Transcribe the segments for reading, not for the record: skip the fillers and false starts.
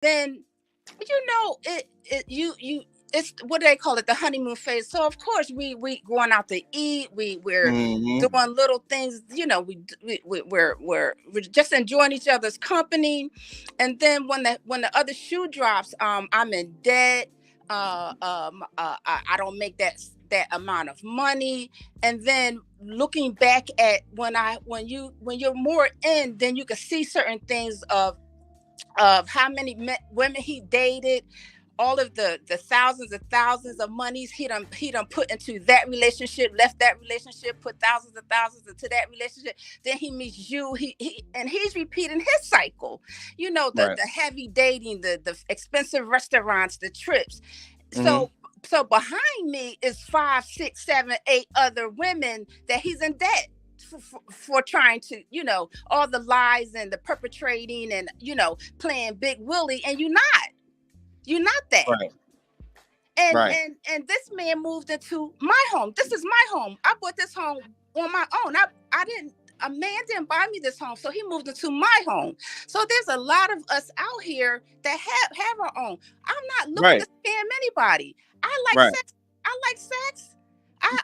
then it's what do they call it, the honeymoon phase. So of course we going out to eat, we're Mm-hmm. doing little things, we're just enjoying each other's company. And then when the other shoe drops, I'm in debt. I don't make that amount of money. And then looking back at when you're more in, then you can see certain things of how many women he dated, all of the thousands of monies he done put into that relationship, left that relationship, put thousands of thousands into that relationship. Then he meets you, and he's repeating his cycle. Right. The heavy dating, the expensive restaurants, the trips. Mm-hmm. So behind me is 5, 6, 7, 8 other women that he's in debt for trying to, all the lies and the perpetrating and, playing Big Willie. And you're not that. Right. and Right. and and this man moved into my home. This is my home. I bought this home on my own. I didn't A man didn't buy me this home, so he moved into my home. So there's a lot of us out here that have our own. I'm not looking Right. to scam anybody. I like Right. sex. I like sex. I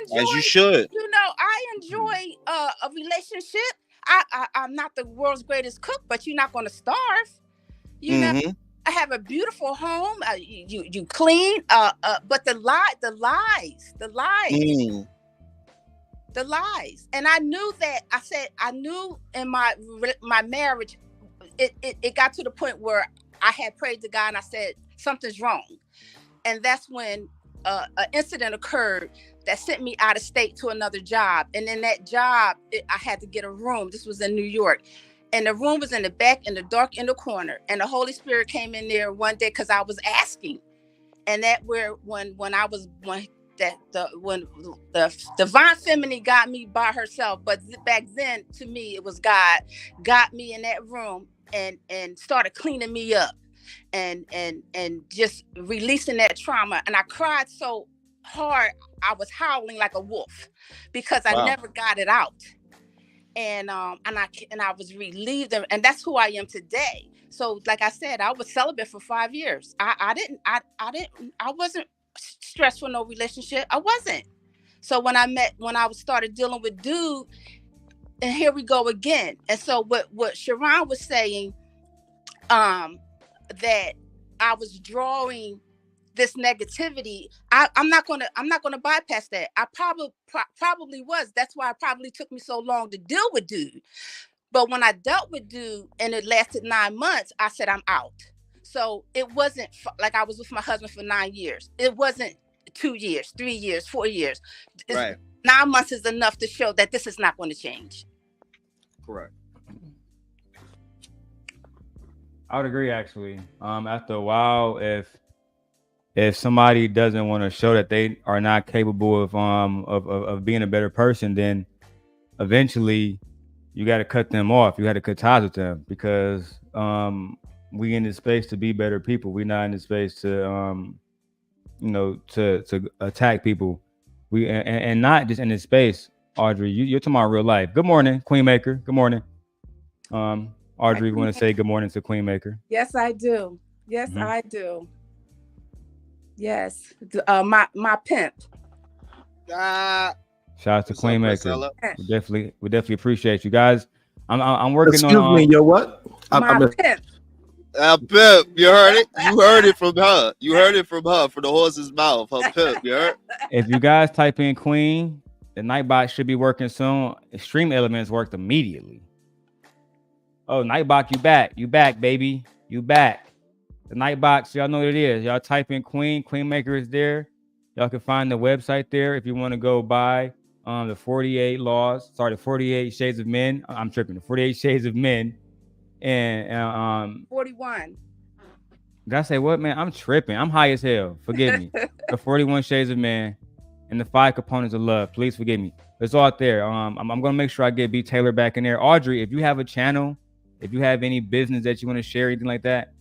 As you enjoy, should. I enjoy a relationship. I'm not the world's greatest cook, but you're not going to starve. You know, Mm-hmm. I have a beautiful home. You clean. But Mm. the lies. And I knew that. I knew in my marriage, it got to the point where I had prayed to God and I said something's wrong. And that's when an incident occurred that sent me out of state to another job. And in that job, I had to get a room. This was in New York. And the room was in the back, in the dark, in the corner. And the Holy Spirit came in there one day because I was asking. And that where when I was when the divine feminine got me by herself, but back then to me it was God got me in that room and started cleaning me up and just releasing that trauma. And I cried so hard I was howling like a wolf because I Wow. never got it out. And I was relieved, and that's who I am today. So like I said, I was celibate for 5 years. I wasn't stressed for no relationship. I wasn't. So when I started dealing with dude, and here we go again. And so what Sharon was saying, that I was drawing this negativity. I'm not gonna bypass that. I probably was. That's why it probably took me so long to deal with dude. But when I dealt with dude and it lasted 9 months, I said I'm out. So it wasn't like I was with my husband for 9 years. It wasn't 2 years, 3 years, 4 years. It's, Right. 9 months is enough to show that this is not going to change. Correct. I would agree, actually. After a while, if somebody doesn't want to show that they are not capable of being a better person, then eventually you got to cut them off. You got to cut ties with them because we in this space to be better people. We're not in this space to to attack people. And not just in this space. Audrey, you're talking about real life. Good morning, Queen Maker. Good morning. Audrey, you want to say good morning to Queen Maker? Yes, I do. Yes, Mhm. I do. Yes. My pimp. Ah, Shout out to what's Queen up, Maker. Priscilla? We definitely appreciate you guys. I'm working Excuse on me, yo, what? My pimp. Pip, you heard it. You heard it from her. You heard it from her, from the horse's mouth. Her pip, you heard? If you guys type in Queen, the Nightbot should be working soon. Extreme Elements worked immediately. Oh, Nightbot, you back. You back, baby. You back. The Nightbox, y'all know what it is. Y'all type in Queen. Queen Maker is there. Y'all can find the website there if you want to go buy the 48 laws. Sorry, the 48 Shades of Men. I'm tripping. The 48 Shades of Men. And 41. did I say what, man? I'm tripping. I'm high as hell. Forgive me. The 41 Shades of Men and the 5 Components of Love. Please forgive me. It's all out there. I'm gonna make sure I get B Taylor back in there. Audrey, if you have a channel, if you have any business that you want to share, anything like that,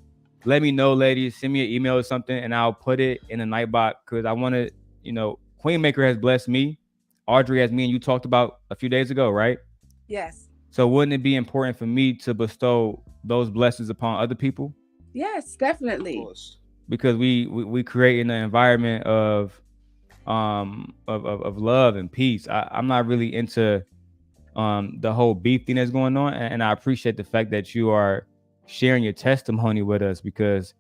let me know, ladies. Send me an email or something, and I'll put it in the Nightbot because I want to, Queen Maker has blessed me. Audrey, as me and you talked about a few days ago, right? Yes. So wouldn't it be important for me to bestow those blessings upon other people? Yes, definitely. Of course. because we create an environment of love and peace. I'm not really into the whole beef thing that's going on, and I appreciate the fact that you are sharing your testimony with us, because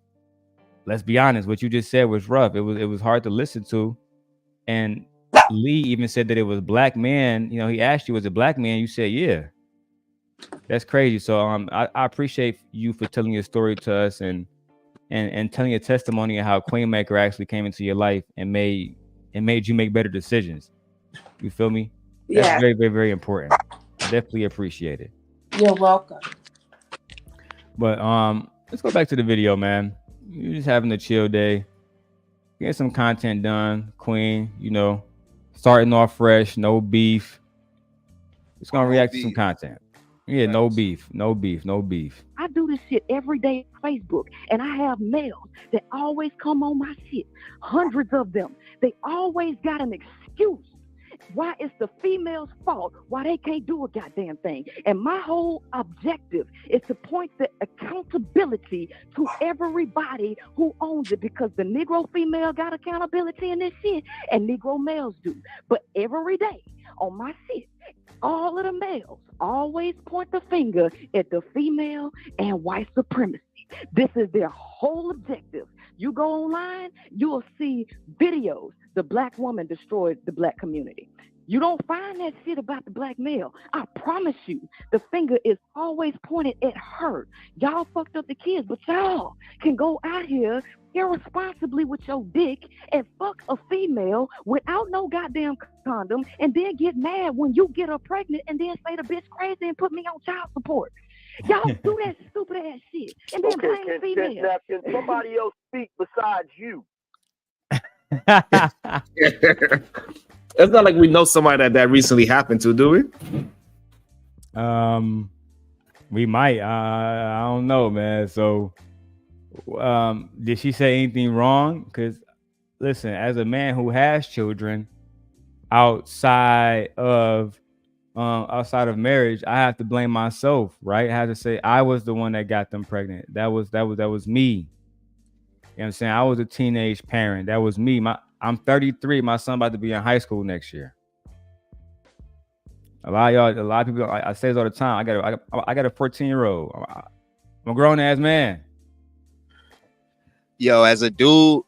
let's be honest, what you just said was rough. It was hard to listen to. And Lee even said that it was black man. You know, he asked you, was it black man? You said, yeah. That's crazy. So I appreciate you for telling your story to us and telling your testimony of how Queenmaker actually came into your life and made you make better decisions. You feel me? That's Yeah. very, very, very important. Definitely appreciate it. You're welcome. But let's go back to the video, man. You're just having a chill day. Get some content done, Queen. You know, starting off fresh, no beef. Just gonna react to some content. Yeah, no beef, no beef, no beef. I do this shit every day on Facebook, and I have males that always come on my shit. Hundreds of them. They always got an excuse why it's the female's fault, why they can't do a goddamn thing. And my whole objective is to point the accountability to everybody who owns it, because the Negro female got accountability in this shit, and Negro males do. But every day on my shit, all of the males always point the finger at the female and white supremacy. This is their whole objective. You go online, you will see videos. The black woman destroyed the black community. You don't find that shit about the black male. I promise you, the finger is always pointed at her. Y'all fucked up the kids, but y'all can go out here irresponsibly with your dick and fuck a female without no goddamn condom, and then get mad when you get her pregnant and then say the bitch crazy and put me on child support. Y'all do that stupid ass shit and then blame the female. Can somebody else speak besides you? It's not like we know somebody that recently happened to, do we? We might. I don't know, man. So, did she say anything wrong? Because, listen, as a man who has children outside of marriage, I have to blame myself, right? I have to say I was the one that got them pregnant. That was me. You know what I'm saying? I was a teenage parent. That was me. I'm 33. My son about to be in high school next year. A lot of people, I say this all the time. I got a 14-year-old. I'm a grown ass man. Yo, as a dude,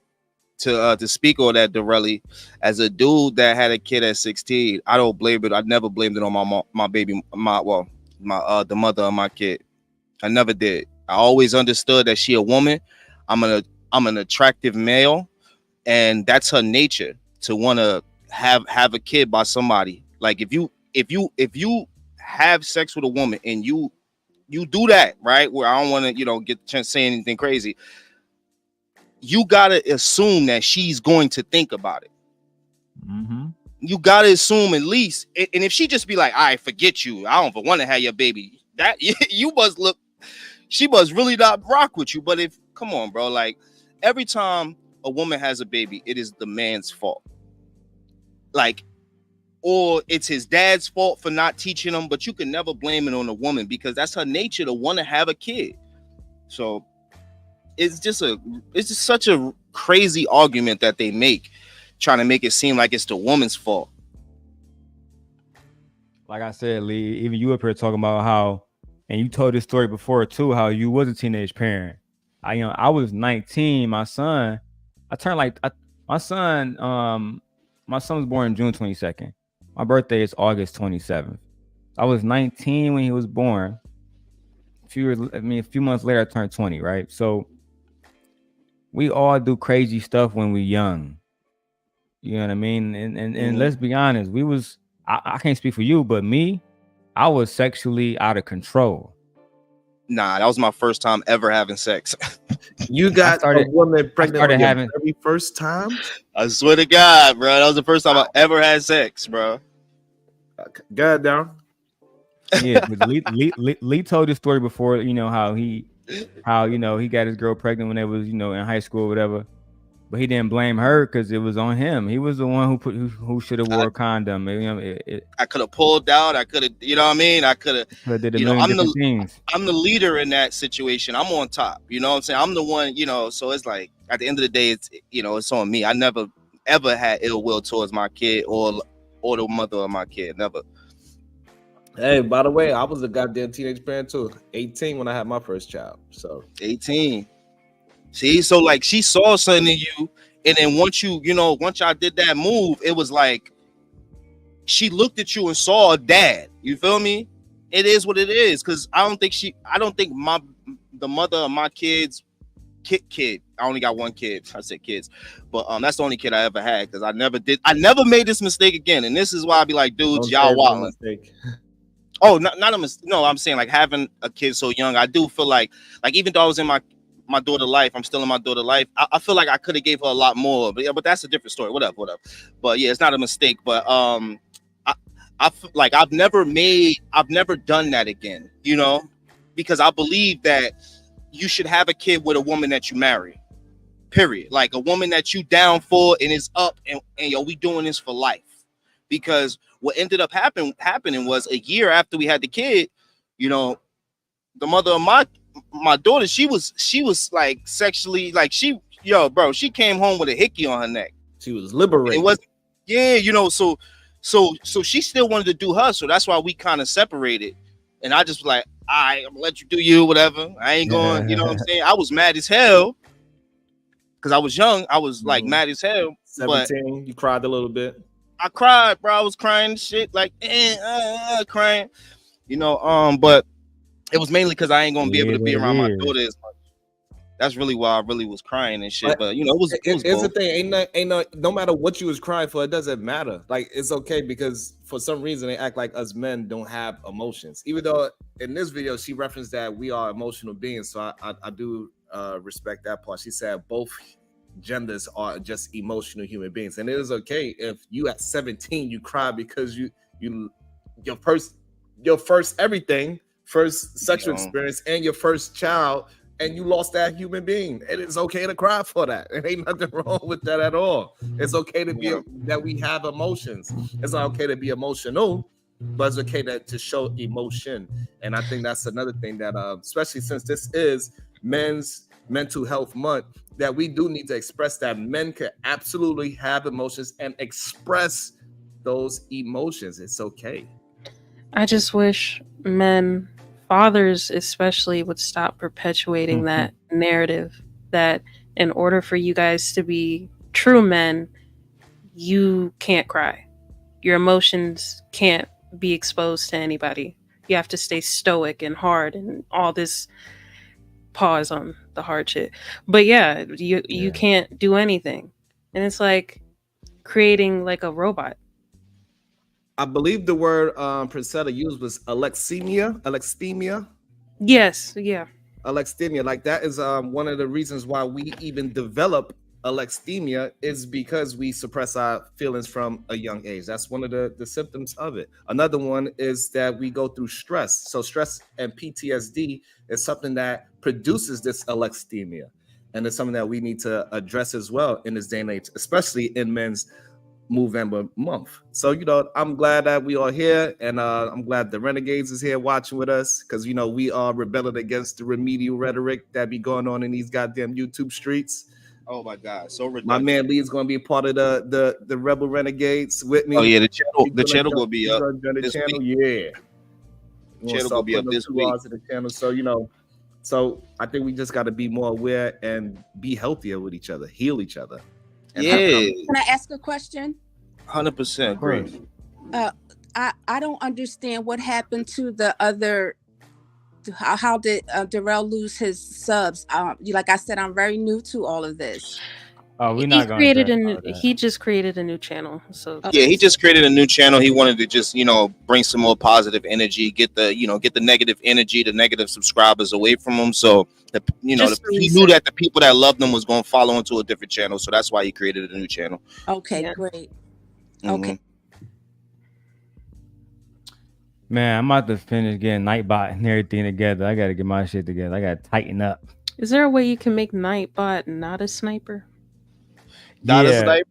to speak on that, Dorelli, as a dude that had a kid at 16, I don't blame it. I never blamed it on my baby, the mother of my kid. I never did. I always understood that she a woman. I'm an attractive male, and that's her nature to want to have a kid by somebody. Like if you have sex with a woman and you do that, right? Where I don't want to, get the chance to say anything crazy. You gotta assume that she's going to think about it. Mm-hmm. You gotta assume at least, and if she just be like, "I forget you, I don't want to have your baby," that she must really not rock with you. But come on, bro, like every time a woman has a baby, it is the man's fault. Like, or it's his dad's fault for not teaching him, but you can never blame it on the woman because that's her nature to want to have a kid. So it's just such a crazy argument that they make, trying to make it seem like it's the woman's fault. Like I said, Lee, even you up here talking about how, and you told this story before too, how you was a teenage parent. I was 19. My son was born June 22nd. My birthday is August 27th. I was 19 when he was born. A few months later, I turned 20, right? So we all do crazy stuff when we're young. You know what I mean? And let's be honest, I can't speak for you, but me, I was sexually out of control. Nah, that was my first time ever having sex. You got a woman pregnant on your very first time? I swear to God, bro. That was the first time I ever had sex, bro. God down. Yeah, but Lee told this story before, how he got his girl pregnant when they was, in high school or whatever. but he didn't blame her because it was on him. He was the one who should have wore a condom. You know, I could have pulled out. I could have, you know what I mean? I could have, did a million different things. I'm the leader in that situation. I'm on top. You know what I'm saying? I'm the one, you know, so it's like at the end of the day, it's, you know, it's on me. I never ever had ill will towards my kid or the mother of my kid. Never. Hey, by the way, I was a goddamn teenage parent too. 18 when I had my first child. So 18. See, so like she saw something in you, and then once y'all did that move, it was like she looked at you and saw a dad. You feel me? It is what it is. Cause I don't think the mother of my kid. I only got one kid. I said kids, but that's the only kid I ever had. Cause I never made this mistake again. And this is why I be like, dudes, y'all wildin'. Oh, not a mistake. No, I'm saying like having a kid so young. I do feel like even though I was in my daughter's life, I'm still in my daughter's life. I feel like I could have gave her a lot more, but that's a different story. Whatever. But yeah, it's not a mistake. But I feel like I've never done that again. You know, because I believe that you should have a kid with a woman that you marry. Period. Like a woman that you down for and is up and yo, we doing this for life. Because what ended up happening was a year after we had the kid, you know, the mother of my daughter, she was like sexually, like she came home with a hickey on her neck. She was liberated. It was, yeah, you know, so she still wanted to do her, so that's why we kind of separated. And I just was like, all right, I'm gonna let you do you, whatever. I ain't going, you know what I'm saying? I was mad as hell because I was young. I was like mad as hell. 17, you cried a little bit. I cried, bro. I was crying shit, like crying, you know. But it was mainly because I ain't gonna be able to be around my daughter as much. That's really why I really was crying and shit. But you know, it was the thing. No matter what you was crying for, it doesn't matter. Like it's okay because for some reason they act like us men don't have emotions. Even though in this video she referenced that we are emotional beings, so I do respect that part. She said both genders are just emotional human beings, and it is okay if you at 17 you cry because your first everything, first sexual experience, and your first child, and you lost that human being. It is okay to cry for that. It ain't nothing wrong with that at all. It's okay to be that we have emotions. It's not okay to be emotional, but it's okay to show emotion. And I think that's another thing that especially since this is Men's Mental Health Month, that we do need to express that men can absolutely have emotions and express those emotions. It's okay. I just wish fathers especially, would stop perpetuating that narrative that in order for you guys to be true men, you can't cry. Your emotions can't be exposed to anybody. You have to stay stoic and hard and all this. Pause on the hard shit. But yeah, you can't do anything. And it's like creating like a robot. I believe the word Priscilla used was alexithymia. Yes, yeah. Alexithymia. Like that is one of the reasons why we even develop alexithymia is because we suppress our feelings from a young age. That's one of the symptoms of it. Another one is that we go through stress. So stress and PTSD is something that produces this alexithymia. And it's something that we need to address as well in this day and age, especially in Men's Movember month. So, you know, I'm glad that we are here, and I'm glad the Renegades is here watching with us, because, you know, we are rebelling against the remedial rhetoric that be going on in these goddamn YouTube streets. Oh my God, so ridiculous. My man Lee is going to be a part of the Rebel Renegades with me. Oh yeah, the channel will be up. The channel, yeah. The channel will be up this week. The channel, so you know, so I think we just got to be more aware and be healthier with each other, heal each other. Yeah. Can I ask a question? 100%. Agree. I don't understand what happened to the other. How did Darrell lose his subs? Like I said, I'm very new to all of this. Oh, we're not going to. He just created a new channel. So yeah, he just created a new channel. He wanted to just, you know, bring some more positive energy, get the negative energy, the negative subscribers away from him. So he knew that the people that loved him was going to follow into a different channel. So that's why he created a new channel. Okay, great. Mm-hmm. Okay. Man, I'm about to finish getting Nightbot and everything together. I got to get my shit together. I got to tighten up. Is there a way you can make Nightbot not a sniper? That is Yeah, like,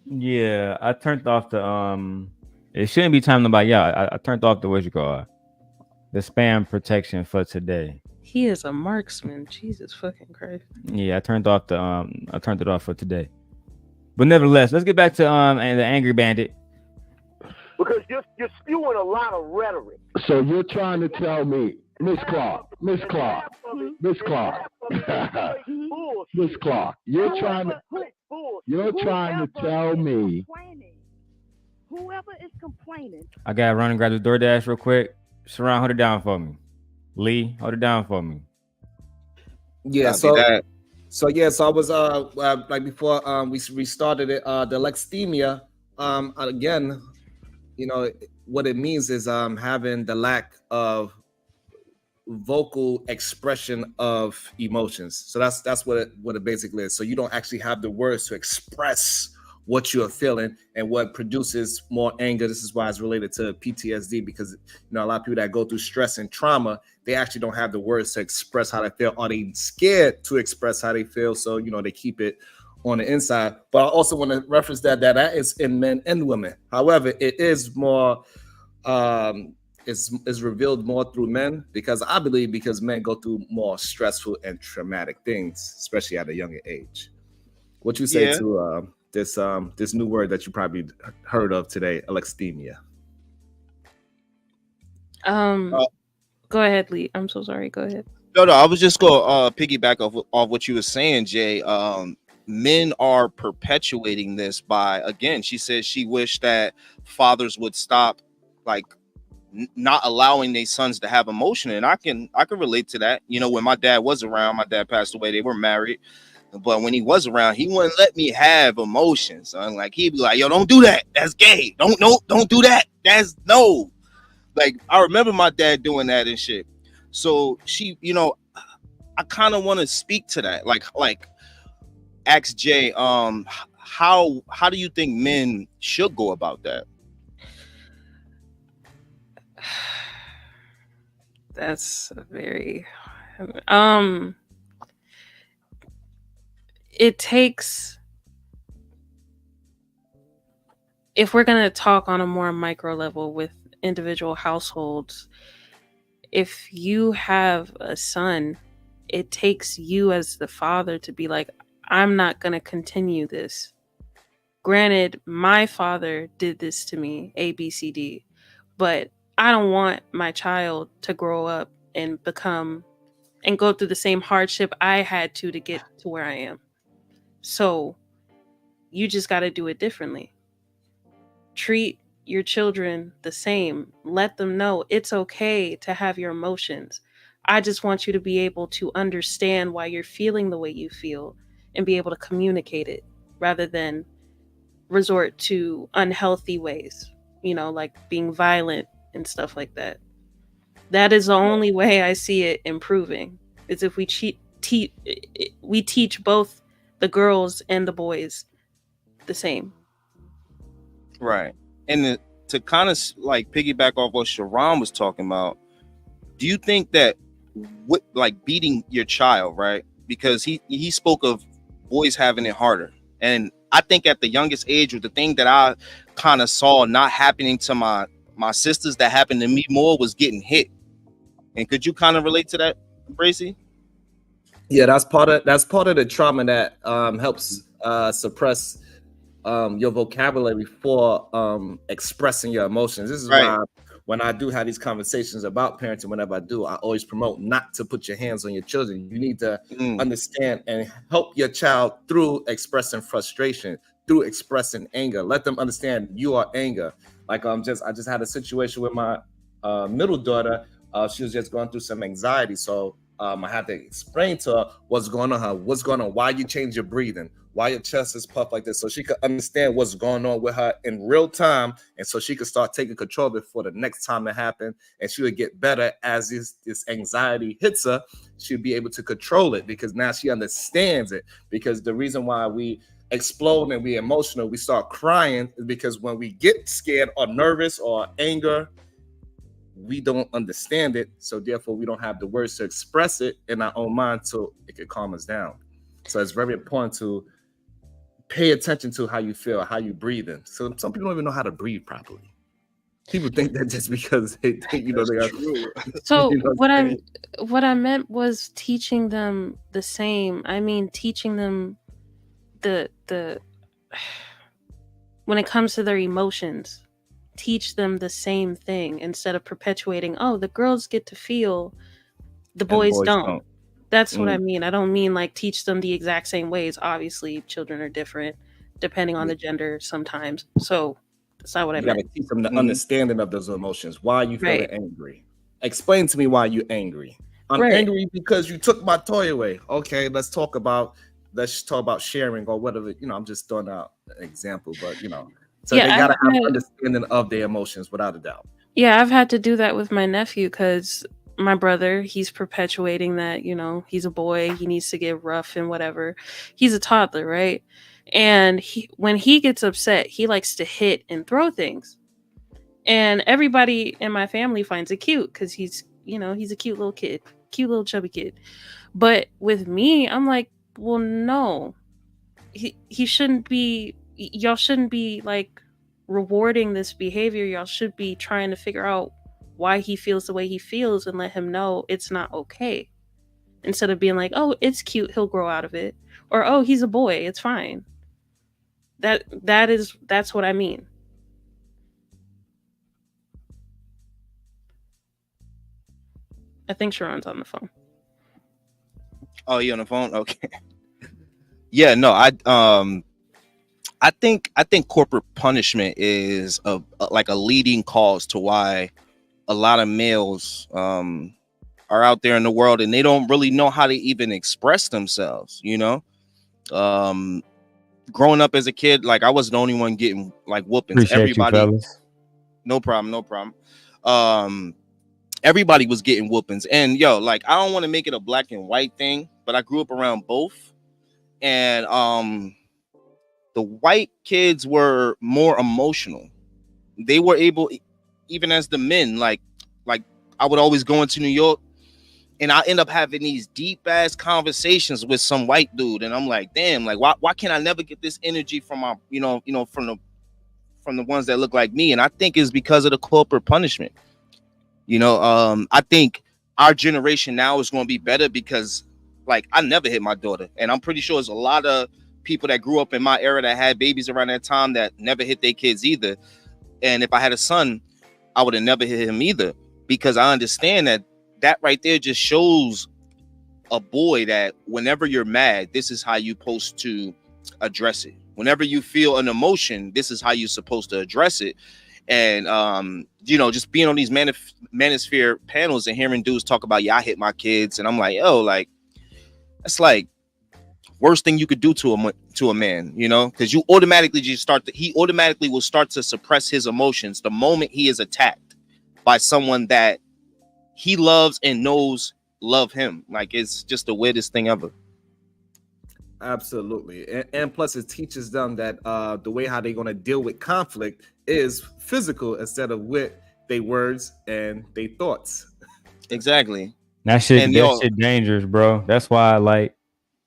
yeah. I turned off the It shouldn't be time about. Yeah, I turned off the what you call it, the spam protection for today. He is a marksman. Jesus fucking Christ. Yeah, I turned off the I turned it off for today. But nevertheless, let's get back to and the angry bandit. Because you're spewing a lot of rhetoric. So you're trying to tell me, Miss Clark, Miss Clark, Miss Clark, Miss Clark, you're trying to tell me. Whoever is complaining. I gotta run and grab the DoorDash real quick. Sharon, hold it down for me. Lee, hold it down for me. Yeah, copy that. so I was like before we restarted it, the alexithymia, again, you know what it means is having the lack of vocal expression of emotions. So that's what it basically is. So you don't actually have the words to express what you're feeling and what produces more anger. This is why it's related to PTSD, because a lot of people that go through stress and trauma, they actually don't have the words to express how they feel, or they scared to express how they feel. So they keep it on the inside. But I also want to reference that is in men and women. However, it is more is revealed more through men, because I believe because men go through more stressful and traumatic things, especially at a younger age. What you say to this new word that you probably heard of today, alexithymia? Go ahead, Lee. I'm so sorry. Go ahead. No, I was just going to piggyback off what you were saying, Jay. Men are perpetuating this by, again, she said she wished that fathers would stop like not allowing their sons to have emotion. And I can relate to that. When my dad was around, my dad passed away, they were married. But when he was around, he wouldn't let me have emotions. So like he'd be like, "Yo, don't do that. That's gay. Don't do that. That's no." Like I remember my dad doing that and shit. So she, I kind of want to speak to that. Like ask Jay, how do you think men should go about that? That's a very it takes, if we're going to talk on a more micro level with individual households, if you have a son, it takes you as the father to be like, I'm not going to continue this. Granted, my father did this to me, A, B, C, D, but I don't want my child to grow up and become and go through the same hardship I had to get to where I am. So you just got to do it differently. Treat your children the same. Let them know it's okay to have your emotions. I just want you to be able to understand why you're feeling the way you feel and be able to communicate it rather than resort to unhealthy ways, like being violent and stuff like that. That is the only way I see it improving, is if we teach both the girls and the boys the same. Right. And to kind of like piggyback off what Sharon was talking about, do you think that like beating your child, right? Because he spoke of boys having it harder. And I think at the youngest age, with the thing that I kind of saw not happening to my sisters that happened to me more was getting hit. And could you kind of relate to that, Bracy? Yeah, that's part of the trauma that helps suppress your vocabulary for expressing your emotions. This is right. Why when I do have these conversations about parenting, whenever I do, I always promote not to put your hands on your children. You need to understand and help your child through expressing frustration, through expressing anger. Let them understand you are anger. Like I just had a situation with my middle daughter. She was just going through some anxiety, so I had to explain to her what's going on, why you change your breathing, why your chest is puffed like this, so she could understand what's going on with her in real time, and so she could start taking control of it for the next time it happened, and she would get better as this anxiety hits her. She'll be able to control it because now she understands it. Because the reason why we explode and we emotional, we start crying, is because when we get scared or nervous or anger, we don't understand it, so therefore we don't have the words to express it in our own mind so it can calm us down. So it's very important to pay attention to how you feel, how you breathe in. So some people don't even know how to breathe properly. People think that just because they think, you know, they are true. So You know what I meant was teaching them the same. I mean, teaching them the when it comes to their emotions, teach them the same thing instead of perpetuating, oh, the girls get to feel, the boys don't. That's what I mean. I don't mean like teach them the exact same ways. Obviously, children are different depending on the gender sometimes. So that's not what I meant. You gotta teach them the understanding of those emotions. Why you feeling angry? Explain to me why you're angry. I'm angry because you took my toy away. Okay, let's talk about sharing or whatever. You know, I'm just throwing out an example, but you know, so they gotta have an understanding of their emotions without a doubt. Yeah, I've had to do that with my nephew because my brother, he's perpetuating that, you know, he's a boy, he needs to get rough and whatever. He's a toddler, right? And when he gets upset, he likes to hit and throw things. And everybody in my family finds it cute because he's, you know, he's a cute little kid, cute little chubby kid. But with me, I'm like, well, no, he shouldn't be, y'all shouldn't be like rewarding this behavior. Y'all should be trying to figure out why he feels the way he feels and let him know it's not okay. Instead of being like, oh, it's cute, he'll grow out of it. Or, oh, he's a boy, it's fine. That's what I mean. I think Sharon's on the phone. Oh, you on the phone? Okay. Yeah, no, I think corporate punishment is like a leading cause to why a lot of males are out there in the world and they don't really know how to even express themselves, you know. Growing up as a kid, like I was the only one getting like whoopings. Appreciate everybody, you, fellas. No problem. Everybody was getting whoopings, and yo, like I don't want to make it a black and white thing, but I grew up around both, and the white kids were more emotional. They were able, even as the men, like I would always go into New York. And I end up having these deep ass conversations with some white dude, and I'm like, damn, like why can't I never get this energy from my, from the ones that look like me? And I think it's because of the corporate punishment. I think our generation now is going to be better because, like, I never hit my daughter, and I'm pretty sure there's a lot of people that grew up in my era that had babies around that time that never hit their kids either. And if I had a son, I would have never hit him either, because I understand that right there just shows a boy that whenever you're mad, this is how you're supposed to address it. Whenever you feel an emotion, this is how you're supposed to address it. And, just being on these manosphere panels and hearing dudes talk about, yeah, I hit my kids. And I'm like, oh, like, that's like worst thing you could do to a man, because you automatically he automatically will start to suppress his emotions the moment he is attacked by someone that he loves and knows love him. Like, it's just the weirdest thing ever. Absolutely. And plus it teaches them that the way how they're going to deal with conflict is physical instead of with their words and their thoughts. Exactly. That shit dangerous, bro. That's why like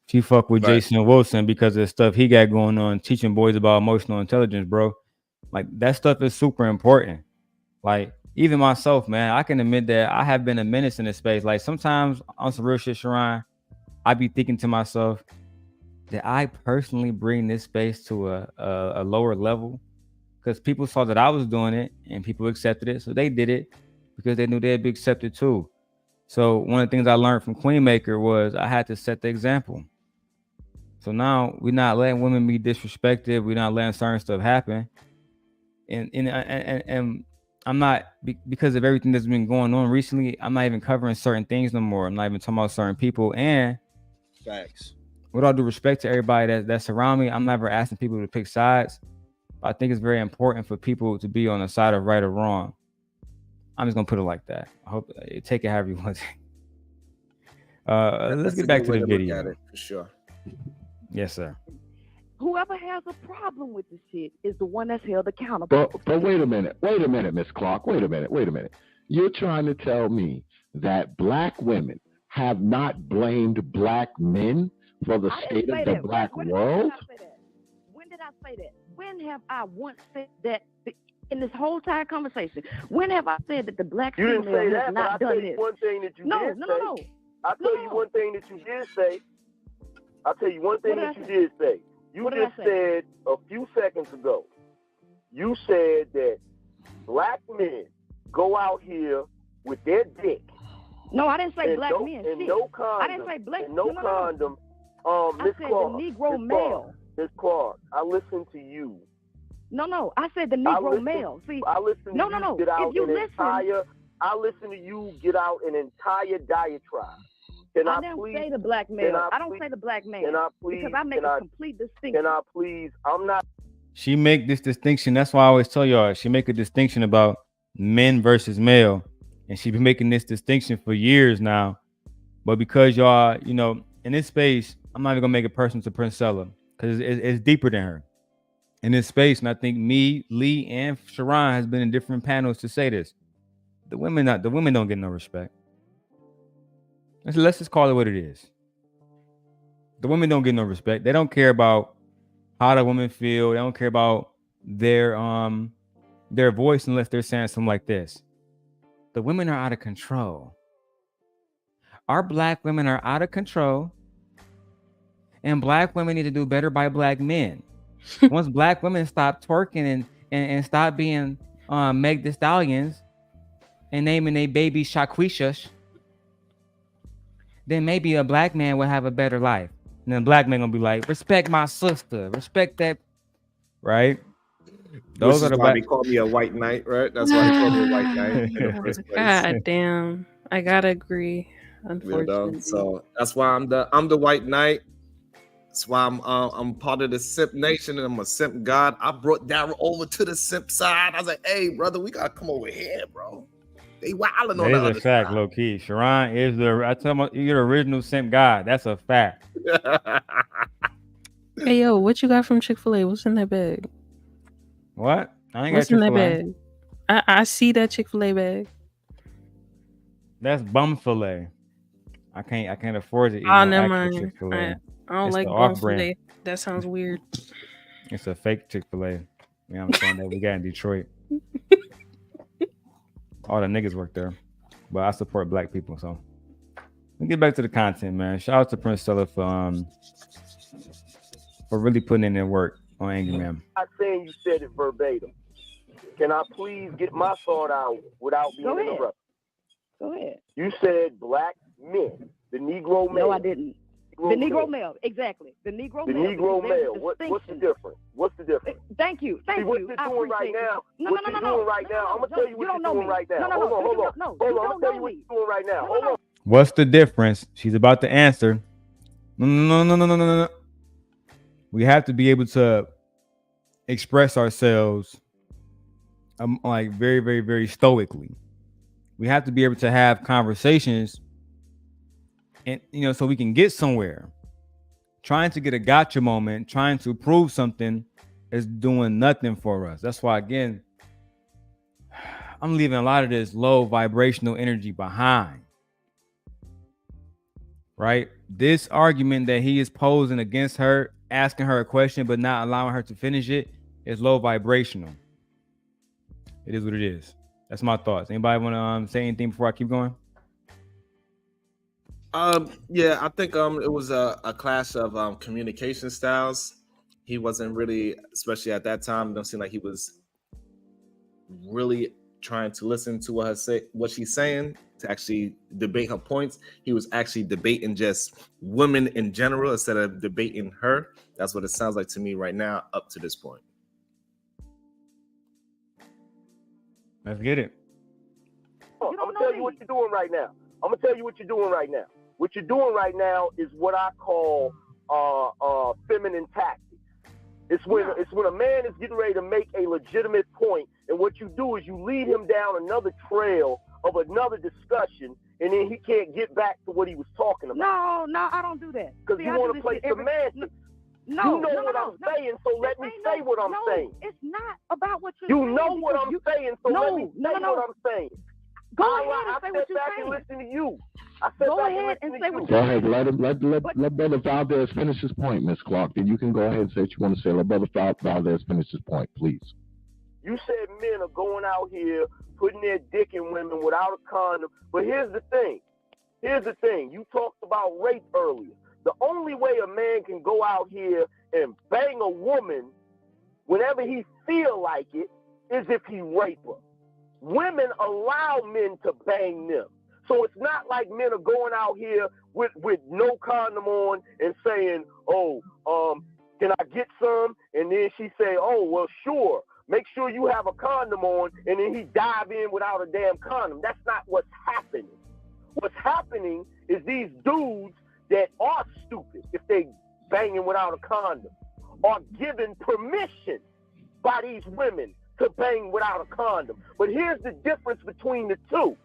if you fuck with Jason Wilson because of the stuff he got going on, teaching boys about emotional intelligence, bro. Like, that stuff is super important. Like, even myself, man, I can admit that I have been a menace in this space. Like, sometimes on some real shit, Sharon, I be thinking to myself, did I personally bring this space to a lower level? Because people saw that I was doing it and people accepted it. So they did it because they knew they'd be accepted too. So one of the things I learned from Queenmaker was I had to set the example. So now we're not letting women be disrespected. We're not letting certain stuff happen. And I'm not, because of everything that's been going on recently, I'm not even covering certain things no more. I'm not even talking about certain people. And facts. With all due respect to everybody that's around me, I'm never asking people to pick sides. I think it's very important for people to be on the side of right or wrong. I'm just gonna put it like that. I hope take it however you want. Let's get back to the video. Look at it, for sure. Yes, sir. Whoever has a problem with the shit is the one that's held accountable. But wait a minute, Miss Clark. Wait a minute. You're trying to tell me that black women have not blamed black men for the state of the black world? say that. When have I once said that in this whole entire conversation? When have I said that the black You female didn't say has that, but not I'll done tell this? you one thing that you No. did say. I'll tell you one thing that you did say. I'll tell you one thing that you did say. You just said a few seconds ago, you said that black men go out here with their dick. No, I didn't say black men. And no condom. I didn't say black. And no condom. I said the Negro male. Miss Clark, I listened to you. No, I said the Negro male. See, I listened to you get out I listened to you get out an entire diatribe. I don't say the black male. I don't say the black man. Because I make a complete distinction. Can I please? I'm not. She make this distinction. That's why I always tell y'all. She make a distinction about men versus male, and she been making this distinction for years now. But because y'all, you know, in this space, I'm not even gonna make it personal to Princella because it's deeper than her. In this space, and I think me, Lee, and Sharon has been in different panels to say this. The women don't get no respect. Let's just call it what it is. The women don't get no respect. They don't care about how the women feel. They don't care about their voice unless they're saying something like this. The women are out of control. Our black women are out of control. And black women need to do better by black men. Once black women stop twerking and stop being Meg Thee Stallions and naming their baby Shaquisha, then maybe a black man will have a better life. And then black man gonna be like, respect my sister, respect that, right? Those are the why they call me a white knight, right? That's why they call me a white knight in the first place. God damn, I gotta agree. Unfortunately, so that's why I'm the white knight. That's why I'm part of the simp nation and I'm a simp god. I brought Daryl over to the simp side. I was like, hey brother, we gotta come over here, bro. They wilding on the other fact, side. Low key. Sharon is I tell you, you're the original simp god. That's a fact. Hey yo, what you got from Chick-fil-A? What's in that bag? What? I ain't What's got in that Chick-fil-A. bag? I see that Chick-fil-A bag. That's bum fillet. I can't afford to eat never mind. Chick-fil-A. I don't like bum fillet. That sounds weird. It's a fake Chick-fil-A. You know what I'm saying? That we got in Detroit. All the niggas work there. But I support black people, so let's get back to the content, man. Shout out to Princella for really putting in their work on Angry Man. I'm not saying you said it verbatim. Can I please get my thought out without being interrupted? Go ahead. You said black men, the Negro male. No, I didn't. The Negro male, exactly. The Negro male. The Negro male. What's the difference? What's the difference? Thank you. See, what you're doing right now. What you're doing right now. I'm gonna tell you what you're doing right now. Hold on. Hold on. I'm gonna tell you what you're doing right now. Hold on. What's the difference? She's about to answer. No. We have to be able to express ourselves like very, very, very stoically. We have to be able to have conversations and, you know, so we can get somewhere. Trying to get a gotcha moment, trying to prove something is doing nothing for us. That's why, again, I'm leaving a lot of this low vibrational energy behind. Right? This argument that he is posing against her, asking her a question, but not allowing her to finish it, is low vibrational. It is what it is. That's my thoughts. Anybody want to say anything before I keep going? Yeah, I think it was a clash of communication styles. He wasn't really, especially at that time, it don't seem like he was really trying to listen to what she's saying to actually debate her points. He was actually debating just women in general instead of debating her. That's what it sounds like to me right now up to this point. Let's get it. I'm gonna tell you what you're doing right now. What you're doing right now is what I call feminine tactics. It's when a man is getting ready to make a legitimate point, and what you do is you lead him down another trail of another discussion, and then he can't get back to what he was talking about. No, I don't do that. Because you want to play semantics. No, you know what I'm saying, so let me say what I'm saying. It's not about what you're saying. You know what I'm saying, so let me say what I'm saying. Go ahead and say what you're saying. I sit back and listen to you. I said Go back and ahead and listen say to what you. Go ahead, let Brother Valdez finish his point, Miss Clark. Then you can go ahead and say what you want to say. Let Brother Valdez finish his point, please. You said men are going out here putting their dick in women without a condom. But here's the thing. You talked about rape earlier. The only way a man can go out here and bang a woman whenever he feel like it is if he rape her. Women allow men to bang them. So it's not like men are going out here with no condom on and saying, can I get some? And then she say, oh, well, sure. Make sure you have a condom on, and then he dive in without a damn condom. That's not what's happening. What's happening is these dudes that are stupid, if they banging without a condom, are given permission by these women to bang without a condom. But here's the difference between the two.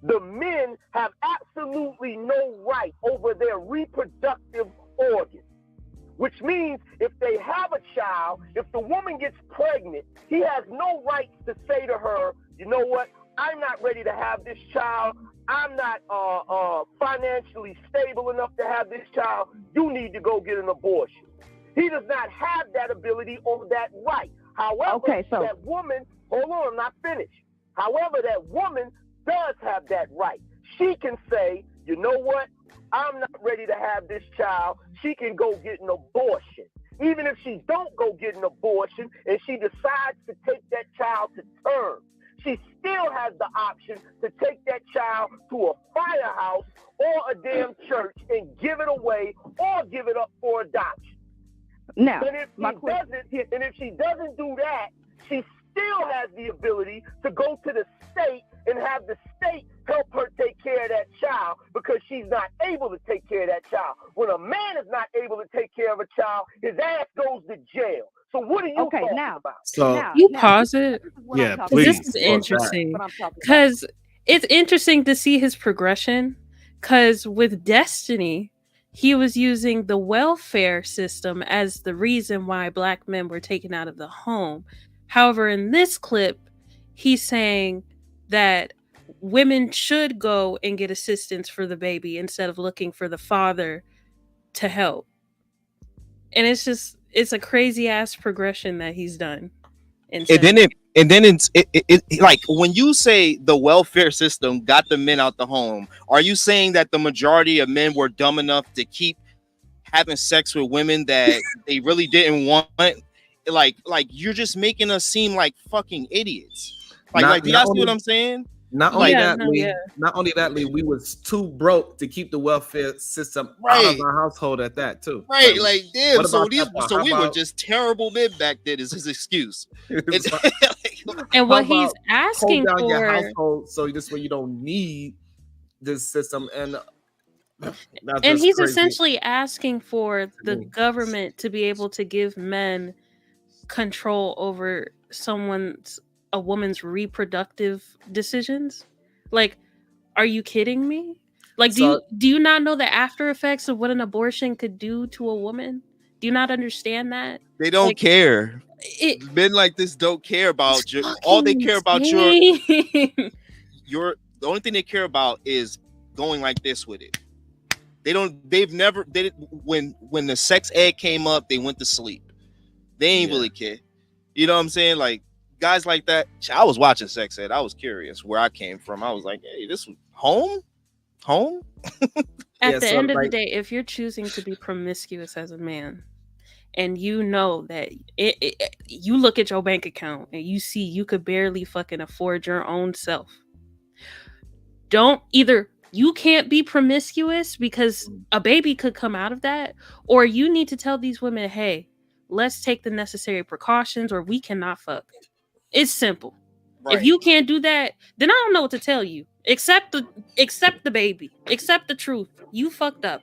The men have absolutely no right over their reproductive organs, which means if they have a child, if the woman gets pregnant, he has no rights to say to her, you know what, I'm not ready to have this child. I'm not financially stable enough to have this child. You need to go get an abortion. He does not have that ability or that right. However, that woman, hold on, I'm not finished. However, that woman does have that right. She can say, you know what, I'm not ready to have this child. She can go get an abortion. Even if she don't go get an abortion and she decides to take that child to term, she still has the option to take that child to a firehouse or a damn church and give it away or give it up for adoption. Now, and if she doesn't do that, she still has the ability to go to the state and have the state help her take care of that child because she's not able to take care of that child. When a man is not able to take care of a child, his ass goes to jail. So what are you talking about? So you pause it. Yeah, please. This is Pause interesting because it's interesting to see his progression. Because with Destiny, he was using the welfare system as the reason why Black men were taken out of the home. However, in this clip, he's saying that women should go and get assistance for the baby instead of looking for the father to help. And it's a crazy ass progression that he's done. And then it's like when you say the welfare system got the men out the home, are you saying that the majority of men were dumb enough to keep having sex with women that they really didn't want? Like you're just making us seem like fucking idiots. Like do y'all see what I'm saying? Not only that, Lee, we was too broke to keep the welfare system out of our household at that too. Right, like damn. So we were just terrible men back then. Is his excuse? And what he's asking hold down for, your household, so this way you don't need this system. And he's essentially asking for the government to be able to give men control over a woman's reproductive decisions. Like, are you kidding me? Like, do you not know the after effects of what an abortion could do to a woman? Do you not understand that? They don't care. Men like this don't care about you. All they care about the only thing they care about is going like this with it. When the sex ed came up, they went to sleep. They ain't really care. You know what I'm saying? Like guys like that. I was watching sex ed. I was curious where I came from. I was like, hey, this was home. At the end of the day, if you're choosing to be promiscuous as a man, and you know that you look at your bank account and you see you could barely fucking afford your own self, you can't be promiscuous because a baby could come out of that, or you need to tell these women, hey, let's take the necessary precautions or we cannot fuck. It's simple. Right. If you can't do that, then I don't know what to tell you. Accept the baby. Accept the truth. You fucked up.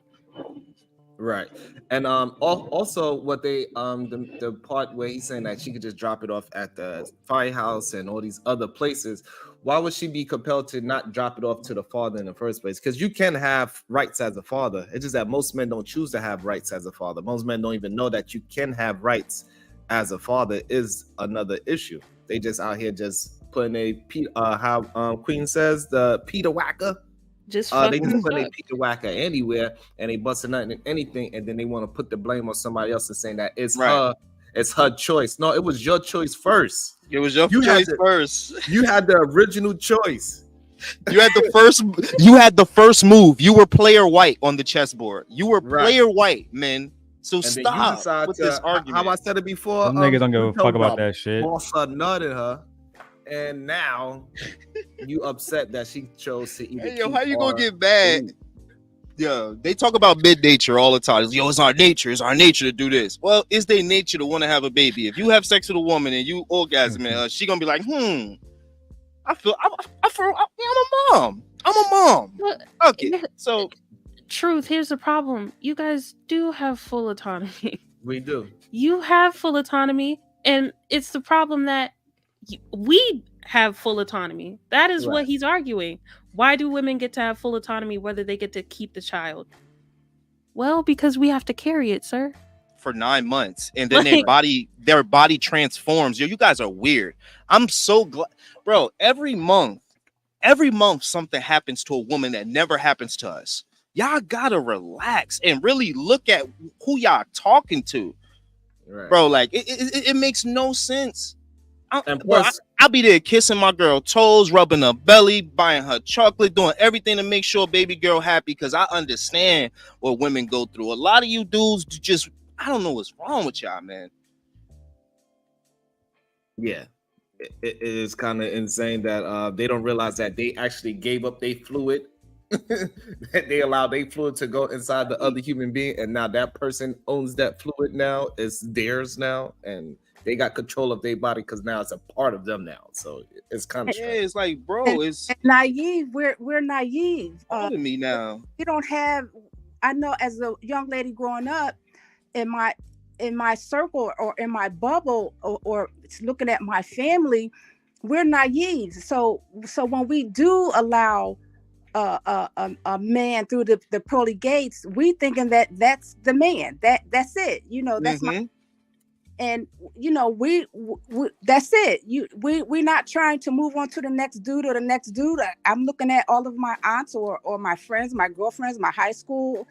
Right. And also what they the part where he's saying that she could just drop it off at the firehouse and all these other places. Why would she be compelled to not drop it off to the father in the first place? Because you can have rights as a father. It's just that most men don't choose to have rights as a father. Most men don't even know that you can have rights as a father is another issue. They just out here just putting how Queen says, the Peter Whacker, Just they just fucking put a suck. Peter Whacker anywhere and they busting nothing in anything, and then they want to put the blame on somebody else and saying that it's her choice. No, it was your choice first. It was your choice first. You had the original choice. You had the first move. You were player white on the chestboard. You were player white, man. So and stop with this argument. How I said it before. Some niggas don't give a fuck about that shit. Boss a nut in her, and now you upset that she chose to eat. Hey, yo, how you gonna get mad? Yeah, they talk about mid-nature all the time. Yo, it's our nature. It's our nature to do this. Well, it's their nature to want to have a baby. If you have sex with a woman and you orgasm her, she gonna be like, I'm a mom. I'm a mom. Okay, so truth. Here's the problem. You guys do have full autonomy. We do. You have full autonomy, and it's the problem that we have full autonomy. That is what he's arguing. Why do women get to have full autonomy whether they get to keep the child? Well, because we have to carry it, sir. For 9 months, and then their body transforms. Yo, you guys are weird. I'm so glad, bro. Every month something happens to a woman that never happens to us. Y'all gotta relax and really look at who y'all talking to, bro. Like it makes no sense. And plus, I'll be there kissing my girl toes, rubbing her belly, buying her chocolate, doing everything to make sure baby girl happy, because I understand what women go through. A lot of you dudes just, I don't know what's wrong with y'all, man. Yeah, it is kind of insane that they don't realize that they actually gave up their fluid. That they allowed their fluid to go inside the other human being, and now that person owns that fluid. Now it's theirs now, and they got control of their body because now it's a part of them now. So it's kind of strange. It's like, bro, it's naive. We're naive. Me now. You don't have. I know, as a young lady growing up, in my circle or in my bubble, or looking at my family, we're naive. So when we do allow a man through the pearly gates, we thinking that that's the man. That's it. You know, that's my. And you know, we that's it. We're not trying to move on to the next dude or the next dude. I'm looking at all of my aunts or my friends, my girlfriends, my high school.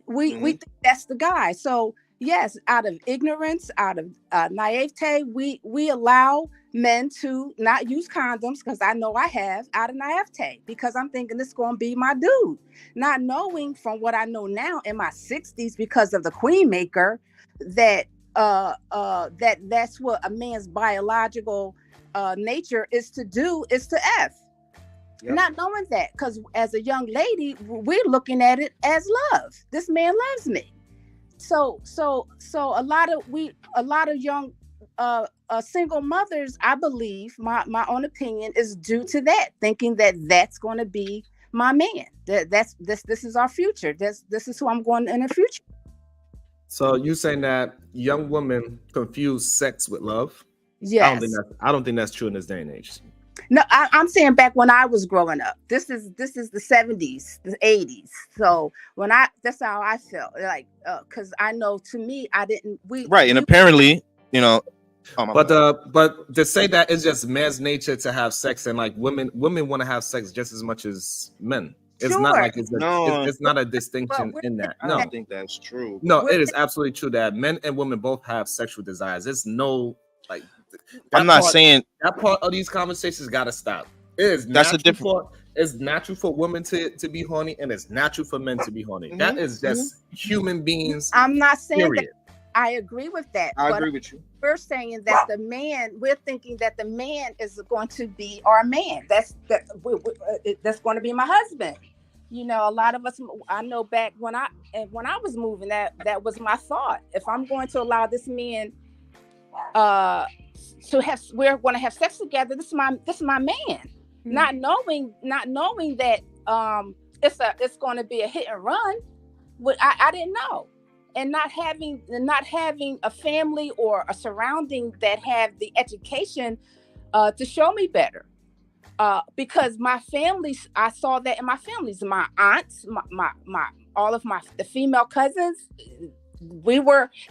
We think that's the guy. So yes, out of ignorance, out of naivete, we allow men to not use condoms, because I know I have, out of naivete, because I'm thinking this is going to be my dude, not knowing from what I know now in my 60s because of the Queen Maker that that's what a man's biological nature is to do, is to F. Yep. Not knowing that, because as a young lady, we're looking at it as love. This man loves me. So a lot of young single mothers, I believe, my own opinion, is due to that, thinking that that's going to be my man. This is our future. This is who I'm going in the future. So you saying that young women confuse sex with love? Yes. I don't think that's true in this day and age. No, I'm saying back when I was growing up. This is the 70s, the 80s. So that's how I felt. Like, because I know, to me, I didn't. And apparently, you know. But to say that it's just man's nature to have sex, and like women want to have sex just as much as men. It's not like it's not a distinction in that. No, I don't think that's true. No, it is absolutely true that men and women both have sexual desires. There's no like. I'm not saying that part of these conversations got to stop. It's natural for women to be horny, and it's natural for men to be horny. Mm-hmm. That is just human beings. I'm not saying that. I agree with that. I agree with you. We're saying that we're thinking that the man is going to be our man. That's going to be my husband. You know, a lot of us, I know back when I was moving, that was my thought. If I'm going to allow this man we're going to have sex together, this is my man. Mm-hmm. Not knowing that it's going to be a hit and run. I didn't know. And not having a family or a surrounding that have the education to show me better, because my family, I saw that in my families, my aunts, my all of the female cousins,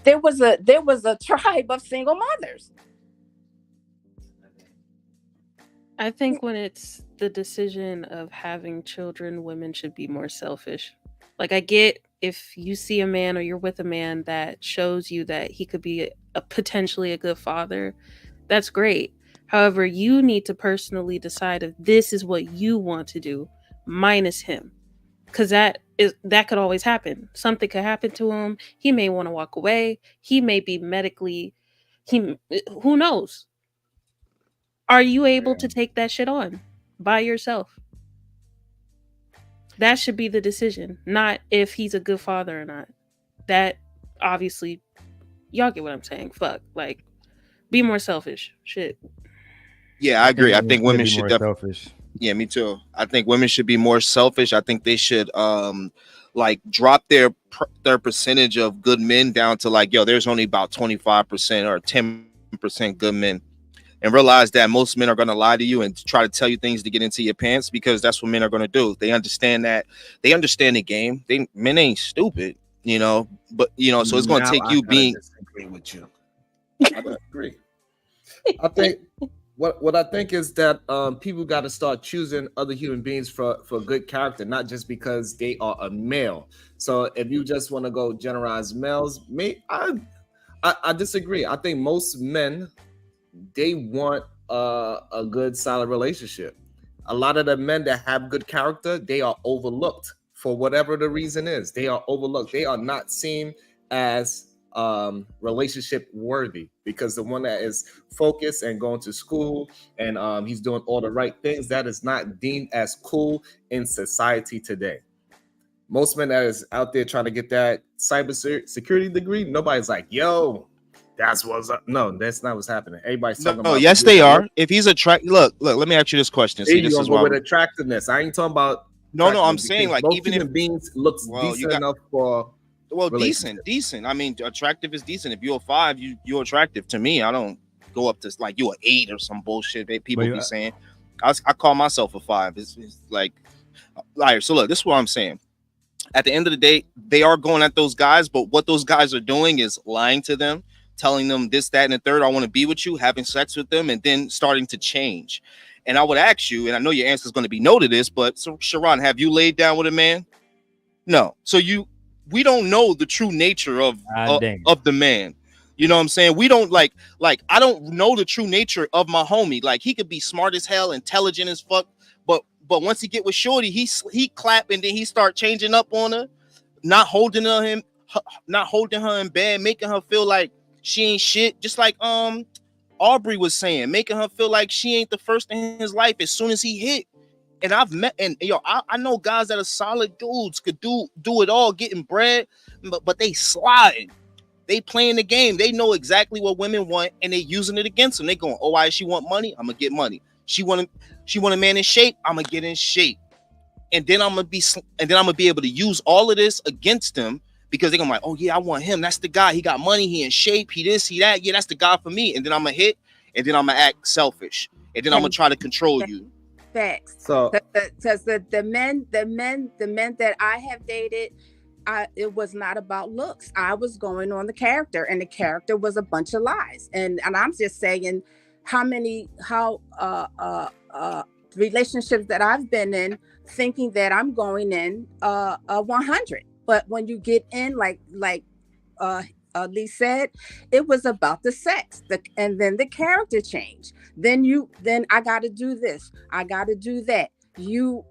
there was a tribe of single mothers. I think when it's the decision of having children, women should be more selfish. Like, I get if you see a man or you're with a man that shows you that he could be potentially a good father, that's great. However, you need to personally decide if this is what you want to do, minus him, because that could always happen. Something could happen to him. He may want to walk away. He may be medically. He who knows? Are you able to take that shit on by yourself? That should be the decision, not if he's a good father or not. That obviously, y'all get what I'm saying. Fuck, like, be more selfish. Shit. Yeah, I agree. I think women be should more definitely. selfish. Yeah, me too. I think women should be more selfish. I think they should like drop their percentage of good men down to like, yo, there's only about 25% or 10% good men, and realize that most men are going to lie to you and try to tell you things to get into your pants, because that's what men are going to do. They understand that. They understand the game. Men ain't stupid, you know, but you know, so it's going to take you being. Disagree with you. I disagree. I think what I think is that people got to start choosing other human beings for good character, not just because they are a male. So if you just want to go generalize males, I disagree. I think most men, they want a good solid relationship. A lot of the men that have good character, they are overlooked for whatever the reason is. They are overlooked. They are not seen as relationship worthy, because the one that is focused and going to school and he's doing all the right things, that is not deemed as cool in society today. Most men that is out there trying to get that cyber security degree, nobody's like, yo, that's what's up. No, that's not what's happening. Everybody's talking about. Yes, they are. If he's attractive, look. Let me ask you this question. See, this is why with attractiveness. I ain't talking about. No, I'm saying like even if beings looks decent enough for. Well, decent. I mean, attractive is decent. If you're a 5, you're attractive to me. I don't go up to like you're an 8 or some bullshit that people be saying. I call myself a 5. It's like, liar. So look, this is what I'm saying. At the end of the day, they are going at those guys, but what those guys are doing is lying to them, telling them this, that, and the third. I want to be with you, having sex with them, and then starting to change. And I would ask you, and I know your answer is going to be no to this, but so Sharon, have you laid down with a man? No. So we don't know the true nature of the man. You know what I'm saying? We don't like I don't know the true nature of my homie. Like, he could be smart as hell, intelligent as fuck, but once he get with shorty, he clap and then he start changing up on her, not holding her in bed, making her feel like she ain't shit. Just like Aubrey was saying, making her feel like she ain't the first in his life as soon as he hit. And I've met, and I know guys that are solid dudes, could do it all, getting bread, but they slide. They playing the game. They know exactly what women want, and they using it against them. They going, oh, why she want money? I'm gonna get money. She want a man in shape. I'm gonna get in shape, and then I'm gonna be able to use all of this against them, because they're gonna be like, oh yeah, I want him. That's the guy. He got money. He in shape. He this. He that. Yeah, that's the guy for me. And then I'm gonna hit, and then I'm gonna act selfish, and then I'm gonna try to control you. Facts. So because the men that I have dated, it was not about looks. I was going on the character, and the character was a bunch of lies. And I'm just saying, how relationships that I've been in, thinking that I'm going in 100, but when you get in, like Lee said, it was about the sex, and then the character change. Then I got to do this, I got to do that. You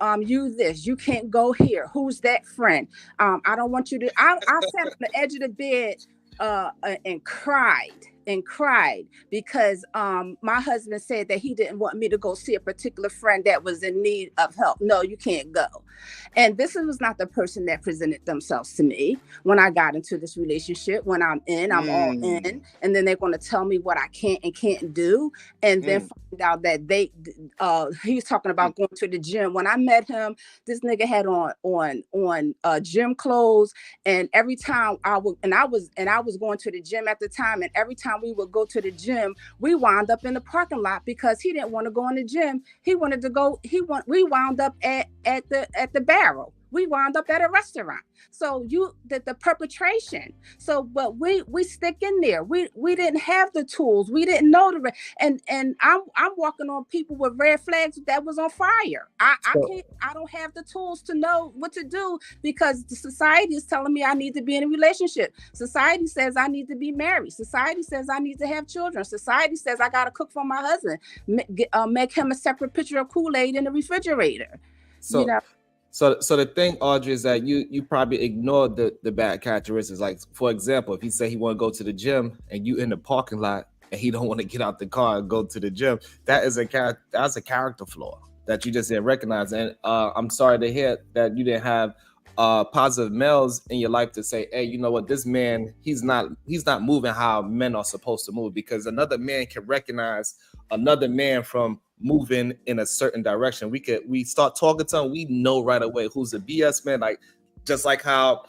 this, you can't go here. Who's that friend? I don't want you to. I sat on the edge of the bed and cried because my husband said that he didn't want me to go see a particular friend that was in need of help. No, you can't go. And this was not the person that presented themselves to me when I got into this relationship. When I'm all in, and then they're going to tell me what I can and can't do, and then find out that he's talking about going to the gym. When I met him, this nigga had on gym clothes, and every time I was going to the gym at the time, and every time we would go to the gym, we wound up in the parking lot because he didn't want to go in the gym. He wanted to go. We wound up at the barrel. we wound up at a restaurant. So the perpetration. So, but we stick in there. We didn't have the tools. We didn't know and I'm walking on people with red flags that was on fire. I don't have the tools to know what to do, because the society is telling me I need to be in a relationship. Society says I need to be married. Society says I need to have children. Society says I got to cook for my husband, make him a separate pitcher of Kool-Aid in the refrigerator. So the thing, Audrey, is that you probably ignored the bad characteristics. Like, for example, if he said he want to go to the gym and you in the parking lot and he don't want to get out the car and go to the gym, that's a character flaw that you just didn't recognize. And I'm sorry to hear that you didn't have positive males in your life to say, hey, you know what, this man, he's not moving how men are supposed to move, because another man can recognize another man from moving in a certain direction. We start talking to him, we know right away who's a BS man. Like, just like how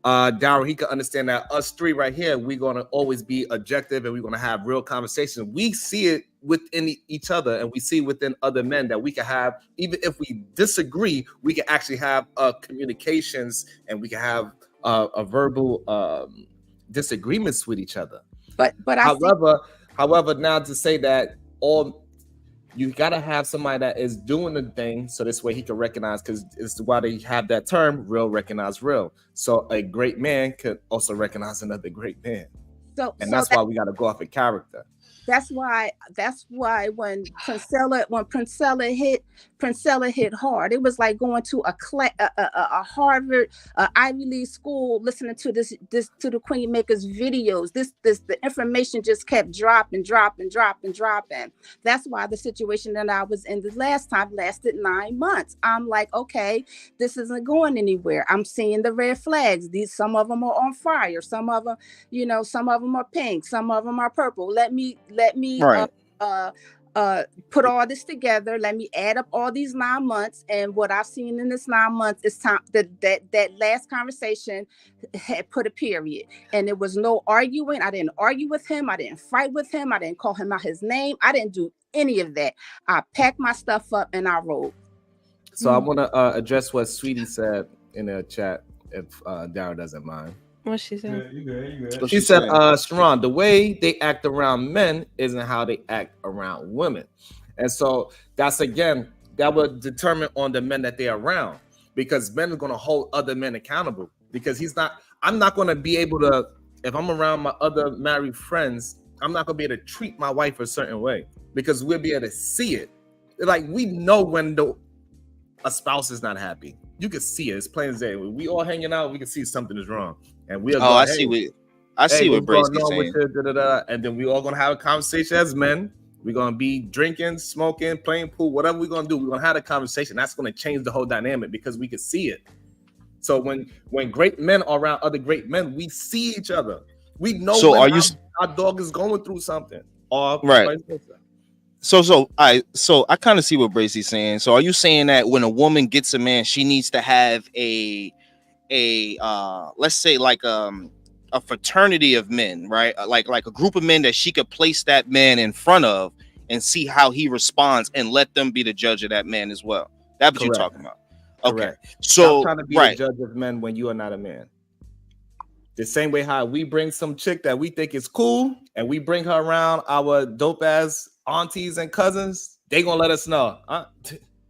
Darryl, he can understand that us three right here, we're gonna always be objective and we're gonna have real conversations. We see it within each other, and we see within other men that we can have, even if we disagree, we can actually have communications, and we can have a verbal disagreements with each other. But however, now to say that you gotta have somebody that is doing the thing, so this way he can recognize, because it's why they have that term, real recognize real. So a great man could also recognize another great man. That's why we gotta go off of character. That's why when Princella hit hard, it was like going to a Harvard Ivy League school, listening to this to the Queen Maker's videos. The information just kept dropping. That's why the situation that I was in the last time lasted 9 months. I'm like, okay, this isn't going anywhere. I'm seeing the red flags. Some of them are on fire. Some of them, some of them are pink. Some of them are purple. Let me put all this together. Let me add up all these 9 months, and what I've seen in this 9 months is time that last conversation had put a period, and there was no arguing. I didn't argue with him. I didn't fight with him. I didn't call him out his name. I didn't do any of that. I packed my stuff up and I rolled. So I want to address what Sweetie said in the chat, if Darryl doesn't mind. What she said? You good. She said, Sharon, the way they act around men isn't how they act around women. And so that would determine on the men that they're around, because men are going to hold other men accountable, because I'm not going to be able to, if I'm around my other married friends, I'm not going to be able to treat my wife a certain way, because we'll be able to see it. Like, we know when a spouse is not happy. You can see it. It's plain as day. We all hanging out, we can see something is wrong. And we are I see what Bracy's saying. And then we all gonna have a conversation as men. We're gonna be drinking, smoking, playing pool, whatever we're gonna do. We're gonna have a conversation. That's gonna change the whole dynamic, because we can see it. So when great men are around other great men, we see each other. We know our dog is going through something. Right. So I kind of see what Bracy's saying. So are you saying that when a woman gets a man, she needs to have a let's say like a fraternity of men, right? Like a group of men that she could place that man in front of and see how he responds, and let them be the judge of that man as well. That's what you're talking about. Okay. Correct. So I'm trying to be the judge of men when you are not a man. The same way how we bring some chick that we think is cool and we bring her around our dope ass aunties and cousins, they gonna let us know.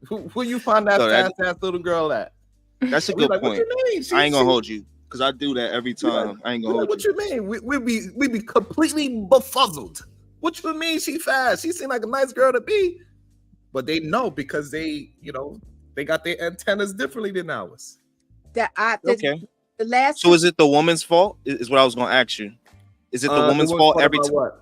Who you find that fast ass little girl at? That's a good point. What you mean? I ain't gonna hold you, because I do that every time. I ain't gonna hold you. What you mean? We be completely befuzzled. What you mean she fast? She seemed like a nice girl to be, but they know, because they got their antennas differently than ours. Okay. So is it the woman's fault? Is what I was gonna ask you. Is it the woman's fault every time?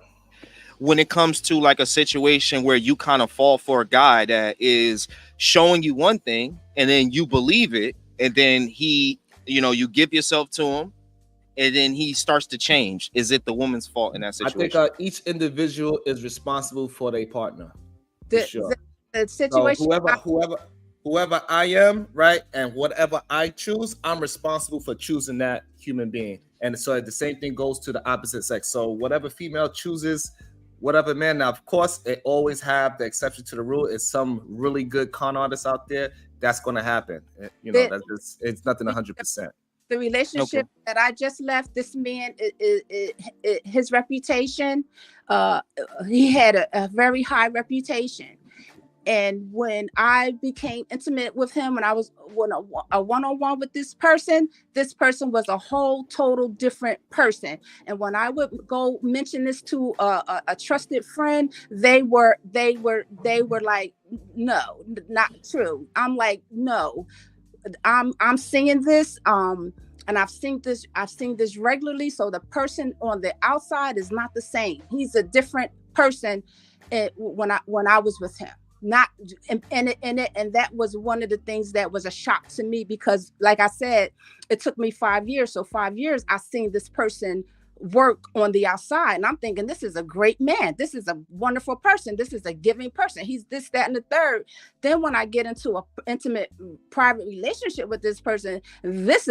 When it comes to like a situation where you kind of fall for a guy that is showing you one thing and then you believe it, and then he, you give yourself to him, and then he starts to change. Is it the woman's fault in that situation? I think each individual is responsible for their partner. The situation. So whoever I am, right, and whatever I choose, I'm responsible for choosing that human being. And so the same thing goes to the opposite sex. So whatever female chooses whatever man. Now, of course, it always have the exception to the rule. Is some really good con artists out there that's going to happen. You know, it's nothing 100%. The relationship that I just left, this man, his reputation, he had a very high reputation. And when I became intimate with him, when I was a one-on-one with this person was a whole total different person. And when I would go mention this to a trusted friend, they were like, no, not true. I'm like, no, I'm seeing this, and I've seen this regularly. So the person on the outside is not the same. He's a different person when I was with him. Not and that was one of the things that was a shock to me, because like I said, it took me 5 years. So 5 years I seen this person work on the outside, and I'm thinking, this is a great man, this is a wonderful person, this is a giving person, he's this, that, and the third. Then when I get into an intimate private relationship with this person, this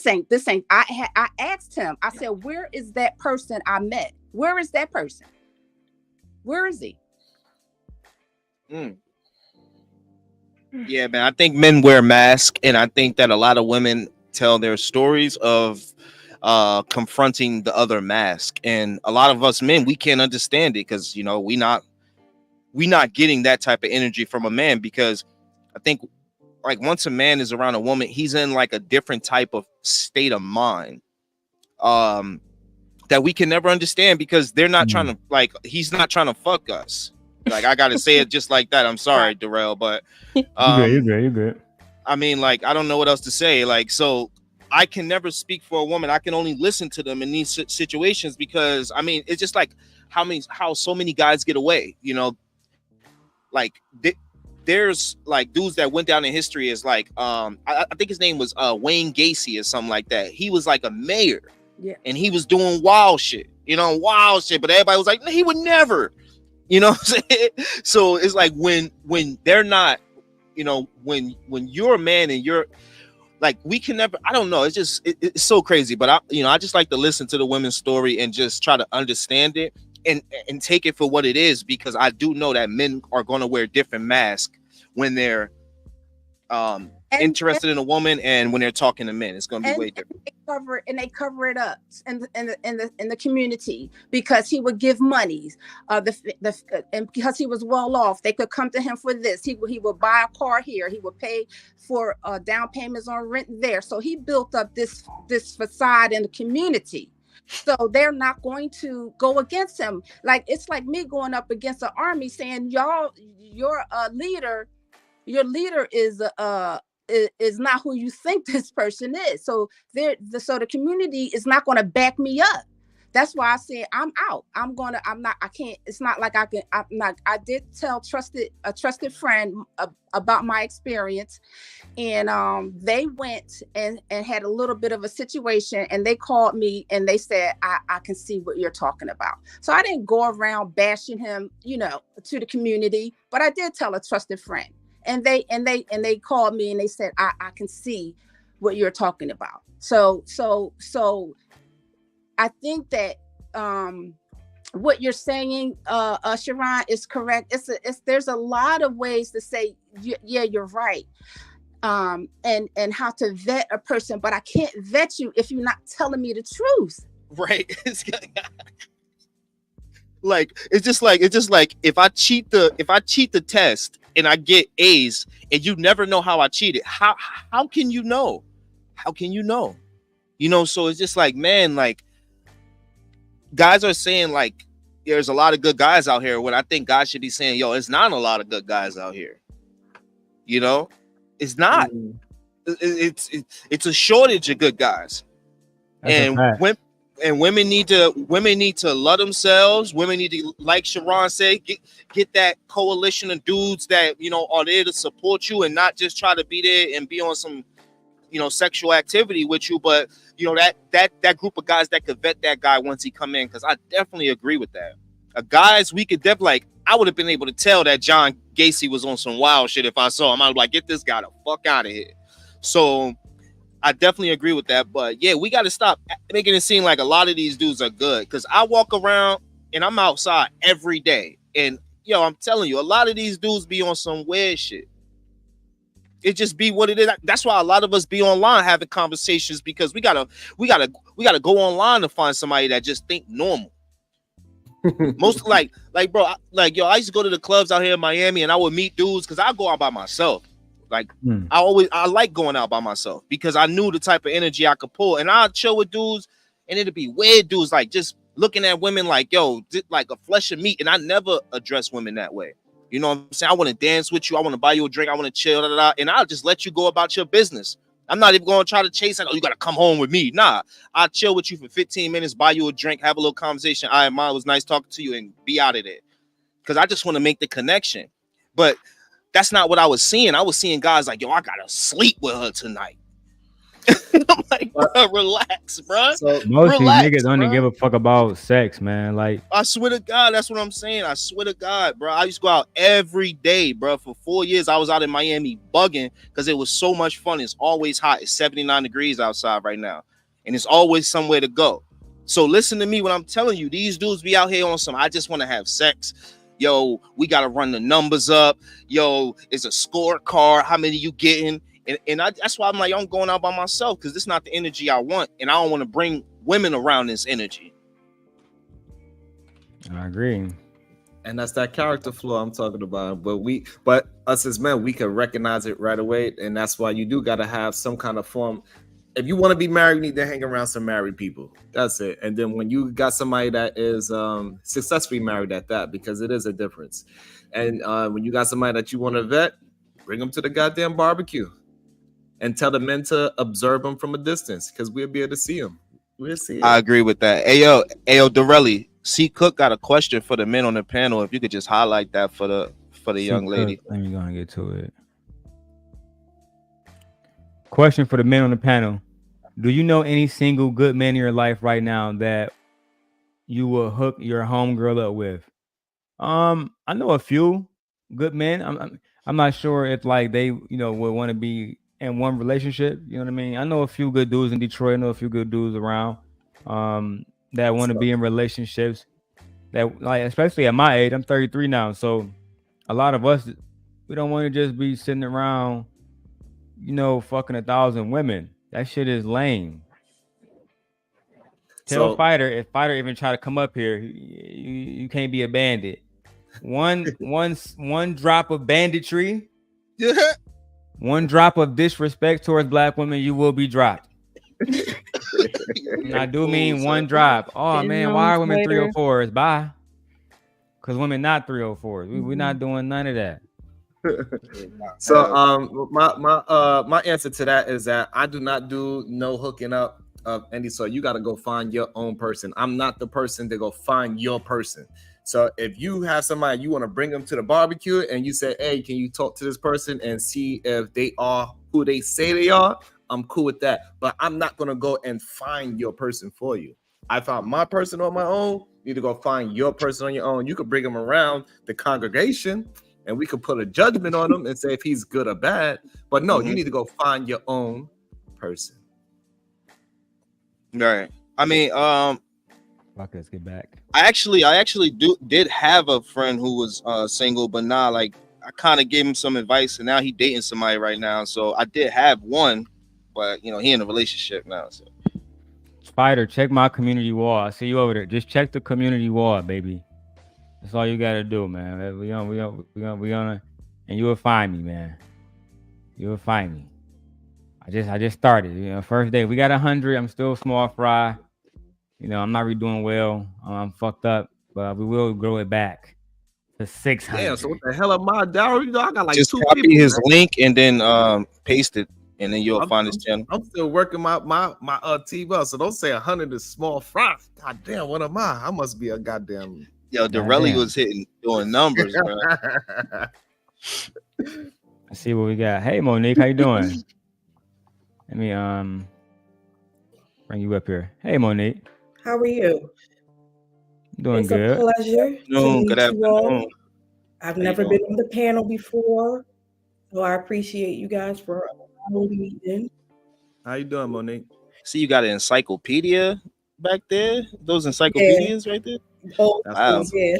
ain't I asked him, I said, where is that person I met? Where is that person? Where is he? Yeah, man, I think men wear masks, and I think that a lot of women tell their stories of confronting the other mask, and a lot of us men, we can't understand it, because you know we not getting that type of energy from a man, because I think like once a man is around a woman, he's in like a different type of state of mind that we can never understand, because they're not trying to, like, he's not trying to fuck us. Like, I gotta say it just like that. I'm sorry, Darrell, but you're good. I mean, like, I don't know what else to say. Like, so I can never speak for a woman. I can only listen to them in these situations, because I mean, it's just like how so many guys get away. You know, like there's like dudes that went down in history as like I think his name was Wayne Gacy or something like that. He was like a mayor, and he was doing wild shit. But everybody was like, no, he would never. You know what I'm saying? So it's like when they're not, you know, when you're a man and you're like, we can never, I don't know. It's just, it's so crazy. But I just like to listen to the women's story and just try to understand it and take it for what it is, because I do know that men are going to wear different masks when they're interested in a woman, and when they're talking to men, it's going to be way different. They cover it up in the community, because he would give monies, and because he was well off, they could come to him for this. He would buy a car here. He would pay for down payments on rent there. So he built up this facade in the community. So they're not going to go against him. Like, it's like me going up against the army saying, your leader is not who you think this person is. So the community is not going to back me up. That's why I said I'm out. It's not like I did tell a trusted friend about my experience, and they went and had a little bit of a situation, and they called me and they said, I can see what you're talking about. So I didn't go around bashing him, to the community, but I did tell a trusted friend. And they called me and they said, I can see what you're talking about. So I think that what you're saying, Sharon, is correct. There's a lot of ways to say, yeah, you're right. And how to vet a person, but I can't vet you if you're not telling me the truth. Right. It's just like if I cheat the test and I get A's and you never know how I cheated, how can you know? How can you know? So it's just like, man, like, guys are saying like there's a lot of good guys out here, when I think guys should be saying, yo, it's not a lot of good guys out here. It's not. It's a shortage of good guys. And women need to love themselves. Women need to, like Sharon said, get that coalition of dudes that are there to support you, and not just try to be there and be on some sexual activity with you, but that group of guys that could vet that guy once he come in. Because I definitely agree with that. Guys, we could definitely, I would have been able to tell that John Gacy was on some wild shit if I saw him. I was like, get this guy the fuck out of here. So I definitely agree with that. But yeah, we got to stop making it seem like a lot of these dudes are good. Because I walk around and I'm outside every day. And I'm telling you, a lot of these dudes be on some weird shit. It just be what it is. That's why a lot of us be online having conversations, because we gotta go online to find somebody that just think normal. Most like bro, I used to go to the clubs out here in Miami, and I would meet dudes because I go out by myself. Like I like going out by myself because I knew the type of energy I could pull, and I'd chill with dudes, and it'd be weird dudes like just looking at women like, yo, like a flesh of meat, and I never address women that way. You know what I'm saying? I want to dance with you. I want to buy you a drink. I want to chill, and I'll just let you go about your business. I'm not even going to try to chase it. Oh, you got to come home with me. Nah, I'll chill with you for 15 minutes, buy you a drink, have a little conversation. All right, mine was nice talking to you, and be out of there. Because I just want to make the connection. But that's not what I was seeing. I was seeing guys like, yo, I got to sleep with her tonight. I'm like, bro, relax, bro. So most of these niggas don't even give a fuck about sex, man. Like, I swear to God, that's what I'm saying. I swear to God, bro. I used to go out every day, bro. For 4 years, I was out in Miami bugging because it was so much fun. It's always hot. It's 79 degrees outside right now, and it's always somewhere to go. So listen to me when I'm telling you, these dudes be out here on some, I just want to have sex. Yo, we got to run the numbers up. Yo, it's a scorecard. How many you getting? And that's why I'm like, I'm going out by myself because this is not the energy I want. And I don't want to bring women around this energy. I agree. And that's that character flaw I'm talking about. But us as men, we can recognize it right away. And that's why you do got to have some kind of form. If you want to be married, you need to hang around some married people. That's it. And then when you got somebody that is successfully married at that, because it is a difference. And when you got somebody that you want to vet, bring them to the goddamn barbecue. And tell the men to observe them from a distance, because we'll be able to see them. We'll see it. I agree with that. Ayo, Dorelli, C. Cook got a question for the men on the panel. If you could just highlight that for the young lady. Let me go and get to it. Question for the men on the panel: do you know any single good man in your life right now that you will hook your homegirl up with? I know a few good men. I'm not sure if like they would want to be in one relationship. You know what I mean? I know a few good dudes in Detroit. I know a few good dudes around that want to be in relationships. That, like, especially at my age, I'm 33 now. So a lot of us, we don't want to just be sitting around, fucking 1,000 women. That shit is lame. Tell Fighter, if Fighter even try to come up here, you can't be a bandit. One drop of banditry. Yeah. One drop of disrespect towards black women, you will be dropped. And I do mean one drop. Oh man, why are women 304s? Bye. Because women not 304s. We're not doing none of that. So my answer to that is that I do not do no hooking up of any sort. You got to go find your own person. I'm not the person to go find your person. So if you have somebody, you want to bring them to the barbecue and you say, hey, can you talk to this person and see if they are who they say they are? I'm cool with that. But I'm not going to go and find your person for you. I found my person on my own. You need to go find your person on your own. You could bring them around the congregation and we could put a judgment on him and say if he's good or bad. But no, you need to go find your own person. Right. I mean, let's get back. I actually did have a friend who was single, but now like I kind of gave him some advice, and now he dating somebody right now. So I did have one, but he in a relationship now. So Spider, check my community wall. I see you over there. Just check the community wall, baby. That's all you gotta do, man. We gonna, and you will find me, man. You will find me. I just started. First day we got 100. I'm still small fry. I'm not really doing well. I'm fucked up, but we will grow it back to 600. Damn, so what the hell am I down? I got like just 2 copy people, his man. link and then paste it, and then you'll find his channel. I'm still working my team up, so don't say 100 is small fry. God damn, what am I? I must be a goddamn. Yo, Dorelli was doing numbers, bro. Let's see what we got. Hey, Monique, how you doing? Let me bring you up here. Hey, Monique. How are you? Doing it's good. It's a pleasure to meet good you all. afternoon. I've never been on the panel before, so I appreciate you guys for holding me in. How you doing, Monique? See, you got an encyclopedia back there. Those encyclopedias right there. Oh, wow. Yeah.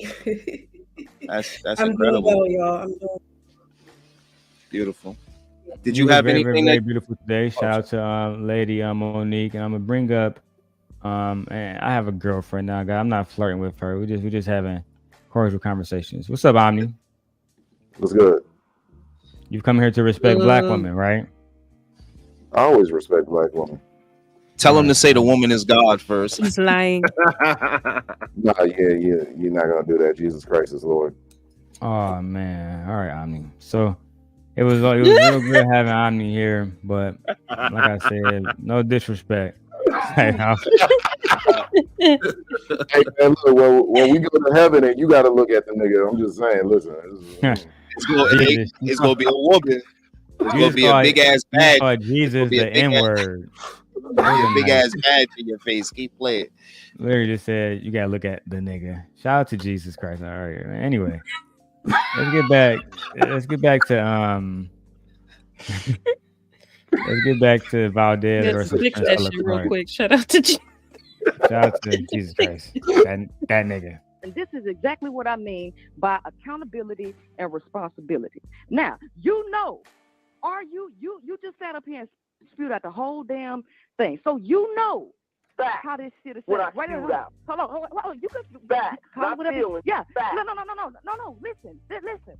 That's I'm incredible. doing well, y'all. I'm doing beautiful. Did you have very, anything very that? beautiful today? Shout out to Lady Monique, and I'm gonna bring up. And I have a girlfriend now, guy. I'm not flirting with her. We just having cordial conversations. What's up, Omni? What's good? You've come here to respect Black women, right? I always respect Black women. Tell him to say the woman is God first. He's lying. Nah, you're not gonna do that. Jesus Christ is Lord. Oh man. All right, Omni. So it was real good having Omni here, but like I said, no disrespect. Hey man, look, when we go to heaven and you gotta look at the nigga, I'm just saying, listen. It's gonna be a woman. It's gonna be a big ass badge. Jesus the N-word. A big ass badge in your face. Keep playing. Larry just said you gotta look at the nigga. Shout out to Jesus Christ. All right. Anyway, let's get back to Let's get back to Valdez versus fix that shit real quick. Shout out to Jesus Christ. That nigga. And this is exactly what I mean by accountability and responsibility. Now, you just sat up here and spewed out the whole damn thing. So you know how this shit is set up. Wait, hold on. You could call it whatever. Yeah. No. Listen.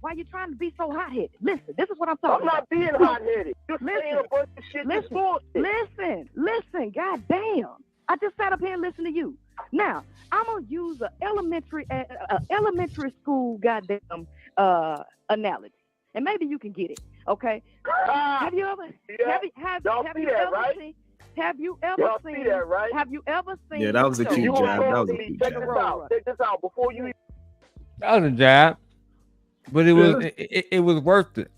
Why you trying to be so hot-headed? Listen, this is what I'm talking about. I'm not being hot-headed. You're saying a bunch of shit. Listen. God damn. I just sat up here and listened to you. Now, I'm gonna use an elementary school goddamn analogy, and maybe you can get it. Okay? Have you ever seen? Yeah, that was a cute jab. Check this out. Before you. That was a jab, but it was worth it.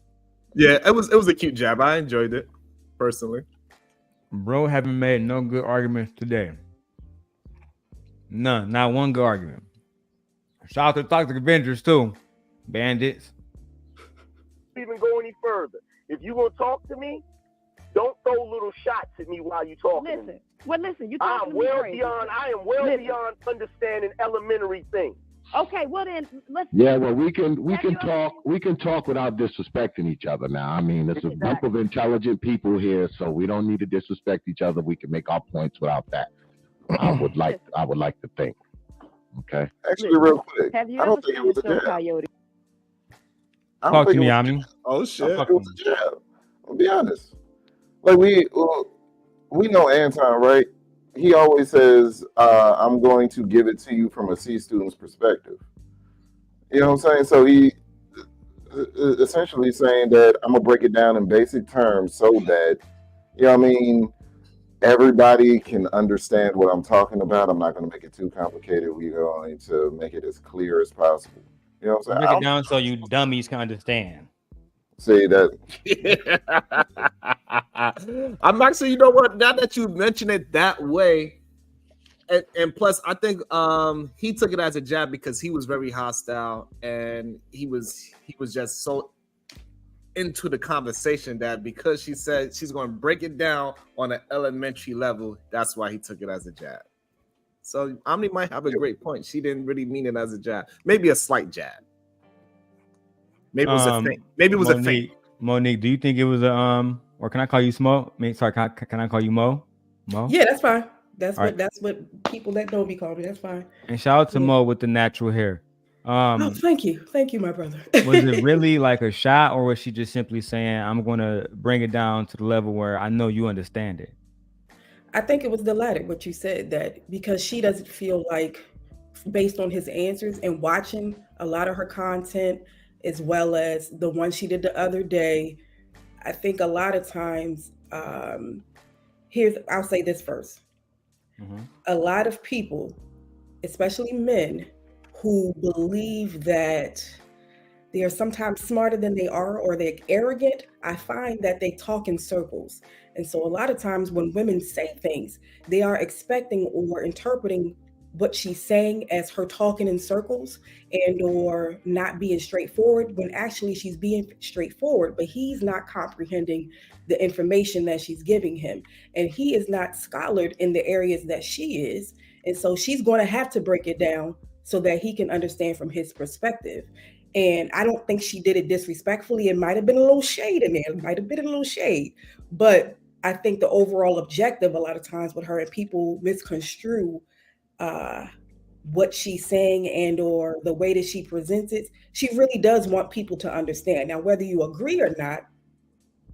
Yeah, it was a cute jab. I enjoyed it personally. Bro, haven't made no good arguments today. None, not one good argument. Shout out to Toxic Avengers too, bandits. Even go any further. If you gonna talk to me, don't throw little shots at me while you talking. Listen. You talking to me crazy. I am well beyond understanding elementary things. Okay, well then let's. Yeah, well we can talk without disrespecting each other. Now, I mean, there's a group of intelligent people here, so we don't need to disrespect each other. We can make our points without that. I would like to think. Okay. Actually, real quick, have you I don't ever think it seen was the a show jab. Coyote? Talk to me, Omni. Oh shit! It was a jab. I'll be honest. Like we know Anton, right? He always says, I'm going to give it to you from a C student's perspective. You know what I'm saying? So he essentially saying that I'm going to break it down in basic terms so that, you know what I mean, everybody can understand what I'm talking about. I'm not going to make it too complicated. We're going to make it as clear as possible. You know what I'm saying? Break it down so you dummies can understand. Say that. I'm actually, you know what? Now that you mention it that way, and plus, I think he took it as a jab because he was very hostile and he was just so into the conversation that because she said she's going to break it down on an elementary level, that's why he took it as a jab. So Omni might have a great point. She didn't really mean it as a jab, maybe a slight jab. Maybe it was a thing. Maybe it was a thing. Monique, do you think it was a or can I call you Smo? Sorry, can I call you Mo? Mo? Yeah, that's fine. That's All what right. That's what people that don't be called me. That's fine. And shout out to Mo with the natural hair. Thank you, my brother. Was it really like a shot, or was she just simply saying, "I'm gonna bring it down to the level where I know you understand it"? I think it was the latter, what you said, that because she doesn't feel like, based on his answers and watching a lot of her content, as well as the one she did the other day, I think a lot of times, I'll say this first. Mm-hmm. A lot of people, especially men, who believe that they are sometimes smarter than they are, or they're arrogant, I find that they talk in circles. And so a lot of times when women say things, they are expecting or interpreting what she's saying as her talking in circles and or not being straightforward, when actually she's being straightforward, but he's not comprehending the information that she's giving him. And he is not scholared in the areas that she is. And so she's going to have to break it down so that he can understand from his perspective. And I don't think she did it disrespectfully. It might have been a little shade in there. It might have been a little shade. But I think the overall objective, a lot of times with her, and people misconstrue what she's saying and or the way that she presents it. She really does want people to understand. Now, whether you agree or not,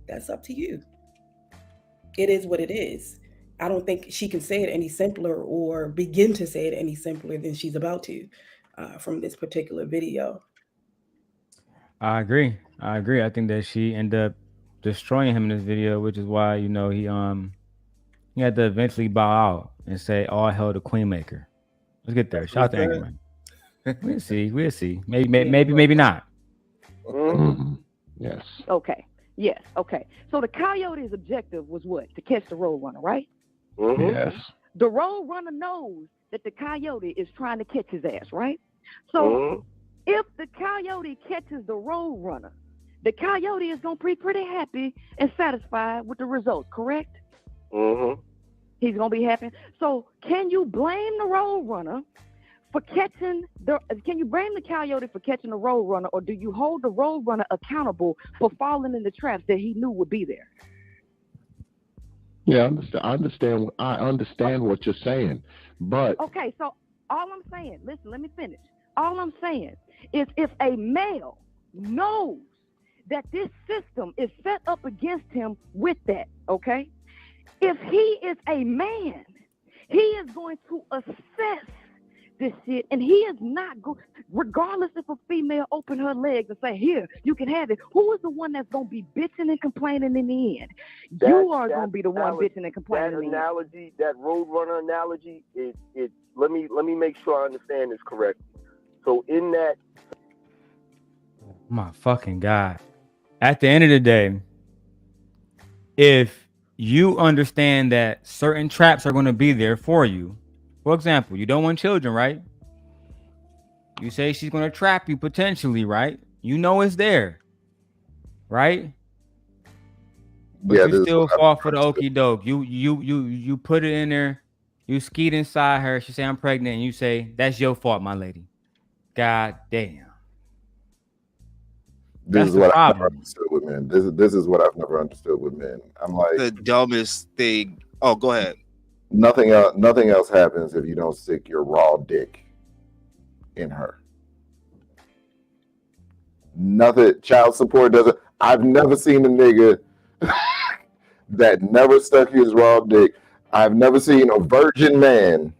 that's up to you. It is what it is. I don't think she can say it any simpler or begin to say it any simpler than she's about to from this particular video. I agree. I think that she ended up destroying him in this video, which is why, you know, he had to eventually bow out and say, "All hell to Queenmaker." Let's get there. Shout out to Angry Man. We'll see. Maybe not. Mm-hmm. Yes. Okay. Yes. Okay. So the Coyote's objective was what? To catch the Roadrunner, right? Mm-hmm. Yes. The Roadrunner knows that the Coyote is trying to catch his ass, right? So if the Coyote catches the Roadrunner, the Coyote is going to be pretty happy and satisfied with the result, correct? Mm-hmm. He's going to be happy. So can you blame the Roadrunner for catching can you blame the Coyote for catching the Roadrunner, or do you hold the Roadrunner accountable for falling in the traps that he knew would be there? Yeah, I understand what you're saying, but okay, so all I'm saying, listen, let me finish. All I'm saying is if a male knows that this system is set up against him with that, okay? If he is a man, he is going to assess this shit, and he is not going, regardless if a female open her legs and say, "Here, you can have it." Who is the one that's going to be bitching and complaining in the end? You are going to be the one bitching and complaining. That analogy, that Roadrunner analogy, let me make sure I understand this correctly. So in that, my fucking God, at the end of the day, if you understand that certain traps are going to be there for you, for example, you don't want children, right? You say she's going to trap you potentially, right? You know it's there, right? But Yeah, you still fall for the okie doke. You put it in there. You skeet inside her. She say, "I'm pregnant," and you say, "That's your fault, my lady." God damn. This is what I've never understood with men. This is what I've never understood with men. I'm like, the dumbest thing. Oh, go ahead. Nothing else happens if you don't stick your raw dick in her. Nothing. Child support doesn't. I've never seen a nigga that never stuck his raw dick. I've never seen a virgin man.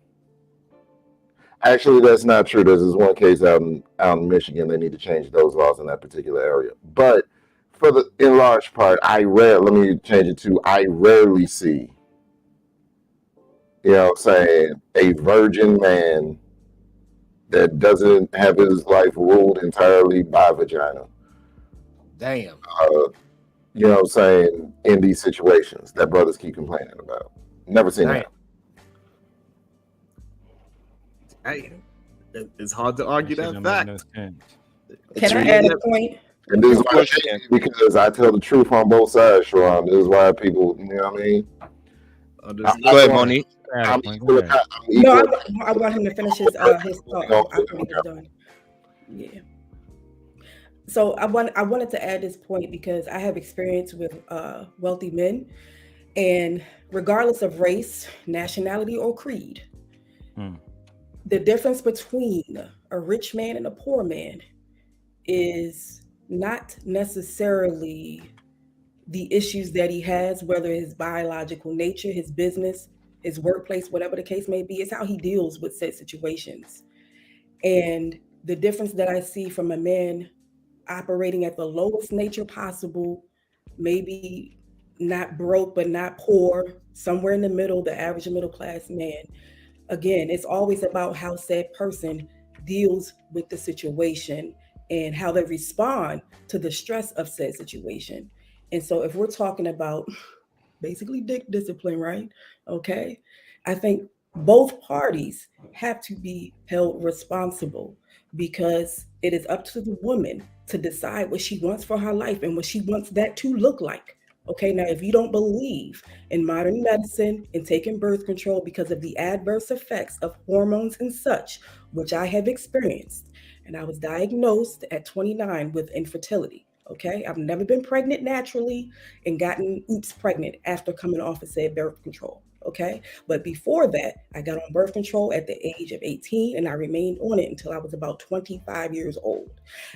Actually, that's not true. There's this one case out in Michigan. They need to change those laws in that particular area. But in large part, let me change it to I rarely see, you know what I'm saying, a virgin man that doesn't have his life ruled entirely by vagina. Damn. You know what I'm saying, in these situations that brothers keep complaining about. Never seen that. Hey, it's hard to argue that fact. Can I add a point? And this is why because I tell the truth on both sides, Sharon. This is why people, you know what I mean? Go ahead, Monique. I want him to finish his thought. I think he's done. Yeah. So I wanted to add this point because I have experience with wealthy men, and regardless of race, nationality, or creed, the difference between a rich man and a poor man is not necessarily the issues that he has, whether his biological nature, his business, his workplace, whatever the case may be. It's how he deals with said situations. And the difference that I see from a man operating at the lowest nature possible, maybe not broke, but not poor, somewhere in the middle, the average middle class man. Again, it's always about how said person deals with the situation and how they respond to the stress of said situation. And so if we're talking about basically dick discipline, right? Okay. I think both parties have to be held responsible because it is up to the woman to decide what she wants for her life and what she wants that to look like. Okay, now if you don't believe in modern medicine and taking birth control because of the adverse effects of hormones and such, which I have experienced, and I was diagnosed at 29 with infertility. Okay, I've never been pregnant naturally and gotten pregnant after coming off of said birth control. Okay, but before that, I got on birth control at the age of 18 and I remained on it until I was about 25 years old.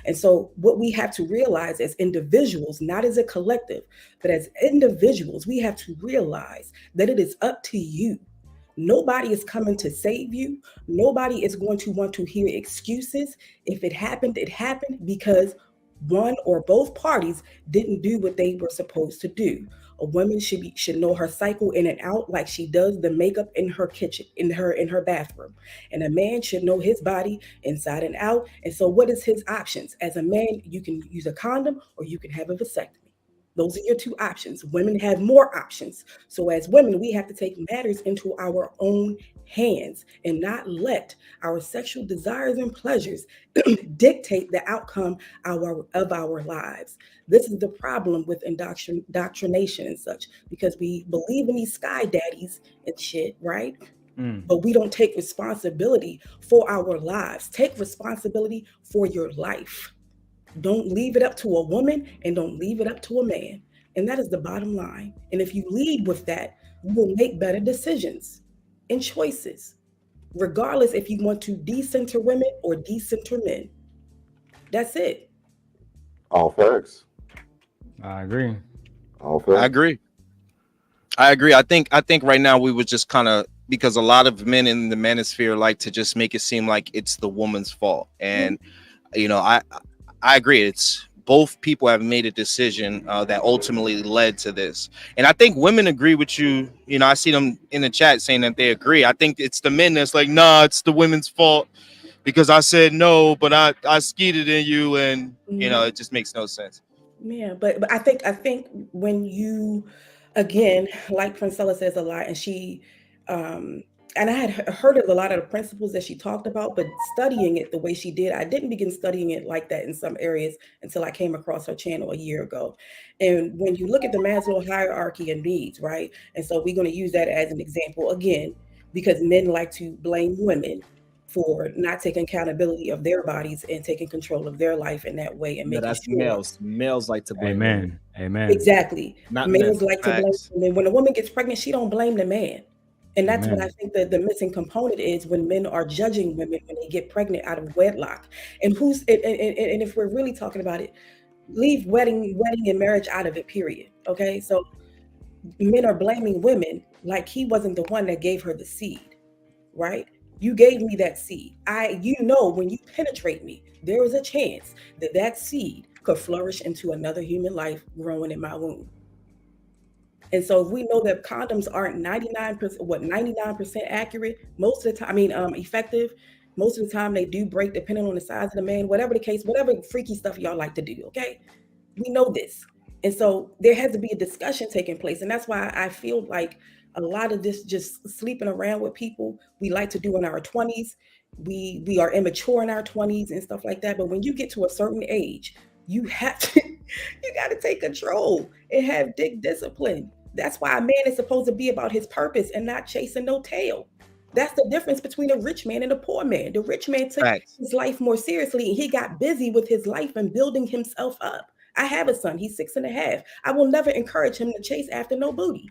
And so, what we have to realize as individuals, not as a collective, but as individuals, we have to realize that it is up to you. Nobody is coming to save you. Nobody is going to want to hear excuses. If it happened because one or both parties didn't do what they were supposed to do. A woman should know her cycle in and out like she does the makeup in her kitchen, in her bathroom. And a man should know his body inside and out. And so what is his options? As a man, you can use a condom or you can have a vasectomy. Those are your two options. Women have more options. So as women, we have to take matters into our own hands and not let our sexual desires and pleasures dictate the outcome of our lives. This is the problem with indoctrination and such, because we believe in these sky daddies and shit, right? But we don't take responsibility for our lives. Take responsibility for your life. Don't leave it up to a woman and don't leave it up to a man. And that is the bottom line. And if you lead with that, you will make better decisions and choices, regardless if you want to decenter women or decenter men. That's it. All facts. I agree. All facts. I agree. I think right now we would just kind of, because a lot of men in the manosphere like to just make it seem like it's the woman's fault. And, you know, I agree. It's both people have made a decision that ultimately led to this. And I think women agree with you. You know, I see them in the chat saying that they agree. I think it's the men that's like, nah, it's the women's fault because I said no, but I skeeted in you. And, you know, it just makes no sense. Yeah, but I think when you, again, like Princella says a lot, and she, and I had heard of a lot of the principles that she talked about, but studying it the way she did, I didn't begin studying it like that in some areas until I came across her channel a year ago. And when you look at the Maslow hierarchy of needs, right? And so we're going to use that as an example again, because men like to blame women for not taking accountability of their bodies and taking control of their life in that way. And making that's sure. Males like to blame women. Amen. Exactly. Not Males men. like to blame women. When a woman gets pregnant, she don't blame the man. And that's what I think that the missing component is, when men are judging women when they get pregnant out of wedlock. And if we're really talking about it, leave wedding and marriage out of it, period. Okay. So men are blaming women like he wasn't the one that gave her the seed, right? You gave me that seed. When you penetrate me, there is a chance that seed could flourish into another human life growing in my womb. And so if we know that condoms aren't 99% accurate, most of the time, effective, most of the time they do break depending on the size of the man, whatever the case, whatever freaky stuff y'all like to do, okay? We know this. And so there has to be a discussion taking place. And that's why I feel like a lot of this just sleeping around with people, we like to do in our 20s. We are immature in our 20s and stuff like that. But when you get to a certain age, you got to take control and have discipline. That's why a man is supposed to be about his purpose and not chasing no tail. That's the difference between a rich man and a poor man. The rich man took his life more seriously, and he got busy with his life and building himself up. I have a son. He's 6.5. I will never encourage him to chase after no booty.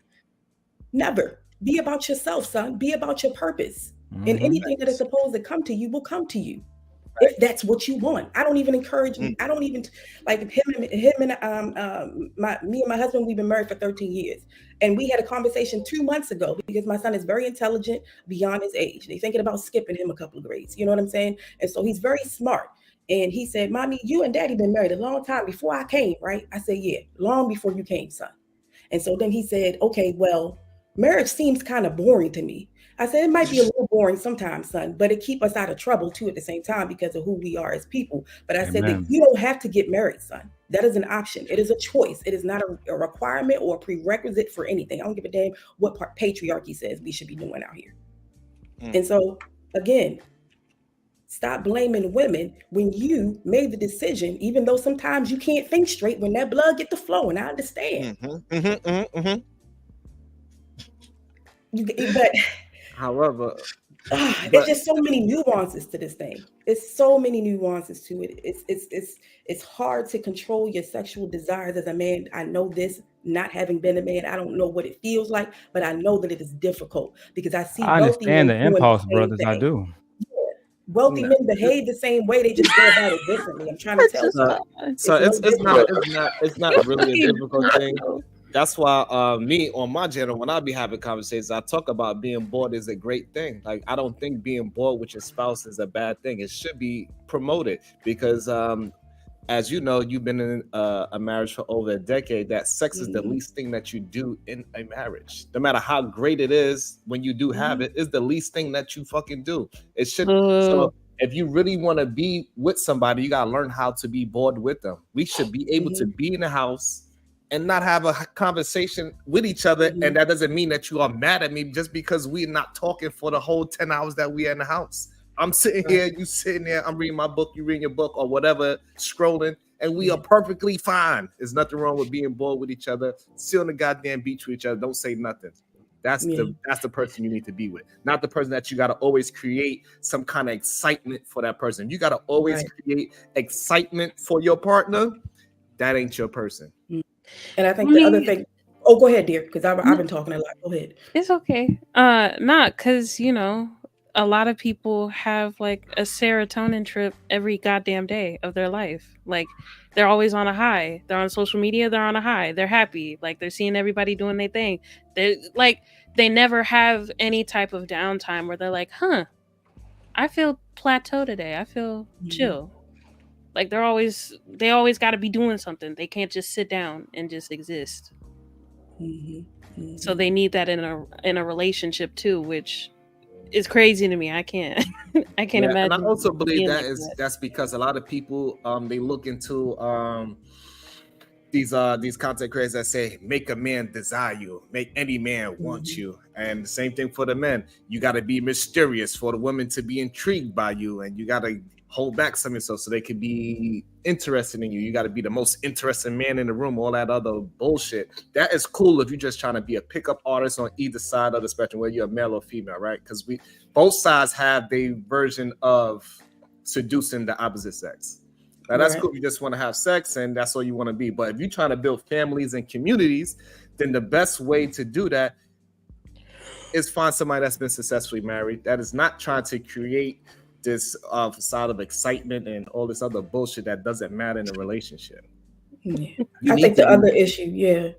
Never. Be about yourself, son. Be about your purpose. And anything that is supposed to come to you will come to you. If that's what you want. I don't even encourage you. I don't even like me and my husband, we've been married for 13 years. And we had a conversation 2 months ago because my son is very intelligent beyond his age. They're thinking about skipping him a couple of grades. You know what I'm saying? And so he's very smart. And he said, Mommy, you and Daddy been married a long time before I came, right? I said, yeah, long before you came, son. And so then he said, okay, well, marriage seems kind of boring to me. I said, it might be a little boring sometimes, son, but it keep us out of trouble too at the same time because of who we are as people. But I said that you don't have to get married, son. That is an option. It is a choice. It is not a requirement or a prerequisite for anything. I don't give a damn what patriarchy says we should be doing out here. And so, again, stop blaming women when you made the decision, even though sometimes you can't think straight when that blood get to flowing. I understand. However, It's just so many nuances to this thing. It's so many nuances to it. It's hard to control your sexual desires as a man. I know this, not having been a man. I don't know what it feels like, but I know that it is difficult because I see I wealthy men understand the doing impulse, the same brothers. I thing. do. Wealthy men behave the same way. They just go about it differently. I'm trying to tell you. So it's not really a difficult thing. No. That's why me on my channel, when I be having conversations, I talk about being bored is a great thing. Like, I don't think being bored with your spouse is a bad thing. It should be promoted because as you know, you've been in a marriage for over a decade, that sex is the least thing that you do in a marriage. No matter how great it is, when you do have it, is the least thing that you fucking do. It should. So if you really want to be with somebody, you got to learn how to be bored with them. We should be able to be in the house and not have a conversation with each other. And that doesn't mean that you are mad at me just because we're not talking for the whole 10 hours that we're in the house. I'm sitting here, you sitting there, I'm reading my book, you reading your book or whatever, scrolling, and we are perfectly fine. There's nothing wrong with being bored with each other, sit on the goddamn beach with each other, don't say nothing. That's the person you need to be with, not the person that you got to always create some kind of excitement for that person. You got to always create excitement for your partner. That ain't your person. And I think the other thing. Oh, go ahead, dear, because I've been talking a lot. Go ahead. It's okay. Not because a lot of people have like a serotonin trip every goddamn day of their life. Like, they're always on a high. They're on social media. They're on a high. They're happy. Like, they're seeing everybody doing their thing. They never have any type of downtime where they're like, I feel plateau today. I feel chill. Like, they always got to be doing something. They can't just sit down and just exist. So they need that in a relationship too, which is crazy to me. I can't imagine. And I also believe that's because a lot of people they look into these content creators that say make a man desire you, make any man want you, and the same thing for the men. You got to be mysterious for the women to be intrigued by you, and you got to hold back some of yourself so they can be interested in you. You got to be the most interesting man in the room, all that other bullshit. That is cool if you're just trying to be a pickup artist on either side of the spectrum, whether you're a male or female, right? Because both sides have their version of seducing the opposite sex. Now that's cool if you just want to have sex and that's all you want to be. But if you're trying to build families and communities, then the best way to do that is find somebody that's been successfully married, that is not trying to create this facade of excitement and all this other bullshit that doesn't matter in a relationship. I think the other issue,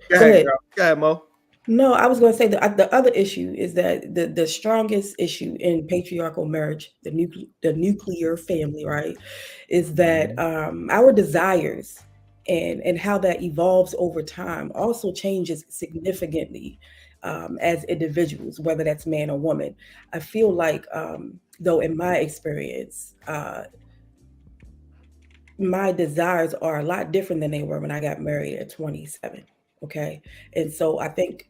Go ahead, Mo. No, I was going to say the other issue is that the strongest issue in patriarchal marriage, the nuclear family, right, is that our desires and how that evolves over time also changes significantly as individuals, whether that's man or woman. I feel like, though, in my experience, my desires are a lot different than they were when I got married at 27. Okay. And so I think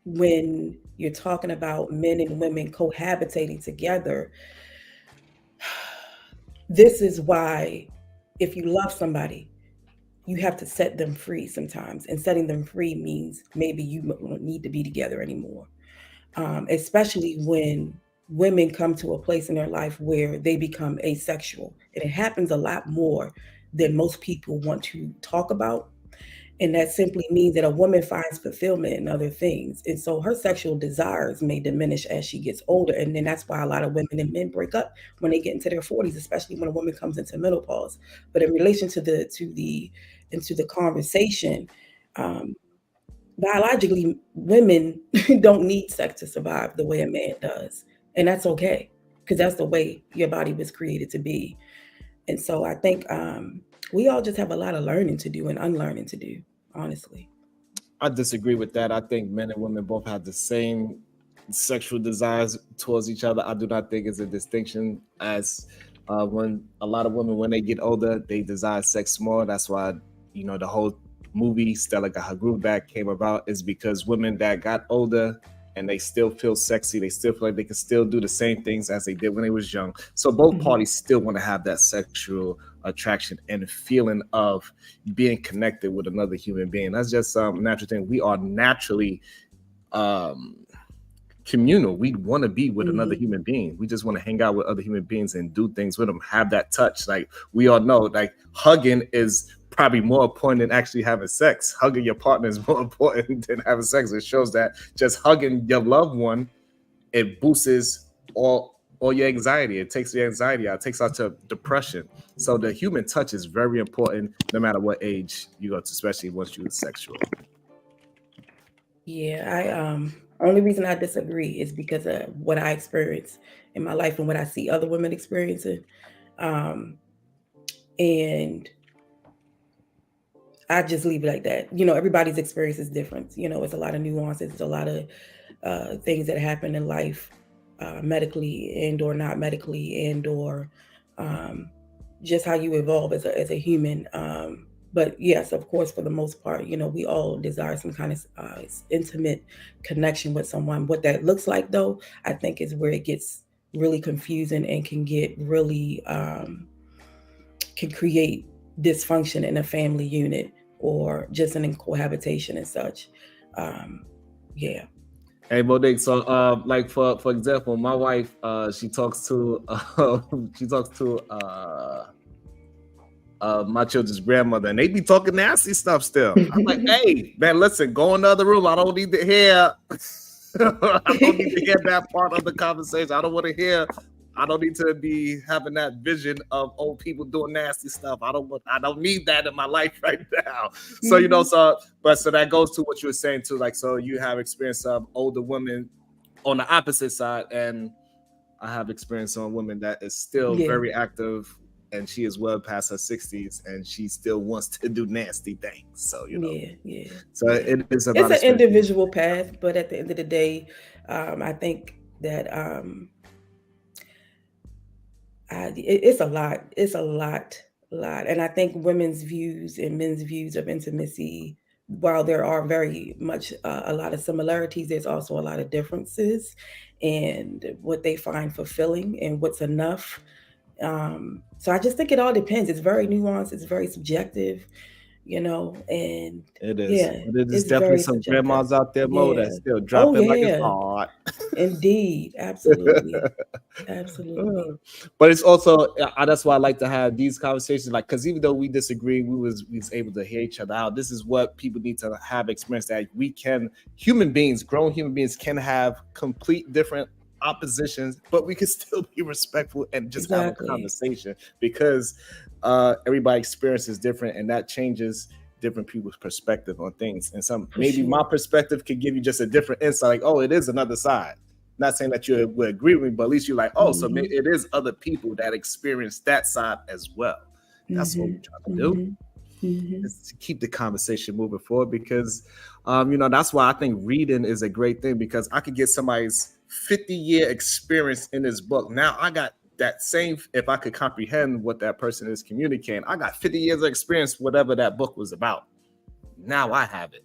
when you're talking about men and women cohabitating together, this is why if you love somebody, you have to set them free sometimes. And setting them free means maybe you don't need to be together anymore. Especially when women come to a place in their life where they become asexual. And it happens a lot more than most people want to talk about. And that simply means that a woman finds fulfillment in other things. And so her sexual desires may diminish as she gets older. And then that's why a lot of women and men break up when they get into their 40s, especially when a woman comes into menopause. But in relation to the conversation, biologically, women don't need sex to survive the way a man does. And that's okay, because that's the way your body was created to be. And so I think we all just have a lot of learning to do and unlearning to do, honestly. I disagree with that. I think men and women both have the same sexual desires towards each other. I do not think it's a distinction as when a lot of women, when they get older, they desire sex more. That's why, the whole movie Stella Got Her Groove Back came about, is because women that got older and they still feel sexy, they still feel like they can still do the same things as they did when they was young. So both parties still want to have that sexual attraction and the feeling of being connected with another human being. That's just a natural thing. We are naturally communal. We want to be with another human being. We just want to hang out with other human beings and do things with them, have that touch. Like we all know, like hugging is probably more important than actually having sex. Hugging your partner is more important than having sex. It shows that just hugging your loved one, it boosts all your anxiety. It takes the anxiety out. It takes out to depression. So the human touch is very important no matter what age you go to, especially once you're sexual. Yeah, only reason I disagree is because of what I experience in my life and what I see other women experiencing. And I just leave it like that. You know, everybody's experience is different. You know, it's a lot of nuances. It's a lot of things that happen in life, medically and or not medically, and or just how you evolve as a human. But yes, of course, for the most part, you know, we all desire some kind of intimate connection with someone. What that looks like, though, I think is where it gets really confusing and can get really can create dysfunction in a family unit or just in cohabitation and such. Yeah. Hey, Monique. So, like for example, my wife, she talks to my children's grandmother, and they be talking nasty stuff still. I'm like, hey, man, listen, go in the other room. I don't need to hear. I don't need to hear that part of the conversation. I don't want to hear. I don't need to be having that vision of old people doing nasty stuff. I don't need that in my life right now. So you know, so that goes to what you were saying too. Like, so you have experience of older women on the opposite side, and I have experience on women that is still very active. And she is well past her 60s, and she still wants to do nasty things. So you know, So it is about it's an individual path, but at the end of the day, I think that it's a lot. It's a lot, and I think women's views and men's views of intimacy, while there are very much a lot of similarities, there's also a lot of differences, and what they find fulfilling and what's enough. So I just think it all depends. It's very nuanced. It's very subjective, you know, and it is. Yeah, but it is definitely some grandmas out there, Mo, that still drop it like it's hot. Indeed, absolutely, absolutely. But it's also that's why I like to have these conversations, like, because even though we disagree, we was able to hear each other out. This is what people need to have experience, that we can, grown human beings can have complete different oppositions, but we can still be respectful and just have a conversation, because everybody's experience is different, and that changes different people's perspective on things. And maybe my perspective could give you just a different insight, like, oh, it is another side. Not saying that you would agree with me, but at least you're like, oh, so maybe it is other people that experience that side as well. That's what we're trying to do. Is to keep the conversation moving forward, because you know, that's why I think reading is a great thing, because I could get somebody's 50-year experience in this book. Now I got that same, if I could comprehend what that person is communicating, I got 50 years of experience, whatever that book was about. Now I have it,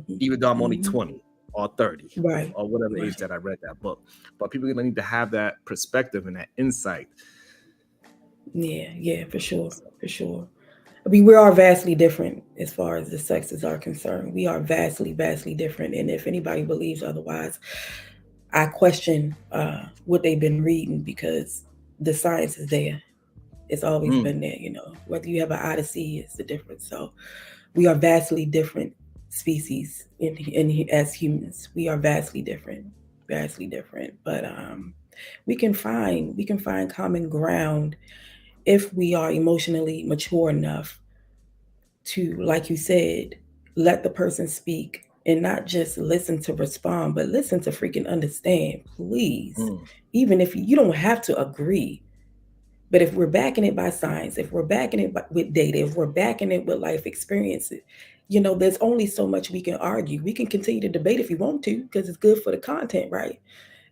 even though I'm only 20 or 30 or whatever age that I read that book. But people are gonna need to have that perspective and that insight. Yeah, for sure. I mean, we are vastly different as far as the sexes are concerned. We are vastly different. And if anybody believes otherwise, I question what they've been reading, because the science is there. It's always been there, you know. Whether you have an eye to see is the difference. So we are vastly different species as humans. We are vastly different. But we can find common ground if we are emotionally mature enough to, like you said, let the person speak. And not just listen to respond, but listen to freaking understand, please. Even if you don't have to agree, but if we're backing it by science, if we're backing it with data, if we're backing it with life experiences, you know, there's only so much we can argue. We can continue to debate if you want to, because it's good for the content, right?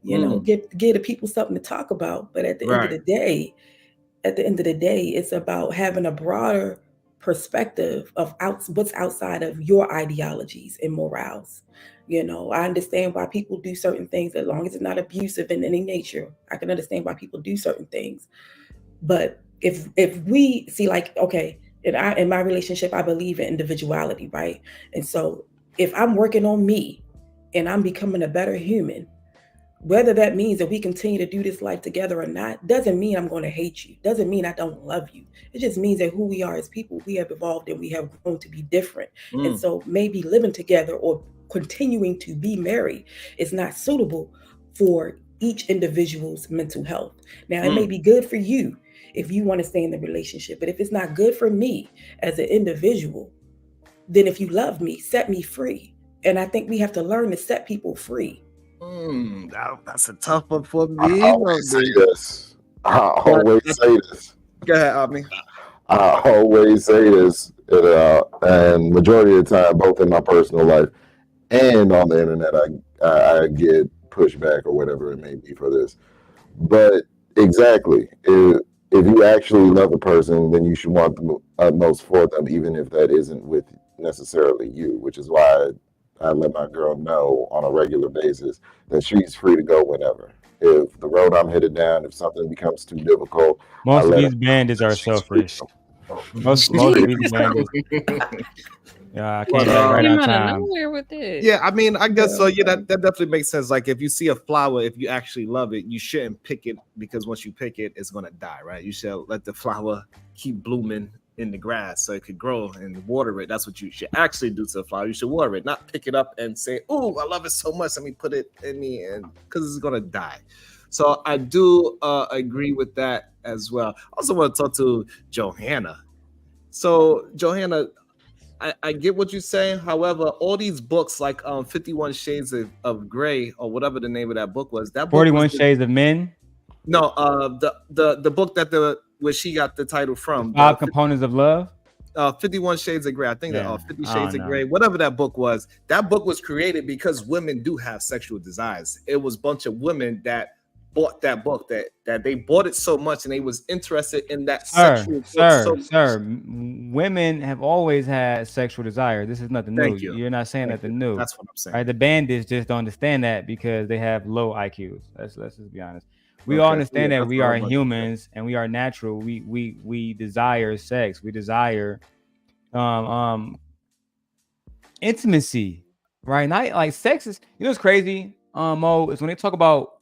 You know, give the people something to talk about. But at the end of the day, it's about having a broader perspective of what's outside of your ideologies and morals. You know, I understand why people do certain things, as long as it's not abusive in any nature. I can understand why people do certain things. But if we see, like, okay, in my relationship, I believe in individuality, right? And so if I'm working on me and I'm becoming a better human, Whether that means that we continue to do this life together or not, doesn't mean I'm going to hate you. Doesn't mean I don't love you. It just means that who we are as people, we have evolved and we have grown to be different. And so maybe living together or continuing to be married is not suitable for each individual's mental health. Now, it may be good for you if you want to stay in the relationship, but if it's not good for me as an individual, then if you love me, set me free. And I think we have to learn to set people free. That's a tough one for me. I always say this. Go ahead, Ami. I always say this, and majority of the time, both in my personal life and on the internet, I get pushback or whatever it may be for this. But exactly, if you actually love a person, then you should want the utmost for them, even if that isn't with necessarily you, which is why I let my girl know on a regular basis that she's free to go whenever. If the road I'm headed down, if something becomes too difficult, most of these bandits are selfish. Most of these bandits. Yeah, I came back right on time. With it. Yeah, I mean, I guess so. Yeah, that definitely makes sense. Like, if you see a flower, if you actually love it, you shouldn't pick it, because once you pick it, it's gonna die, right? You should let the flower keep blooming in the grass so it could grow and water it. That's what you should actually do to the flower. You should water it, not pick it up and say, "Oh, I love it so much, let me put it in me," and because it's gonna die. So I do agree with that as well. I also want to talk to Johanna. So Johanna, I get what you're saying. However, all these books like 51 Shades of Grey, or whatever the name of that book was, that book 41 Shades of Men. No, the book where she got the title from. 5 Components of Love. 51 Shades of Grey. I think that 50 Shades of Grey, whatever that book was created because women do have sexual desires. It was a bunch of women that bought that book, that they bought it so much and they was interested in that sexual Sir, women have always had sexual desire. This is nothing new. You're not saying nothing new. That's what I'm saying. Right? The bandits just don't understand that because they have low IQs. Let's just be honest. We all understand that we are humans and we are natural. We desire sex. We desire intimacy, right? Not like sex is, what's crazy, Mo, is when they talk about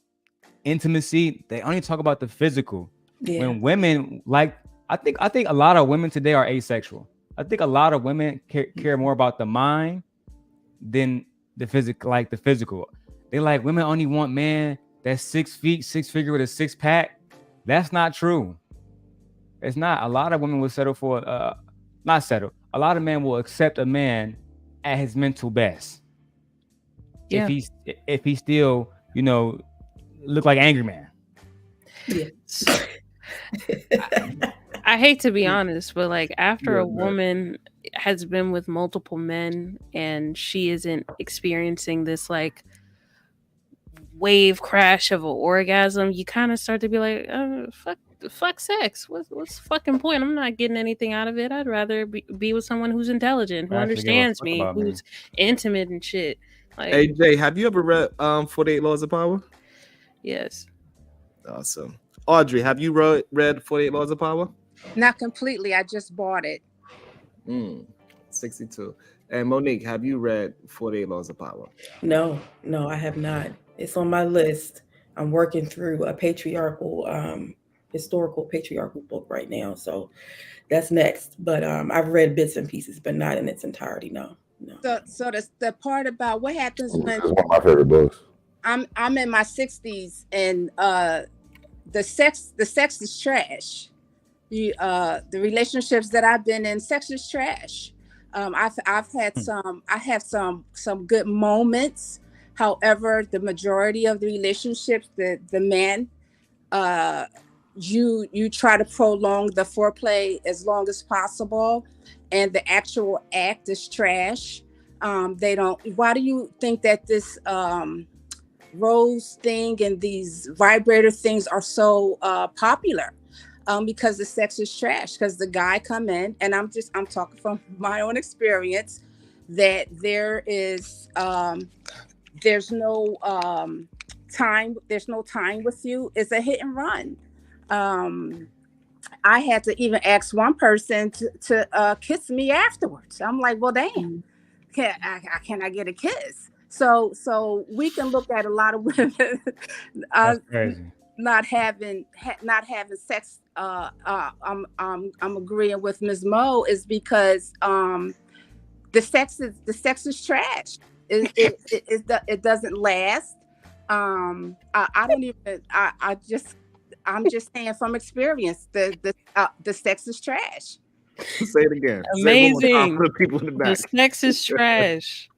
intimacy, they only talk about the physical. Yeah. When women, like, I think a lot of women today are asexual. I think a lot of women care more about the mind than the physical. They like, women only want man that's 6 feet, 6 figure with a 6-pack. That's not true. It's not. A lot of women will settle for not settle. A lot of men will accept a man at his mental best. Yeah. If he still, look like Angry Man. Yeah. I hate to be honest, but like after a woman has been with multiple men and she isn't experiencing this like wave crash of an orgasm, you kind of start to be like, fuck sex. What's the fucking point? I'm not getting anything out of it. I'd rather be with someone who's intelligent, who understands me, who's intimate and shit. Like, hey Jay, have you ever read 48 Laws of Power? Yes. Awesome. Audrey, have you read 48 Laws of Power? Not completely. I just bought it. 62. And Monique, have you read 48 Laws of Power? No, I have not. It's on my list. I'm working through a historical patriarchal book right now. So that's next. But I've read bits and pieces, but not in its entirety. No. So the part about what happens when it's one of my favorite books. I'm in my 60s and the sex is trash. The relationships that I've been in, sex is trash. I have some good moments. However, the majority of the relationships, the man, you try to prolong the foreplay as long as possible, and the actual act is trash. They don't. Why do you think that this rose thing and these vibrator things are so popular? Because the sex is trash. Because the guy come in, and I'm talking from my own experience, that there's no time with you. It's a hit and run. I had to even ask one person to kiss me afterwards. I'm like, well, damn, can I get a kiss? So we can look at a lot of women That's crazy. not having sex. I'm agreeing with Ms. Mo is because the sex is trash. It doesn't last. I don't even. I'm just saying from experience, the sex is trash. Say it again. Amazing. For the people in the back. The sex is trash.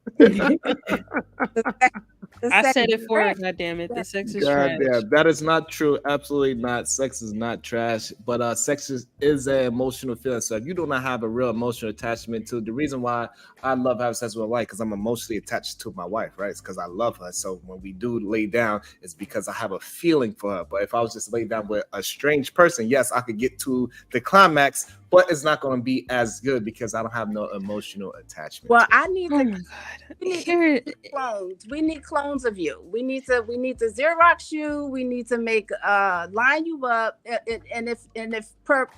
I said it for it, goddammit. The sex is trash. Yeah, that is not true. Absolutely not. Sex is not trash, but sex is an emotional feeling. So if you do not have a real emotional attachment to the reason why I love having sex with my wife, because I'm emotionally attached to my wife, right? It's because I love her. So when we do lay down, it's because I have a feeling for her. But if I was just laid down with a strange person, yes, I could get to the climax, but it's not going to be as good because I don't have no emotional attachment. Well, I need clones. We need clones of you. We need to Xerox you. We need to make line you up. And if per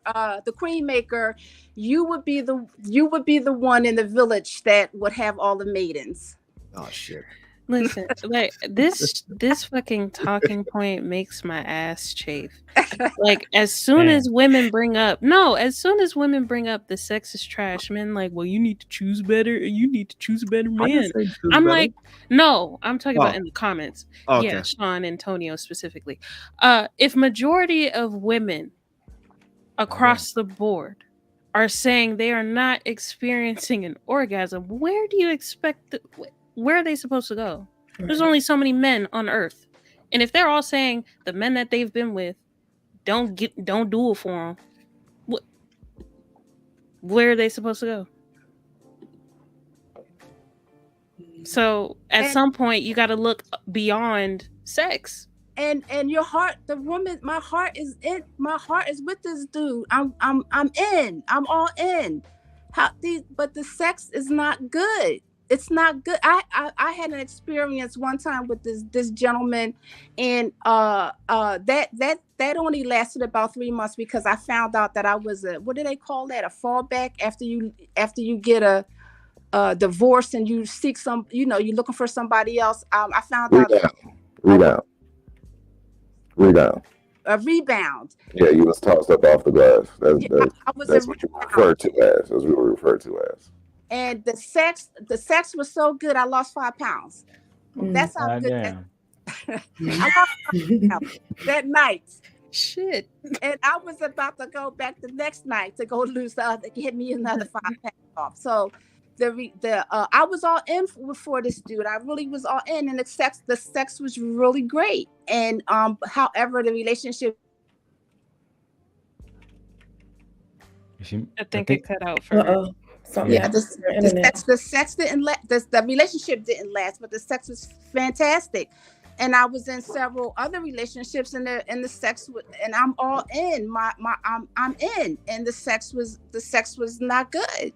the queen maker, you would be the one in the village that would have all the maidens. Oh shit. Listen, like this fucking talking point makes my ass chafe. Like as soon as women bring up the sex is trash, men like, well, you need to choose better. You need to choose a better man. I'm like, no, I'm talking about in the comments. Oh, okay. Yeah, Sean Antonio specifically. If majority of women across the board are saying they are not experiencing an orgasm, where do you expect where are they supposed to go? There's only so many men on Earth, and if they're all saying the men that they've been with don't do it for them, where are they supposed to go? So at some point, you got to look beyond sex. And your heart, my heart is with this dude. I'm in. I'm all in. But the sex is not good. It's not good. I had an experience one time with this gentleman, and that only lasted about 3 months because I found out that I was what do they call that? A fallback after you get a divorce and you seek you're looking for somebody else. I found out rebound. A rebound. Yeah, you was tossed up off the glass. That's what you refer to as. That's what we refer to as. And the sex was so good, I lost 5 pounds. That's how good I lost 5 pounds that night. Shit. And I was about to go back the next night to go get me another 5 pounds off. So I was all in for this dude. I really was all in, and the sex was really great. And however, the relationship. I think it cut out for. The sex didn't last. The relationship didn't last, but the sex was fantastic. And I was in several other relationships, and the sex and I'm all in. I'm in, and the sex was not good.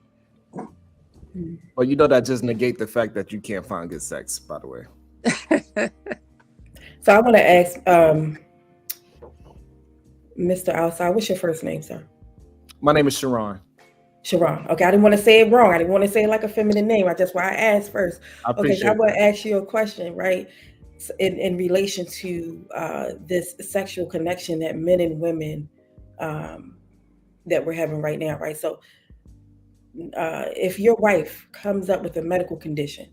Well, that just negate the fact that you can't find good sex, by the way. So I want to ask Mr. Outside, what's your first name, sir? My name is Sharon. Sharon. Okay, I didn't want to say it wrong. I didn't want to say it like a feminine name. That's why I asked first. I want to ask you a question, right? In relation to this sexual connection that men and women that we're having right now, right? So if your wife comes up with a medical condition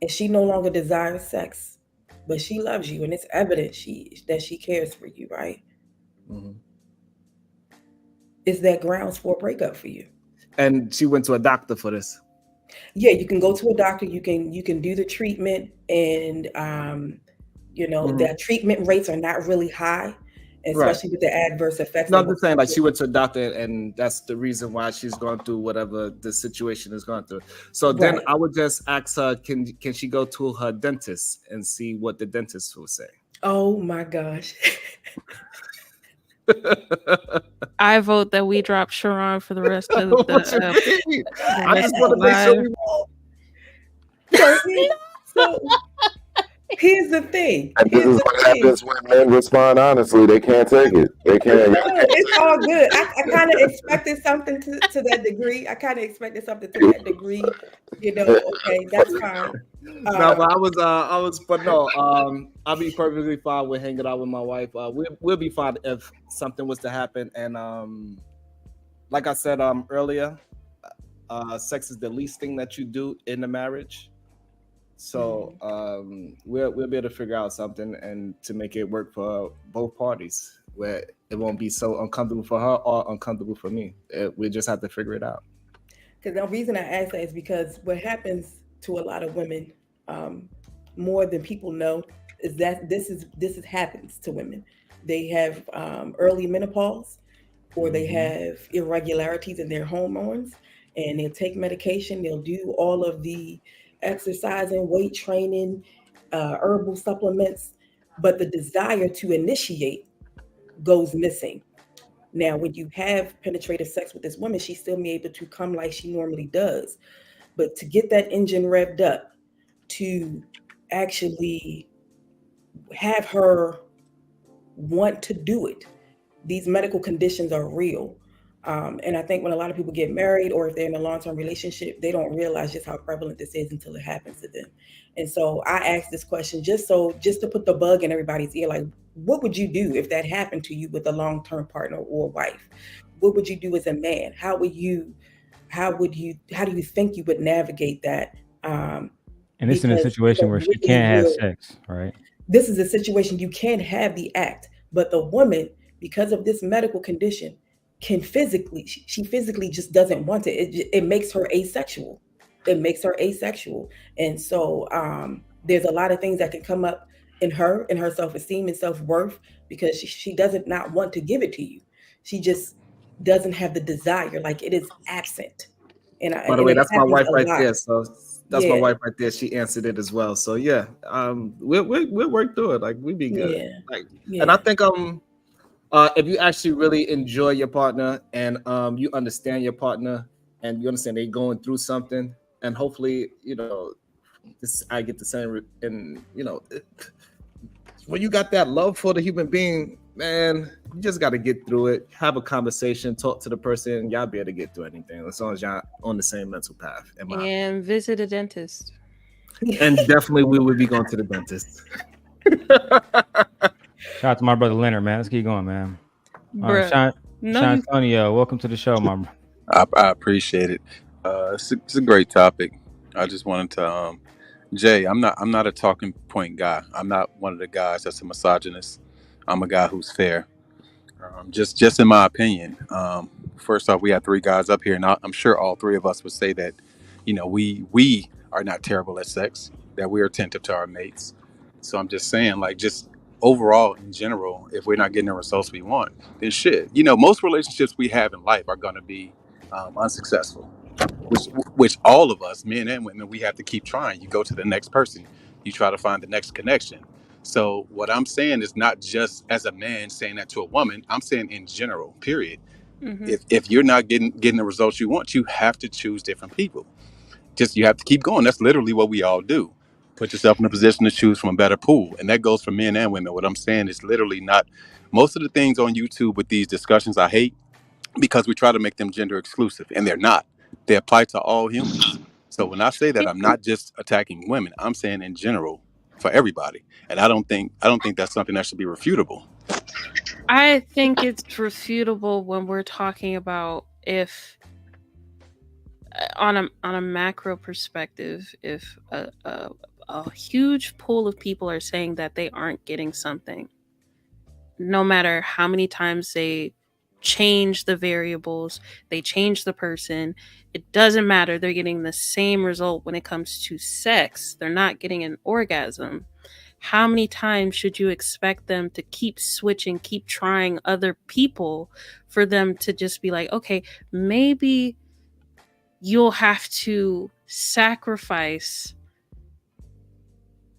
and she no longer desires sex, but she loves you and it's evident that she cares for you, right? Mm-hmm. Is that grounds for a breakup for you? And she went to a doctor for this? Yeah, you can go to a doctor. You can do the treatment, and the treatment rates are not really high, especially with the adverse effects. No, I'm just saying, like, she went to a doctor, and that's the reason why she's going through whatever the situation is going through. So then I would just ask her, can she go to her dentist and see what the dentist will say? Oh my gosh. I vote that we drop Sharon for the rest of the I just want to make sure we So here's the thing. And this is what happens when men respond honestly. They can't take it. They can't. It's all good. I kind of expected something to that degree. Okay, that's fine. No, but but no. I'll be perfectly fine with hanging out with my wife. We'll be fine if something was to happen. And like I said earlier, sex is the least thing that you do in the marriage. So we'll be able to figure out something and to make it work for both parties, where it won't be so uncomfortable for her or uncomfortable for me. We just have to figure it out. Because the reason I ask that is because what happens to a lot of women, more than people know, is that this happens to women. They have early menopause, or they have irregularities in their hormones, and they'll take medication. They'll do all of the exercising, weight training, herbal supplements, but the desire to initiate goes missing. Now, when you have penetrative sex with this woman, she's still be able to come like she normally does. But to get that engine revved up, to actually have her want to do it, these medical conditions are real. And I think when a lot of people get married, or if they're in a long-term relationship, they don't realize just how prevalent this is until it happens to them. And so I asked this question just to put the bug in everybody's ear, like, what would you do if that happened to you with a long-term partner or wife? What would you do as a man? How do you think you would navigate that? And this is in a situation where she can't have sex, right? This is a situation you can have the act, but the woman, because of this medical condition, she physically just doesn't want it. It makes her asexual. And so there's a lot of things that can come up in her self-esteem and self-worth, because she doesn't not want to give it to you. She just doesn't have the desire, like it is absent. And by the way, that's my wife right there. So that's my wife right there. She answered it as well. So yeah, we'll work through it. Like we'll be good. And I think if you actually really enjoy your partner and you understand your partner and you understand they're going through something, and hopefully I get the same. And when you got that love for the human being, man, you just got to get through it. Have a conversation, talk to the person. Y'all be able to get through anything as long as y'all on the same mental path. And visit a dentist. And definitely we would be going to the dentist. Shout out to my brother Leonard, man. Let's keep going, man. Sean Antonio, welcome to the show, my bro. I appreciate it. It's a great topic. I just wanted to, Jay, I'm not a talking point guy. I'm not one of the guys that's a misogynist. I'm a guy who's fair. Just in my opinion. First off, we have 3 guys up here, and I'm sure all 3 of us would say that, we are not terrible at sex, that we are attentive to our mates. So I'm just saying, like, just overall in general, if we're not getting the results we want, then shit. Most relationships we have in life are going to be unsuccessful, which all of us, men and women, we have to keep trying. You go to the next person, you try to find the next connection. So what I'm saying is not just as a man saying that to a woman. I'm saying in general, period. If you're not getting the results you want, you have to choose different people. You have to keep going. That's literally what we all do. Put yourself in a position to choose from a better pool. And that goes for men and women. What I'm saying is literally not most of the things on YouTube with these discussions I hate, because we try to make them gender exclusive, and they're not. They apply to all humans. So when I say that, I'm not just attacking women. I'm saying in general for everybody. And I don't think that's something that should be refutable. I think it's refutable when we're talking about if on a macro perspective, if a huge pool of people are saying that they aren't getting something, no matter how many times they change the variables, they change the person, it doesn't matter. They're getting the same result when it comes to sex. They're not getting an orgasm. How many times should you expect them to keep switching, keep trying other people for them to just be like, okay, maybe you'll have to sacrifice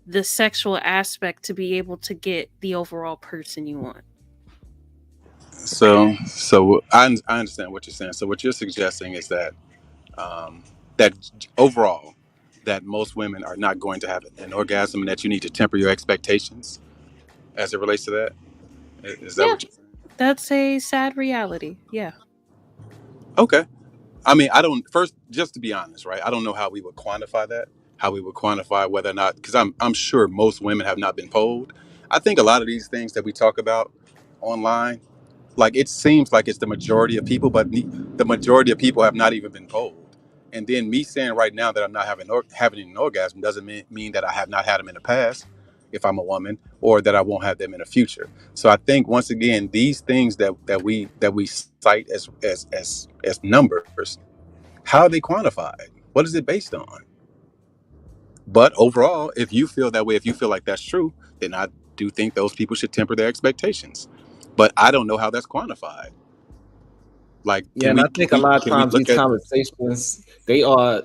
the sexual aspect to be able to get the overall person you want? So I understand what you're saying. So what you're suggesting is that that overall, that most women are not going to have an orgasm, and that you need to temper your expectations as it relates to that. Is that what you're saying? That's a sad reality. Yeah. Okay. I mean, just to be honest, right? I don't know how we would quantify that. how we would quantify whether or not, because I'm sure most women have not been polled. I think a lot of these things that we talk about online, like it seems like it's the majority of people, but the majority of people have not even been polled. And then me saying right now that I'm not having an orgasm doesn't mean that I have not had them in the past, if I'm a woman, or that I won't have them in the future. So I think once again, these things that we cite as numbers, how are they quantified? What is it based on? But overall, if you feel that way, if you feel like that's true, then I do think those people should temper their expectations. But I don't know how that's quantified. Like, yeah, and I think a lot of times these at conversations they are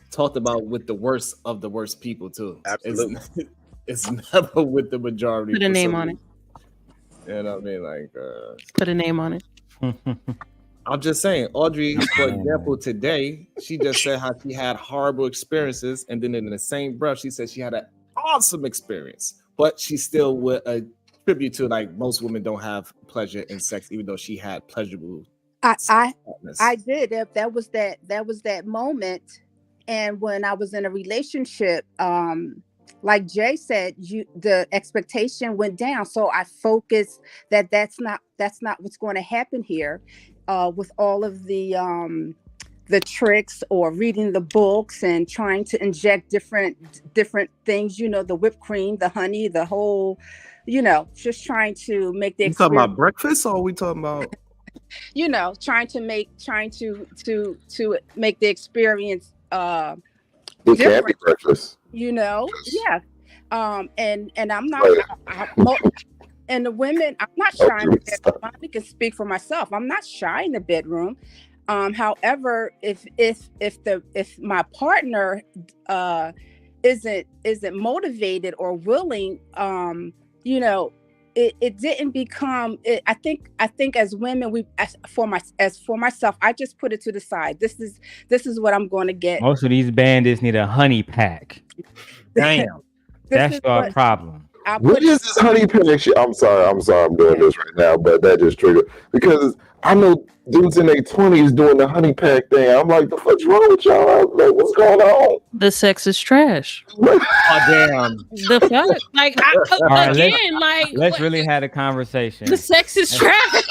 talked about with the worst of the worst people too. Absolutely. It's never with the majority. Put a name on it. You know what I mean? Like, put a name on it. I'm just saying, Audrey, for example, today, she just said how she had horrible experiences, and then in the same breath, she said she had an awesome experience, but she still would attribute to like most women don't have pleasure in sex, even though she had pleasurable. I did. That was that moment, and when I was in a relationship, like Jay said, the expectation went down. So I focused that's not what's going to happen here, with all of the tricks or reading the books and trying to inject different things. You know, the whipped cream, the honey, the whole, just trying to make the. You talking about breakfast, or are we talking about? Trying to make the experience it can't be breakfast. Yeah. And I'm not and the women, I'm not shy in the bedroom. I can speak for myself. I'm not shy in the bedroom. However, if my partner isn't motivated or willing, it didn't become. I think as women, for myself, I just put it to the side. This is what I'm going to get. Most of these bandits need a honey pack. Damn, that's our problem. What is this honey pack shit? I'm sorry, I'm doing this right now, but that just triggered because I know dudes in their 20s doing the honey pack thing. I'm like, the fuck's wrong with y'all? Like, what's going on? The sex is trash. Oh damn! The fuck, like let's really have a conversation. The sex is trash.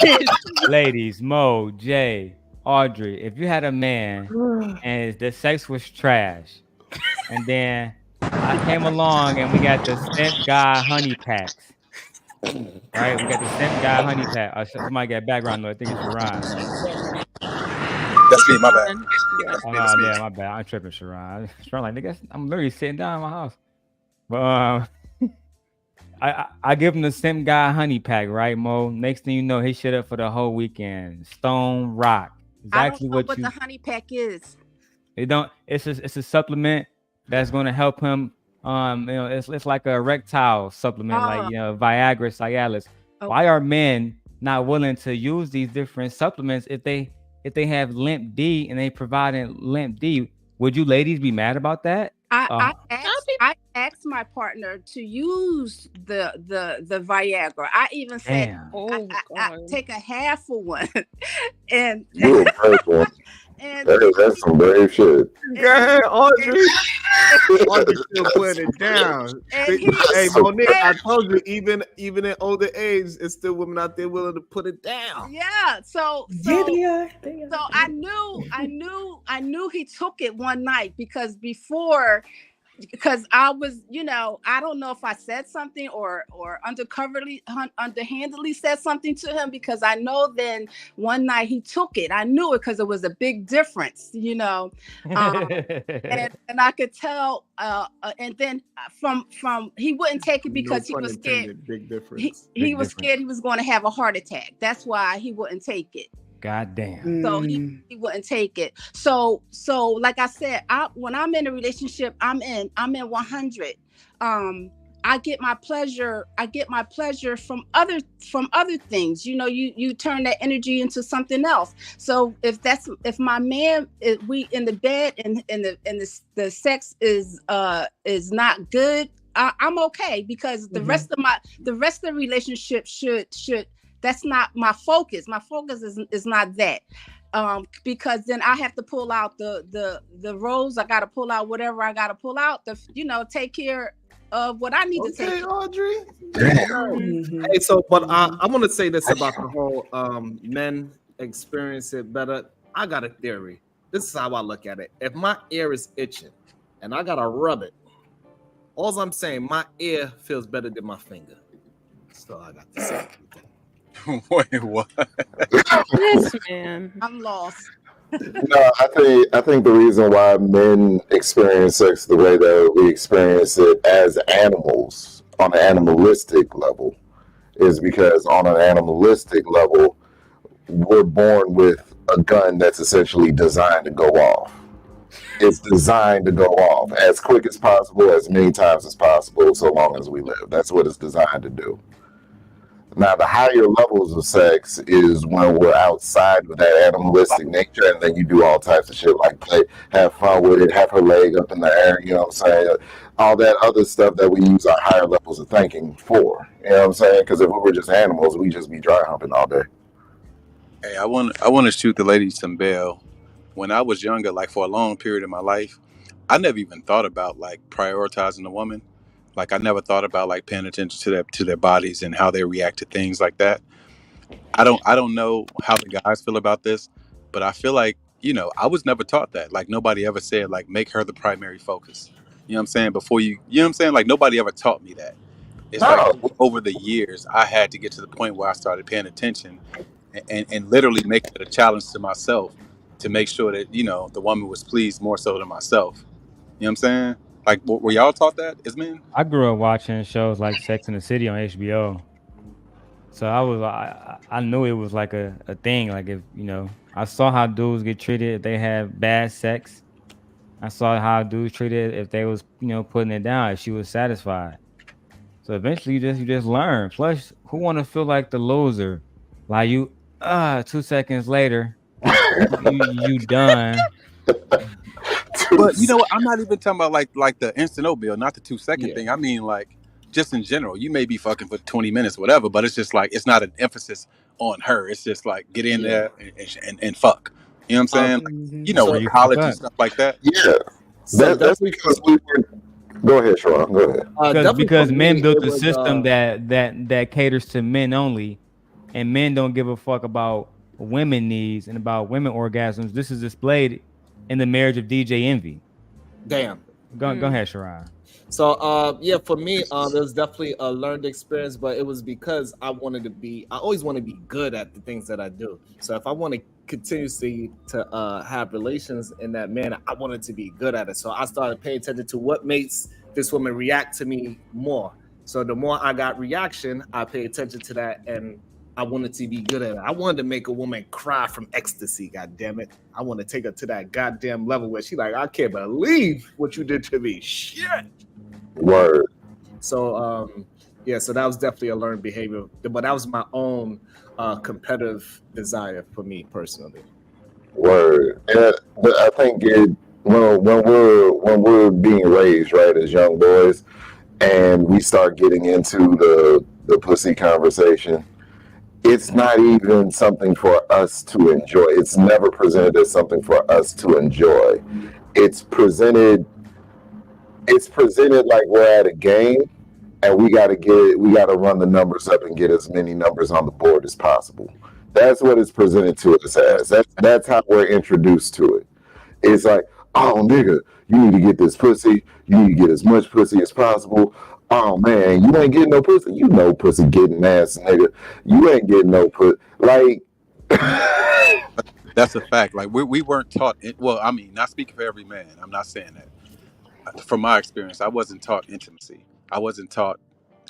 Ladies, Mo, Jay, Audrey, if you had a man and the sex was trash, and then I came along and we got the Simp Guy honey packs. Right, we got the Simp Guy honey pack. Somebody got background noise. I think it's Sharon. That's me, my bad. Oh yeah, my bad. I'm tripping, Sharon. Sharon, like, nigga, I'm literally sitting down in my house. But I give him the Simp Guy honey pack, right, Mo? Next thing you know, he shit up for the whole weekend. Stone Rock. Exactly what the honey pack is. It's a supplement that's going to help him. It's like a erectile supplement, like Viagra, Cialis. Okay. Why are men not willing to use these different supplements if they have Limp D and they providing Limp D? Would you ladies be mad about that? I asked my partner to use the Viagra. I even said I take a half of one, and that's some brave shit. Yeah, Audrey. Audrey still putting it down. Hey, Monique, I told you, even in older age, it's still women out there willing to put it down. Yeah. So I knew he took it one night because I was, I don't know if I said something or underhandedly said something to him, because I know then one night he took it. I knew it because it was a big difference, and I could tell. And then from he wouldn't take it because he was scared. Big difference. He was scared he was going to have a heart attack. That's why he wouldn't take it. God damn. So he wouldn't take it. So like I said, when I'm in a relationship, I'm in 100. I get my pleasure from other things. You turn that energy into something else. So if my man, we in the bed and the sex is not good, I'm okay, because the rest of the relationship should. That's not my focus. My focus is not that. because then I have to pull out the roles. I got to pull out whatever I got to pull out to, take care of what I need to take care of. Audrey. Hey, so, but I want to say this about the whole men experience it better. I got a theory. This is how I look at it. If my ear is itching and I gotta rub it, all I'm saying, my ear feels better than my finger. So I got to say. Wait, what? Yes, man. I'm lost. No, I think the reason why men experience sex the way that we experience it as animals on an animalistic level is because on an animalistic level, we're born with a gun that's essentially designed to go off. It's designed to go off as quick as possible, as many times as possible, so long as we live. That's what it's designed to do. Now, the higher levels of sex is when we're outside of that animalistic nature, and then you do all types of shit like play, have fun with it, have her leg up in the air, you know what I'm saying? All that other stuff that we use our higher levels of thinking for, you know what I'm saying? Because if we were just animals, we'd just be dry humping all day. Hey, I want to shoot the ladies some bail. When I was younger, like for a long period of my life, I never even thought about like prioritizing a woman. Like I never thought about like paying attention to their bodies and how they react to things like that. I don't know how the guys feel about this, but I feel like, I was never taught that. Like nobody ever said like make her the primary focus. You know what I'm saying? Before you know what I'm saying? Like nobody ever taught me that. It's like over the years I had to get to the point where I started paying attention and literally make it a challenge to myself to make sure that, the woman was pleased more so than myself. You know what I'm saying? Like, were y'all taught that as men? I grew up watching shows like Sex and the City on HBO. So I knew it was like a thing. Like if, I saw how dudes get treated if they have bad sex. I saw how dudes treated if they was, putting it down, if she was satisfied. So eventually you just learn. Plus, who want to feel like the loser? Like 2 seconds later, you done. But you know what? I'm not even talking about like the instant oatmeal, not the 2-second thing. I mean like just in general. You may be fucking for 20 minutes, whatever, but it's just like it's not an emphasis on her. It's just like get in there and fuck. You know what I'm saying? Like, college and stuff like that. Yeah. That's because we were. Go ahead, Sharon. Go ahead. Because men built a system that caters to men only, and men don't give a fuck about women needs and about women orgasms. This is displayed in the marriage of DJ Envy. Damn. Go ahead, Sharon. So for me, there's definitely a learned experience, but it was because I always want to be good at the things that I do. So if I want to continuously to have relations in that manner, I wanted to be good at it. So I started paying attention to what makes this woman react to me more. So the more I got reaction, I pay attention to that, and I wanted to be good at it. I wanted to make a woman cry from ecstasy, god damn it. I want to take her to that goddamn level where she's like, I can't believe what you did to me. Shit. Word. So so that was definitely a learned behavior, but that was my own competitive desire for me personally. Word. And but I think when we're being raised right as young boys, and we start getting into the pussy conversation, it's not even something for us to enjoy. It's never presented as something for us to enjoy. It's presented like we're at a game and we gotta run the numbers up and get as many numbers on the board as possible. That's what it's presented to us as. That's how we're introduced to it. It's like, oh nigga, you need to get this pussy, you need to get as much pussy as possible. Oh man, you ain't getting no pussy. You know pussy getting ass, nigga. You ain't getting no pussy. Like that's a fact. Like we weren't taught I mean, not speaking for every man. I'm not saying that. From my experience, I wasn't taught intimacy. I wasn't taught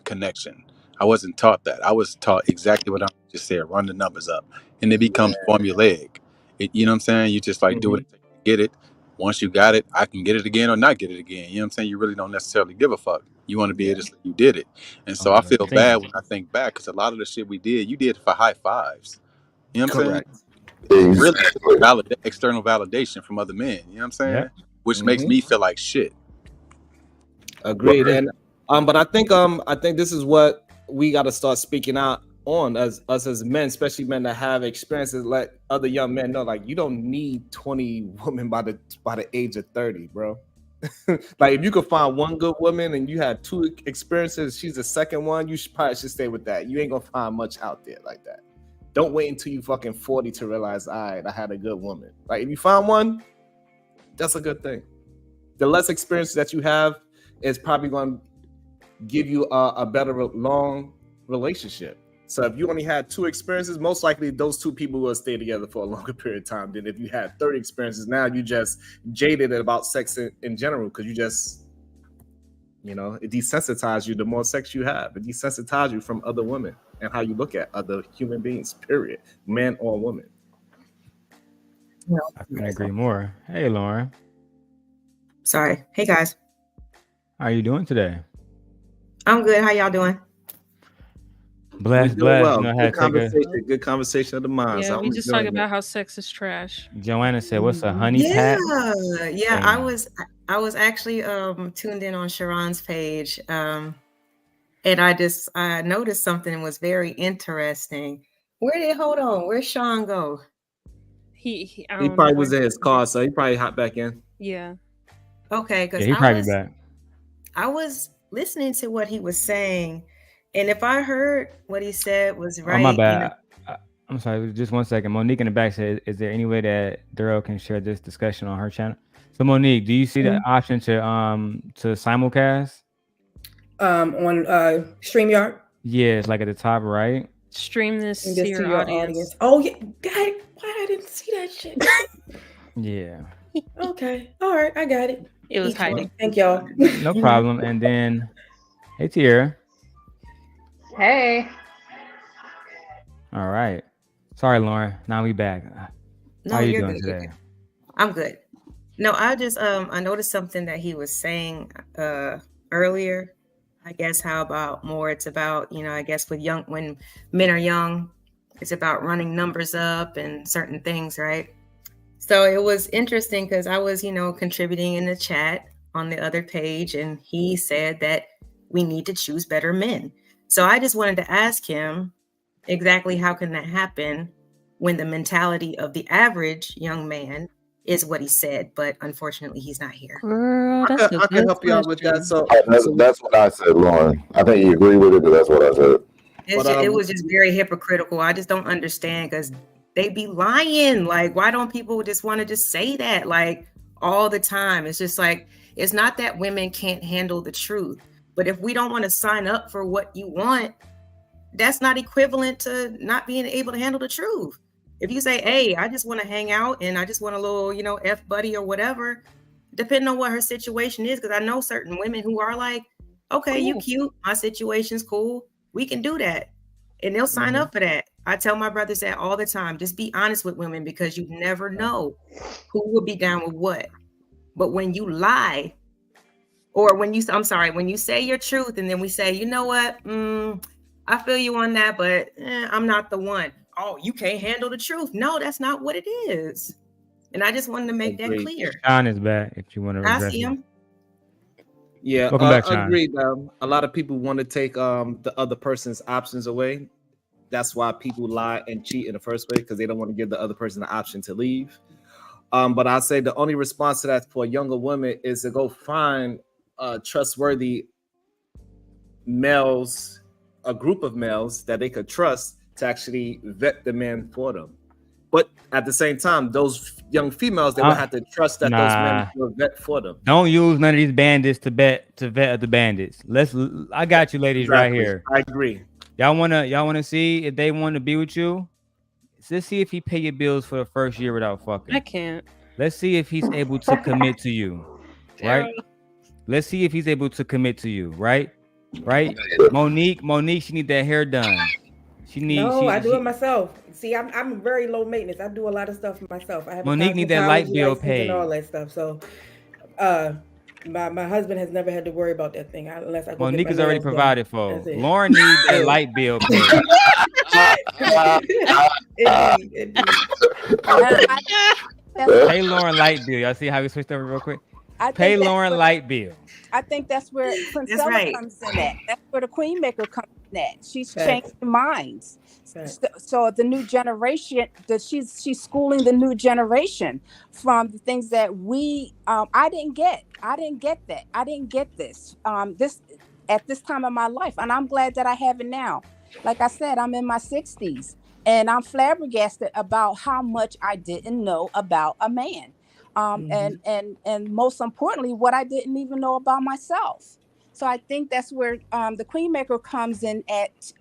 connection. I wasn't taught that. I was taught exactly what I just said, run the numbers up. And it becomes formulaic. You know what I'm saying? You just like do it, get it. Once you got it, I can get it again or not get it again. You know what I'm saying? You really don't necessarily give a fuck. You want to be able to say you did it. And so I feel bad when I think back because a lot of the shit we did, you did for high fives. You know what I'm saying? Really external validation from other men. You know what I'm saying? Which makes me feel like shit. Agreed. And but I think this is what we got to start speaking out on us as men, especially men that have experiences, let other young men know, like, you don't need 20 women by the age of 30, bro. Like, if you could find one good woman and you had 2 experiences, she's the second one, you probably should stay with that. You ain't gonna find much out there like that. Don't wait until you fucking 40 to realize, all right, I had a good woman. Like, if you find one, that's a good thing. The less experience that you have is probably going to give you a better long relationship. So if you only had 2 experiences, most likely those 2 people will stay together for a longer period of time than if you had 30 experiences. Now you just jaded about sex in general, because you just, you know, it desensitizes you. The more sex you have, it desensitizes you from other women and how you look at other human beings, period, man or woman. I couldn't agree more. Hey, Lauren. Sorry. Hey, guys. How are you doing today? I'm good. How y'all doing? Blessed. Well. You know, Good conversation of the minds. Yeah, we just talking about how sex is trash. Joanna said, "What's a honey pat?" Yeah. I was actually tuned in on Sharon's page, and I noticed something was very interesting. Where'd Sean go? He probably was in his car, so he probably hopped back in. Yeah. Okay, because he probably back. I was listening to what he was saying, and if I heard what he said was right. Oh, my bad. I'm sorry, just 1 second. Monique in the back said, "Is there any way that Daryl can share this discussion on her channel?" So Monique, do you see the option to simulcast? On StreamYard? Yeah, it's like at the top right. Stream this to your audience. Oh yeah, God, why I didn't see that shit? Yeah. Okay. All right, I got it. It was hiding. Thank y'all. No problem. And then, hey Tiara. Hey. All right. Sorry, Lauren. Now we back. No, how are you you're doing good. today? I'm good. No, I just I noticed something that he was saying earlier. I guess how about more it's about, you know, I guess when men are young, it's about running numbers up and certain things, right? So it was interesting because I was, you know, contributing in the chat on the other page, and he said that we need to choose better men. So I just wanted to ask him exactly how can that happen when the mentality of the average young man is what he said, but unfortunately he's not here. Girl, I can help you out with that. So that's what I said, Lauren. I think you agree with it, but that's what I said. It was just very hypocritical. I just don't understand because they be lying. Like, why don't people just want to just say that like all the time? It's just like, it's not that women can't handle the truth, but if we don't want to sign up for what you want, that's not equivalent to not being able to handle the truth. If you say, hey, I just want to hang out and I just want a little, you know, F buddy or whatever, depending on what her situation is, because I know certain women who are like, okay, cool. You cute, my situation's cool, we can do that. And they'll sign up for that. I tell my brothers that all the time. Just be honest with women because you never know who will be down with what. But when you lie, or when you say your truth and then we say, you know what, I feel you on that, but I'm not the one. Oh, you can't handle the truth. No, that's not what it is. And I just wanted to make that clear. Sean is back if you want to I see him. Yeah, welcome back, Sean. Agreed. A lot of people want to take the other person's options away. That's why people lie and cheat in the first place, because they don't want to give the other person the option to leave. But I say the only response to that for younger women is to go find trustworthy males, a group of males that they could trust to actually vet the men for them. But at the same time, those young females, they will have to trust that those men will vet for them. Don't use none of these bandits to vet other bandits. I got you, ladies, right here. I agree. Y'all wanna see if they want to be with you? Let's see if he pay your bills for the first year without fucking. I can't. Let's see if he's able to commit to you, right? Let's see if he's able to commit to you, right? Right? Monique, she need that hair done. I do it myself. See, I'm very low maintenance. I do a lot of stuff myself. I have Monique need that light bill paid and all that stuff. So, my husband has never had to worry about that thing unless I go Monique get is my already nails provided done. for. Lauren needs that light bill paid. Pay Lauren light bill. Y'all see how we switched over real quick? Pay Lauren light bill. I think that's where Princella comes in at. That's where the queen maker comes that. She's changing Facts. minds. Facts. So the new generation, that she's schooling the new generation from the things that we I didn't get. I didn't get that. I didn't get this at this time of my life, and I'm glad that I have it now. Like I said, I'm in my 60s, and I'm flabbergasted about how much I didn't know about a man. And most importantly, what I didn't even know about myself. So I think that's where the Queen Maker comes in at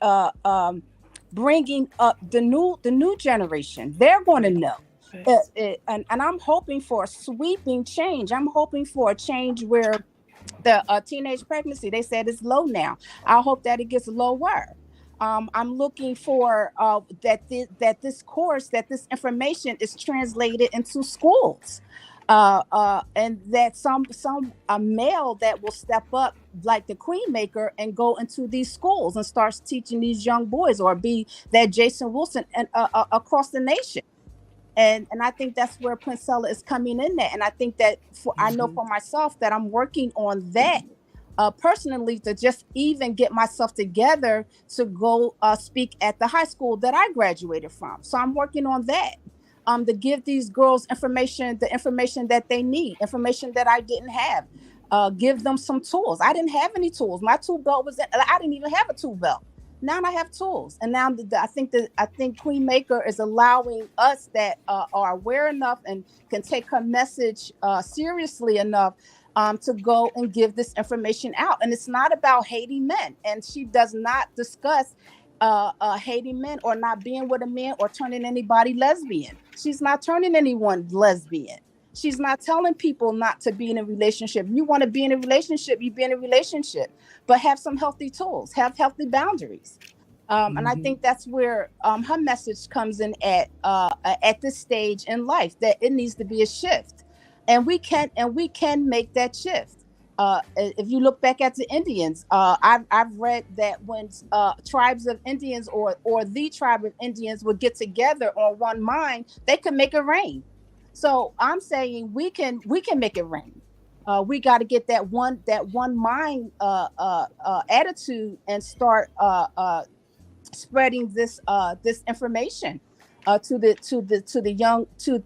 bringing up the new generation. They're going to know. And I'm hoping for a sweeping change. I'm hoping for a change where the teenage pregnancy, they said, is low now. I hope that it gets lower. I'm looking for that this information is translated into schools, and that some a male that will step up like the Queen Maker and go into these schools and starts teaching these young boys, or be that Jason Wilson and across the nation. And I think that's where Princella is coming in there. And I think that I know for myself that I'm working on that personally, to just even get myself together to go speak at the high school that I graduated from. So I'm working on that. To give these girls the information that they need, information that I didn't have. Give them some tools. I didn't have any tools. My tool belt I didn't even have a tool belt. Now I have tools, and now I think Queen Maker is allowing us that are aware enough and can take her message seriously enough to go and give this information out. And it's not about hating men, and she does not discuss hating men or not being with a man or turning anybody lesbian. She's not turning anyone lesbian. She's not telling people not to be in a relationship. If you want to be in a relationship, you be in a relationship, but have some healthy tools, have healthy boundaries. And I think that's where her message comes in at this stage in life, that it needs to be a shift, and we can make that shift. If you look back at the Indians, I've read that when tribes of Indians or the tribe of Indians would get together on one mind, they could make it rain. So I'm saying we can make it rain. We got to get that one mind attitude and start spreading this information to the young, to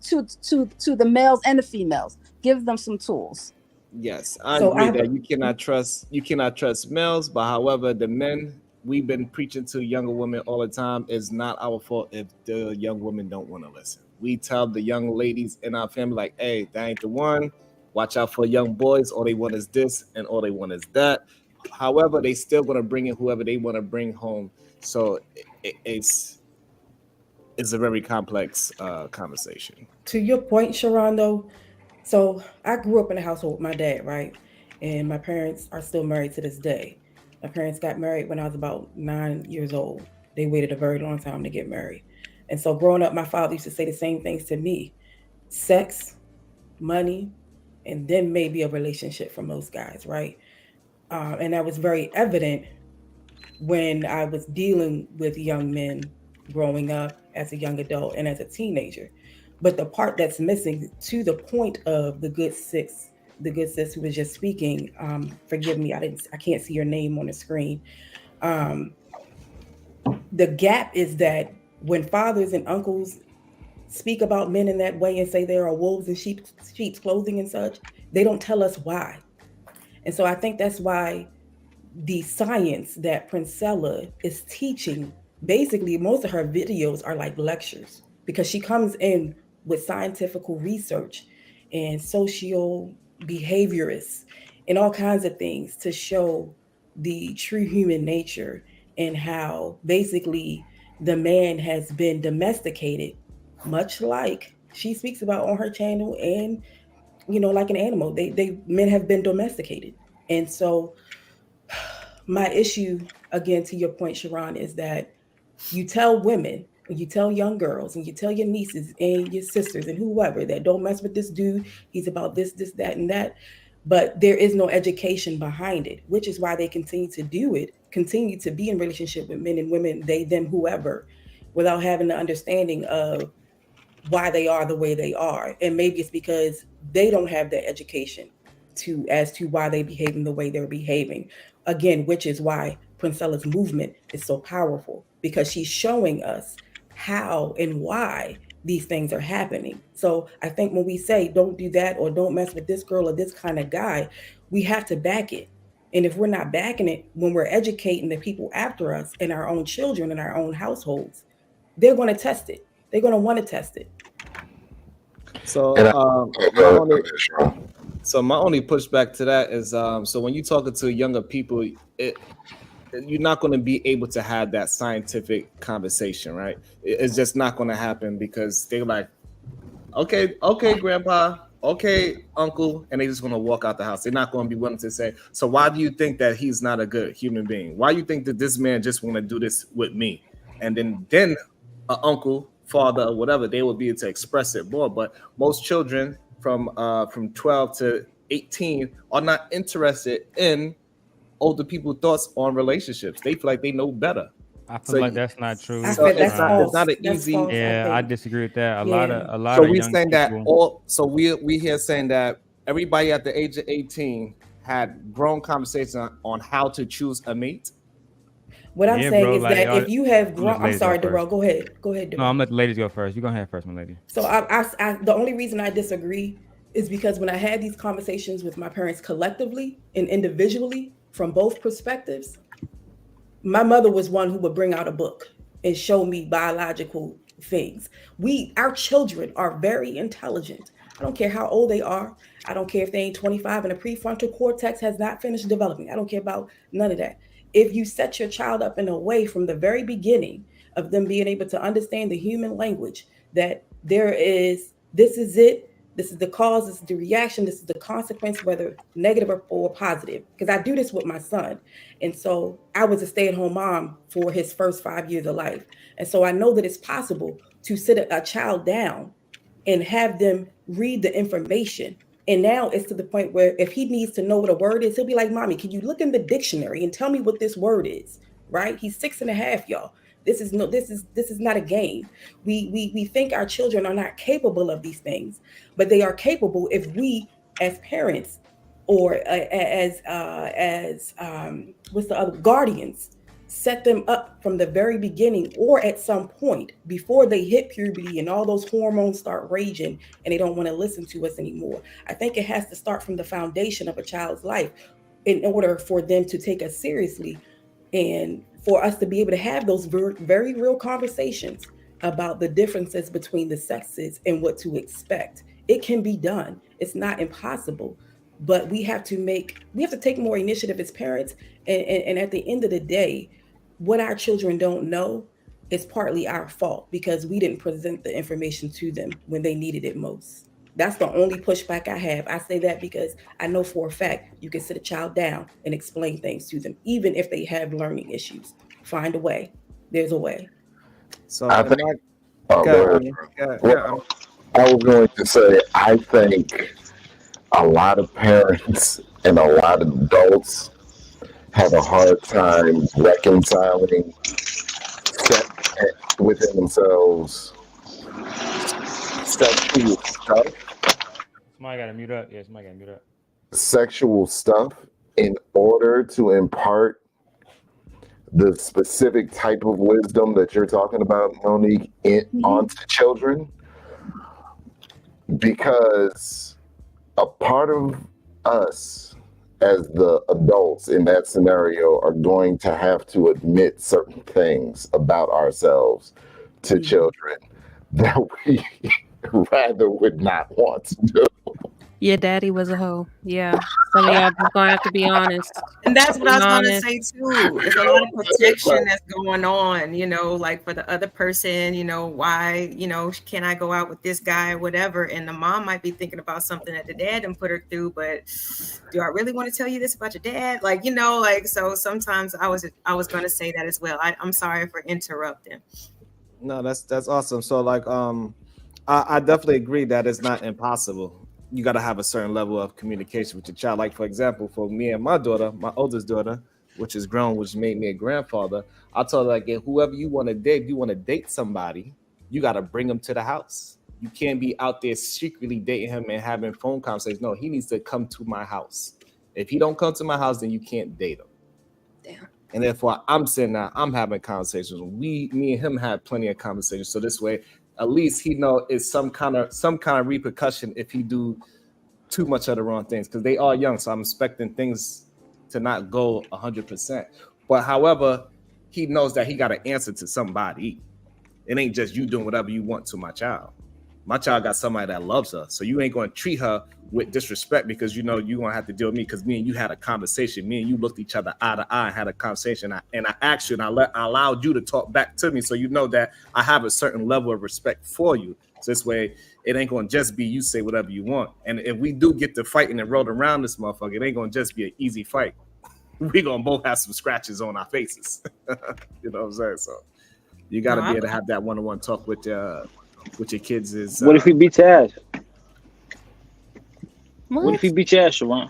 the males and the females. Give them some tools. Yes, I agree that you cannot trust males, but however, the men, we've been preaching to younger women all the time. It's not our fault if the young women don't want to listen. We tell the young ladies in our family, like, hey, that ain't the one. Watch out for young boys. All they want is this and all they want is that. However, they still going to bring in whoever they want to bring home. So it's a very complex conversation. To your point, Sharon, though, so I grew up in a household with my dad, right? And my parents are still married to this day. My parents got married when I was about 9 years old. They waited a very long time to get married. And so growing up, my father used to say the same things to me: sex, money, and then maybe a relationship from those guys, right? And that was very evident when I was dealing with young men growing up as a young adult and as a teenager. But the part that's missing, to the point of the good sis who was just speaking, forgive me, I can't see your name on the screen. The gap is that when fathers and uncles speak about men in that way and say there are wolves in sheep's clothing and such, they don't tell us why. And so I think that's why the science that Princella is teaching, basically most of her videos are like lectures, because she comes in with scientific research and social behaviorists and all kinds of things to show the true human nature and how basically the man has been domesticated, much like she speaks about on her channel, and like an animal. Men have been domesticated. And so my issue, again, to your point, Sharon, is that you tell women, you tell young girls, and you tell your nieces and your sisters and whoever that don't mess with this dude. He's about this, that, and that. But there is no education behind it, which is why they continue to do it, continue to be in relationship with men and women, they, them, whoever, without having the understanding of why they are the way they are. And maybe it's because they don't have that education as to why they behave in the way they're behaving. Again, which is why Quincella's movement is so powerful, because she's showing us how and why these things are happening. So I think when we say don't do that, or don't mess with this girl or this kind of guy, we have to back it. And if we're not backing it, when we're educating the people after us and our own children in our own households, they're going to test it. They're going to want to test it. So my only pushback to that is so when you're talking to younger people, you're not going to be able to have that scientific conversation, right? It's just not going to happen, because they're like, okay, grandpa, okay, uncle, and they're just going to walk out the house. They're not going to be willing to say, so why do you think that he's not a good human being? Why do you think that this man just want to do this with me? And then uncle, father, or whatever, they will be able to express it more. But most children from 12 to 18 are not interested in older people's thoughts on relationships. They feel like they know better. I feel like that's not true. So it's not an easy. Yeah, I disagree with that. A lot of So we young saying that people, we here saying that everybody at the age of 18 had grown conversations on how to choose a mate. What I'm saying is that if you have grown, I'm sorry, Darrell, go ahead. Go ahead, Darrell. No, I'm let the ladies go first. You go ahead first, my lady. So I the only reason I disagree is because when I had these conversations with my parents collectively and individually from both perspectives, my mother was one who would bring out a book and show me biological things. Our children are very intelligent. I don't care how old they are. I don't care if they ain't 25 and the prefrontal cortex has not finished developing. I don't care about none of that. If you set your child up in a way from the very beginning of them being able to understand the human language, that this is it, this is the cause, this is the reaction, this is the consequence, whether negative or positive. Because I do this with my son. And so I was a stay-at-home mom for his first 5 years of life. And so I know that it's possible to sit a child down and have them read the information. And now it's to the point where if he needs to know what a word is, he'll be like, Mommy, can you look in the dictionary and tell me what this word is? Right? He's 6.5, y'all. This is not a game. We think our children are not capable of these things, but they are capable if we, as parents, or as what's the other, guardians, set them up from the very beginning, or at some point before they hit puberty and all those hormones start raging and they don't want to listen to us anymore. I think it has to start from the foundation of a child's life in order for them to take us seriously, and for us to be able to have those very real conversations about the differences between the sexes and what to expect. It can be done. It's not impossible, but we have to take more initiative as parents. And at the end of the day, what our children don't know is partly our fault, because we didn't present the information to them when they needed it most. That's the only pushback I have. I say that because I know for a fact you can sit a child down and explain things to them, even if they have learning issues. Find a way. There's a way. So I think, I was going to say, I think a lot of parents and a lot of adults have a hard time reconciling within themselves sexual stuff. Somebody got to mute up. Yeah, somebody got to mute up. Sexual stuff in order to impart the specific type of wisdom that you're talking about, Monique, onto children. Because a part of us as the adults in that scenario are going to have to admit certain things about ourselves to children that we rather would not want to do. Your daddy was a hoe. Yeah. Some of y'all just gonna have to be honest. And that's what I was gonna say too. There's a lot of protection that's going on, like for the other person, why, can I go out with this guy or whatever? And the mom might be thinking about something that the dad didn't put her through, but do I really want to tell you this about your dad? So sometimes I was gonna say that as well. I'm sorry for interrupting. No, that's awesome. So I definitely agree that it's not impossible. You got to have a certain level of communication with your child. Like, for example, for me and my daughter, my oldest daughter, which is grown, which made me a grandfather, I told her, whoever you want to date, if you want to date somebody, you got to bring them to the house. You can't be out there secretly dating him and having phone conversations. No, he needs to come to my house. If he don't come to my house, then you can't date him. Damn. And therefore, I'm sitting there, I'm having conversations. Me and him had plenty of conversations. So this way, at least he know it's some kind of repercussion if he do too much of the wrong things, because they are young. So I'm expecting things to not go 100%. But however, he knows that he got to answer to somebody. It ain't just you doing whatever you want to my child. My child got somebody that loves her. So you ain't going to treat her with disrespect because you know you're going to have to deal with me, because me and you had a conversation. Me and you looked each other eye to eye and had a conversation. And I asked you and I allowed you to talk back to me. So you know that I have a certain level of respect for you. So this way, it ain't going to just be you say whatever you want. And if we do get to fighting and roll around this motherfucker, it ain't going to just be an easy fight. We going to both have some scratches on our faces. You know what I'm saying? So you got to be able to have that one-on-one talk with your kids. Is what if he beats your ass? What if he beats your ass, Sharon?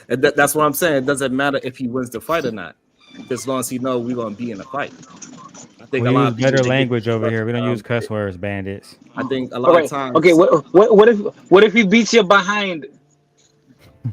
That's what I'm saying. It doesn't matter if he wins the fight or not, as long as he knows we're going to be in a fight. I think we a lot use of people better language over here. We don't use cuss okay. words, bandits. I think a lot of times. Okay, what if he beats you behind?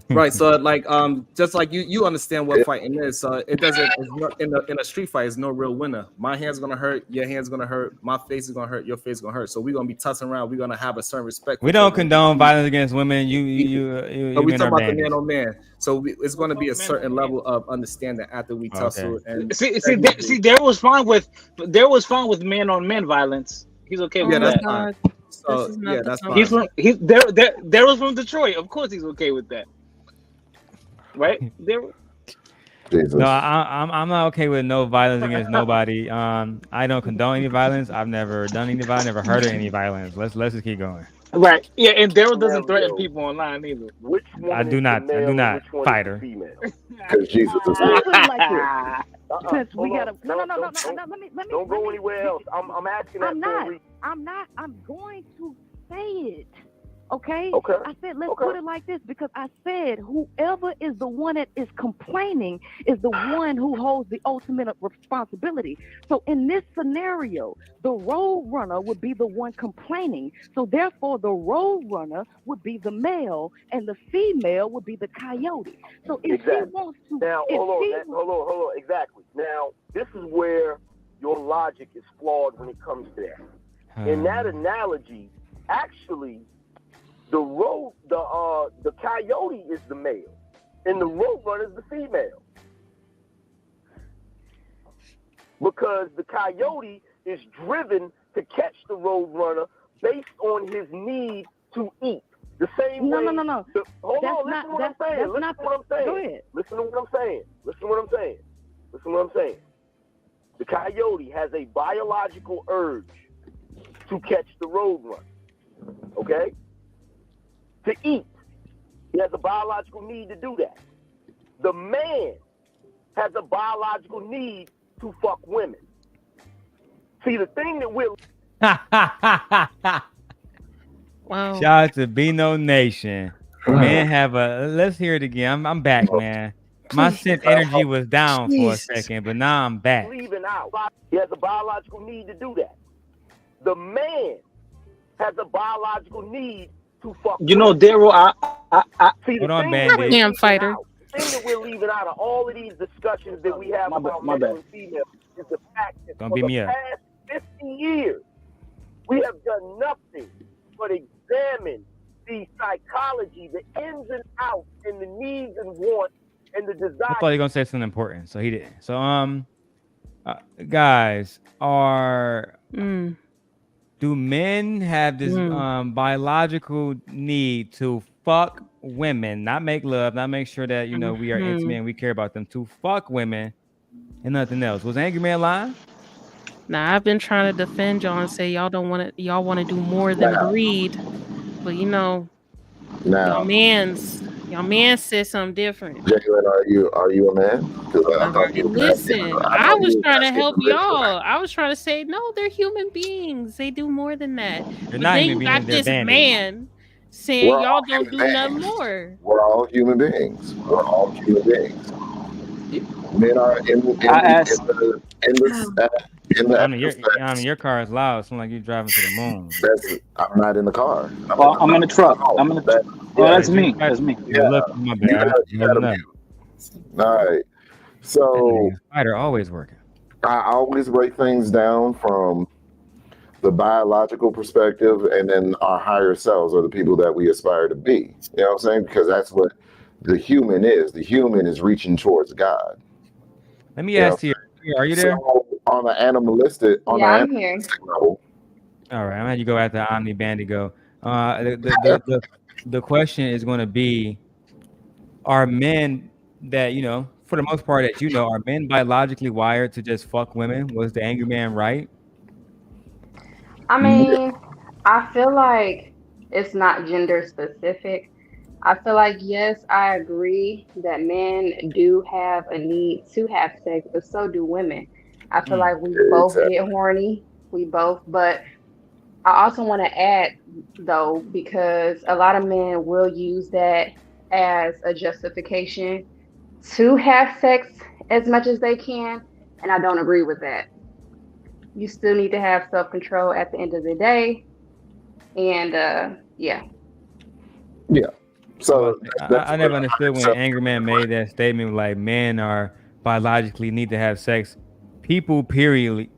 Right, so like just like you understand what fighting is. So it doesn't in a street fight, it's no real winner. My hand's gonna hurt, your hand's gonna hurt, my face is gonna hurt, your face is gonna hurt. So we're gonna be tussling around, we're gonna have a certain respect. We don't condone violence against women. But we talk about the man on man. So it's gonna be a certain level of understanding after we tussle. And see, there was fine with man on man violence. He's okay with that. Fine. So yeah, that's fine. He's there was from Detroit. Of course, he's okay with that. Right there. Jesus. No, I'm not okay with no violence against nobody. I don't condone any violence. I've never done any violence, never heard of any violence. Let's just keep going. Right. Yeah, and Daryl doesn't threaten people online either. Which one I do not fight her. Because Jesus is Since we gotta no. Don't go anywhere else. I'm asking that. I'm going to say it. Okay? Okay. I said, let's put it like this, because I said whoever is the one that is complaining is the one who holds the ultimate responsibility. So in this scenario, the road runner would be the one complaining. So therefore, the road runner would be the male, and the female would be the coyote. So if he wants to, now hold on, exactly. Now this is where your logic is flawed when it comes to that. In that analogy, actually, the coyote is the male, and the road runner is the female, because the coyote is driven to catch the road runner based on his need to eat. The same way. No. Hold on. Listen to what I'm saying. Go ahead. Listen to what I'm saying. The coyote has a biological urge to catch the road runner. Okay. To eat. He has a biological need to do that. The man has a biological need to fuck women. See, the thing that we're... Wow. Shout out to Bino Nation. Man, let's hear it again. I'm back, man. My synth energy was down for a second, but now I'm back. Leaving out. He has a biological need to do that. The man has a biological need to fuck. You know, Daryl, See, hold on, bandit. Damn fighter. The thing that we're leaving out of all of these discussions that we have about male and female is the fact that for the past 50 years, we have done nothing but examine the psychology, the ins and outs, and the needs and wants and the desires. I thought you were gonna say something important, so he didn't. So guys, do men have this biological need to fuck women, not make love, not make sure that we are intimate and we care about them, to fuck women and nothing else? Was Angry Man lying? Nah, I've been trying to defend y'all and say y'all want to do more than breed, but y'all man said something different. Jalen, are you a man? Listen, I was trying to help y'all. I was trying to say no, they're human beings. They do more than that. But then you got this man saying y'all don't do nothing more. We're all human beings. Men are your car is loud. It sounds like you're driving to the moon. I'm not in the car. I'm in the truck. That's me. Yeah. You gotta mute. All right. So spider always working. I always break things down from the biological perspective, and then our higher selves are the people that we aspire to be. You know what I'm saying? Because that's what the human is. The human is reaching towards God. Let me ask you, are you there? So on the animalistic, I'm here. level. All right, I'm gonna have you go after Omni Bandigo. The question is going to be: are men that for the most part that are men biologically wired to just fuck women? Was the angry man right? I mean, I feel like it's not gender specific. I feel like, yes, I agree that men do have a need to have sex, but so do women. I feel like we both get horny. We both, but I also want to add, though, because a lot of men will use that as a justification to have sex as much as they can, and I don't agree with that. You still need to have self-control at the end of the day, and yeah. So I never understood when Angry Man made that statement like men are biologically need to have sex. People period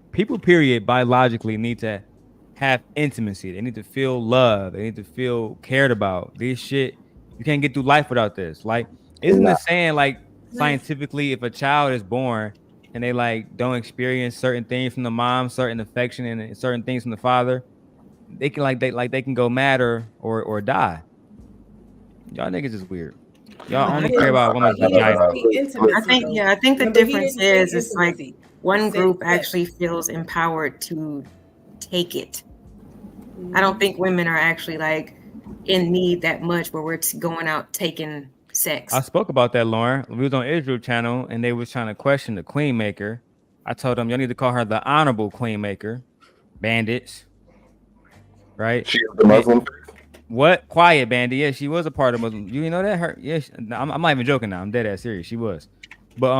biologically need to have intimacy. They need to feel love. They need to feel cared about. This shit, you can't get through life without this. Like, isn't the saying like scientifically, if a child is born and they like don't experience certain things from the mom, certain affection and certain things from the father, they can they can go mad or die. Y'all niggas is weird. Y'all only care about women's vagina. I think the difference is it's like one group actually feels empowered to take it. I don't think women are actually like in need that much where we're going out taking sex. I spoke about that, Lauren. We was on Israel channel and they was trying to question the queen maker. I told them y'all need to call her the honorable queen maker. Bandits. Right? She is the Muslim. What? Quiet, Bandit. Yeah, she was a part of Muslim. You know that? Her? Yeah, I'm not even joking now. I'm dead ass serious. She was. But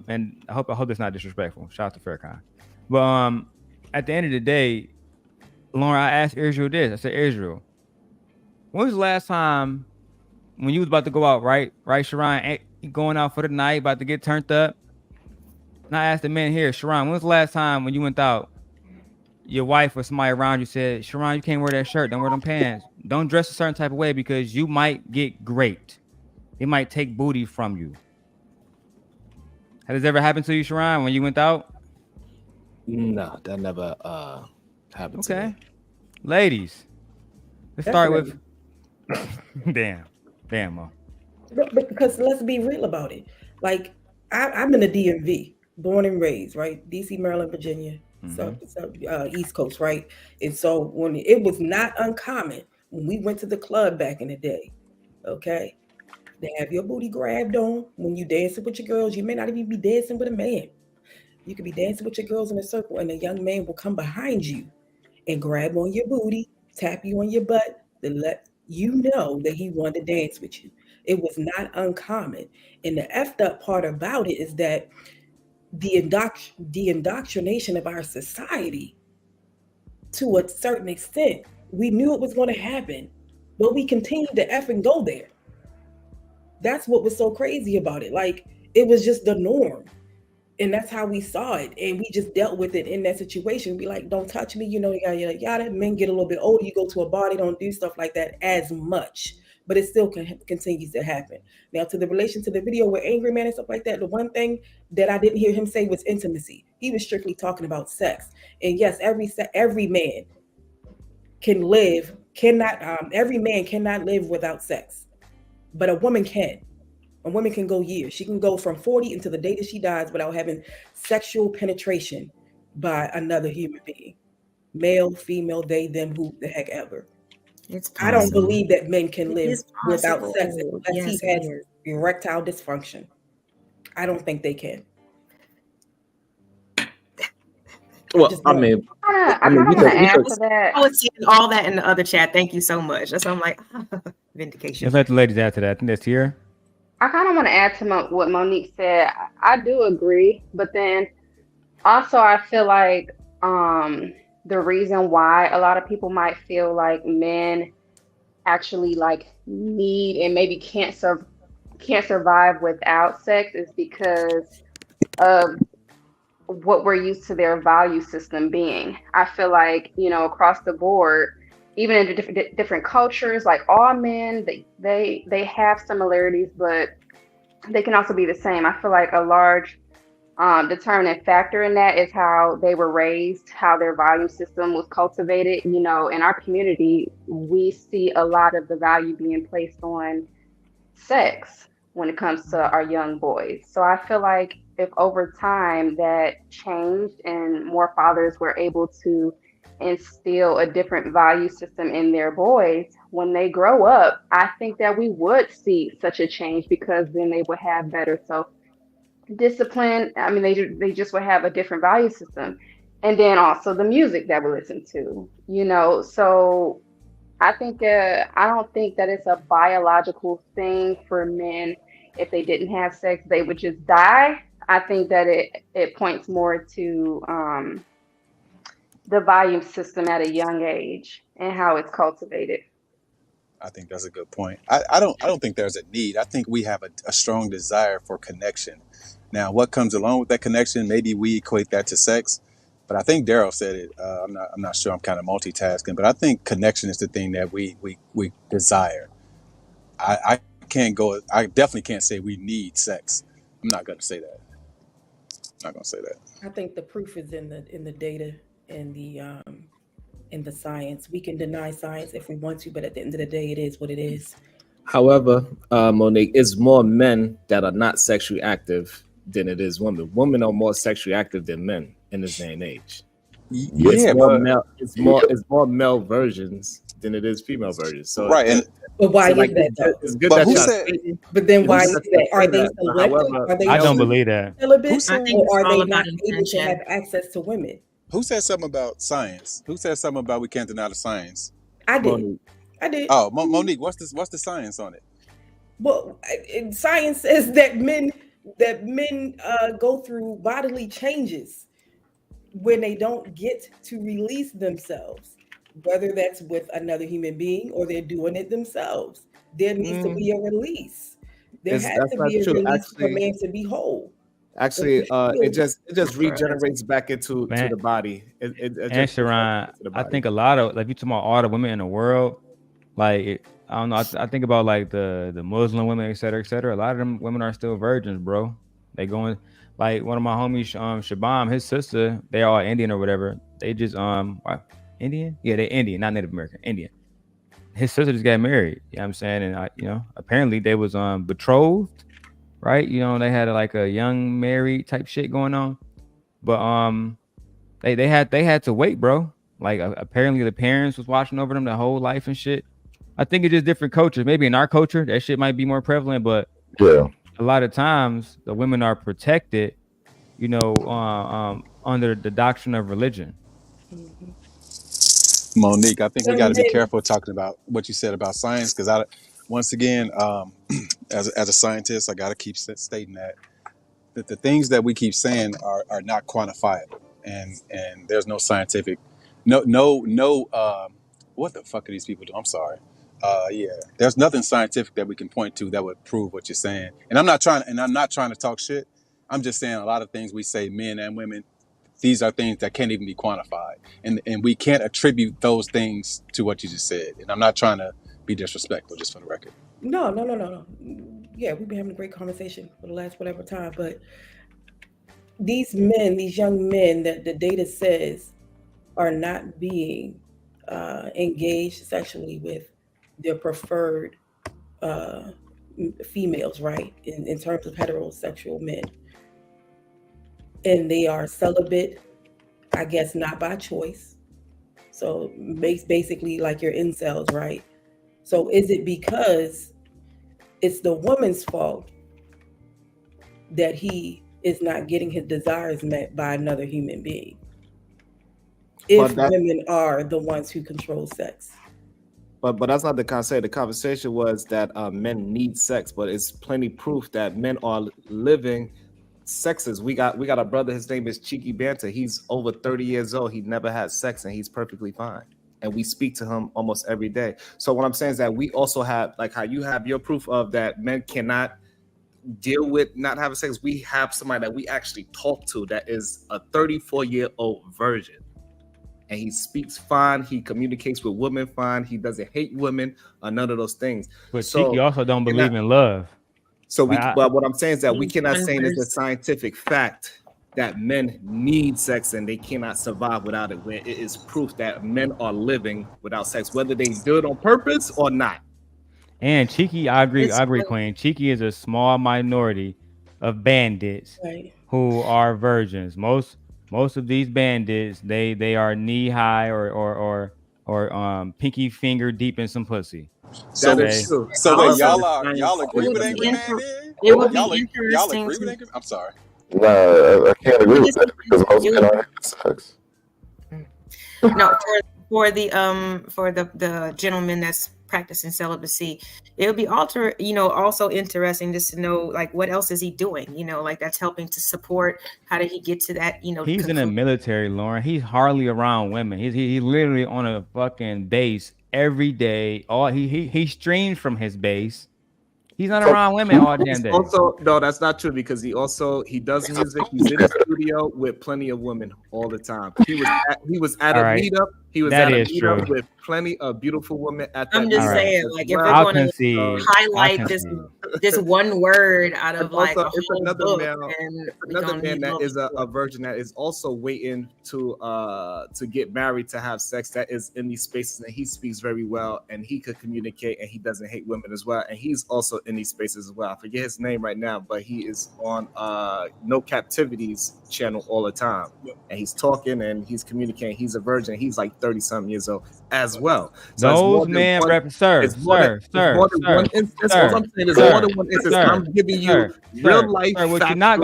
and I hope it's not disrespectful. Shout out to Farrakhan. But at the end of the day, Lauren, I asked Israel this. I said, Israel, when was the last time when you was about to go out, right, Sharon, going out for the night, about to get turned up? And I asked the men here, Sharon, when was the last time when you went out, your wife or somebody around you said, Sharon, you can't wear that shirt, don't wear them pants, don't dress a certain type of way because you might get raped. They might take booty from you. Has this ever happened to you, Sharon, when you went out? No, that never happened to me. Ladies, let's start with damn, Mo. But because let's be real about it. Like I'm in the DMV, born and raised, right? DC, Maryland, Virginia, East Coast, right? And so when it was not uncommon when we went to the club back in the day, okay, to have your booty grabbed on when you dancing with your girls. You may not even be dancing with a man. You could be dancing with your girls in a circle, and a young man will come behind you and grab on your booty, tap you on your butt to let you know that he wanted to dance with you. It was not uncommon. And the effed up part about it is that the indoctrination of our society, to a certain extent, we knew it was going to happen, but we continued to effing go there. That's what was so crazy about it. Like, it was just the norm. And that's how we saw it. And we just dealt with it in that situation. Be like, don't touch me, yada, yada, yada. Men get a little bit older. You go to a bar, they don't do stuff like that as much. But it still continues to happen. Now, to the relation to the video with Angry Man and stuff like that, the one thing that I didn't hear him say was intimacy. He was strictly talking about sex. And yes, every man every man cannot live without sex. But a woman can. A woman can go years. She can go from 40 until the day that she dies without having sexual penetration by another human being. Male, female, they, them, who the heck ever. I don't believe that men can live without sex unless he has erectile dysfunction. I don't think they can. Well, I mean, I kind of want to add to that. I was seeing all that in the other chat. Thank you so much. That's why I'm like, vindication. Let's let the ladies add to that. I think that's here. I kind of want to add to what Monique said. I do agree, but then also I feel like the reason why a lot of people might feel like men actually like need and maybe can't survive without sex is because of what we're used to their value system being. I feel like, across the board, even in the different cultures, like all men, they have similarities, but they can also be the same. I feel like a large determining factor in that is how they were raised, how their value system was cultivated. In our community, we see a lot of the value being placed on sex when it comes to our young boys. So I feel like if over time that changed and more fathers were able to instill a different value system in their boys when they grow up, I think that we would see such a change, because then they would have better self discipline. I mean, they just would have a different value system. And then also the music that we listen to, So I don't think that it's a biological thing for men. If they didn't have sex, they would just die. I think that it points more to the value system at a young age and how it's cultivated. I think that's a good point. I don't think there's a need. I think we have a strong desire for connection. Now, what comes along with that connection? Maybe we equate that to sex, but I think Daryl said it. I'm not sure. I'm kind of multitasking, but I think connection is the thing that we desire. I can't go. I definitely can't say we need sex. I'm not going to say that. I'm not going to say that. I think the proof is in the data and the science. We can deny science if we want to, but at the end of the day, it is what it is. However, Monique, it's more men that are not sexually active than it is women. Women are more sexually active than men in this day and age. Yeah, it's more male versions than it is female versions. So right, but why is that? It's good but that who y'all said? say- But then why is that? Are they that, but selective? however, Are they I don't believe that. celibate? Who said? I think Or it's are all they about not able to intention. have access to women? Who said something about science? Who said something about we can't deny the science? I did. Monique. I did. Oh, Monique, what's the science on it? Well, science says that men go through bodily changes when they don't get to release themselves, whether that's with another human being or they're doing it themselves. There needs to be a release. There has That's to not be a true. release for a Actually, man to be whole. Actually, it just regenerates back into Man. the body. It And just Sharon, to the I body. think a lot of, like, you talking about all the women in the world, like I don't know. I think about like the Muslim women, et cetera, et cetera. A lot of them women are still virgins, bro. They going, like one of my homies, Shabam, his sister, they all Indian or whatever. They just Indian? Yeah, they Indian, not Native American, Indian. His sister just got married. You know what I'm saying? And apparently they was betrothed, right? They had like a young married type shit going on. But they had to wait, bro. Like apparently the parents was watching over them the whole life and shit. I think it's just different cultures. Maybe in our culture that shit might be more prevalent, but Yeah. a lot of times the women are protected, under the doctrine of religion. Monique, I think we got to be careful talking about what you said about science, because once again, as a scientist, I got to keep stating that the things that we keep saying are not quantifiable, and there's no scientific, no. What the fuck are these people doing? I'm sorry. Yeah, there's nothing scientific that we can point to that would prove what you're saying. And I'm not trying to talk shit. I'm just saying a lot of things we say, men and women, these are things that can't even be quantified, and we can't attribute those things to what you just said. And I'm not trying to be disrespectful, just for the record. No. Yeah, we've been having a great conversation for the last whatever time, but these young men that the data says are not being engaged sexually with their preferred females, right? In terms of heterosexual men. And they are celibate, I guess not by choice. So basically like your incels, right? So is it because it's the woman's fault that he is not getting his desires met by another human being? If women are the ones who control sex. But that's not the conversation. The conversation was that men need sex, but it's plenty proof that men are living sexes. We got a brother. His name is Cheeky Banter. He's over 30 years old. He never had sex, and he's perfectly fine. And we speak to him almost every day. So what I'm saying is that we also have, like how you have your proof of that men cannot deal with not having sex. We have somebody that we actually talk to that is a 34-year-old virgin. And he speaks fine. He communicates with women fine. He doesn't hate women or none of those things. But Cheeky also don't believe in love. So but what I'm saying is that we cannot say it's a scientific fact that men need sex and they cannot survive without it. Where it is proof that men are living without sex, whether they do it on purpose or not. And Cheeky, I agree, Queen. Cheeky is a small minority of bandits who are virgins. Most of these bandits, they are knee high or pinky finger deep in some pussy. So wait, y'all agree with Angry Man? It would be y'all agree with Angry? I'm sorry. No, I can't agree with that because most men aren't having sex. No, for the gentleman that's practicing celibacy, it would be also interesting just to know like what else is he doing, like that's helping to support. How did he get to that? He's in the military, Lauren. He's hardly around women. He's literally on a fucking base every day. He streams from his base. He's not around women all damn day. Also, no, that's not true because he does music. He's in the studio with plenty of women all the time. He was at a meetup. He was at a meetup with plenty of beautiful women at that. I'm just saying, like, if we're going to highlight this one word out of like a whole book, another man that is a virgin that is also waiting to get married, to have sex, that is in these spaces, and he speaks very well and he could communicate and he doesn't hate women as well, and he's also in these spaces as well. I forget his name right now, but he is on No Captivities channel all the time, and he's talking and he's communicating. He's a virgin. He's like 30-something years old as well. So those men, sir. All I'm saying is more than one instance. I'm giving you real life. Sir, what you're not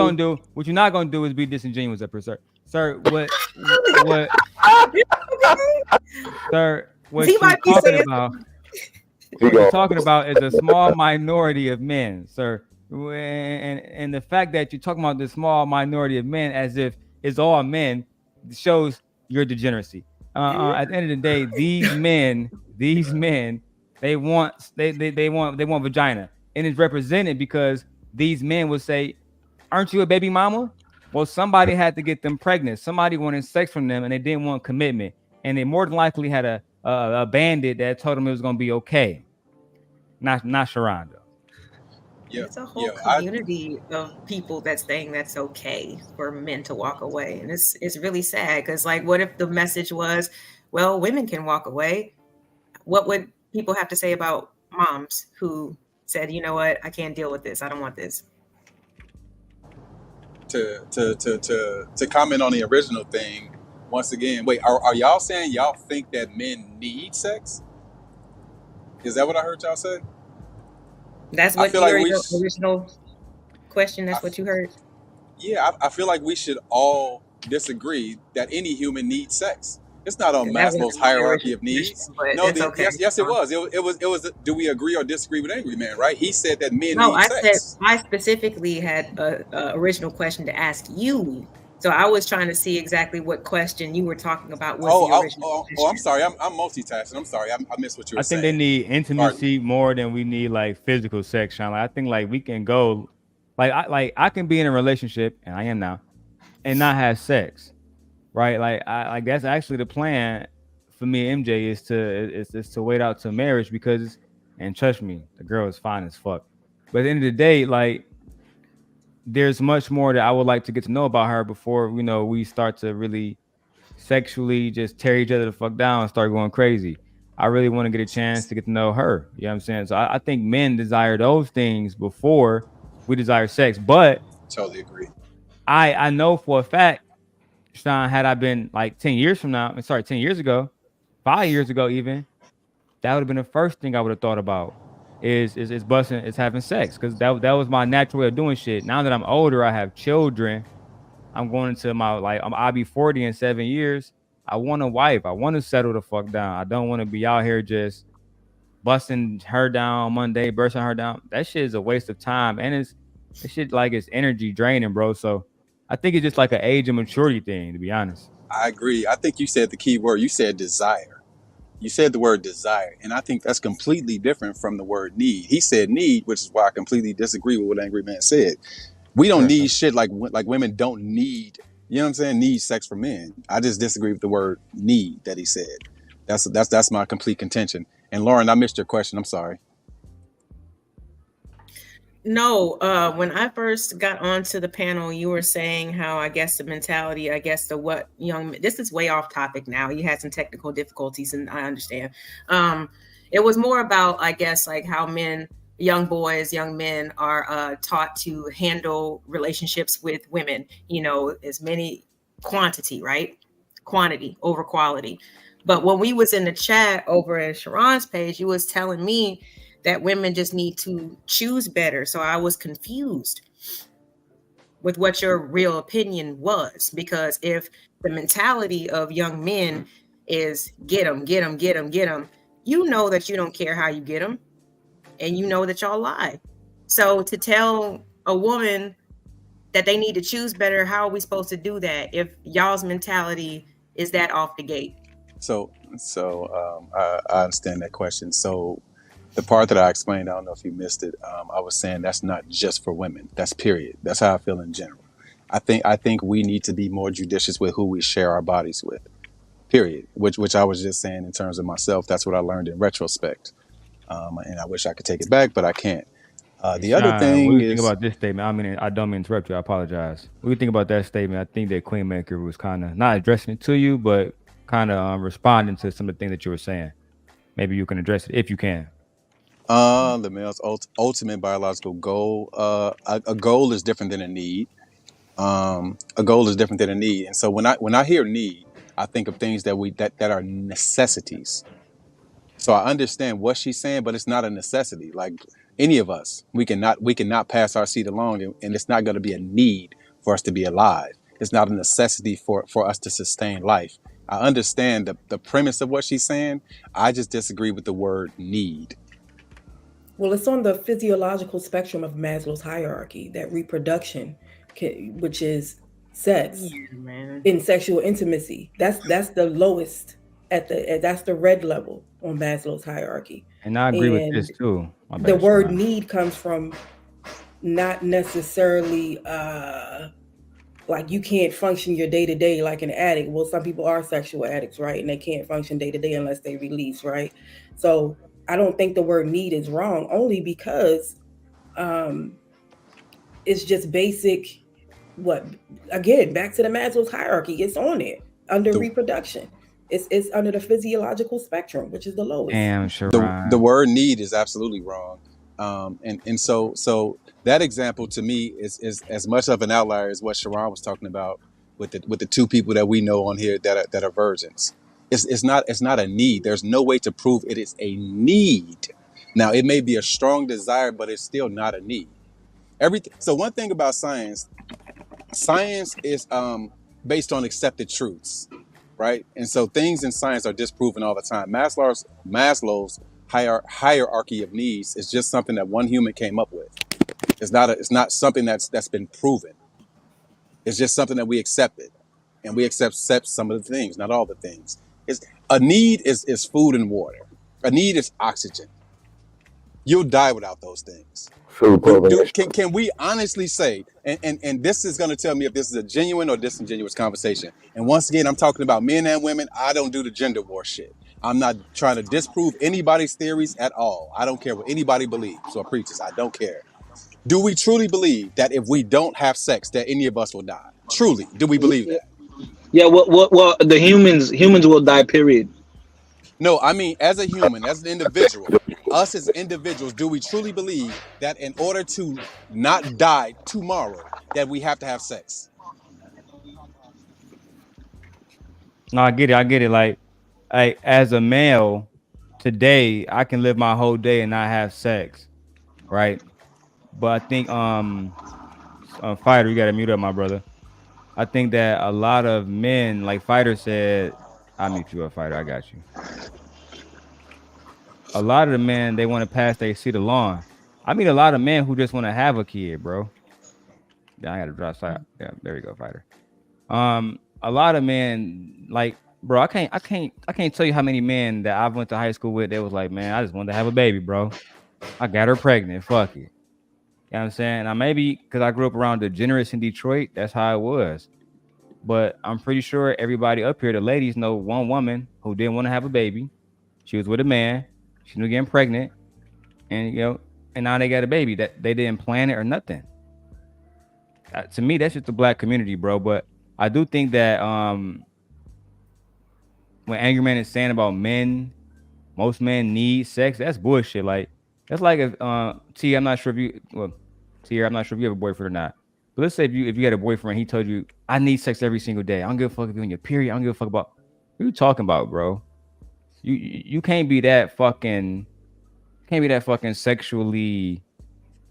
gonna do is be disingenuous, sir. Sir, what sir, what you're talking about is a small minority of men, sir. And the fact that you're talking about this small minority of men as if it's all men shows your degeneracy. At the end of the day, these men, they want vagina, and it's represented because these men will say, "Aren't you a baby mama?" Well, somebody had to get them pregnant. Somebody wanted sex from them, and they didn't want commitment, and they more than likely had a bandit that told them it was gonna be okay. Not Sharonda. Yeah, it's a whole community of people that's saying that's okay for men to walk away, and it's really sad because, like, what if the message was, well, women can walk away? What would people have to say about moms who said, you know what, I can't deal with this, I don't want this? To comment on the original thing once again, wait, are y'all saying y'all think that men need sex? Is that what I heard y'all say? That's what your original question. That's what you heard. Yeah, I feel like we should all disagree that any human needs sex. It's not on Maslow's hierarchy of needs. No, yes, it was. It was. Do we agree or disagree with Angry Man? Right? He said that men need sex. I specifically had a original question to ask you. So I was trying to see exactly what question you were talking about. I'm sorry. I'm multitasking. I'm sorry. I missed what you were saying. I think they need intimacy more than we need like physical sex, Sean. Like, I think like we can go, I can be in a relationship, and I am now, and not have sex, right? Like that's actually the plan for me and MJ is to wait out to marriage because, and trust me, the girl is fine as fuck. But at the end of the day, like, there's much more that I would like to get to know about her before, we start to really sexually just tear each other the fuck down and start going crazy. I really want to get a chance to get to know her. You know what I'm saying? So I think men desire those things before we desire sex. But totally agree. I know for a fact, Sean, had I been like 10 years ago, 5 years ago even, that would have been the first thing I would have thought about. Is busting, is having sex, because that was my natural way of doing shit. Now that I'm older, I have children. I'm going into I'll be 40 in 7 years. I want a wife. I want to settle the fuck down. I don't want to be out here just busting her down Monday, bursting her down. That shit is a waste of time, and it's energy draining, bro. So I think it's just like an age and maturity thing, to be honest. I agree. I think you said the key word. You said desire. You said the word desire, and I think that's completely different from the word need. He said need, which is why I completely disagree with what Angry Man said. We don't need shit like women don't need, you know what I'm saying, need sex from men. I just disagree with the word need that he said. That's my complete contention. And Lauren, I missed your question. I'm sorry. No, when I first got onto the panel, you were saying how I guess the mentality, I guess the what young, this is way off topic now. You had some technical difficulties and I understand. It was more about, I guess, like how men, young boys, young men are taught to handle relationships with women, you know, as many quantity, right? Quantity over quality. But when we was in the chat over at Sharon's page, you was telling me that women just need to choose better. So I was confused with what your real opinion was, because if the mentality of young men is get them, get them, get them, get them, you know that you don't care how you get them, and you know that y'all lie. So to tell a woman that they need to choose better, how are we supposed to do that if y'all's mentality is that off the gate? So I understand that question. So the part that I explained, I don't know if you missed it. I was saying that's not just for women. That's period. That's how I feel in general. I think we need to be more judicious with who we share our bodies with. Period. Which I was just saying in terms of myself. That's what I learned in retrospect. And I wish I could take it back, but I can't. The other thing what do you is, think about this statement? I mean, I don't mean to interrupt you. I apologize. What do you think about that statement? I think that Queenmaker was kind of not addressing it to you, but kind of responding to some of the things that you were saying. Maybe you can address it if you can. The male's ultimate biological goal. A goal is different than a need. A goal is different than a need, and so when I hear need, I think of things that are necessities. So I understand what she's saying, but it's not a necessity. Like any of us, we cannot pass our seed along, and it's not going to be a need for us to be alive. It's not a necessity for us to sustain life. I understand the premise of what she's saying. I just disagree with the word need. Well, it's on the physiological spectrum of Maslow's hierarchy, that reproduction, which is sex, in sexual intimacy. That's the lowest that's the red level on Maslow's hierarchy. And I agree with this too. The word need comes from not necessarily like you can't function your day to day like an addict. Well, some people are sexual addicts, right? And they can't function day to day unless they release, right? So I don't think the word need is wrong, only because it's just basic. Again, back to the Maslow's hierarchy, it's on it under reproduction. It's under the physiological spectrum, which is the lowest. Damn, sure. The word need is absolutely wrong. And so that example to me is as much of an outlier as what Sharon was talking about with the two people that we know on here that are virgins. It's not a need. There's no way to prove it is a need. Now it may be a strong desire, but it's still not a need. So one thing about science is based on accepted truths, right? And so things in science are disproven all the time. Maslow's hierarchy of needs is just something that one human came up with. It's not something that's been proven. It's just something that we accepted, and we accept some of the things, not all the things. A need is food and water. A need is oxygen. You'll die without those things. Can we honestly say, and this is going to tell me if this is a genuine or disingenuous conversation. And once again, I'm talking about men and women. I don't do the gender war shit. I'm not trying to disprove anybody's theories at all. I don't care what anybody believes or preaches. I don't care. Do we truly believe that if we don't have sex, that any of us will die? Truly, do we believe that? Yeah, well, the humans will die, period. No, I mean, as a human, as an individual, us as individuals, do we truly believe that in order to not die tomorrow, that we have to have sex? No, I get it. Like, as a male, today I can live my whole day and not have sex, right? But I think, Fighter, you gotta mute up, my brother. I think that a lot of men, like Fighter said, I'll mute you up, Fighter. I got you. A lot of the men, they want to pass their seat along. I mean, a lot of men who just want to have a kid, bro. Yeah, I gotta drop side. Yeah, there you go, Fighter. A lot of men, like, bro, I can't tell you how many men that I went to high school with. They was like, man, I just wanted to have a baby, bro. I got her pregnant. Fuck it. You know what I'm saying? Now maybe because I grew up around degenerates in Detroit, that's how it was. But I'm pretty sure everybody up here, the ladies, know one woman who didn't want to have a baby. She was with a man. She was getting pregnant, and and now they got a baby that they didn't plan it or nothing. To me, that's just the black community, bro. But I do think that when Angry Man is saying about men, most men need sex, that's bullshit. Like that's like if T, I'm not sure if you I'm not sure if you have a boyfriend or not. But let's say if you had a boyfriend, he told you, I need sex every single day. I don't give a fuck if you're on your period. I don't give a fuck about what you talking about, bro. You can't be that fucking sexually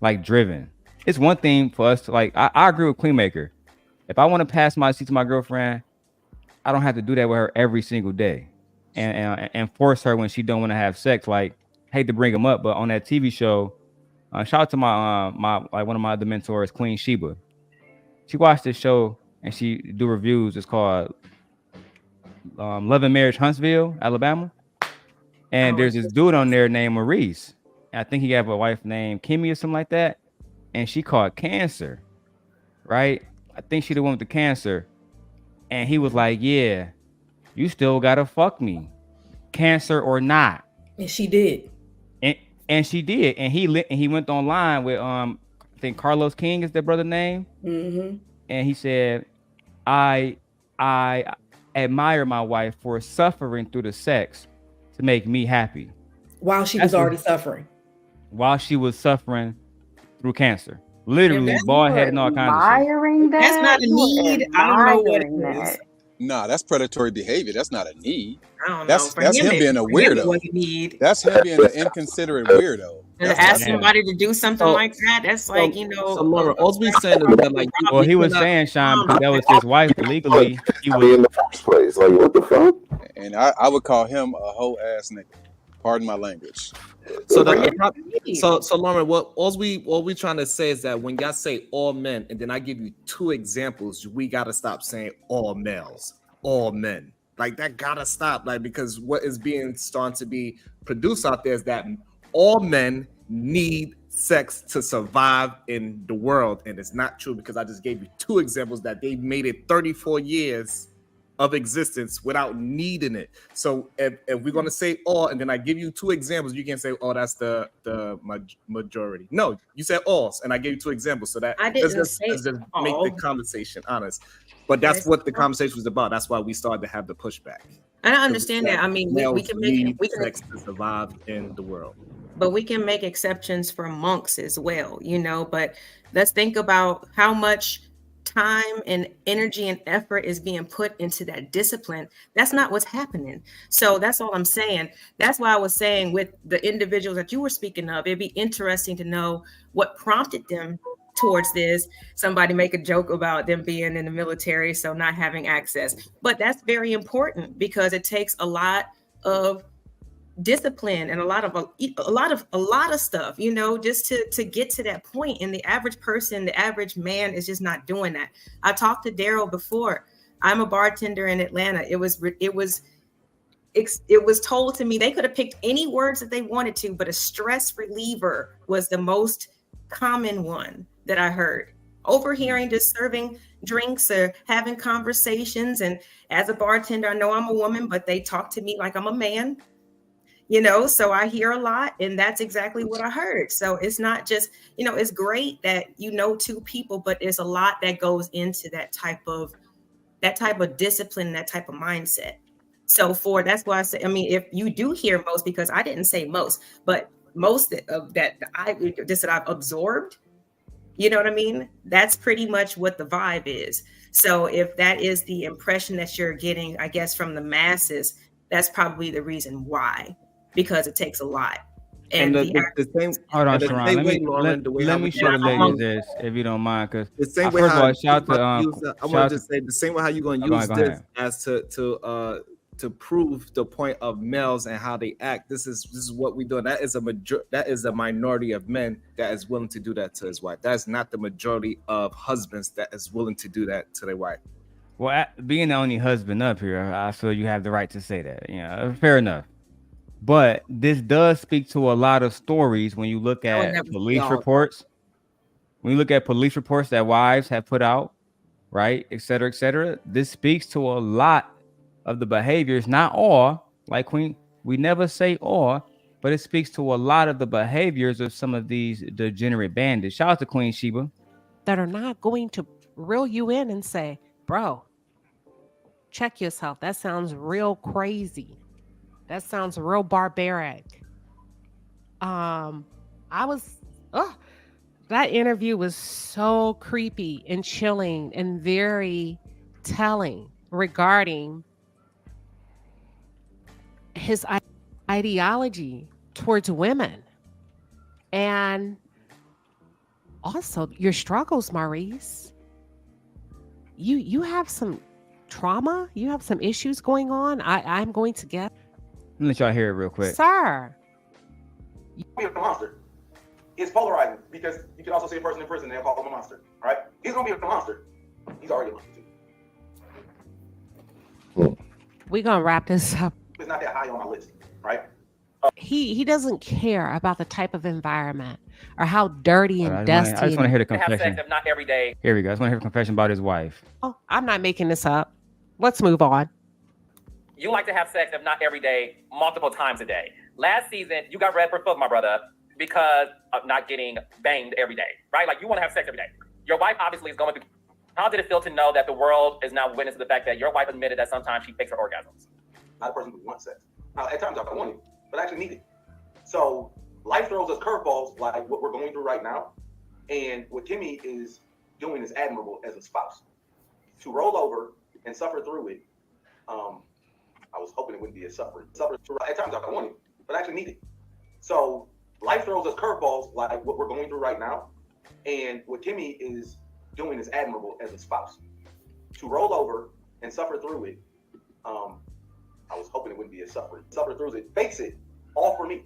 like driven. It's one thing for us to like I agree with Queenmaker. If I want to pass my seat to my girlfriend, I don't have to do that with her every single day and force her when she don't want to have sex. Like, hate to bring them up, but on that TV show, shout out to my like one of my other mentors, Queen Sheba. She watched this show and she do reviews. It's called Love and Marriage Huntsville, Alabama. And there's this dude on there named Maurice. I think he have a wife named Kimmy or something like that. And she caught cancer, right? I think she the one with the cancer. And he was like, yeah, you still gotta fuck me, cancer or not. And she did. And she did. And he went online with I think Carlos King is their brother name. Mm-hmm. And he said, I admire my wife for suffering through the sex to make me happy. While she was already suffering. While she was suffering through cancer. Literally, bald head and all kinds of shit. That's not a need. I don't know what it is. Nah, that's predatory behavior. That's not a need. I don't know. That's For him being a weirdo. That's him being an inconsiderate weirdo. And to ask somebody to do something like that, that's like, So Laura, all we saying is that like, well, he was saying, Sean, because that was his wife legally. He was in the first place. Like, what the fuck? And I would call him a whole ass nigga. Pardon my language. So Lauren, what we trying to say is that when y'all say all men, and then I give you two examples, we gotta stop saying all males, all men. Like that gotta stop. Like, because what is being starting to be produced out there is that all men need sex to survive in the world, and it's not true, because I just gave you two examples that they made it 34 years of existence without needing it. So if we're gonna say all, and then I give you two examples, you can't say, oh, that's the majority. No, you said all, and I gave you two examples. So that I didn't let's say just all. make the conversation honest. But that's what the conversation was about. That's why we started to have the pushback. And I understand that. I mean, we can make sex to survive in the world. But we can make exceptions for monks as well, but let's think about how much time and energy and effort is being put into that discipline. That's not what's happening. So that's all I'm saying. That's why I was saying with the individuals that you were speaking of, it'd be interesting to know what prompted them towards this. Somebody make a joke about them being in the military, so not having access. But that's very important, because it takes a lot of discipline and a lot of stuff, just to get to that point. And the average person, the average man, is just not doing that. I talked to Daryl before. I'm a bartender in Atlanta. It was told to me they could have picked any words that they wanted to, but a stress reliever was the most common one that I heard. Overhearing, just serving drinks or having conversations. And as a bartender, I know I'm a woman, but they talk to me like I'm a man. So I hear a lot, and that's exactly what I heard. So it's not just, it's great that two people, but there's a lot that goes into that type of discipline, that type of mindset. So that's why I say, if you do hear most, because I didn't say most, but most of that I've absorbed, that's pretty much what the vibe is. So if that is the impression that you're getting, I guess, from the masses, that's probably the reason why. Because it takes a lot. And the same. Hold on, Sharon. Let me show the ladies this, if you don't mind, because the same way. First of all, shout to I want to just say the same way how you're going to use this as to prove the point of males and how they act. This is what we're doing. That is a minority of men that is willing to do that to his wife. That is not the majority of husbands that is willing to do that to their wife. Well, being the only husband up here, I feel you have the right to say that. Fair enough. But this does speak to a lot of stories when you look at police reports. When you look at police reports that wives have put out, right, et cetera, et cetera. This speaks to a lot of the behaviors, not all, like Queen. We never say all, but it speaks to a lot of the behaviors of some of these degenerate bandits. Shout out to Queen Sheba. That are not going to reel you in and say, bro, check yourself. That sounds real crazy. That sounds real barbaric. That interview was so creepy and chilling and very telling regarding his ideology towards women. And also your struggles, Maurice. You have some trauma, you have some issues going on. I'm going to get. Let me let y'all hear it real quick. Sir. Be a monster. It's polarizing because you can also see a person in prison and they'll call him a monster, right? He's gonna be a monster. He's already a monster too. We're gonna wrap this up. It's not that high on my list, right? He doesn't care about the type of environment or how dirty and dusty. I just want to hear the confession. Have sex, if not every day. Here we go. I just want to hear a confession about his wife. Oh, I'm not making this up. Let's move on. You like to have sex, if not every day, multiple times a day. Last season, you got red for foot, my brother, because of not getting banged every day, right? Like, you want to have sex every day. Your wife obviously is going through. How did it feel to know that the world is now witness to the fact that your wife admitted that sometimes she fakes her orgasms? Not a person who wants sex. Now, at times I want it, but I actually need it. So life throws us curveballs like what we're going through right now. And what Kimmy is doing is admirable as a spouse. To roll over and suffer through it, I was hoping it wouldn't be a suffering. At times I want it, but I actually need it. So life throws us curveballs like what we're going through right now. And what Kimmy is doing is admirable as a spouse. To roll over and suffer through it, I was hoping it wouldn't be a suffering. Suffer through it, face it, all for me.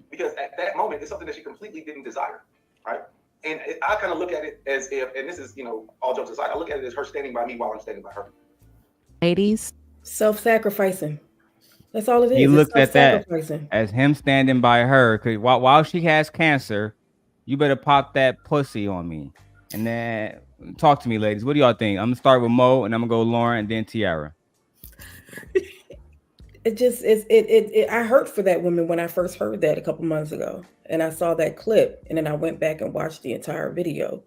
Because at that moment, it's something that she completely didn't desire, right? And I kind of look at it as if, and this is, all jokes aside, I look at it as her standing by me while I'm standing by her. Ladies. Self-sacrificing. That's all it is. He looked at that as him standing by her. Because while she has cancer, you better pop that pussy on me. And then talk to me, ladies. What do y'all think? I'm going to start with Mo, and I'm going to go Lauren, and then Tiara. I hurt for that woman when I first heard that a couple months ago, and I saw that clip, and then I went back and watched the entire video.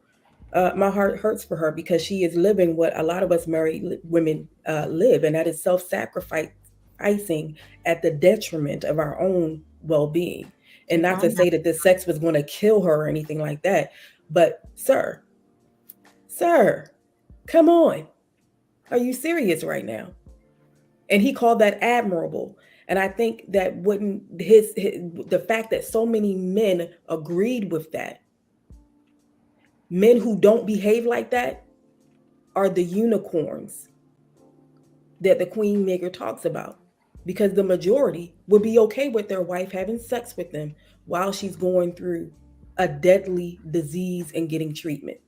My heart hurts for her because she is living what a lot of us married women live, and that is self-sacrificing at the detriment of our own well-being. And not to say that this sex was going to kill her or anything like that, but sir, come on. Are you serious right now? And he called that admirable. And I think that the fact that so many men agreed with that, men who don't behave like that are the unicorns that the Queen Maker talks about. Because the majority would be okay with their wife having sex with them while she's going through a deadly disease and getting treatment.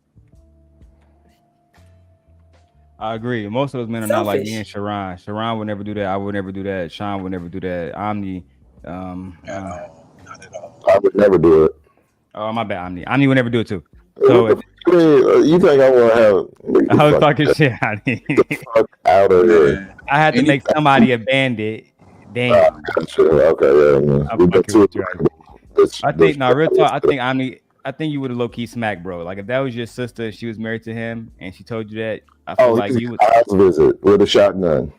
I agree. Most of those men are not like me and Sharon. Sharon would never do that. I would never do that. Sean would never do that. Omni. Not at all. I would never do it. Oh, my bad, Omni. Omni would never do it too. So you think I want to have? I was talking shit, Omni. Fuck out of here. I had to make somebody a bandit. Damn. Okay, yeah. I think real talk. I think Omni. I think you would have low key smacked, bro. Like if that was your sister, she was married to him, and she told you that. I feel like you would house visit with a shotgun.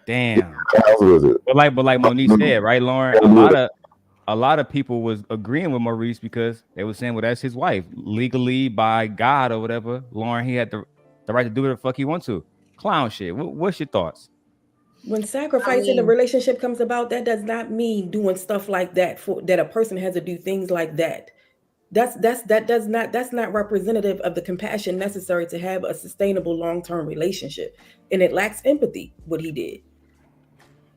Damn. House visit. But like Monique said, right, Lauren? A lot of people was agreeing with Maurice because they were saying, well, that's his wife, legally by God or whatever. Lauren, he had the right to do whatever the fuck he wants to. Clown shit. What's your thoughts? When sacrifice in a relationship comes about, that does not mean doing stuff like that that a person has to do things like that. That's not representative of the compassion necessary to have a sustainable long-term relationship. And it lacks empathy, what he did.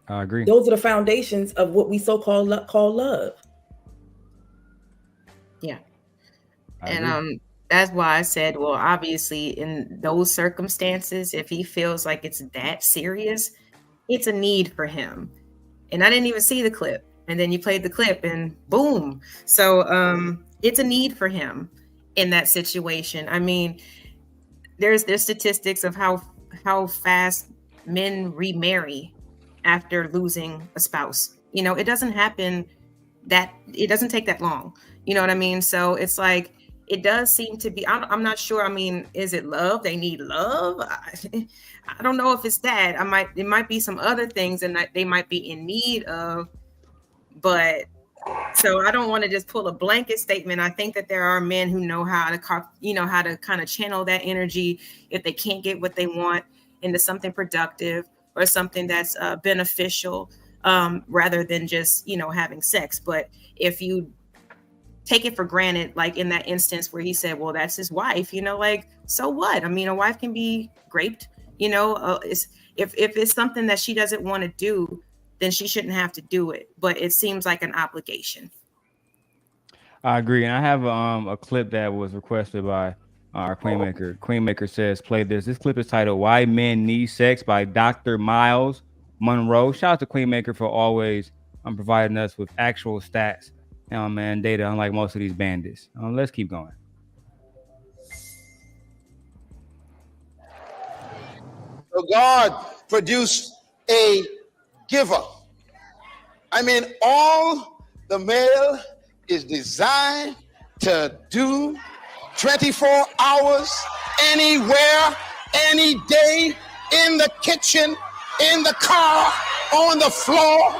I agree. Those are the foundations of what we call love. Yeah. And that's why I said, well, obviously, in those circumstances, if he feels like it's that serious, it's a need for him. And I didn't even see the clip. And then you played the clip and boom. So it's a need for him in that situation. I mean, there's statistics of how fast men remarry after losing a spouse. You know, it doesn't take that long. You know what I mean? So it's like, it does seem to be, I'm not sure. I mean, is it love? They need love. I don't know if it's that. It might be some other things and that they might be in need of, but so I don't want to just pull a blanket statement. I think that there are men who know how to kind of channel that energy if they can't get what they want into something productive or something that's beneficial, rather than just, having sex. But if you take it for granted, like in that instance where he said, well, that's his wife, like, so what? I mean, a wife can be raped, if it's something that she doesn't want to do, then she shouldn't have to do it. But it seems like an obligation. I agree. And I have a clip that was requested by our Queenmaker. Queenmaker says, play this. This clip is titled Why Men Need Sex by Dr. Miles Monroe. Shout out to Queenmaker for always providing us with actual stats and data, unlike most of these bandits. Let's keep going. So God produced a giver. I mean, all the male is designed to do 24 hours, anywhere, any day, in the kitchen, in the car, on the floor.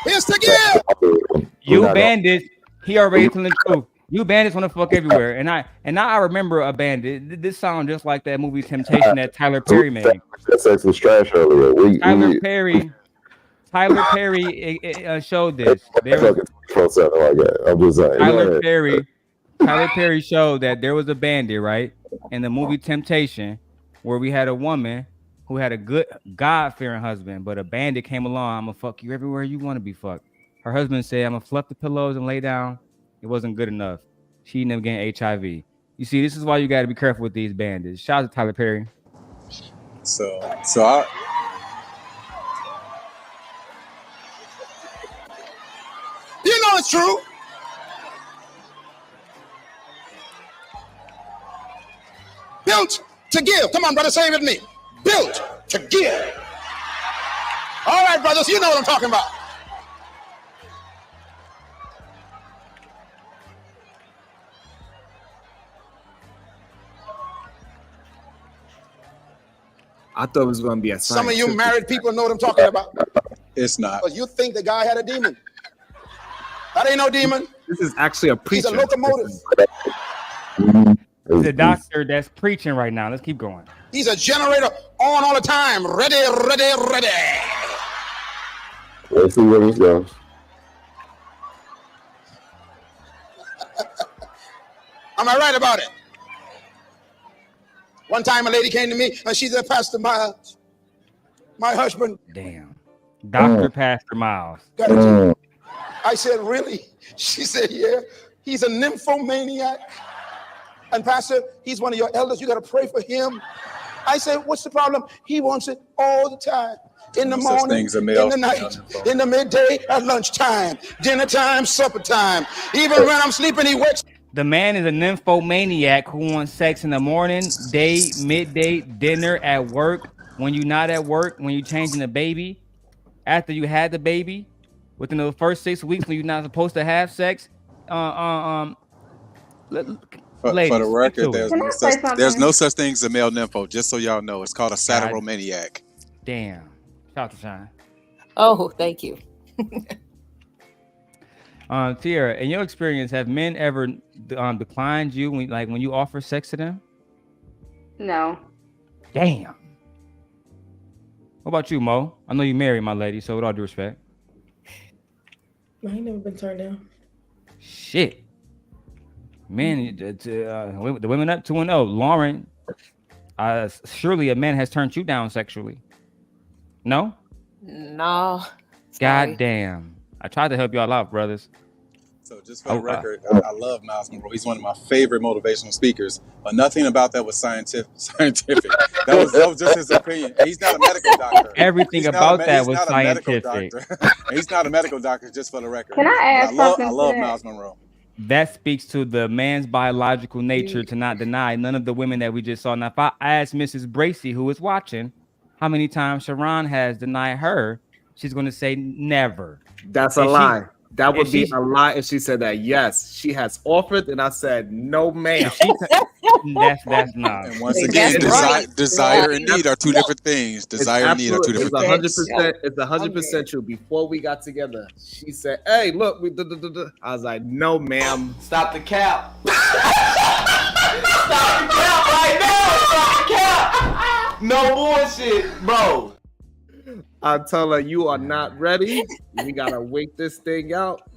Here's the gift. You bandits, he already telling the truth. You bandits want to fuck everywhere. And now I remember a bandit. This sounds just like that movie Temptation that Tyler Perry made. That sex was trash earlier. Tyler Perry showed this. Tyler Perry showed that there was a bandit, right, in the movie Temptation, where we had a woman who had a good God-fearing husband, but a bandit came along. I'm gonna fuck you everywhere you want to be fucked. Her husband said, I'm gonna fluff the pillows and lay down. It wasn't good enough. She ended up getting HIV. You see, this is why you got to be careful with these bandits. Shout out to Tyler Perry. So You know it's true. Built to give. Come on, brother, say it with me. Built to give. All right, brothers, you know what I'm talking about. I thought it was going to be a Some of you married people know what I'm talking about. It's not. Because you think the guy had a demon. That ain't no demon. This is actually a preacher. He's a locomotive. He's a doctor that's preaching right now. Let's keep going. He's a generator on all the time. Ready, ready, ready. Let's see where this goes. Am I right about it? One time a lady came to me and she said, Pastor Miles, my husband. Damn. Dr. Pastor Miles. Got a I said, really? She said, yeah. He's a nymphomaniac. And Pastor, he's one of your elders. You got to pray for him. I said, what's the problem? He wants it all the time. In the morning, in the night, in the midday, at lunchtime, dinner time, supper time. Even when I'm sleeping, he wakes. The man is a nymphomaniac who wants sex in the morning, day, midday, dinner, at work, when you're not at work, when you're changing the baby, after you had the baby, within the first 6 weeks when you're not supposed to have sex. For the record, there's no such thing as a male nympho, just so y'all know. It's called a satiromaniac. Damn. Shout out to Shine. Oh, thank you. Tiara, in your experience, have men ever declined you when you offer sex to them? No. Damn. What about you, Mo? I know you married, my lady, so with all due respect. I ain't never been turned down. Shit. Men, the women up 2-0. Lauren, surely a man has turned you down sexually. No? No. God damn. I tried to help y'all out, brothers. So just for the record, I love Miles Monroe. He's one of my favorite motivational speakers, but nothing about that was scientific. That was just his opinion. And he's not a medical doctor. Everything about that was scientific. He's not a medical doctor, just for the record. Can I add something I to love that? Miles Monroe. That speaks to the man's biological nature to not deny none of the women that we just saw. Now, if I ask Mrs. Bracy, who is watching, how many times Sharon has denied her, she's going to say never. That's a lie. That would be a lie if she said that. Yes, she has offered, and I said no, ma'am. That's not. And once again, desire and need are two different things. Desire and need are two different things. It's 100% true. Before we got together, she said, "Hey, look, we." I was like, "No, ma'am. Stop the cap. Stop the cap right now. Stop the cap. No bullshit, bro." I tell her, "You are not ready. We gotta wait this thing out."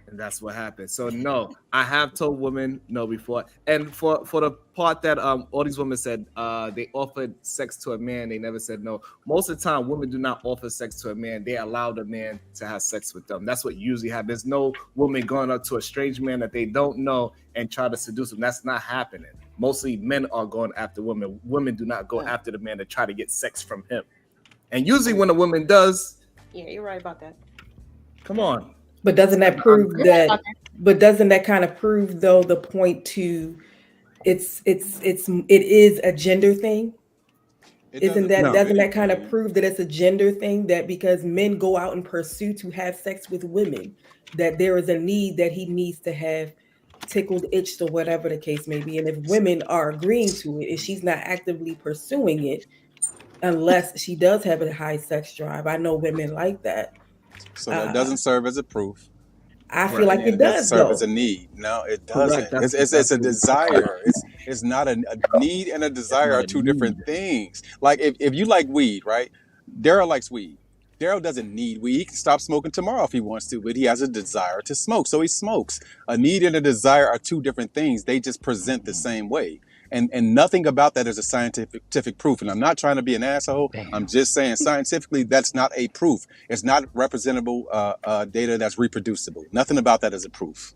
And that's what happened. So no, I have told women no before. And for the part that all these women said they offered sex to a man, they never said no. Most of the time, women do not offer sex to a man. They allow the man to have sex with them. That's what usually happens. There's no woman going up to a strange man that they don't know and try to seduce them. That's not happening. Mostly men are going after women. Women do not go after the man to try to get sex from him. And usually when a woman does, Yeah, you're right about that. come on. But doesn't that prove that? But doesn't that kind of prove though the point to it is a gender thing? Doesn't that kind of prove that it's a gender thing, that because men go out and pursue to have sex with women, that there is a need that he needs to have tickled, itched, or whatever the case may be. And if women are agreeing to it, and she's not actively pursuing it, unless she does have a high sex drive. I know women like that. So that doesn't serve as a proof. I feel like it does serve as a need. No, it doesn't. It's a desire. It's not a need, and a desire are two different things. Like if you like weed, right? Daryl likes weed. Daryl doesn't need weed. He can stop smoking tomorrow if he wants to, but he has a desire to smoke, so he smokes. A need and a desire are two different things. They just present the same way. And nothing about that is a scientific proof. And I'm not trying to be an asshole. Damn. I'm just saying scientifically, that's not a proof. It's not representable data that's reproducible. Nothing about that is a proof.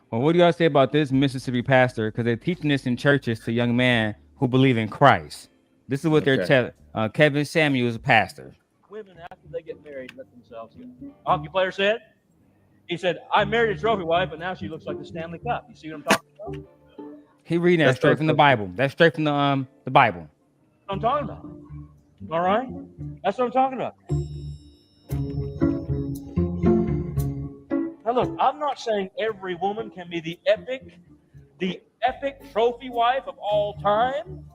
Well, what do y'all say about this Mississippi pastor? Because they're teaching this in churches to young men who believe in Christ. This is what they're telling. Kevin Samuel is a pastor. Women, after they get married, let themselves go. Hockey player said, he said, I married a trophy wife, but now she looks like the Stanley Cup. You see what I'm talking about? He reading that straight from the Bible. That's straight from the Bible. That's what I'm talking about. All right? That's what I'm talking about. Now look, I'm not saying every woman can be the epic trophy wife of all time,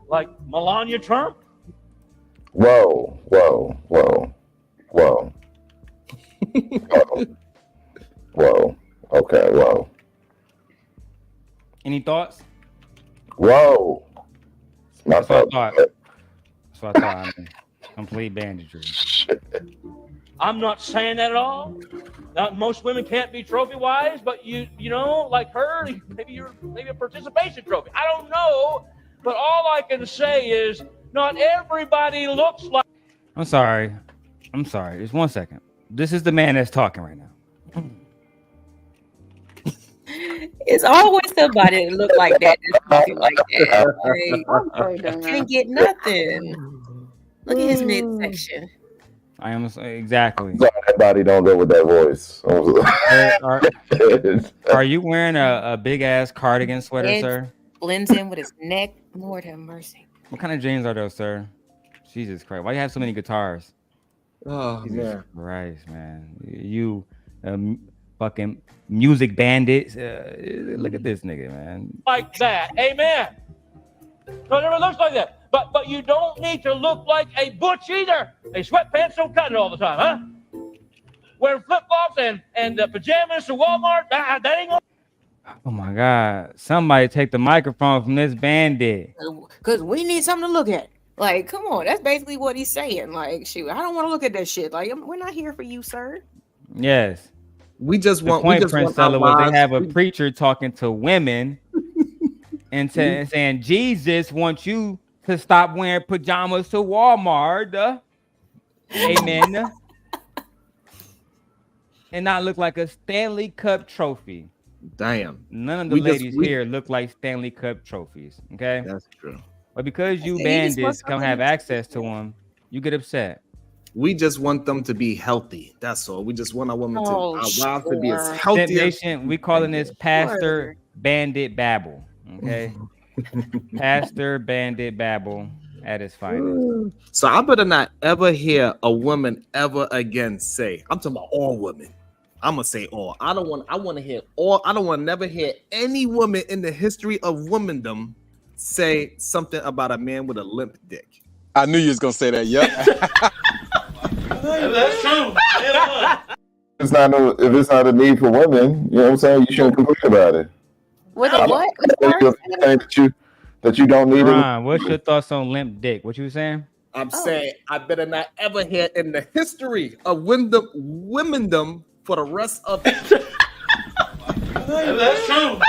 like Melania Trump. Whoa. Okay, whoa. Any thoughts? Whoa. That's what I thought. I mean, complete banditry. I'm not saying that at all. Now, most women can't be trophy wives, but you know, like her, maybe a participation trophy. I don't know, but all I can say is not everybody looks like. I'm sorry. Just 1 second. This is the man that's talking right now. It's always somebody that look like that. That's talking like that. Like, can't get nothing. Look at his midsection. I am exactly. Sorry, that body don't go with that voice. Are you wearing a big ass cardigan sweater, It sir? blends in with his neck. Lord have mercy. What kind of jeans are those, sir? Jesus Christ! Why do you have so many guitars? Oh Jesus Christ, man! You fucking music bandits. Look at this nigga, man. Like that. Amen. So it never looks like that. But you don't need to look like a butch either. A sweatpants don't cut it all the time, huh? Wearing flip-flops and pajamas to Walmart, that ain't gonna. Oh my God! Somebody take the microphone from this bandit. Because we need something to look at. Like, come on. That's basically what he's saying. Like, shoot, I don't want to look at that shit. Like, we're not here for you, sir. Yes. We just the want. point, We just Prince want Stella, was they have a preacher talking to women and saying Jesus wants you to stop wearing pajamas to Walmart. Amen. and not look like a Stanley Cup trophy. Damn. None of the ladies here look like Stanley Cup trophies. Okay, that's true. But because you Okay, you just want bandits come have somebody to access to them, you get upset. We just want them to be healthy. That's all. We just want our women our wives to be as Sent healthy as Nation, we calling this Pastor Bandit Babble. Okay, Pastor Bandit Babble at its finest. So I better not ever hear a woman ever again say, I'm talking about all women. I'm gonna say all. I want to hear all. I don't want to never hear any woman in the history of womandom say something about a man with a limp dick. I knew you was gonna say that. Yep. That's true. If it's not a need for women, you know what I'm saying? You shouldn't complain about it. What? That you don't need it. Ron, what's your thoughts on limp dick? What you saying? I'm saying I better not ever hear in the history of womandom for the rest of That's true.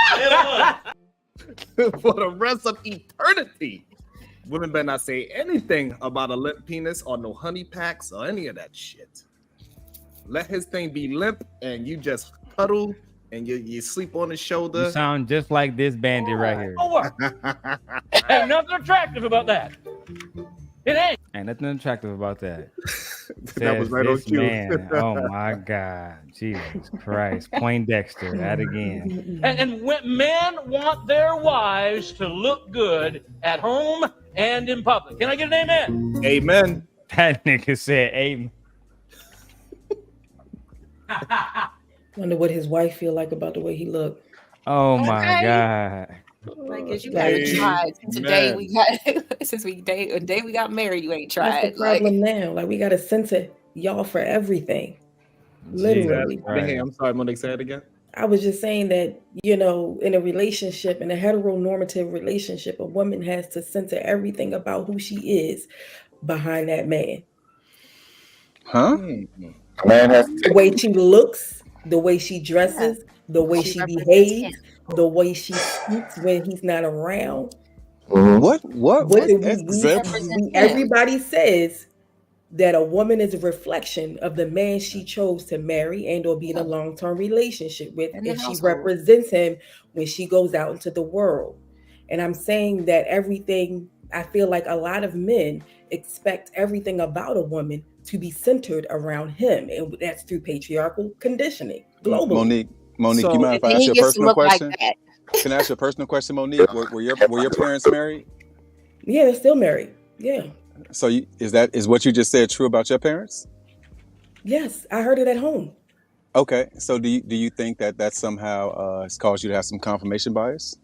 for the rest of eternity. Women better not say anything about a limp penis or no honey packs or any of that shit. Let his thing be limp and you just cuddle and you sleep on his shoulder. You sound just like this bandit right here. Ain't nothing attractive about that. It ain't. Ain't nothing attractive about that. That was right on cue. Man. Oh my God, Jesus Christ, Poindexter, that again. And when men want their wives to look good at home and in public. Can I get an amen? Amen. That nigga said amen. Wonder what his wife feel like about the way he looked. Oh my God. Like, cause you gotta try. Today we got since we day we got married, you ain't tried. That's the problem now. Like we gotta censor y'all for everything. Literally. Hey, I'm sorry, Monique, say it again. I was just saying that, in a relationship, in a heteronormative relationship, a woman has to censor everything about who she is behind that man. Huh? A man has to The way she looks, the way she dresses, the way she behaves, the way she speaks when he's not around. What everybody says that a woman is a reflection of the man she chose to marry and or be in a long-term relationship with, and she represents him when she goes out into the world. And I'm saying that I feel like a lot of men expect everything about a woman to be centered around him, and that's through patriarchal conditioning globally. Monique, So- you mind if I And ask he you a gets to personal look like question? that. Can I ask you a personal question, Monique? Were your parents married? Yeah, they're still married. Yeah. So is what you just said true about your parents? Yes, I heard it at home. Okay, so do you think that somehow has caused you to have some confirmation bias?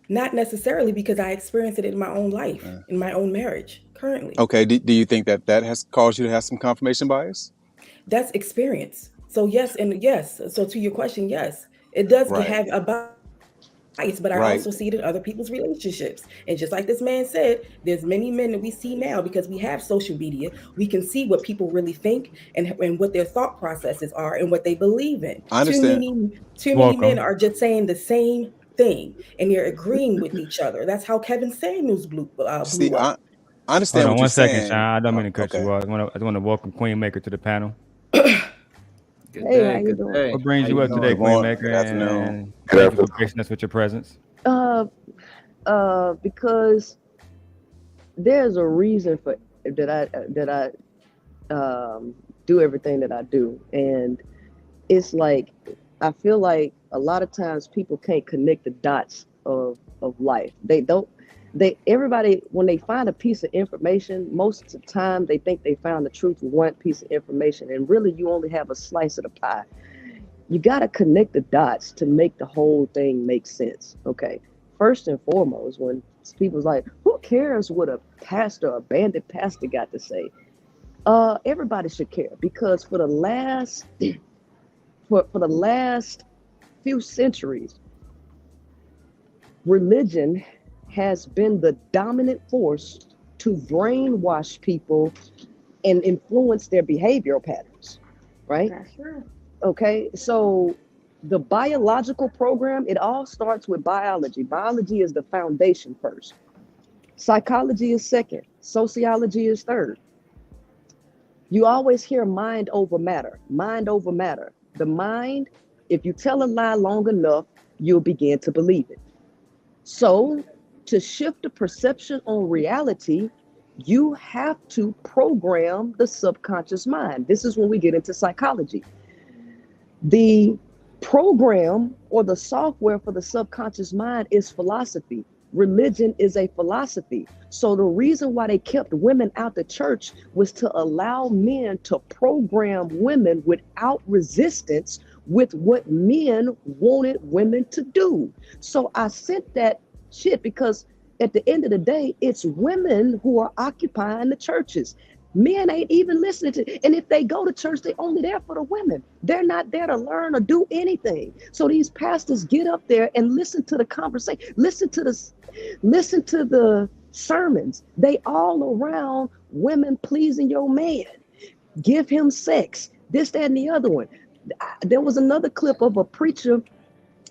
Not necessarily, because I experienced it in my own life, in my own marriage currently. Okay, do you think that has caused you to have some confirmation bias? That's experience. So yes, and yes. So to your question, yes, it does Right. have a bias, but I Right. also see it in other people's relationships. And just like this man said, there's many men that we see now because we have social media. We can see what people really think and what their thought processes are and what they believe in. I understand. Too many Welcome. men are just saying the same thing and they're agreeing with each other. That's how Kevin Samuels blew See, up. I understand Hold on what you're 1 second, saying. Sean. I don't mean to cut you off. I just want to welcome Queen Maker to the panel. Hey, how you doing? What brings you up today, Good Queen morning. Maker? Good afternoon. And thank you for gracing us with your presence. Because there's a reason for that I do everything that I do, and it's like I feel like a lot of times people can't connect the dots of life. Everybody, when they find a piece of information, most of the time they think they found the truth with one piece of information, and really you only have a slice of the pie. You got to connect the dots to make the whole thing make sense. Okay, first and foremost, when people's like, who cares what a pastor, a bandit pastor got to say? Everybody should care, because for the last few centuries, religion has been the dominant force to brainwash people and influence their behavioral patterns, right? Okay, so the biological program, it all starts with biology. Biology is the foundation first. Psychology is second. Sociology is third. You always hear mind over matter, mind over matter. The mind, if you tell a lie long enough, you'll begin to believe it. So to shift the perception on reality, you have to program the subconscious mind. This is when we get into psychology. The program or the software for the subconscious mind is philosophy. Religion is a philosophy. So the reason why they kept women out the church was to allow men to program women without resistance with what men wanted women to do. So I sent that shit because at the end of the day, it's women who are occupying the churches. Men ain't even listening to, and if they go to church, they're only there for the women. They're not there to learn or do anything. So these pastors get up there and listen to the conversation, listen to the sermons. They all around women pleasing your man, give him sex, this, that, and the other one. There was another clip of a preacher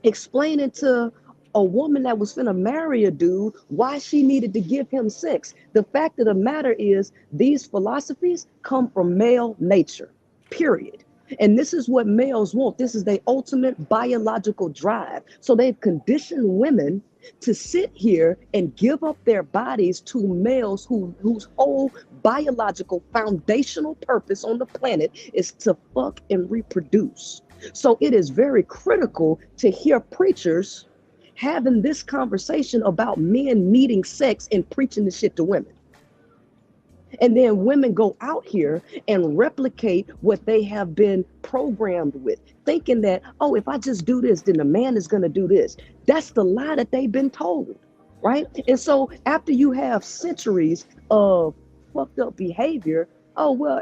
explaining to a woman that was finna marry a dude why she needed to give him sex. The fact of the matter is these philosophies come from male nature, period. And this is what males want. This is their ultimate biological drive. So they've conditioned women to sit here and give up their bodies to males whose whole biological foundational purpose on the planet is to fuck and reproduce. So it is very critical to hear preachers having this conversation about men needing sex and preaching the shit to women. And then women go out here and replicate what they have been programmed with, thinking that, oh, if I just do this, then the man is going to do this. That's the lie that they've been told, right? And so after you have centuries of fucked up behavior, oh, well,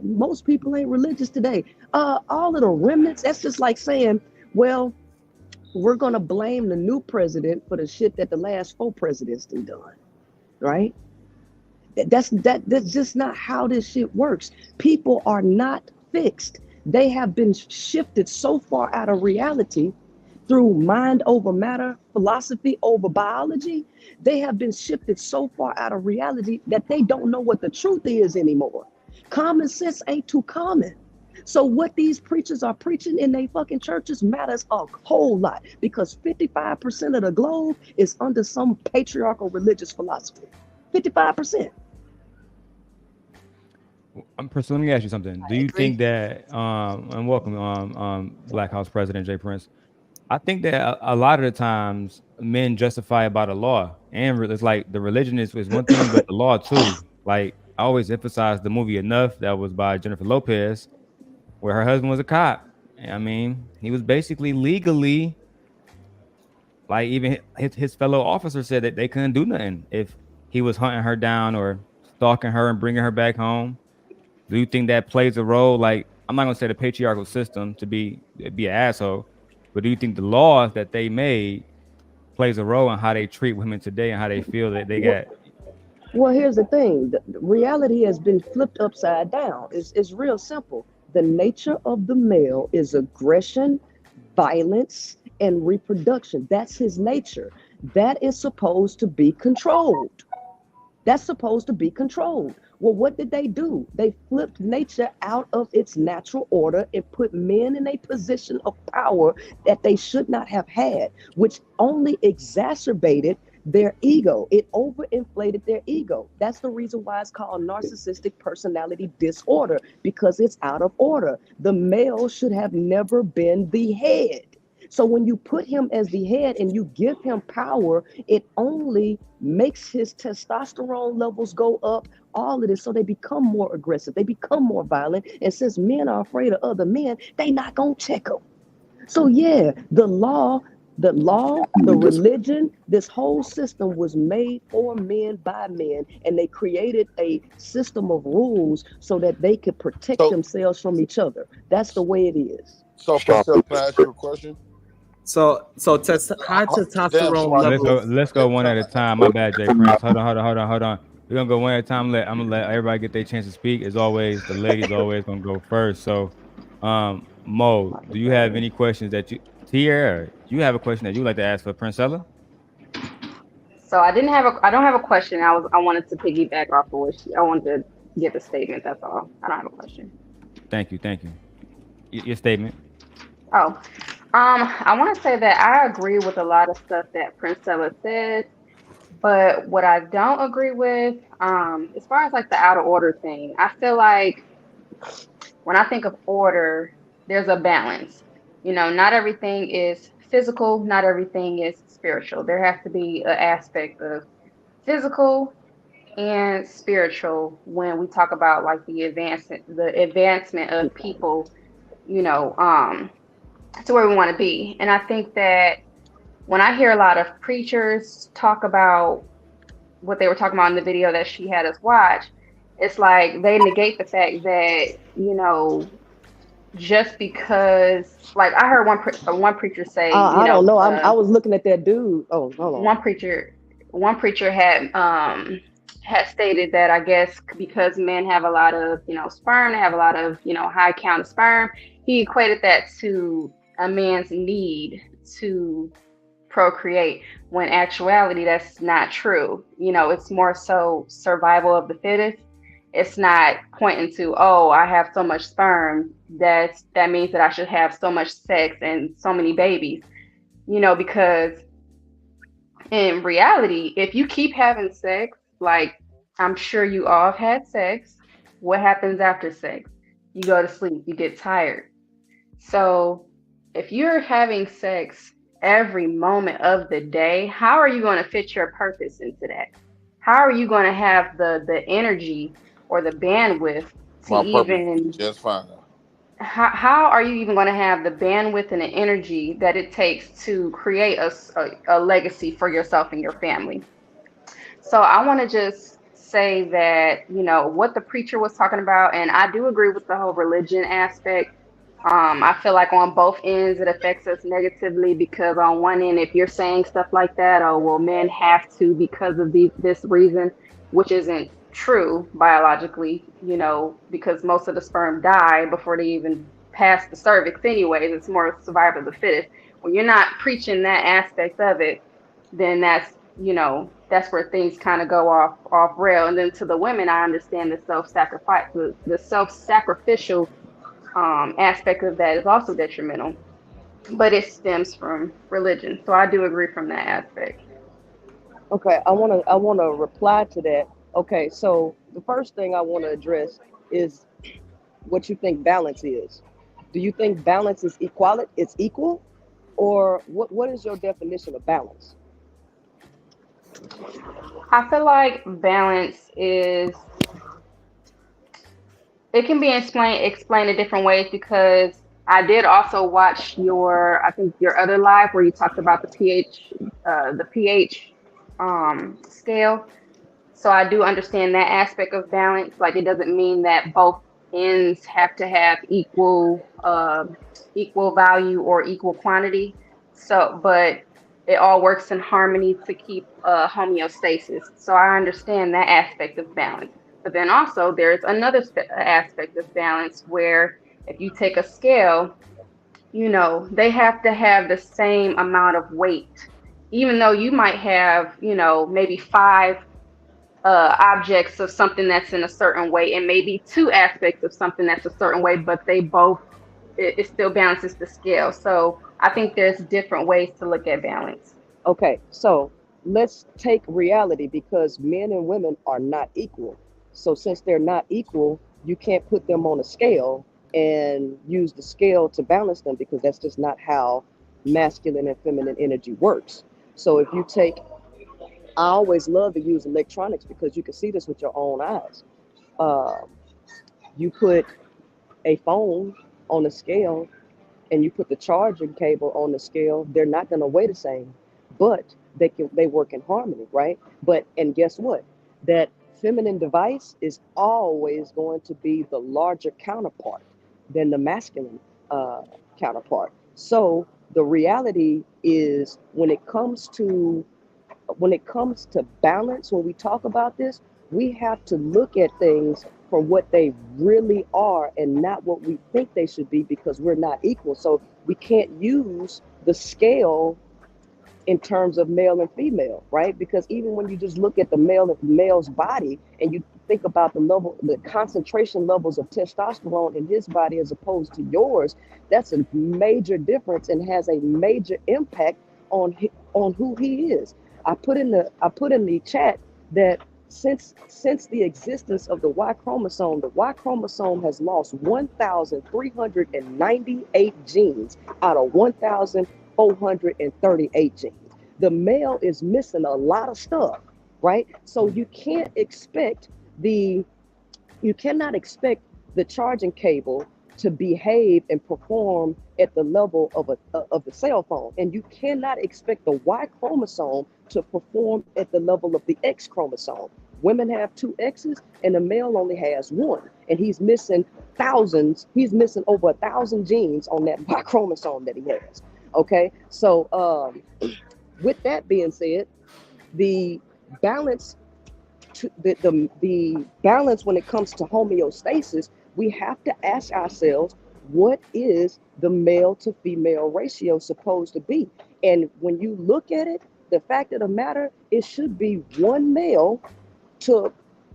most people ain't religious today. All of the remnants, that's just like saying, well, we're going to blame the new president for the shit that the last 4 presidents done, right? That's just not how this shit works. People are not fixed. They have been shifted so far out of reality through mind over matter, philosophy over biology. They have been shifted so far out of reality that they don't know what the truth is anymore. Common sense ain't too common. So what these preachers are preaching in their fucking churches matters a whole lot because 55% of the globe is under some patriarchal religious philosophy. 55%. Priscilla, let me ask you something. Do you think that, and welcome, Black House President Jay Prince. I think that a lot of the times men justify it by the law, and it's like the religion is one thing, but the law too. Like I always emphasize the movie Enough that was by Jennifer Lopez, where her husband was a cop. I mean, he was basically legally, like even his fellow officer said that they couldn't do nothing if he was hunting her down or stalking her and bringing her back home. Do you think that plays a role? Like, I'm not gonna say the patriarchal system to be an asshole, but do you think the laws that they made plays a role in how they treat women today and how they feel that they got? Well, here's the thing. The reality has been flipped upside down. It's real simple. The nature of the male is aggression, violence, and reproduction. That's his nature. That is supposed to be controlled. That's supposed to be controlled. Well, what did they do? They flipped nature out of its natural order and put men in a position of power that they should not have had, which only exacerbated their ego. It overinflated their ego. That's the reason why it's called narcissistic personality disorder, because it's out of order. The male should have never been the head. So when you put him as the head and you give him power, it only makes his testosterone levels go up, all of this. So they become more aggressive. They become more violent. And since men are afraid of other men, they not going to check them. So yeah, the law, the religion, this whole system was made for men by men, and they created a system of rules so that they could protect themselves from each other. That's the way it is. So, Priscilla, can I ask you a question? So high testosterone levels. Let's go one at a time. My bad, Jay Prince. Hold on. We're gonna go one at a time. I'm gonna let everybody get their chance to speak. As always, the ladies always gonna go first. So, Mo, do you have any questions that Tierra, do you have a question that you'd like to ask for Princella? So I don't have a question. I wanted to piggyback off of what I wanted to give a statement. That's all. I don't have a question. Thank you. your statement. Oh, I want to say that I agree with a lot of stuff that Princella said, but what I don't agree with, as far as like the out of order thing, I feel like when I think of order, there's a balance. You know, not everything is physical, not everything is spiritual. There has to be an aspect of physical and spiritual when we talk about like the advancement of people, you know, to where we want to be. And I think that when I hear a lot of preachers talk about what they were talking about in the video that she had us watch, it's like they negate the fact that, you know, just because, like I heard one preacher say, I don't know. I was looking at that dude. Oh, hold on. one preacher had stated that I guess because men have a lot of, you know, sperm, they have a lot of, you know, high count of sperm. He equated that to a man's need to procreate, when actuality that's not true. You know, it's more so survival of the fittest. It's not pointing to, oh, I have so much sperm, that means that I should have so much sex and so many babies. You know, because in reality, if you keep having sex, like I'm sure you all have had sex, what happens after sex? You go to sleep, you get tired. So if you're having sex every moment of the day, how are you going to fit your purpose into that? How are you going to have the energy or the bandwidth to My even purpose just fine. how are you even going to have the bandwidth and the energy that it takes to create a legacy for yourself and your family? So I want to just say that, you know, what the preacher was talking about, and I do agree with the whole religion aspect. I feel like on both ends it affects us negatively, because on one end, if you're saying stuff like that, oh, well, men have to because of this reason, which isn't true biologically, you know, because most of the sperm die before they even pass the cervix anyways. It's more survival of the fittest. When you're not preaching that aspect of it, then that's, you know, that's where things kind of go off rail. And then to the women, I understand the self-sacrificial aspect of that is also detrimental, but it stems from religion. So I do agree from that aspect. Okay, I wanna reply to that. Okay, so the first thing I want to address is what you think balance is. Do you think balance is equality? It's equal, or what is your definition of balance? I feel like balance is, it can be explained in different ways, because I did also watch I think your other live where you talked about the pH scale. So I do understand that aspect of balance. Like it doesn't mean that both ends have to have equal value or equal quantity. So, but it all works in harmony to keep homeostasis. So I understand that aspect of balance. But then also there's another aspect of balance where if you take a scale, you know, they have to have the same amount of weight, even though you might have, you know, maybe 5 objects of something that's in a certain way, and maybe 2 aspects of something that's a certain way, but they both, it still balances the scale. So I think there's different ways to look at balance. Okay, so let's take reality, because men and women are not equal. So since they're not equal, you can't put them on a scale and use the scale to balance them, because that's just not how masculine and feminine energy works. So if you take, I always love to use electronics because you can see this with your own eyes. You put a phone on a scale and you put the charging cable on the scale, they're not going to weigh the same, but they work in harmony, right? And guess what? That feminine device is always going to be the larger counterpart than the masculine counterpart. So the reality is, when it comes to balance, when we talk about this, we have to look at things for what they really are and not what we think they should be, because we're not equal. So we can't use the scale in terms of male and female, right? Because even when you just look at the male's body and you think about the concentration levels of testosterone in his body as opposed to yours, that's a major difference and has a major impact on who he is. I put in the chat that since the existence of the Y chromosome has lost 1,398 genes out of 1,438 genes. The male is missing a lot of stuff, right? So you cannot expect the charging cable to behave and perform at the level of the cell phone, and you cannot expect the Y chromosome to perform at the level of the X chromosome. Women have 2 X's and the male only has 1, and he's missing thousands. He's missing over 1,000 genes on that Y chromosome that he has. Okay, so with that being said, the balance the balance when it comes to homeostasis, we have to ask ourselves, what is the male to female ratio supposed to be? And when you look at it, the fact of the matter, it should be 1 male to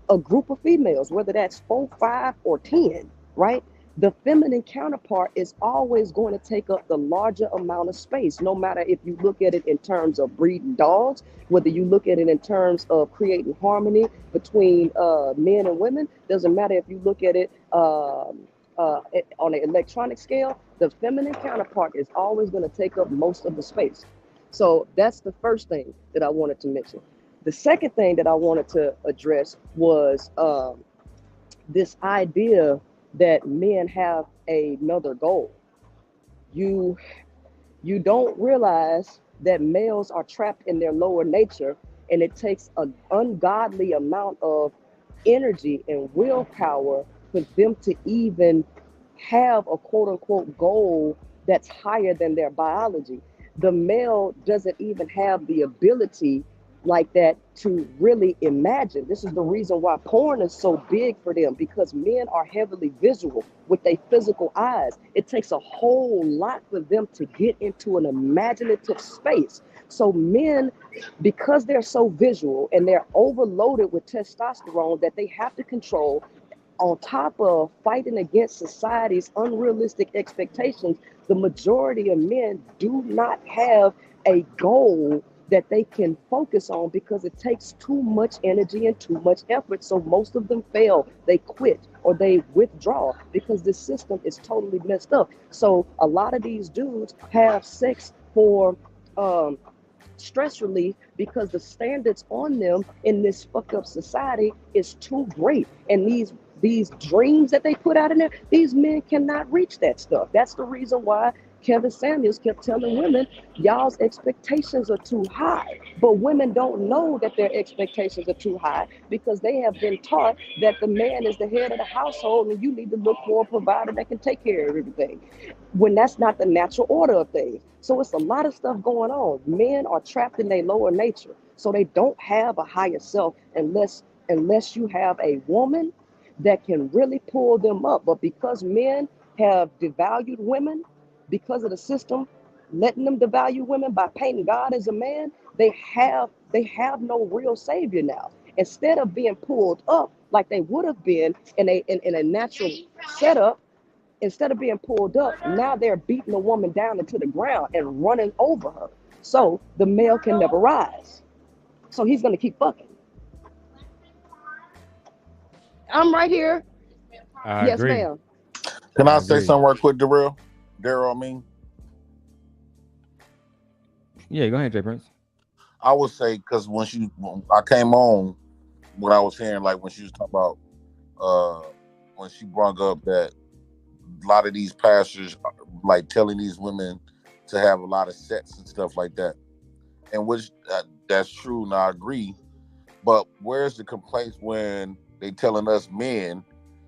a group of females, whether that's 4, 5, or 10, right? The feminine counterpart is always going to take up the larger amount of space, no matter if you look at it in terms of breeding dogs, whether you look at it in terms of creating harmony between men and women. Doesn't matter if you look at it on an electronic scale, the feminine counterpart is always going to take up most of the space. So that's the first thing that I wanted to mention. The second thing that I wanted to address was this idea that men have another goal. You don't realize that males are trapped in their lower nature, and it takes an ungodly amount of energy and willpower for them to even have a quote unquote goal that's higher than their biology. The male doesn't even have the ability like that to really imagine. This is the reason why porn is so big for them, because men are heavily visual with their physical eyes. It takes a whole lot for them to get into an imaginative space. So men, because they're so visual and they're overloaded with testosterone that they have to control, on top of fighting against society's unrealistic expectations, the majority of men do not have a goal that they can focus on because it takes too much energy and too much effort. So most of them fail, they quit, or they withdraw because the system is totally messed up. So a lot of these dudes have sex for stress relief because the standards on them in this fucked up society is too great. And these dreams that they put out in there, these men cannot reach that stuff. That's the reason why Kevin Samuels kept telling women, y'all's expectations are too high. But women don't know that their expectations are too high because they have been taught that the man is the head of the household and you need to look for a provider that can take care of everything, when that's not the natural order of things. So it's a lot of stuff going on. Men are trapped in their lower nature. So they don't have a higher self unless you have a woman that can really pull them up. But because men have devalued women, because of the system letting them devalue women by painting God as a man, they have no real savior now. Instead of being pulled up like they would have been in a natural setup, instead of being pulled up, now they're beating a woman down into the ground and running over her. So the male can never rise. So he's gonna keep fucking. I'm right here. I yes, agree. ma'am. Can I say something right quick, Daryl? I mean. Yeah, go ahead, Jay Prince. I would say, because when I came on, what I was hearing, like when she was talking about, when she brought up that a lot of these pastors like telling these women to have a lot of sex and stuff like that, and which that's true, and I agree. But where's the complaints when they telling us men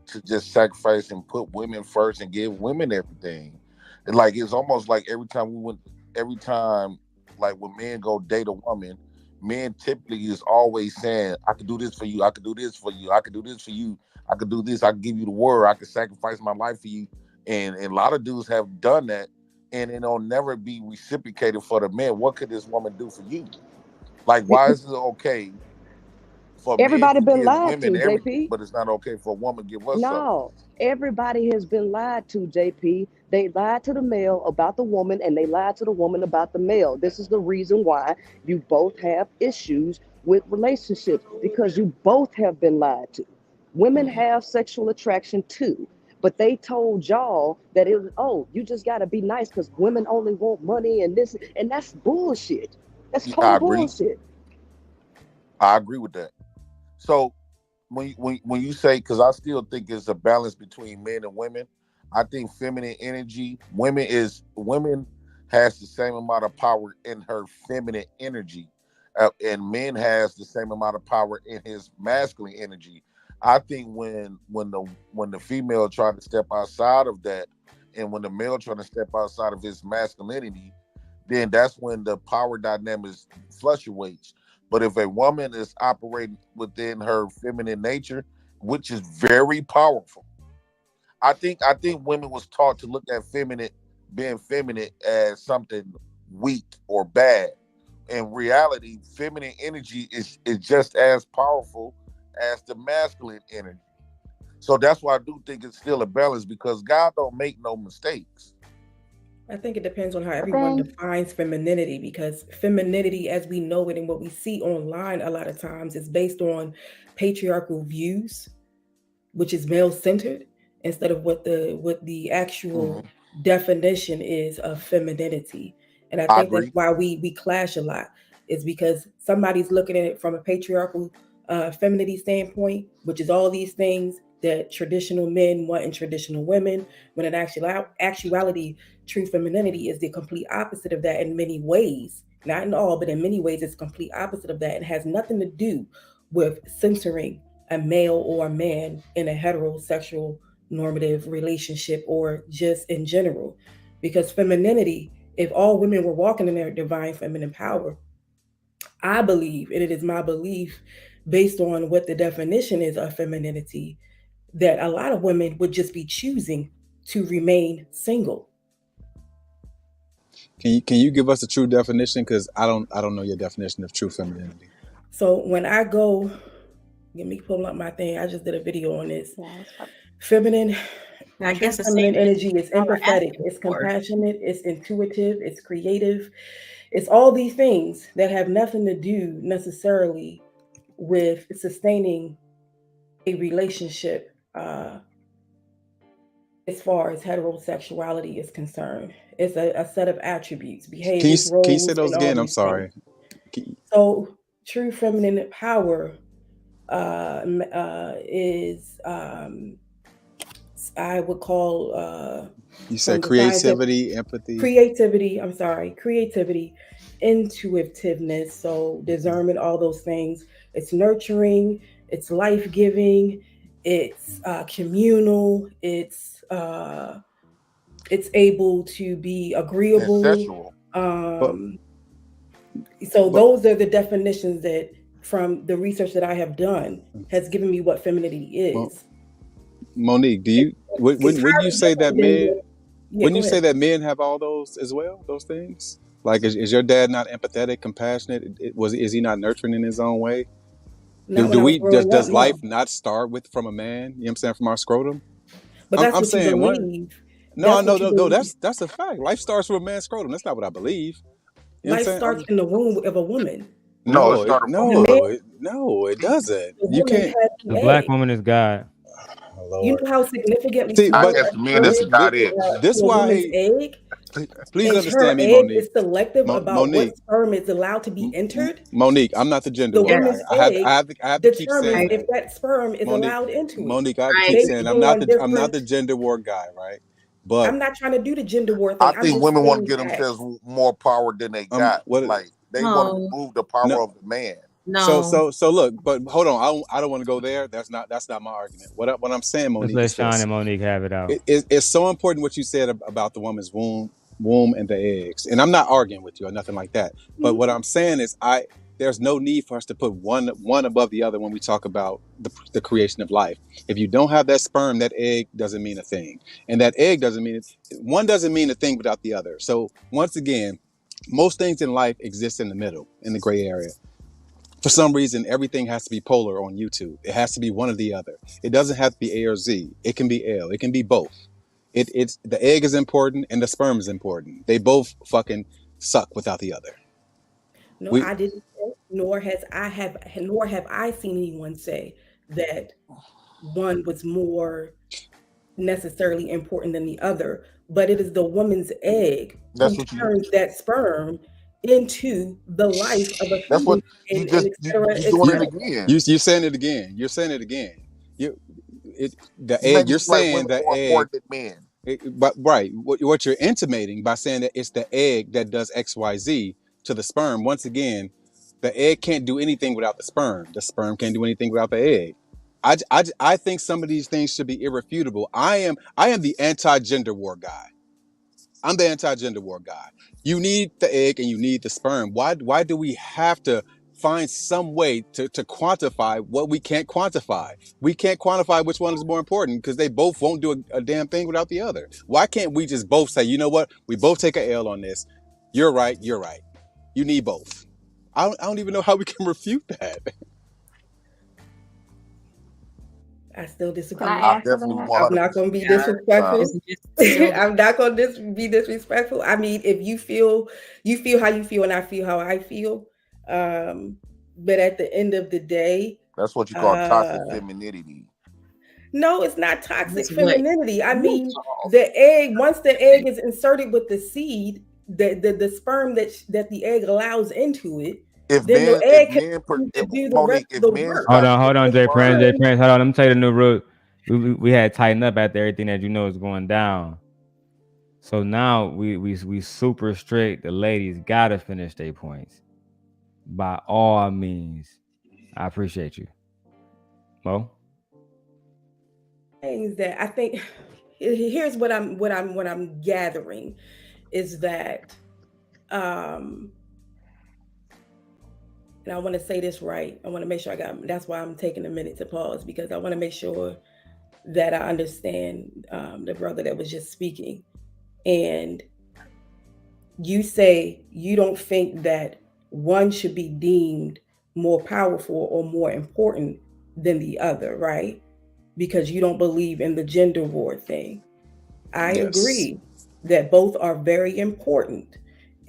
to just sacrifice and put women first and give women everything? And like it's almost like every time like when men go date a woman, men typically is always saying, I could do this for you, I could do this for you, I could do this for you, I could do this, I could give you the word, I could sacrifice my life for you. And a lot of dudes have done that, and it'll never be reciprocated for the man. What could this woman do for you? Like, why is it okay for men Everybody to been give lied to, women everything, JP. but it's not okay for a woman to give us something. No, everybody has been lied to, JP. They lied to the male about the woman, and they lied to the woman about the male. This is the reason why you both have issues with relationships, because you both have been lied to. Women have sexual attraction too, but they told y'all that it was, oh, you just got to be nice because women only want money and this, and that's bullshit. That's Yeah, total bullshit. I agree with that. So when you say, because I still think it's a balance between men and women. I think feminine energy, women has the same amount of power in her feminine energy, and men has the same amount of power in his masculine energy. I think when the female trying to step outside of that, and when the male trying to step outside of his masculinity, then that's when the power dynamics fluctuates. But if a woman is operating within her feminine nature, which is very powerful, I think women was taught to look at being feminine as something weak or bad. In reality, feminine energy is just as powerful as the masculine energy. So that's why I do think it's still a balance, because God don't make no mistakes. I think it depends on how everyone defines femininity, because femininity, as we know it and what we see online a lot of times, is based on patriarchal views, which is male centered, instead of what the actual definition is of femininity. And I think that's why we clash a lot, is because somebody's looking at it from a patriarchal femininity standpoint, which is all these things that traditional men want in traditional women, when in actuality, true femininity is the complete opposite of that in many ways. Not in all, but in many ways, it's complete opposite of that. It has nothing to do with censoring a male or a man in a heterosexual normative relationship, or just in general. Because femininity, if all women were walking in their divine feminine power, I believe, and it is my belief, based on what the definition is of femininity, that a lot of women would just be choosing to remain single. Can you give us a true definition? Because I don't know your definition of true femininity. So when I go, let me pull up my thing. I just did a video on this. Feminine, I guess feminine energy is empathetic, it's compassionate, it's intuitive, it's creative. It's all these things that have nothing to do necessarily with sustaining a relationship as far as heterosexuality is concerned. It's a set of attributes, behaviors, roles, can you say those and all again? I'm these sorry. So true feminine power is I would call you said creativity, empathy. Creativity, intuitiveness, so discernment, all those things. It's nurturing, it's life-giving, it's communal, it's able to be agreeable. So those are the definitions that, from the research that I have done, has given me what femininity is. Monique, wouldn't you say that men? Wouldn't you say that men have all those as well? Those things, like, is your dad not empathetic, compassionate? Is he not nurturing in his own way? Does life not start from a man? You know what I'm saying, from our scrotum? But that's what you believe. No. That's a fact. Life starts from a man's scrotum. That's not what I believe. You life starts in the womb of a woman. No, it doesn't. You can't. The black woman is God. You know how significantly I guess men is God is. This why. Egg. Please understand me, egg Monique. Is selective about what sperm is allowed to be entered. Monique, I'm not the gender war guy. I have to keep saying if that sperm is allowed into it. Monique, I have to keep saying I'm not the gender war guy, right? But I'm not trying to do the gender war thing. I think women want to give themselves more power than they got. Like they want to remove the power of the man. No. So look, but hold on. I don't want to go there. That's not my argument. What I'm saying, Monique, let's let Sean and Monique have it out. It's so important what you said about the woman's womb and the eggs. And I'm not arguing with you or nothing like that. But what I'm saying is there's no need for us to put one above the other when we talk about the creation of life. If you don't have that sperm, that egg doesn't mean a thing. And that egg doesn't mean a thing without the other. So once again, most things in life exist in the middle, in the gray area. For some reason, everything has to be polar on YouTube. It has to be one or the other. It doesn't have to be A or Z. It can be L. It can be both. It's the egg is important and the sperm is important. They both fucking suck without the other. No, I didn't say, nor have I seen anyone say that one was more necessarily important than the other, but it is the woman's egg who turns that sperm into the life of a That's what fetus, you just et cetera, you doing it again. You're saying it again. You're saying it again. The You egg. You're saying like the egg. More than men. But right, what you're intimating by saying that it's the egg that does XYZ to the sperm. Once again, the egg can't do anything without the sperm. The sperm can't do anything without the egg. I think some of these things should be irrefutable. I am the anti-gender war guy. I'm the anti-gender war guy. You need the egg and you need the sperm. Why do we have to find some way to quantify what we can't quantify? We can't quantify which one is more important because they both won't do a damn thing without the other. Why can't we just both say, you know what? We both take a L on this. You're right. You're right. You need both. I don't even know how we can refute that. I still disagree. I'm not going to be disrespectful. I'm not going to be disrespectful. I mean, if you feel how you feel and I feel how I feel. But at the end of the day, that's what you call toxic femininity. No, it's not toxic femininity. I mean, the egg, once the egg is inserted with the seed, the sperm that the egg allows into it, Hold on, Jay Prince. Hold on. Let me tell you the new rule. We had to tighten up after everything that you know is going down. So now we super strict. The ladies gotta finish their points by all means. I appreciate you, Mo. Things that I think here's what I'm gathering is that and I want to say this right. I want to make sure that's why I'm taking a minute to pause, because I want to make sure that I understand the brother that was just speaking. And you say you don't think that one should be deemed more powerful or more important than the other, right? Because you don't believe in the gender war thing. I agree that both are very important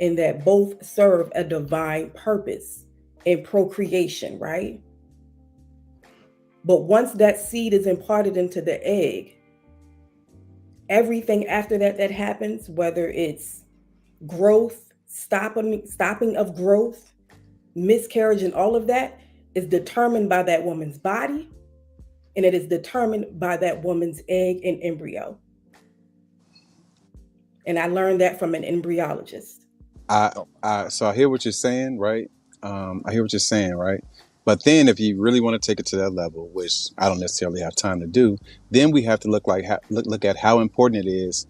and that both serve a divine purpose in procreation, right? But once that seed is imparted into the egg, everything after that happens, whether it's growth, stopping of growth, miscarriage, and all of that, is determined by that woman's body, and it is determined by that woman's egg and embryo. And I learned that from an embryologist. So I hear what you're saying, right? I hear what you're saying, right? But then if you really want to take it to that level, which I don't necessarily have time to do, then we have to look at how important it is,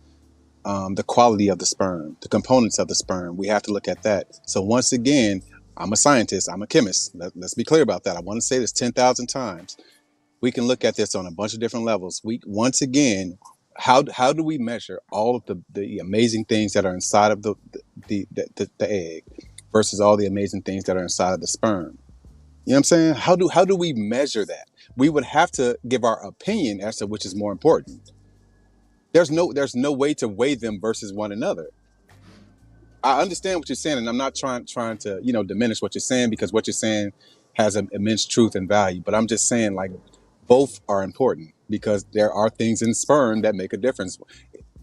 the quality of the sperm, the components of the sperm. We have to look at that. So once again, I'm a scientist. I'm a chemist. Let's be clear about that. I want to say this 10,000 times. We can look at this on a bunch of different levels. Once again, how do we measure all of the amazing things that are inside of the egg versus all the amazing things that are inside of the sperm? You know what I'm saying? How do we measure that? We would have to give our opinion as to which is more important. There's no way to weigh them versus one another. I understand what you're saying, and I'm not trying to diminish what you're saying, because what you're saying has an immense truth and value. But I'm just saying, like, both are important, because there are things in sperm that make a difference.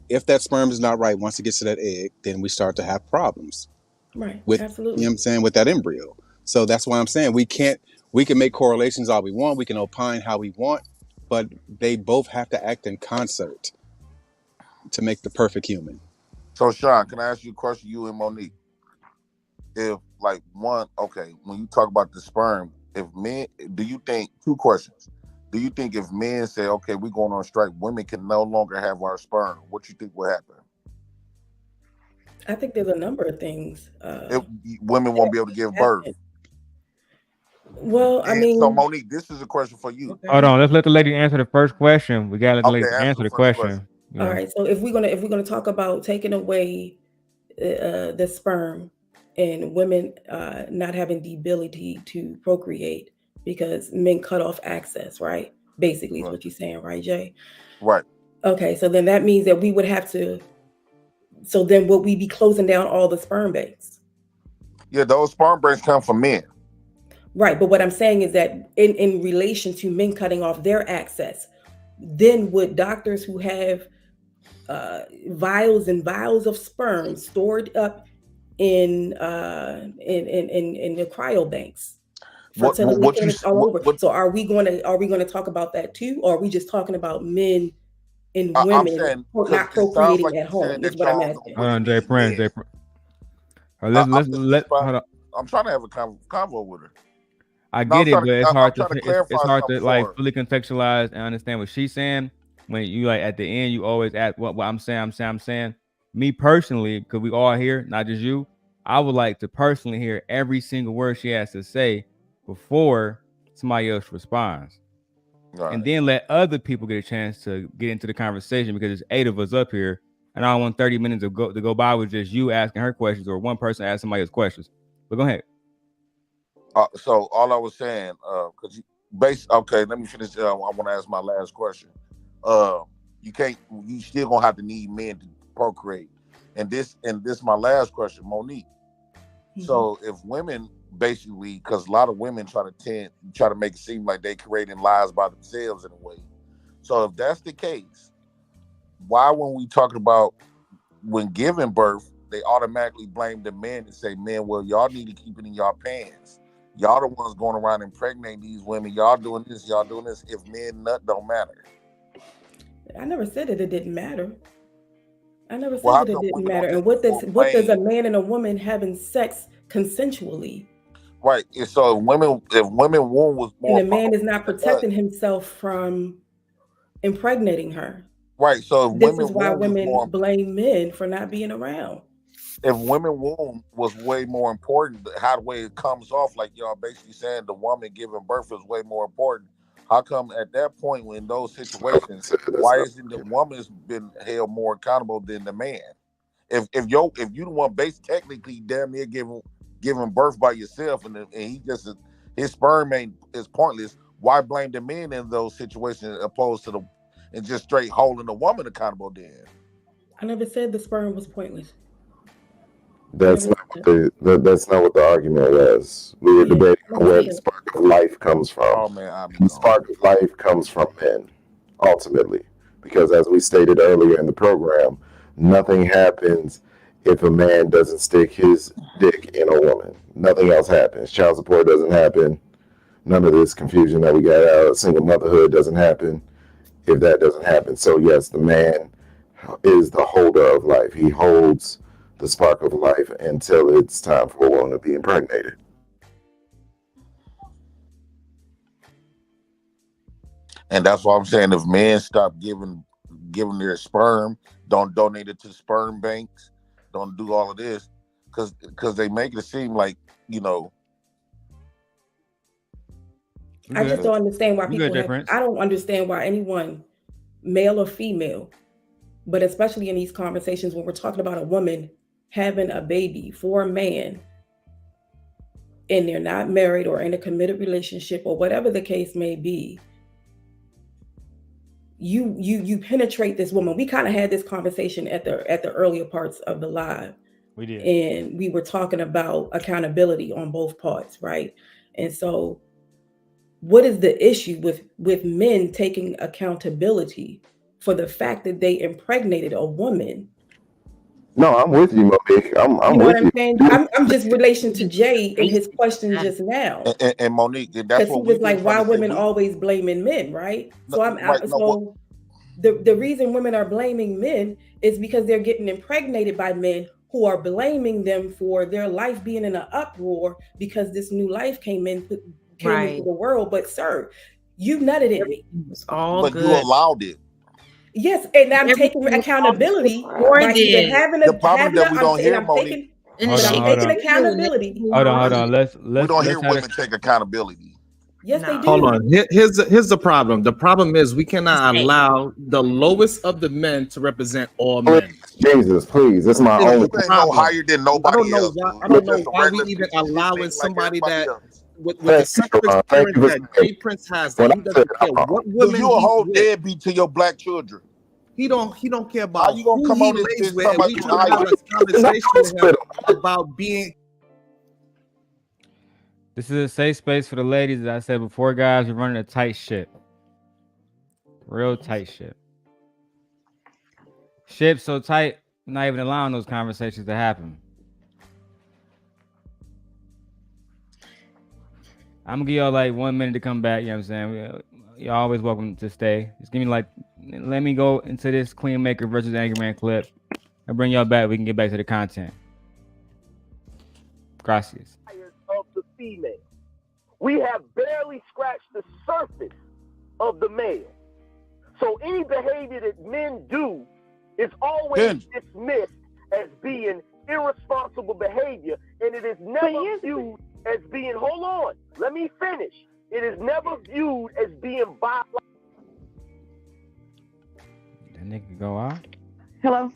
If that sperm is not right, once it gets to that egg, then we start to have problems. Right. With, absolutely. You know what I'm saying, with that embryo. So that's why I'm saying we can make correlations all we want, we can opine how we want, but they both have to act in concert to make the perfect human. So Sean, can I ask you a question, you and Monique? If when you talk about the sperm, do you think, two questions. Do you think if men say, okay, we're going on strike, women can no longer have our sperm, what you think will happen? I think there's a number of things. Women won't be able to give birth. Well, so Monique, this is a question for you. Hold on, let's let the lady answer the first question. We gotta let the lady answer the question. All right. So if we're gonna talk about taking away the sperm and women not having the ability to procreate because men cut off access, right? Basically, is what you're saying, right, Jay? Right. Okay, so then that means that we would have to. So then, would we be closing down all the sperm banks? Yeah, those sperm banks come from men. Right, but what I'm saying is that in relation to men cutting off their access, then would doctors who have vials and vials of sperm stored up in the cryo banks, fertility clinics all over. So are we going to talk about that too, or are we just talking about men and women not procreating at home? Is what I'm asking. Hold on, Jay Prince. Hold on. I'm trying to have a convo with her. I get it, but it's hard to like fully contextualize and understand what she's saying. When you like at the end, you always ask what I'm saying. Me personally, because we all here, not just you, I would like to personally hear every single word she has to say before somebody else responds. Right. And then let other people get a chance to get into the conversation, because there's 8 of us up here, and I don't want 30 minutes to go by with just you asking her questions or one person asking somebody else questions. But go ahead. So all I was saying, okay, let me finish. I want to ask my last question. You still gonna have to need men to procreate, and this my last question, Monique. Mm-hmm. So if women basically, because a lot of women try to make it seem like they creating lives by themselves in a way. So if that's the case, why when we talking about when giving birth, they automatically blame the men and say, "Men, well, y'all need to keep it in y'all pants. Y'all the ones going around impregnating these women. Y'all doing this. Y'all doing this. If men nut don't matter." I never said that it didn't matter. I never said that it didn't matter. And what does a man and a woman having sex consensually? Right. And so if women womb was more, and a man is not protecting himself from impregnating her. Right. So if this is why women blame men for not being around. If women womb was way more important, how the way it comes off, like y'all basically saying the woman giving birth is way more important. How come at that point, when those situations, why isn't the woman's been held more accountable than the man? If you the one based technically damn near giving birth by yourself, and he just his sperm is pointless, why blame the men in those situations opposed to and just straight holding the woman accountable then? I never said the sperm was pointless. That's not what the argument was. We were debating on where the spark of life comes from. Oh man, the spark of life comes from men, ultimately, because as we stated earlier in the program, nothing happens if a man doesn't stick his dick in a woman. Nothing else happens. Child support doesn't happen. None of this confusion that we got out of single motherhood doesn't happen if that doesn't happen. So yes, the man is the holder of life. He holds the spark of life until it's time for a woman to be impregnated. And that's why I'm saying, if men stop giving their sperm, don't donate it to sperm banks, don't do all of this, because they make it seem like, I just don't understand why people I don't understand why anyone, male or female, but especially in these conversations when we're talking about a woman having a baby for a man and they're not married or in a committed relationship or whatever the case may be, you penetrate this woman. We kind of had this conversation at the earlier parts of the live. We did. And we were talking about accountability on both parts, right? And so what is the issue with men taking accountability for the fact that they impregnated a woman? No, I'm with you, Monique. I'm you know with what I'm saying? I'm just relation to Jay in his question just now. And Monique, that's what he was like, why women always blaming men, right? So the reason women are blaming men is because they're getting impregnated by men who are blaming them for their life being in an uproar because this new life came into the world. But sir, you nutted in me. It's all but good. You allowed it. Yes, and I'm taking accountability by either having a that we don't hear, Monique. I'm taking accountability. Hold on. Let's we don't hear women take accountability. Yes, they do. Hold on. Here's the problem. The problem is we cannot allow the lowest of the men to represent all men. Jesus, please. That's my It's only the Ain't no problem. higher than nobody else. I You're don't know just a why we regular even piece of shit allowing thinking like somebody everybody that else. with the selfish Thank you parents for that saying. Jay Prince has, When that he I doesn't said care I'm what Dude, women you a he's whole with. deadbeat to your black children. He don't care How about you gonna who come he on this lays bitch with, talking and we about you trying to have higher? a conversation with him about being. This is a safe space for the ladies. As I said before, guys, we're running a tight ship. Real tight ship. Ship so tight, not even allowing those conversations to happen. I'm gonna give y'all like 1 minute to come back. You know what I'm saying? You're always welcome to stay. Just give me let me go into this Queen Maker versus Angry Man clip. I'll bring y'all back. We can get back to the content. Gracias. Of the female. We have barely scratched the surface of the male. So any behavior that men do is always dismissed as being irresponsible behavior, and it is never viewed as being, hold on, let me finish. It is never viewed as being violent. That nigga go out. Hello.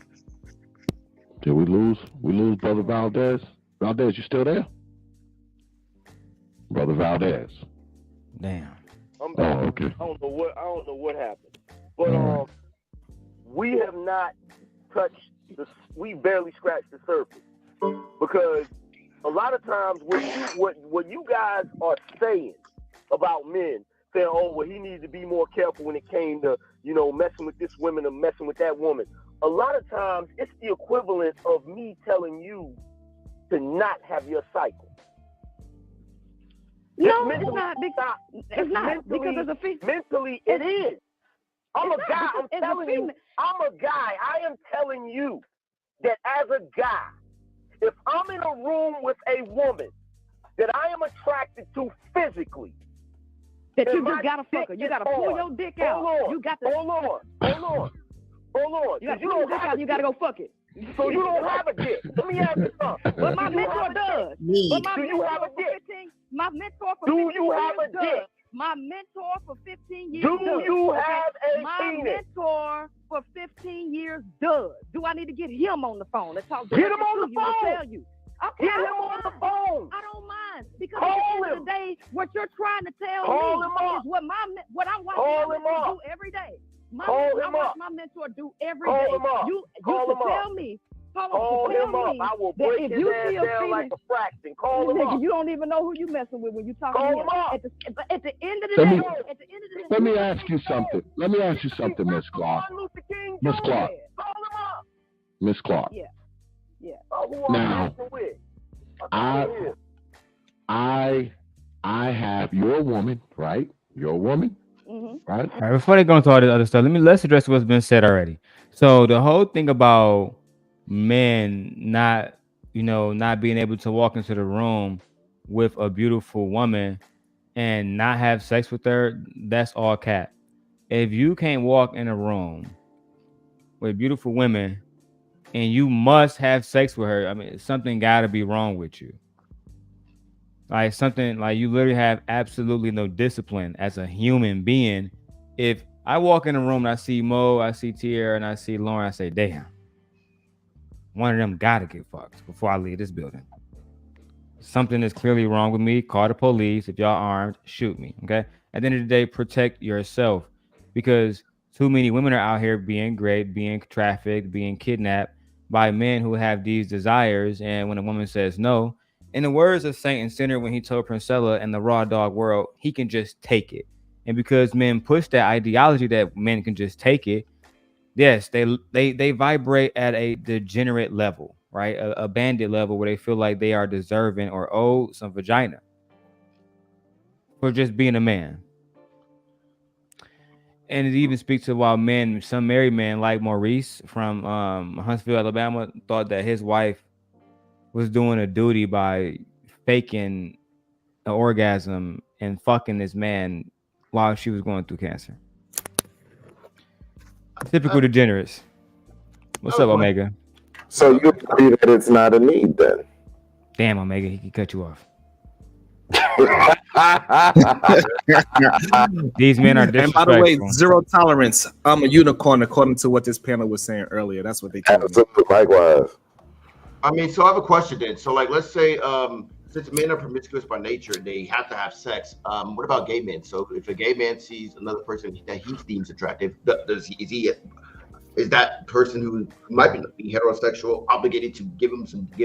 Did we lose? We lose Brother Valdez? Valdez, you still there? Brother Valdez. Damn. I'm back. Oh, okay. I don't know what happened. But we have not touched we barely scratched the surface. Because a lot of times what you guys are saying about men, saying, oh, well, he needs to be more careful when it came to, messing with this woman or messing with that woman. A lot of times it's the equivalent of me telling you to not have your cycle. No, it's not. It's not because it's a female. Mentally, it is. I'm a guy. I'm telling you. I'm a guy. I am telling you that as a guy, if I'm in a room with a woman that I am attracted to physically, that you just gotta fuck her. You gotta pull your dick out. You got to hold on. You gotta pull your dick out. You gotta go fuck it. So you don't have a dick. Let me ask you something. But my mentor does. Do you have a dick? My mentor for 15 Do you have years a dick? does. My mentor for 15 years Do does. you have a My penis? mentor for 15 years does. Do I need to get him on the phone and talk? Get him on the you and phone. Tell you. Okay, Get him on the phone. I don't mind because Call at the end him. of the day, what you're trying to tell Call me him up. is what I'm watching Call my him mentor up. do every day. Call I him watch up. my mentor do every Call day. him up. You Call can him up. tell me. Call him up. I will that break if his you ass see a down penis, like a fraction. Call him nigga, up. you don't even know who you messing with when you talking Call to him. him up. At the end of the day, let me ask you something. Let me ask you something, Miss Clark. Miss Clark. Call him up. Miss Clark. Yeah. Who I'm Now, messing with? I have your woman, right? Your woman, right? All right, before they go into all this other stuff, let's address what's been said already. So the whole thing about men not being able to walk into the room with a beautiful woman and not have sex with her, that's all cap. If you can't walk in a room with beautiful women and you must have sex with her, I mean, something got to be wrong with you. Like something like you literally have absolutely no discipline as a human being. If I walk in a room and I see Mo, I see Tierra, and I see Lauren, I say, damn, one of them gotta get fucked before I leave this building. Something is clearly wrong with me. Call the police. If y'all armed, shoot me. Okay. At the end of the day, protect yourself, because too many women are out here being raped, being trafficked, being kidnapped by men who have these desires. And when a woman says no, in the words of Saint and Sinner, when he told Princella in the Raw Dog world, he can just take it. And because men push that ideology that men can just take it, yes, they vibrate at a degenerate level, right? A bandit level where they feel like they are deserving or owed some vagina for just being a man. And it even speaks to why men, some married men like Maurice from Huntsville, Alabama, thought that his wife was doing a duty by faking an orgasm and fucking this man while she was going through cancer. Typical degenerates. What's up, Omega? So you agree that it's not a need then? Damn, Omega, he can cut you off. These men are And by the way, disrespectful. zero tolerance. I'm a unicorn, according to what this panel was saying earlier. That's what they told me. Likewise. I mean, so I have a question then. So, like, let's say, since men are promiscuous by nature, they have to have sex. What about gay men? So, if a gay man sees another person that he deems attractive, is that person who might be heterosexual obligated to give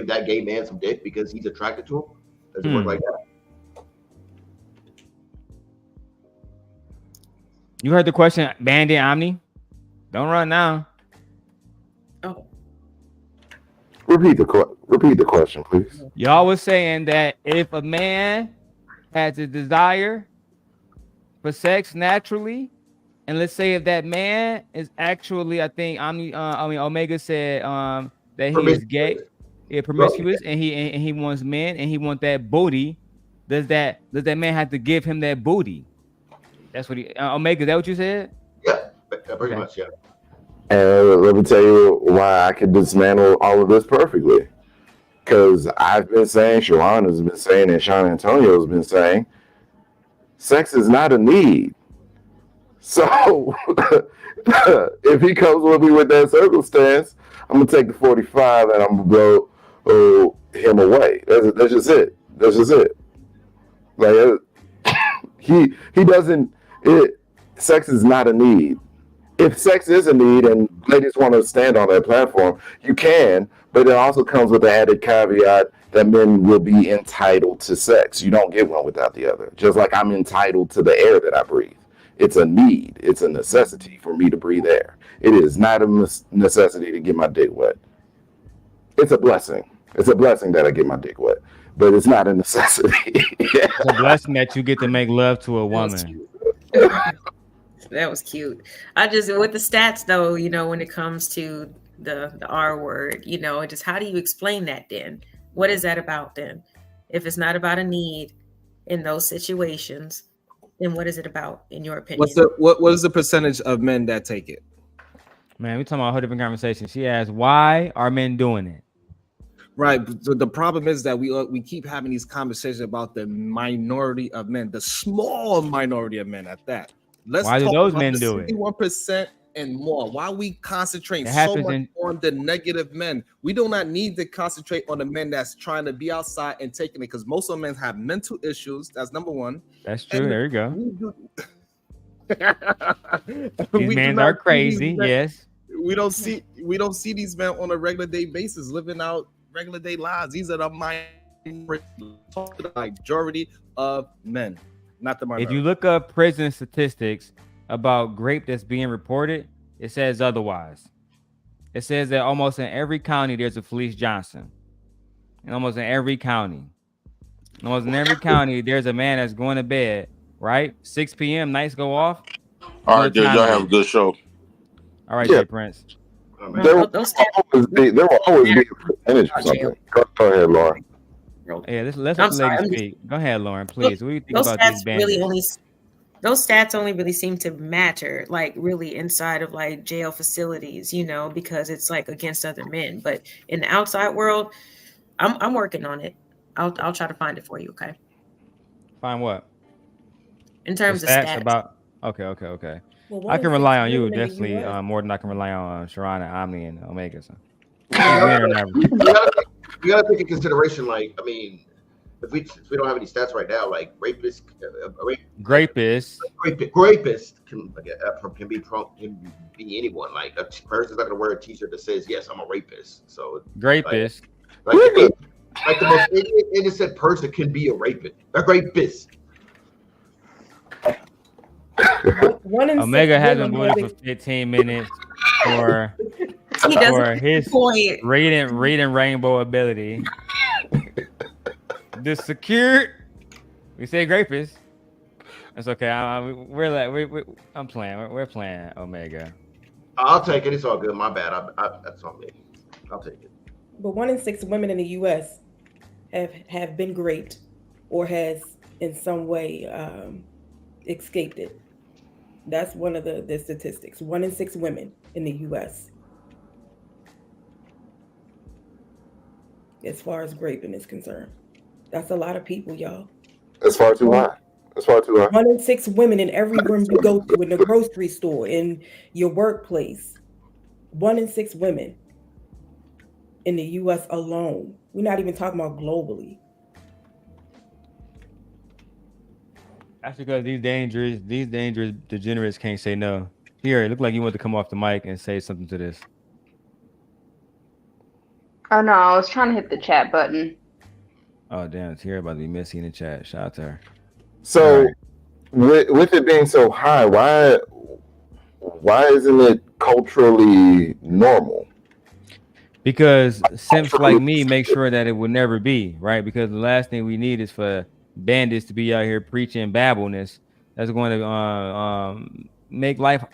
that gay man some dick because he's attracted to him? Does it work like that? You heard the question, Bandit Omni? Don't run now. Oh. Repeat the question, please. Y'all was saying that if a man has a desire for sex naturally, and let's say if that man is actually, I think Omega said that he is gay, promiscuous, and he wants men and he wants that booty. Does that man have to give him that booty? That's what Omega. Is that what you said? Yeah, pretty much. Yeah. And let me tell you why I can dismantle all of this perfectly. Because I've been saying, Sharon has been saying, and Sean Antonio has been saying, sex is not a need. So if he comes with me with that circumstance, I'm gonna take the 45 and I'm gonna blow him away. That's just it. That's just it. Like he doesn't. Sex is not a need. If sex is a need and ladies want to stand on that platform, you can, but it also comes with the added caveat that men will be entitled to sex. You don't get one without the other. Just like I'm entitled to the air that I breathe. It's a need. It's a necessity for me to breathe air. It is not a necessity to get my dick wet. It's a blessing. It's a blessing that I get my dick wet, but it's not a necessity. It's a blessing that you get to make love to a woman. That was cute. I just, with the stats though, when it comes to the R word, just how do you explain that then? What is that about then? If it's not about a need in those situations, then what is it about in your opinion? What is the percentage of men that take it? Man, we're talking about a whole different conversation. She asked, why are men doing it? Right. So the problem is that we keep having these conversations about the minority of men, the small minority of men at that. Why do those men do it? 61% and more. Why we concentrate so much on the negative men? We do not need to concentrate on the men that's trying to be outside and taking it, because most of the men have mental issues. That's number one. That's true. There you go. These men are crazy. Yes. We don't see these men on a regular day basis living out regular day lives. These are the majority of men, not the minority. If you look up prison statistics about rape that's being reported, it says otherwise. It says that almost in every county there's a Felice Johnson. And almost in every county. Almost in every county there's a man that's going to bed, right? 6 p.m. nights go off. All right, dude, y'all have a good show. All right, Jay Prince. There will always be a percentage or something. Go ahead, Lauren. Yeah, let's let the lady speak. Go ahead, Lauren, please. What do you think about these bandits? Those stats only really seem to matter, like really inside of like jail facilities, because it's like against other men. But in the outside world, I'm working on it. I'll try to find it for you. Okay. Find what? In terms of stats. About. Okay. Well, I can rely on you definitely more than I can rely on Sharon and Omni and Omega. So. You gotta take into consideration, like, I mean, if we don't have any stats right now, like rapists can be anyone. Like a person's not gonna wear a T-shirt that says "Yes, I'm a rapist." So rapist, like the most innocent person can be a rapist. Omega hasn't moved for 15 minutes for his reading rainbow ability. The secured, we say rapist. That's okay. I'm playing. We're playing Omega. I'll take it. It's all good. My bad. That's on me. I'll take it. But 1 in 6 women in the U.S. have been raped or has in some way escaped it. That's one of the statistics. 1 in 6 women in the U.S. as far as raping is concerned. That's a lot of people, y'all. That's far too high. That's far too high. 1 in 6 women in every room you go to, in the grocery store, in your workplace. 1 in 6 women in the U.S. alone. We're not even talking about globally. That's because these dangerous degenerates can't say no. Here, it looked like you want to come off the mic and say something to this. Oh no, I was trying to hit the chat button. Oh damn, Tierra about to be messy in the chat. Shout out to her. So, with it being so high, why isn't it culturally normal? Because simps like me make sure that it would never be, right? Because the last thing we need is for bandits to be out here preaching babbleness that's going to make life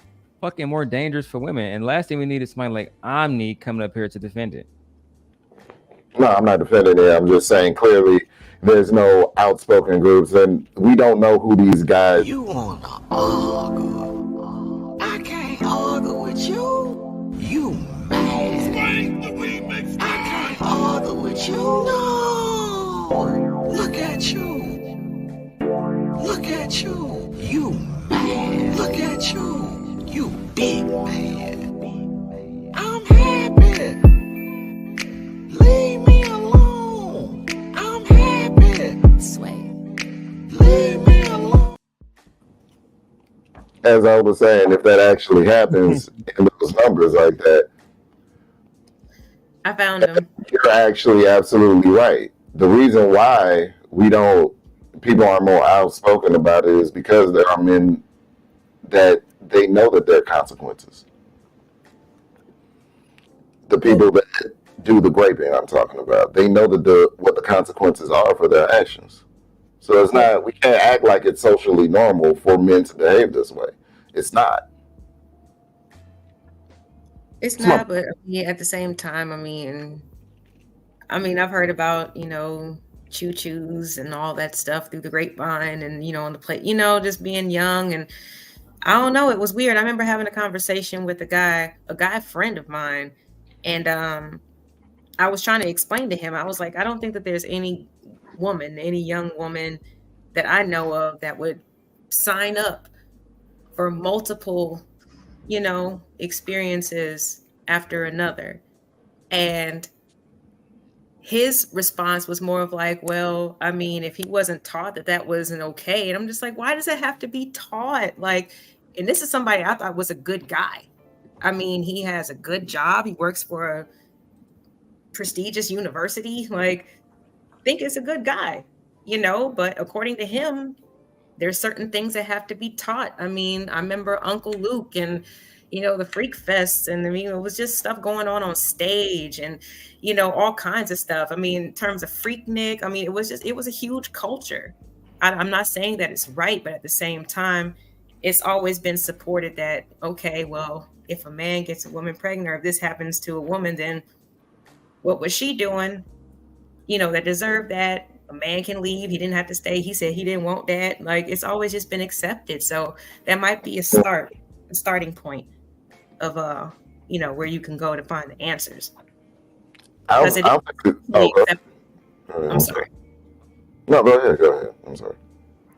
fucking more dangerous for women. And last thing we need is somebody like Omni coming up here to defend it. No, I'm not defending it. I'm just saying clearly there's no outspoken groups, and we don't know who these guys. You wanna argue? I can't argue with you. You mad? I can't argue with you. No. Look at you. Look at you. You mad? Look at you. You big mad. I'm happy. Leave me alone. I'm happy. Sway. Leave me alone. As I was saying, if that actually happens in those numbers like that, I found him. you're actually absolutely right. The reason why people aren't more outspoken about it is because there are men that they know that there are consequences. The people that do the graping I'm talking about, they know that what the consequences are for their actions. So it's not, we can't act like it's socially normal for men to behave this way. It's not. It's not, but at the same time, I mean, I've heard about, choo-choos and all that stuff through the grapevine and, on the plate, just being young. And I don't know, it was weird. I remember having a conversation with a guy friend of mine. And I was trying to explain to him, I was like, I don't think that there's any young woman that I know of that would sign up for multiple experiences after another. And his response was more of like, well, I mean, if he wasn't taught that wasn't okay. And I'm just like, why does it have to be taught? Like, and this is somebody I thought was a good guy. I mean, he has a good job. He works for a prestigious university. Like, I think it's a good guy, but according to him, there's certain things that have to be taught. I mean, I remember Uncle Luke and, the Freak Fest, and it was just stuff going on stage and, all kinds of stuff. I mean, in terms of Freaknik, it was a huge culture. I'm not saying that it's right, but at the same time, it's always been supported that, okay, well, if a man gets a woman pregnant or if this happens to a woman, then what was she doing, that deserved that? A man can leave. He didn't have to stay. He said he didn't want that. Like, it's always just been accepted. So that might be a starting point of, where you can go to find the answers. I'm sorry. No, go ahead. I'm sorry.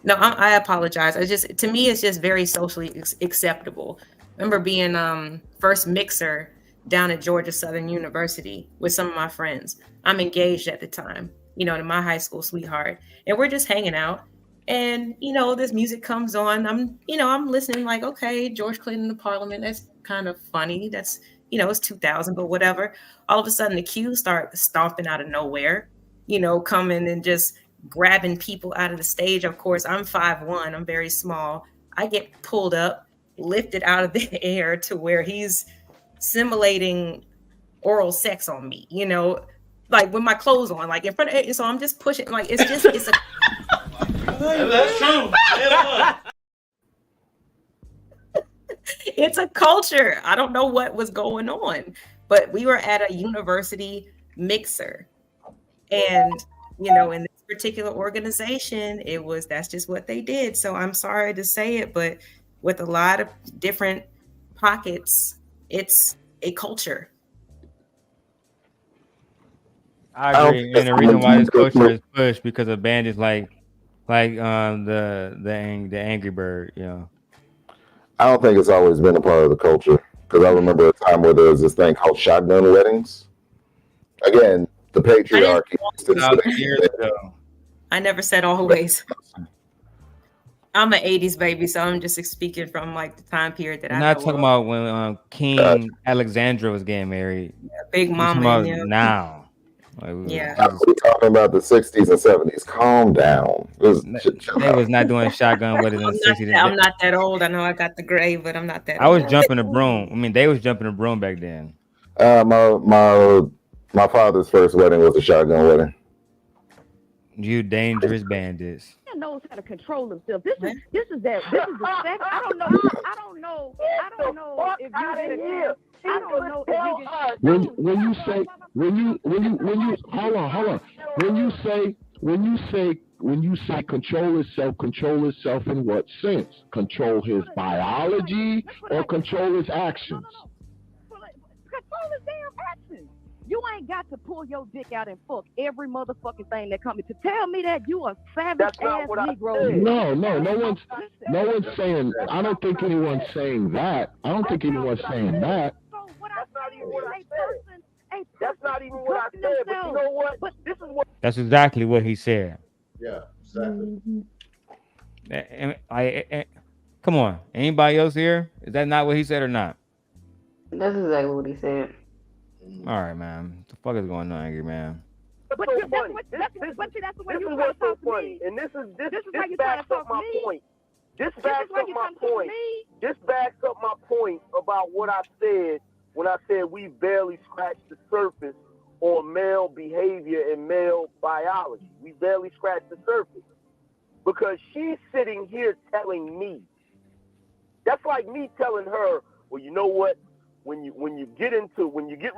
No, I apologize. To me, it's just very socially acceptable. I remember being first mixer down at Georgia Southern University with some of my friends. I'm engaged at the time, to my high school sweetheart. And we're just hanging out. And, this music comes on. I'm listening like, okay, George Clinton in the Parliament. That's kind of funny. That's, it's 2000, but whatever. All of a sudden, the cues start stomping out of nowhere, coming and just grabbing people out of the stage. Of course, I'm 5'1". I'm very small. I get pulled up, lifted out of the air to where he's simulating oral sex on me, like with my clothes on, like in front of it. So I'm just pushing, like, it's a That's true. it's a culture. I don't know what was going on, but we were at a university mixer, and in this particular organization, that's just what they did. So I'm sorry to say it, but with a lot of different pockets, it's a culture. I agree. And the reason why this culture is pushed because of bandits like Like the Angry Bird, you know. I don't think it's always been a part of the culture, because I remember a time where there was this thing called shotgun weddings. Again, the patriarchy. I never said always. I'm an 80s baby, so I'm just speaking from like the time period that We're I not know talking of. about when King Alexandra was getting married. Big We're Mama talking and about them. now. Like, Yeah. We're talking about the 60s and 70s. Calm down. They was not doing shotgun weddings in the 60s. I'm not that old. I know I got the gray, but I'm not that I was old. jumping the broom. I mean, they was jumping the broom back then. My father's first wedding was a shotgun wedding. You dangerous bandits. Man knows how to control himself. This is the sex. I don't know if you I don't know if you when you say hold on. When you say control itself in what sense? Control his biology or control his actions? Control his damn actions. You ain't got to pull your dick out and fuck every motherfucking thing that comes to tell me that you a savage ass Negro. No one's saying. I don't think anyone's saying that. That's not even what I said. That's not even what I said. But you know what? This is what. That's exactly what he said. Yeah, exactly. Come on. Anybody else here? Is that not what he said or not? That's exactly what he said. All right, man. What the fuck is going on, Angry Man? That's so funny. This is what's so funny, and this backs up my point. This backs up my point about what I said when I said we barely scratched the surface on male behavior and male biology. We barely scratched the surface because she's sitting here telling me. That's like me telling her, well, you know what? When you get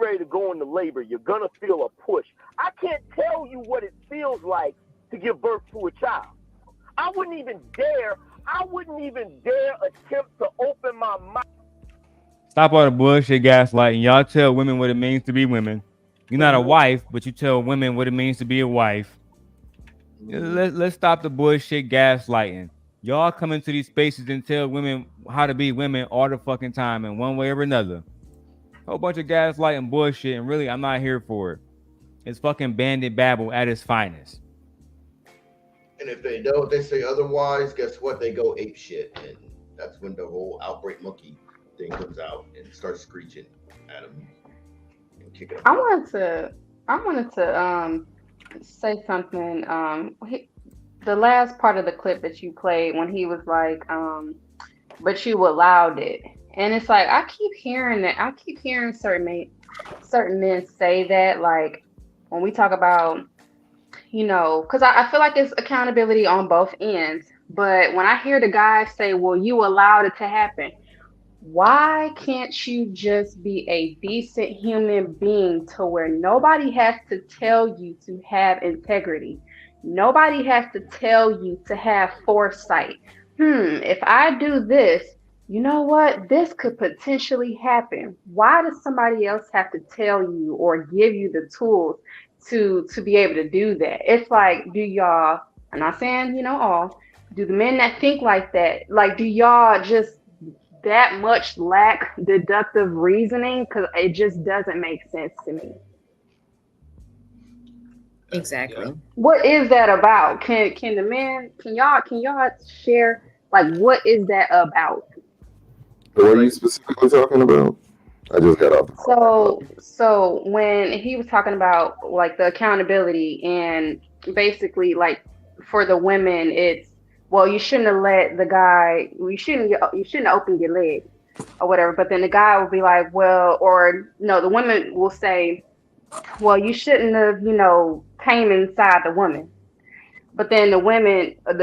ready to go into labor, you're gonna feel a push. I can't tell you what it feels like to give birth to a child. I wouldn't even dare attempt to open my mouth. Stop all the bullshit gaslighting. Y'all tell women what it means to be women. You're not a wife, but you tell women what it means to be a wife. Let's stop the bullshit gaslighting. Y'all come into these spaces and tell women how to be women all the fucking time in one way or another. A whole bunch of gaslighting bullshit, and really, I'm not here for it. It's fucking bandit babble at its finest. And if they don't, they say otherwise, guess what? They go ape shit. And that's when the whole outbreak monkey thing comes out and starts screeching at them and kicking them. I wanted to say something. The last part of the clip that you played when he was like, but you allowed it. And it's like, I keep hearing that. I keep hearing certain men say that, like, when we talk about, you know, because I feel like it's accountability on both ends. But when I hear the guy say, well, you allowed it to happen, why can't you just be a decent human being to where nobody has to tell you to have integrity? Nobody has to tell you to have foresight. If I do this, you know what? This could potentially happen. Why does somebody else have to tell you or give you the tools to be able to do that? It's like, do y'all, I'm not saying, you know, all, do the men that think like that, like, do y'all just that much lack deductive reasoning? Because it just doesn't make sense to me. Exactly. What is that about? Can the men, can y'all share, like, what is that about? What are you specifically talking about? I just got off. So when he was talking about like the accountability and basically like for the women, it's, well, you shouldn't have let the guy, you shouldn't have opened your leg or whatever. But then the guy will be like, well, or no, the women will say, well, you shouldn't have, you know, came inside the woman. But then the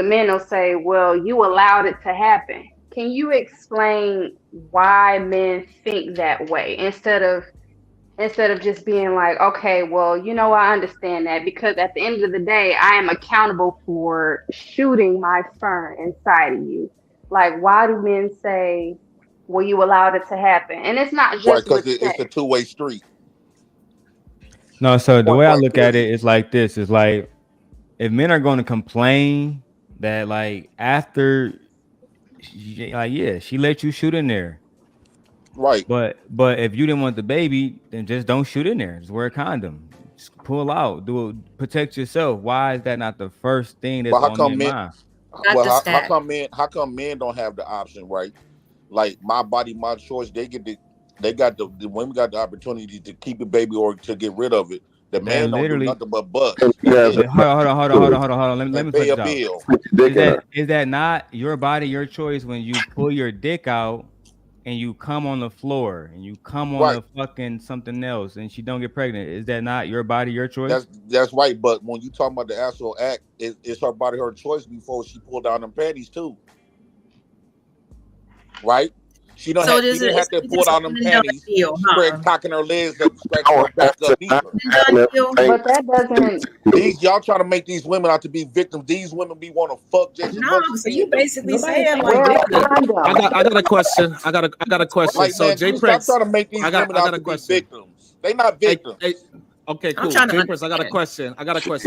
men will say, well, you allowed it to happen. Can you explain why men think that way instead of just being like, okay, well, you know, I understand that because at the end of the day, I am accountable for shooting my sperm inside of you. Like, why do men say, well, you allowed it to happen? And it's not just right, because it's a two-way street. No, so the way I look at it is like this. It's like, if men are going to complain, that like after, she let you shoot in there. Right. But if you didn't want the baby, then just don't shoot in there. Just wear a condom. Just pull out. Protect yourself. Why is that not the first thing that's But how on come men's men? mind? Well, how come men don't have the option, right? Like my body, my choice. They got the women got the opportunity to keep the baby or to get rid of it. The That man don't do literally. nothing but bust. Hold on. Let me put pay a this out. bill. Is that not your body, your choice when you pull your dick out and you come on the floor and you come on the fucking something else and she don't get pregnant? Is that not your body, your choice? That's right. But when you talk about the actual act, it's her body, her choice before she pulled down them panties too. Right? She don't she didn't have to pull down them panties, spread cocking her legs up, scratching her back up either. But that doesn't. These y'all trying to make these women out to be victims. These women be want to fuck just as much. So you basically saying I got a question. I got a question. Like, So man, Jay stop Prince, trying to make these women out to be victims. They not victims. Okay, cool. Jay Prince, I got a question.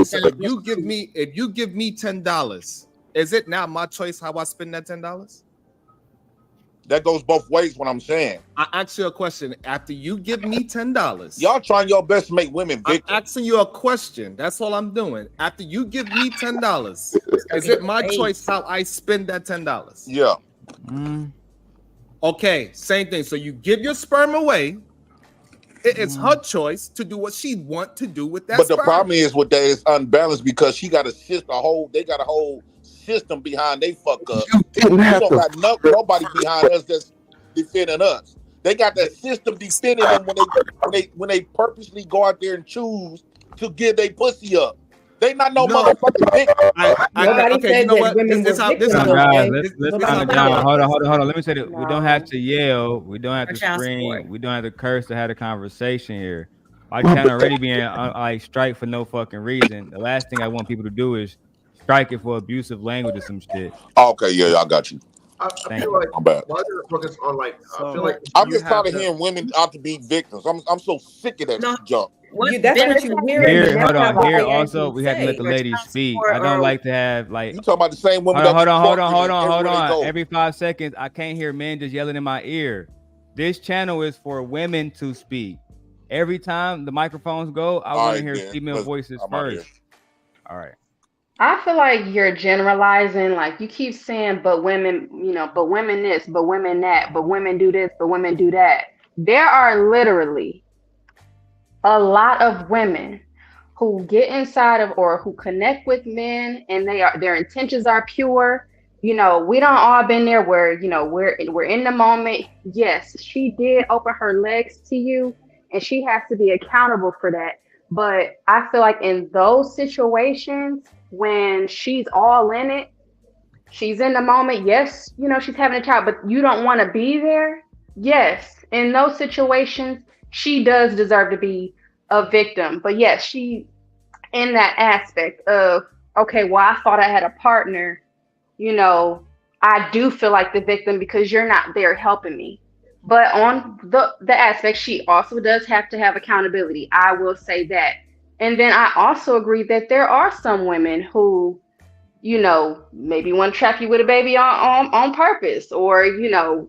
So if you give me $10, is it now my choice how I spend that $10? That goes both ways. What I'm saying. I ask you a question. After you give me $10, y'all trying your best to make women victims. I'm asking you a question. That's all I'm doing. After you give me $10, is it my choice how I spend that $10? Yeah. Okay, same thing. So you give your sperm away. It is her choice to do what she want to do with that. But sperm. the problem is with that is unbalanced because she got they got a whole system behind they fuck up. You don't got nobody behind us that's defending us. They got that system defending them when they purposely go out there and choose to give their pussy up. They not no motherfucking victim. Nobody said that women were victims. Guys, let's calm it down. Hold on. Let me say that we don't have to yell. We don't have to scream. We don't have to curse to have a conversation here. Our channel already being like strike for no fucking reason. The last thing I want people to do is strike it for abusive language or some shit. Okay, yeah, I got you. I feel like I'm bad. why they're focused on like I feel like I'm just tired of hearing women out to be victims. I'm so sick of that junk. That's what you hear. Here, hold on. Here also, we have to let the ladies speak. I don't like to have like. You talking about the same women? Hold on. Every 5 seconds, I can't hear men just yelling in my ear. This channel is for women to speak. Every time the microphones go, I want to hear female voices first. All right. I feel like you're generalizing, like you keep saying, but women, but women this, but women that, but women do this, but women do that. There are literally a lot of women who get inside of or who connect with men and their intentions are pure. We don't all been there where, we're in the moment. Yes, she did open her legs to you and she has to be accountable for that. But I feel like in those situations, when she's all in it, she's in the moment. Yes, she's having a child, but you don't want to be there. Yes, in those situations, she does deserve to be a victim. But yes, she in that aspect of, okay, well, I thought I had a partner. I do feel like the victim because you're not there helping me. But on the aspect, she also does have to have accountability. I will say that. And then I also agree that there are some women who, maybe want to trap you with a baby on purpose, or,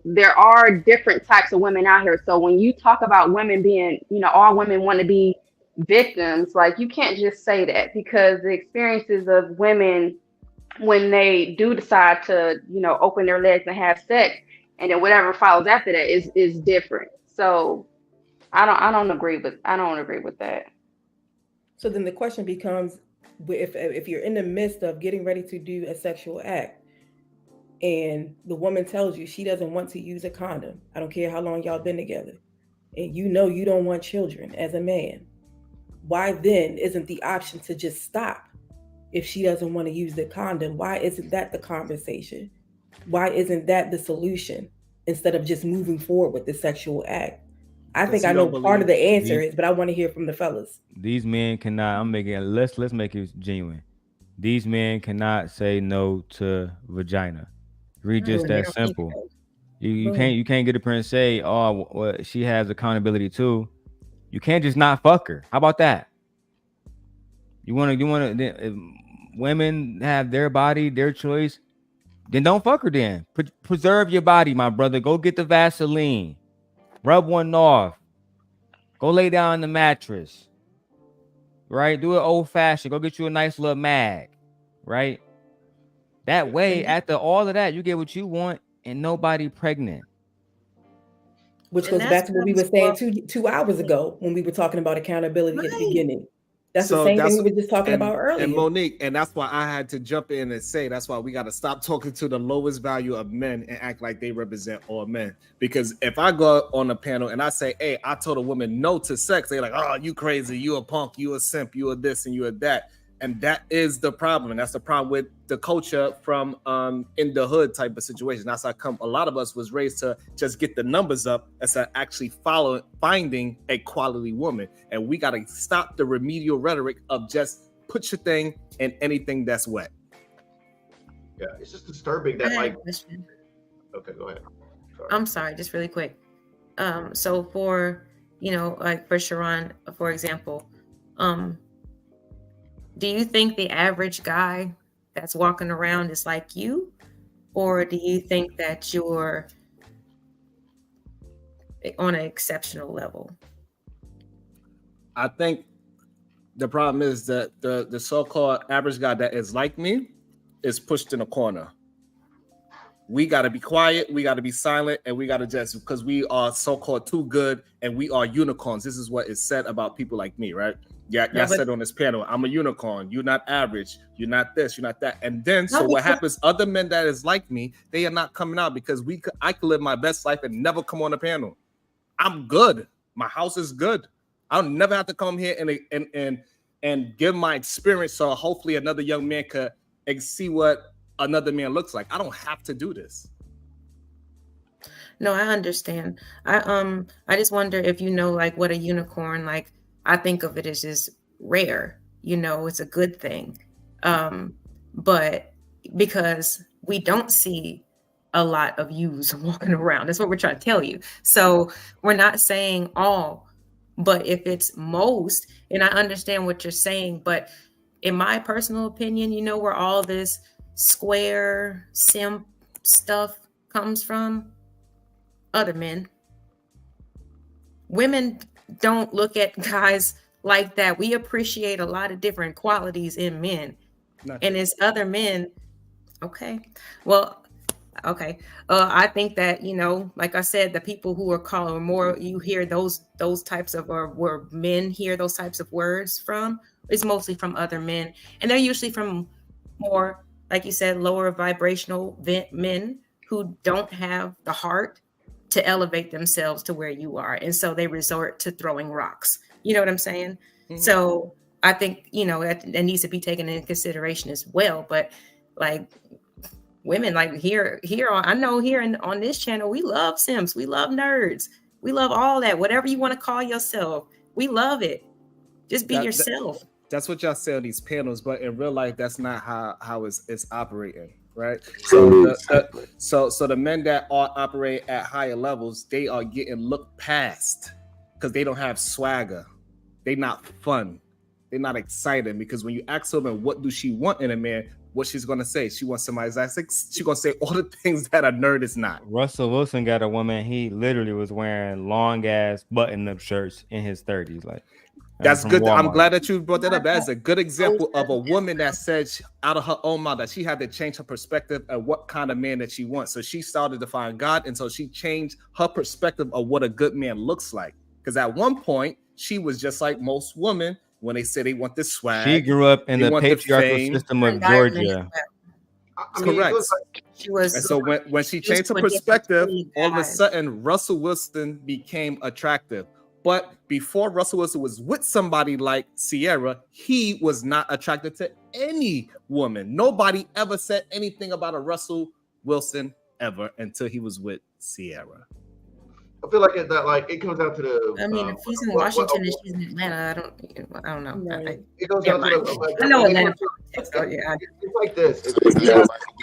there are different types of women out here. So when you talk about women being, all women want to be victims, like you can't just say that because the experiences of women when they do decide to, open their legs and have sex, and then whatever follows after that is different. So I don't agree with that. So then the question becomes, if you're in the midst of getting ready to do a sexual act and the woman tells you she doesn't want to use a condom, I don't care how long y'all been together, and you don't want children as a man, why then isn't the option to just stop if she doesn't want to use the condom? Why isn't that the conversation? Why isn't that the solution instead of just moving forward with the sexual act? I think I know part of the answer is, but I want to hear from the fellas. These men cannot. Let's make it genuine. These men cannot say no to vagina. Read just that simple. You can't get up here and say, oh, well, she has accountability too. You can't just not fuck her. How about that? You want to women have their body, their choice, then don't fuck her then. Preserve your body, my brother. Go get the Vaseline. Rub one off. Go lay down on the mattress. Right? Do it old fashioned. Go get you a nice little mag. Right? That way, after all of that, you get what you want and nobody pregnant. Which goes back to what we were saying 2 hours ago when we were talking about accountability at the beginning. That's the same thing we were just talking about earlier. And Monique, and that's why I had to jump in and say that's why we got to stop talking to the lowest value of men and act like they represent all men. Because if I go on a panel and I say, hey, I told a woman no to sex, they're like, oh, you crazy, you a punk, you a simp, you a this and you a that. And that is the problem. And that's the problem with the culture from in the hood type of situation. That's how come a lot of us was raised to just get the numbers up instead of actually finding a quality woman. And we got to stop the remedial rhetoric of just put your thing in anything that's wet. Yeah, it's just disturbing that like. Okay, go ahead. Sorry. I'm sorry, just really quick. So for, like for Sharon, for example, do you think the average guy that's walking around is like you? Or do you think that you're on an exceptional level? I think the problem is that the so-called average guy that is like me is pushed in a corner. We got to be quiet, we got to be silent, and we got to just, because we are so-called too good and we are unicorns. This is what is said about people like me, right? Yeah, I said on this panel, I'm a unicorn. You're not average. You're not this. You're not that. And then, so what happens? Other men that is like me, they are not coming out because I could live my best life and never come on a panel. I'm good. My house is good. I'll never have to come here and give my experience so hopefully another young man could see what another man looks like. I don't have to do this. No, I understand. I just wonder if like what a unicorn, like I think of it as just rare, it's a good thing. But because we don't see a lot of yous walking around, that's what we're trying to tell you. So we're not saying all, but if it's most, and I understand what you're saying, but in my personal opinion, where all this square simp stuff comes from, other men. Women don't look at guys like that. We appreciate a lot of different qualities in men. And it's other men. Okay. Well, okay. I think that, like I said, the people who are calling more, you hear those types of, or where men hear those types of words from, is mostly from other men. And they're usually from more, like you said, lower vibrational men who don't have the heart to elevate themselves to where you are. And so they resort to throwing rocks. You know what I'm saying? Mm-hmm. So I think, that needs to be taken into consideration as well. But like women, like here on this channel, we love simps. We love nerds. We love all that. Whatever you want to call yourself, we love it. Just be yourself. That's what y'all say on these panels, but in real life, that's not how it's operating. Right. So the men that are operate at higher levels, they are getting looked past because they don't have swagger. They're not fun. They're not exciting, because when you ask a woman, what do she want in a man? What she's going to say? She wants somebody that's like, she's going to say all the things that a nerd is not. Russell Wilson got a woman. He literally was wearing long ass button up shirts in his 30s. Like, that's good. Walmart. I'm glad that you brought that up. That's a good example of a woman that said out of her own mouth that she had to change her perspective of what kind of man that she wants. So she started to find God. And so she changed her perspective of what a good man looks like. Because at one point, she was just like most women when they say they want this swag. She grew up in the patriarchal system of Georgia. Correct. She was. And so when she changed her perspective, all of a sudden, Russell Wilson became attractive. But before Russell Wilson was with somebody like Sierra, he was not attracted to any woman. Nobody ever said anything about a Russell Wilson ever until he was with Sierra. I feel like it comes down to the. I mean, if he's in Washington and she's in Atlanta, I don't know. Right. It goes down to the. I know Atlanta. So yeah, it's like this.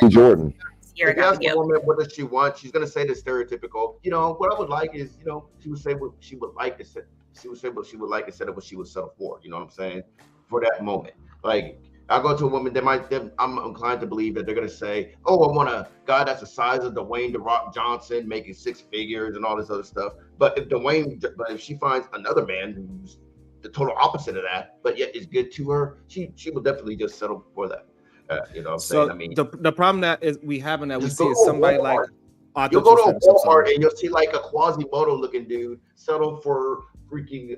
Jordan. If you ask a woman what does she want, she's gonna say the stereotypical. What I would like is, she would say what she would like to say. She would say what she would like instead of what she would settle for. You know what I'm saying? For that moment, like I'll go to a woman. I'm inclined to believe that they're gonna say, "Oh, I want a guy that's the size of Dwayne The Rock Johnson, making 6 figures and all this other stuff." But if she finds another man who's the total opposite of that, but yet is good to her, she will definitely just settle for that. You know what I'm saying? I mean, the problem that is we having that we just see go is to a somebody like Walmart. You'll go to a Walmart and you'll see like a Quasimodo looking dude settle for freaking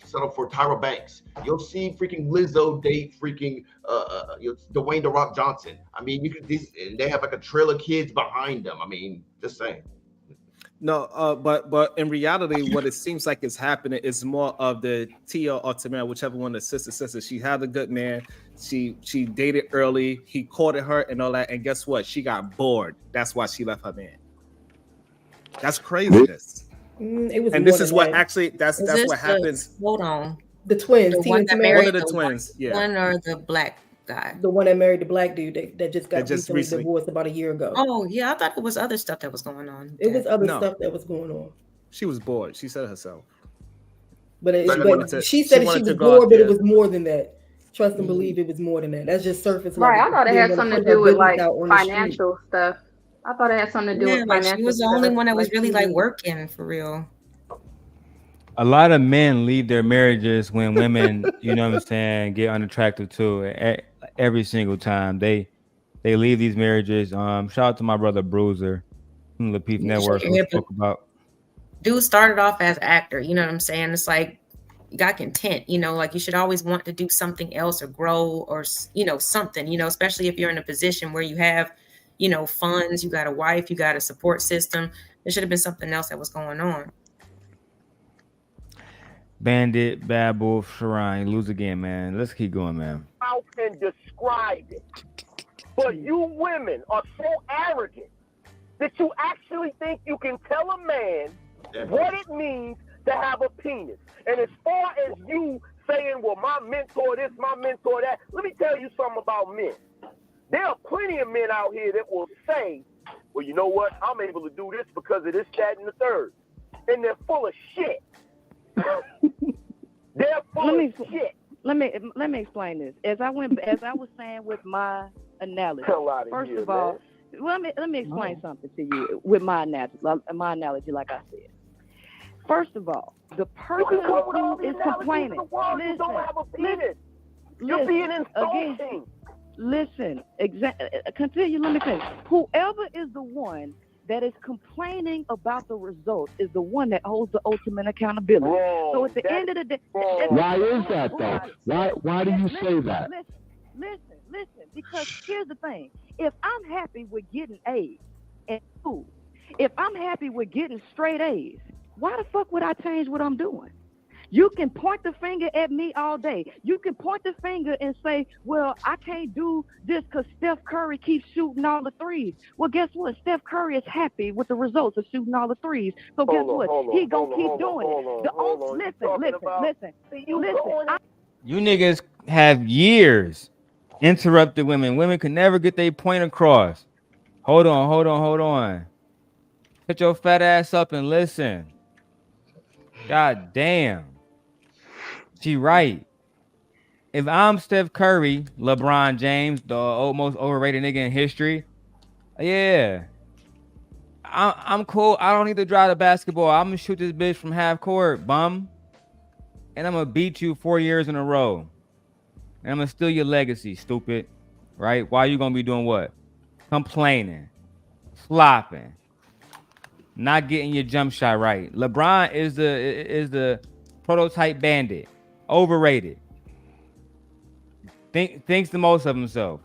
Tyra Banks. You'll see freaking Lizzo date freaking Dwayne The Rock Johnson. I mean, and they have like a trail of kids behind them. I mean, just saying. No, but in reality, what it seems like is happening is more of the Tia or Tamara, whichever one the sister. She had a good man. She dated early. He courted her and all that. And guess what? She got bored. That's why she left her man. That's craziness. It was, and this is what actually that's what happens. Hold on, the twins. The one, one of the twins. Yeah, one or the black guy. The one that married the black dude that just got recently divorced about a year ago. Oh yeah, I thought it was other stuff that was going on. It was other stuff that was going on. She was bored. She said herself. But she said she was bored, but it was more than that. Trust and believe it was more than that. That's just surface level. Right. I thought it had something to do with like financial stuff. I thought it had something to do with financial. She was the only one that was really like working for real. A lot of men leave their marriages when women, you know what I'm saying, get unattractive too. Every single time they leave these marriages. Shout out to my brother Bruiser from the Peep Network. Spoke about. Dude started off as actor. You know what I'm saying? It's like you got content. You know, like you should always want to do something else or grow or something. You know, especially if you're in a position where you have, funds. You got a wife. You got a support system. There should have been something else that was going on. Bandit, Bad Wolf, Shrine, lose again, man. Let's keep going, man. How can describe it? But you women are so arrogant that you actually think you can tell a man what it means to have a penis. And as far as you saying, well, my mentor this, my mentor that, let me tell you something about men. There are plenty of men out here that will say, well, you know what? I'm able to do this because of this, that, and the third. And they're full of shit. They're full of shit. Let me explain this. As I was saying with my analogy. First of all, let me explain something to you with my analogy, like I said. First of all, the person who is complaining. You're being insulting. Listen, continue. Let me finish. Whoever is the one that is complaining about the results is the one that holds the ultimate accountability. So at the end of the day, why is that though? Why do you say that? Listen, because here's the thing. If I'm happy with getting A's and school, if I'm happy with getting straight A's, why the fuck would I change what I'm doing? You can point the finger at me all day. You can point the finger and say, well, I can't do this because Steph Curry keeps shooting all the threes. Well, guess what? Steph Curry is happy with the results of shooting all the threes. So guess what? He gonna keep doing it. Listen. You niggas have years interrupted women. Women can never get their point across. Hold on. Put your fat ass up and listen. God damn. She right. If I'm Steph Curry, LeBron James, the most overrated nigga in history, yeah, I'm cool. I don't need to drive the basketball. I'm gonna shoot this bitch from half court, bum. And I'm gonna beat you 4 years in a row. And I'm gonna steal your legacy, stupid. Right? Why you gonna be doing what? Complaining, flopping, not getting your jump shot right. LeBron is the prototype bandit. Overrated. Thinks the most of himself.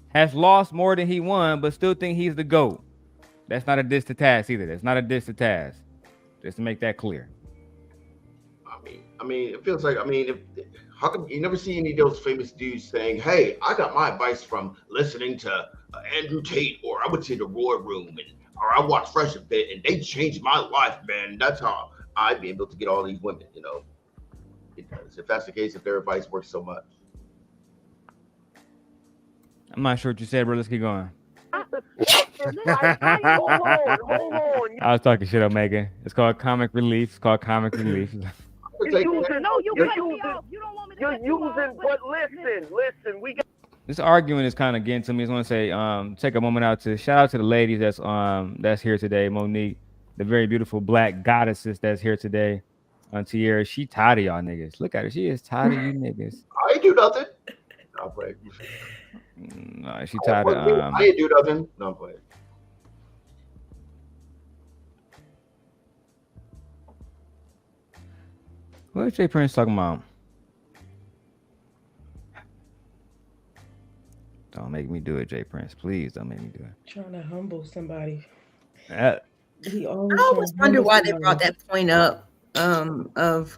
Has lost more than he won, but still think he's the GOAT. That's not a diss to Taz either. That's not a diss to Taz. Just to make that clear. I mean, it feels like, how come you never see any of those famous dudes saying, hey, I got my advice from listening to Andrew Tate, or I went to the Roy Room, or I watched Fresh a bit, and they changed my life, man. That's how I'd be able to get all these women, If that's the case, if their advice works so much. I'm not sure what you said, bro. Let's keep going. Hold on. I was talking shit, Omega. It's called comic relief. No, You're using, but listen, we got. This argument is kind of getting to me. I just want to say, take a moment out to shout out to the ladies that's here today. Monique, the very beautiful black goddesses that's here today. Tierra, she tired of y'all niggas. Look at her. She is tired of you niggas. I ain't do nothing. No, I'm playing. No, she tired of I ain't do nothing. No, I'm playing. What is Jay Prince talking about? Don't make me do it, Jay Prince. Please don't make me do it. Trying to humble somebody. He I always wonder why they brought that point up of,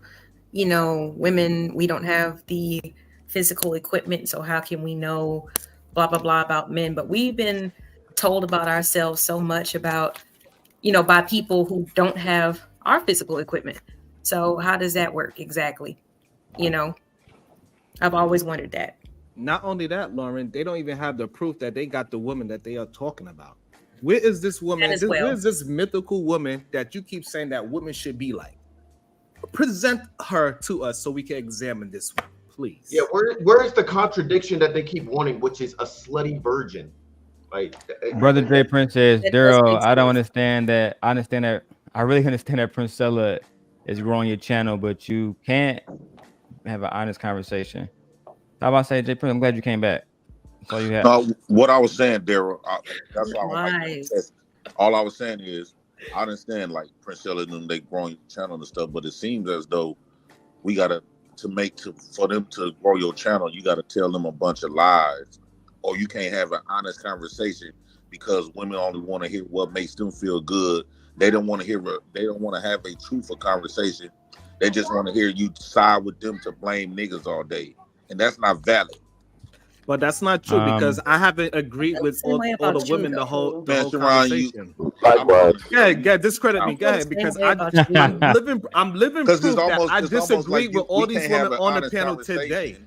women, we don't have the physical equipment, so how can we know blah, blah, blah about men? But we've been told about ourselves so much about, by people who don't have our physical equipment. So how does that work exactly? I've always wondered that. Not only that, Lauren, they don't even have the proof that they got the woman that they are talking about. Where is this woman? Where is this mythical woman that you keep saying that women should be like? Present her to us so we can examine this one, please. Yeah, where is the contradiction that they keep wanting, which is a slutty virgin? Like, Brother Jay Prince says, Daryl, I don't understand that. I really understand that Princella is growing your channel, but you can't have an honest conversation. How about say, Jay Prince? I'm glad you came back. That's all you have. No, what I was saying, Daryl, that's why I was like, all I was saying is, I understand like Princella and them, they growing your channel and stuff, but it seems as though we gotta for them to grow your channel, you gotta tell them a bunch of lies, or you can't have an honest conversation because women only want to hear what makes them feel good. They don't want to hear. They don't want to have a truthful conversation. They just want to hear you side with them to blame niggas all day, and that's not valid. But that's not true because I haven't agreed with all the women the whole conversation. Yeah, discredit me. Go ahead, because I'm living proof that I disagree with all these women on the panel today.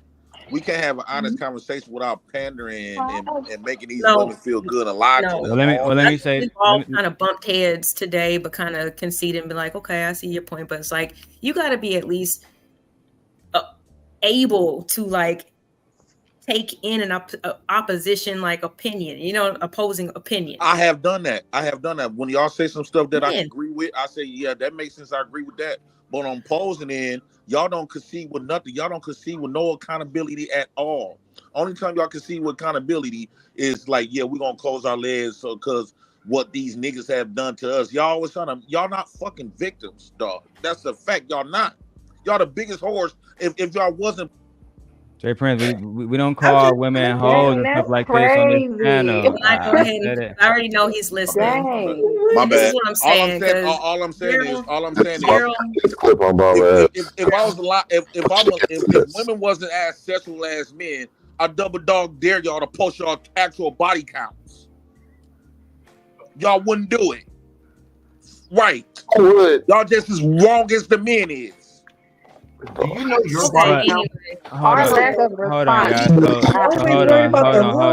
We can't have an honest conversation without pandering and making these women feel good and lie to them. Well, let me say, we've all kind of bumped heads today, but kind of conceded and be like, okay, I see your point, but it's like you got to be at least able to like take in an opposition like opinion, opposing opinion. I have done that. When y'all say some stuff that I agree with, I say, yeah, that makes sense. I agree with that. But on opposing end, y'all don't concede with nothing. Y'all don't concede with no accountability at all. Only time y'all concede with accountability is like, yeah, we're gonna close our legs because what these niggas have done to us. Y'all always y'all not fucking victims, dog. That's a fact. Y'all not. Y'all the biggest whores. If y'all wasn't. Jay Prince, we don't call women hoes and stuff like this on this channel. I already know he's listening. My bad. This is what I'm saying. All I'm saying is if women wasn't as sexual as men, I double dog dare y'all to post y'all actual body counts. Y'all wouldn't do it. Right. I would. Y'all just as wrong as the men is. Do you know your body count? Hold on, guys. Hold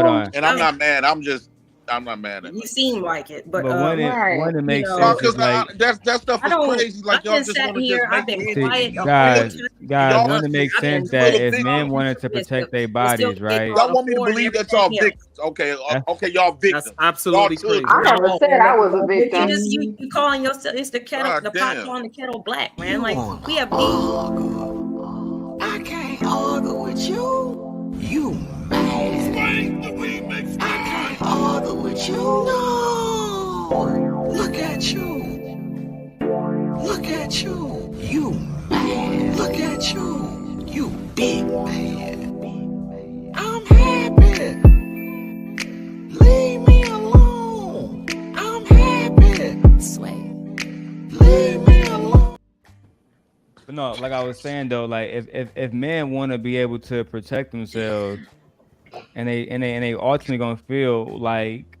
on. And I'm not mad. I'm not mad at it. You seem like it, but when it makes sense, because like, that stuff is crazy. Like y'all just want to just make guys, when it makes sense that if men wanted to protect their bodies, right? Y'all want me to believe that y'all victims? Okay, y'all victims. That's absolutely crazy. I never said I was a victim. You calling yourself? It's the kettle, the pot calling the kettle black, man. Like we have. I can't argue with you. You mad? I can't argue with you. No. Look at you. Look at you. You mad? Look at you. You big mad. I'm happy. Leave me alone. I'm happy. Leave me alone. But no, like I was saying though, like if men want to be able to protect themselves, and they ultimately gonna feel like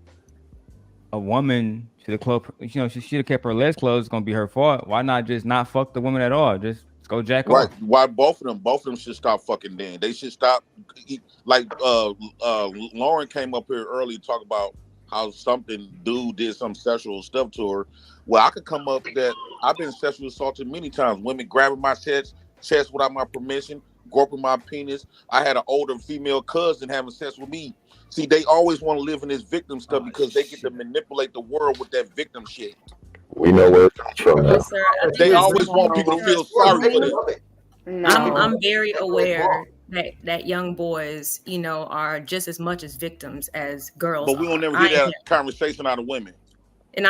a woman should have closed, she should have kept her legs closed. It's gonna be her fault. Why not just not fuck the woman at all? Just go jack off. Why both of them should stop fucking then. They should stop. Like Lauren came up here early to talk about how dude did some sexual stuff to her. Well, I could come up that I've been sexually assaulted many times. Women grabbing my chest, sex without my permission, groping my penis. I had an older female cousin having sex with me. See, they always want to live in this victim stuff because they get to manipulate the world with that victim shit. We know where it comes from now. Yes, sir. I think They it's always want people to feel sorry for this. I'm very aware that young boys, you know, are just as much as victims as girls. But we don't never hear that conversation out of women. And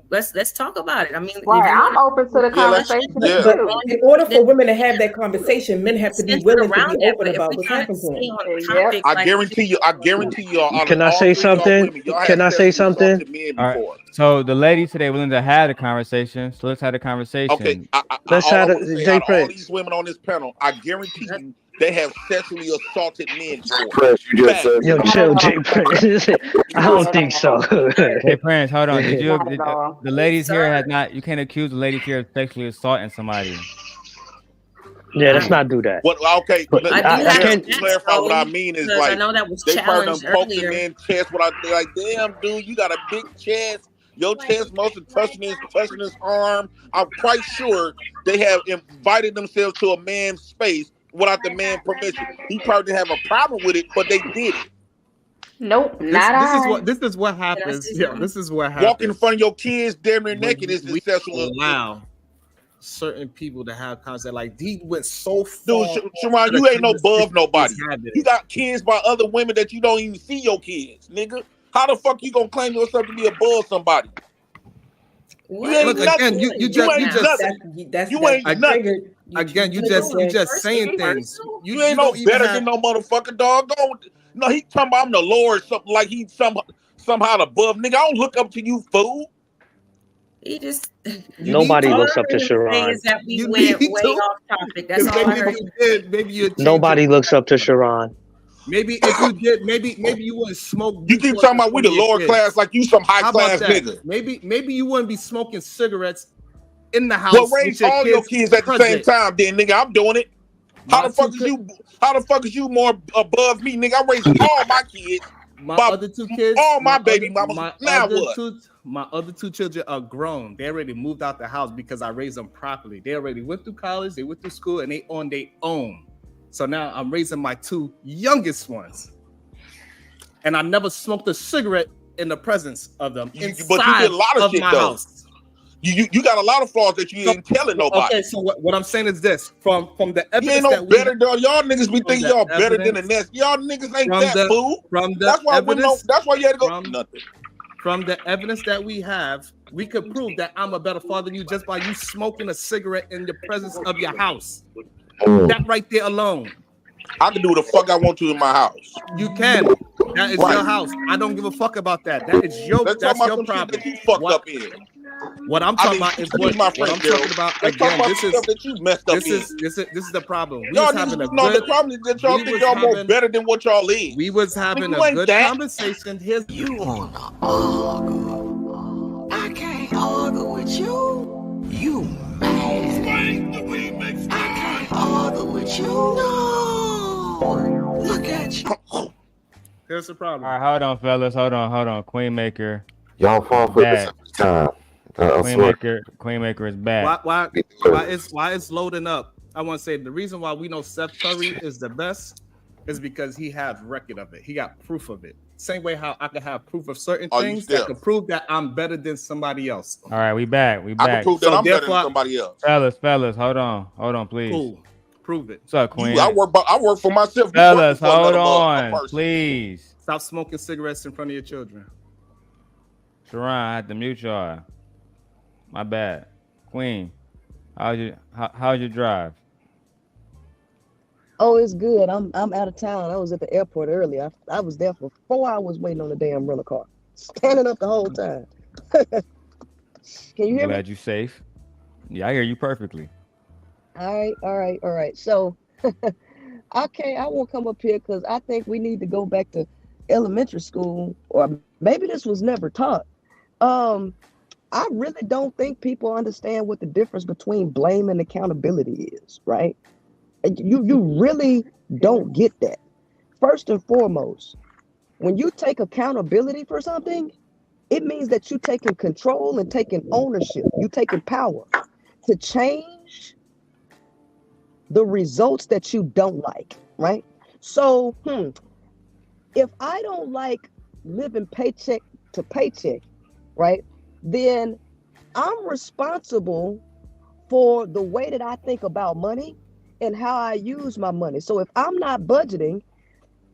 let's talk about it. I mean, Right, I'm open to the conversation But in order for women to have that conversation, men have to be willing to be open about what's happening to them. I guarantee you. Can I say something? Can I say something? All right. So the ladies today willing to have the conversation. So let's have the conversation. Okay. Let's have all it. these women on this panel, I guarantee you, they have sexually assaulted men. Yo, chill, Jay Prince. I don't think so. Hey, Prince, hold on. The ladies here have not? You can't accuse the ladies here of sexually assaulting somebody. Yeah, let's not do that. What? Okay, But I can't clarify what I mean is like I know that was they probably done challenged poked the earlier. man's chest. What I like, damn dude, you got a big chest. Your chest must have touching his arm. I'm quite sure they have invited themselves to a man's space without the man's permission. He probably didn't have a problem with it, but they did it. Nope, This is what happens. Yeah, this is what happens. Walking in front of your kids, damn near naked is sexual. Allow certain people to have concept like he went so far. Dude, Sharon, you ain't no above nobody. You got kids by other women that you don't even see your kids, nigga. How the fuck you gonna claim yourself to be above somebody? You ain't nothing. You ain't nothing. Again, you just saying things. You ain't no better than no motherfucker dog. No, he talking about I'm the Lord, something like he's somehow above. Nigga, I don't look up to you, fool. He just Nobody looks up to Sharon. that we went way off topic. That's all I heard. Nobody looks up to Sharon. Maybe if you did, maybe you wouldn't smoke. You keep talking about we the lower class like you some high class nigga. Maybe you wouldn't be smoking cigarettes in the house. Well, raise all your kids at the same time, then nigga. I'm doing it. How the fuck is you more above me, nigga? I raised all my kids. My other two kids, all my baby mamas. Now what? My other two children are grown. They already moved out the house because I raised them properly. They already went through college. They went through school, and they on their own. So now I'm raising my two youngest ones, and I never smoked a cigarette in the presence of them. But you did a lot of shit though. House. You got a lot of flaws that you ain't telling nobody. Okay, so what I'm saying is this: from the evidence, you ain't no better, dog. Y'all niggas be thinking y'all better than the next. Y'all niggas ain't that fool. That's why you had to go nothing. From the evidence that we have, we could prove that I'm a better father than you just by you smoking a cigarette in the presence of your house. That right there alone. I can do what the fuck I want to in my house. You can. That is your house. I don't give a fuck about that. That is your problem. That you fucked up in. What I'm talking about is what I'm talking about. Again, this is the problem. Y'all the problem is that y'all think y'all more better than what y'all is. We was having a good conversation. Here's you wanna argue. I can't argue with you. You mad. I can't argue with you. No. Look at you. Here's the problem. All right, hold on, fellas. Hold on. Queen Maker. Y'all fall for this every time. Queen Maker is back. Why it's loading up? I want to say the reason why we know Seth Curry is the best is because he has record of it. He got proof of it. Same way how I can have proof of certain things that can prove that I'm better than somebody else. All right, we back. I can prove that I'm better than somebody else. Fellas, hold on, please. Cool. Prove it. What's up, Queen? I work for myself. Fellas, hold on, please. Stop smoking cigarettes in front of your children. Sharon, I had to mute y'all. My bad. Queen, how's your drive? Oh, it's good. I'm out of town. I was at the airport earlier. I was there for 4 hours waiting on the damn rental car, standing up the whole time. Can you hear me? Glad you're safe. Yeah, I hear you perfectly. All right. So, I won't come up here because I think we need to go back to elementary school, or maybe this was never taught. I really don't think people understand what the difference between blame and accountability is, right? You really don't get that. First and foremost, when you take accountability for something, it means that you're taking control and taking ownership. You're taking power to change the results that you don't like, right? So, if I don't like living paycheck to paycheck, right, then I'm responsible for the way that I think about money and how I use my money. So if I'm not budgeting,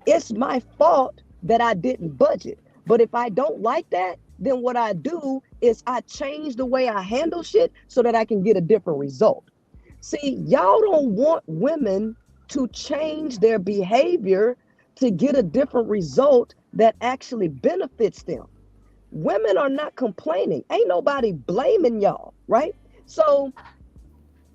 it's my fault that I didn't budget. But if I don't like that, then what I do is I change the way I handle shit so that I can get a different result. See, y'all don't want women to change their behavior to get a different result that actually benefits them. Women are not complaining. Ain't nobody blaming y'all, right? So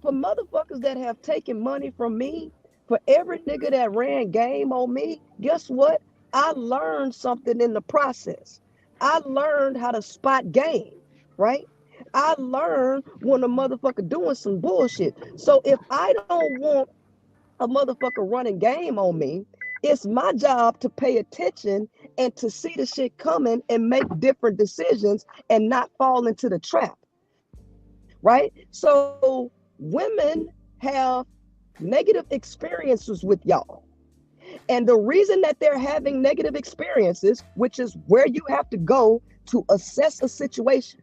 for motherfuckers that have taken money from me, for every nigga that ran game on me, guess what? I learned something in the process. I learned how to spot game, right? I learned when a motherfucker doing some bullshit. So if I don't want a motherfucker running game on me, it's my job to pay attention and to see the shit coming and make different decisions and not fall into the trap, right? So women have negative experiences with y'all. And the reason that they're having negative experiences, which is where you have to go to assess a situation,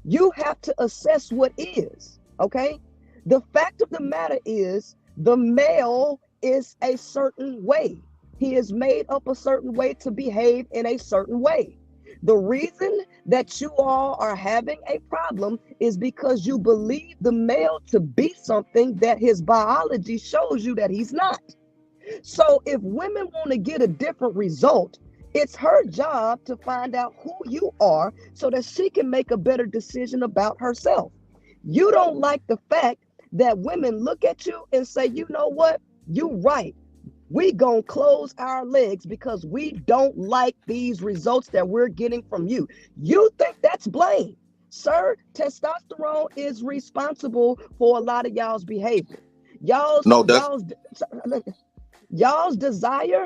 you have to assess what is, okay? The fact of the matter is the male is a certain way. He is made up a certain way to behave in a certain way. The reason that you all are having a problem is because you believe the male to be something that his biology shows you that he's not. So if women want to get a different result, it's her job to find out who you are so that she can make a better decision about herself. You don't like the fact that women look at you and say, you know what, you right. We gonna close our legs because we don't like these results that we're getting from you. You think that's blame. Sir, testosterone is responsible for a lot of y'all's behavior. Y'all's desire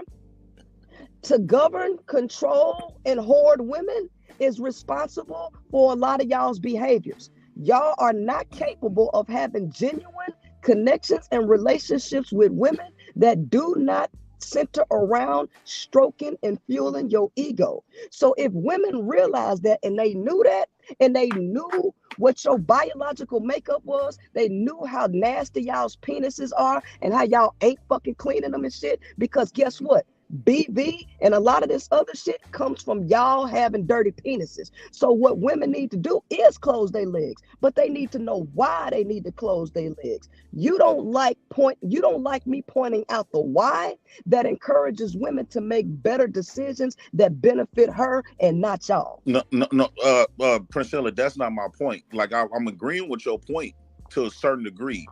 to govern, control, and hoard women is responsible for a lot of y'all's behaviors. Y'all are not capable of having genuine connections and relationships with women that do not center around stroking and fueling your ego. So if women realize that and they knew that, and they knew what your biological makeup was, they knew how nasty y'all's penises are and how y'all ain't fucking cleaning them and shit, because guess what? BV and a lot of this other shit comes from y'all having dirty penises. So what women need to do is close their legs, but they need to know why they need to close their legs. You don't like me pointing out the why that encourages women to make better decisions that benefit her and not y'all. No, Priscilla, that's not my point. Like I'm agreeing with your point to a certain degree,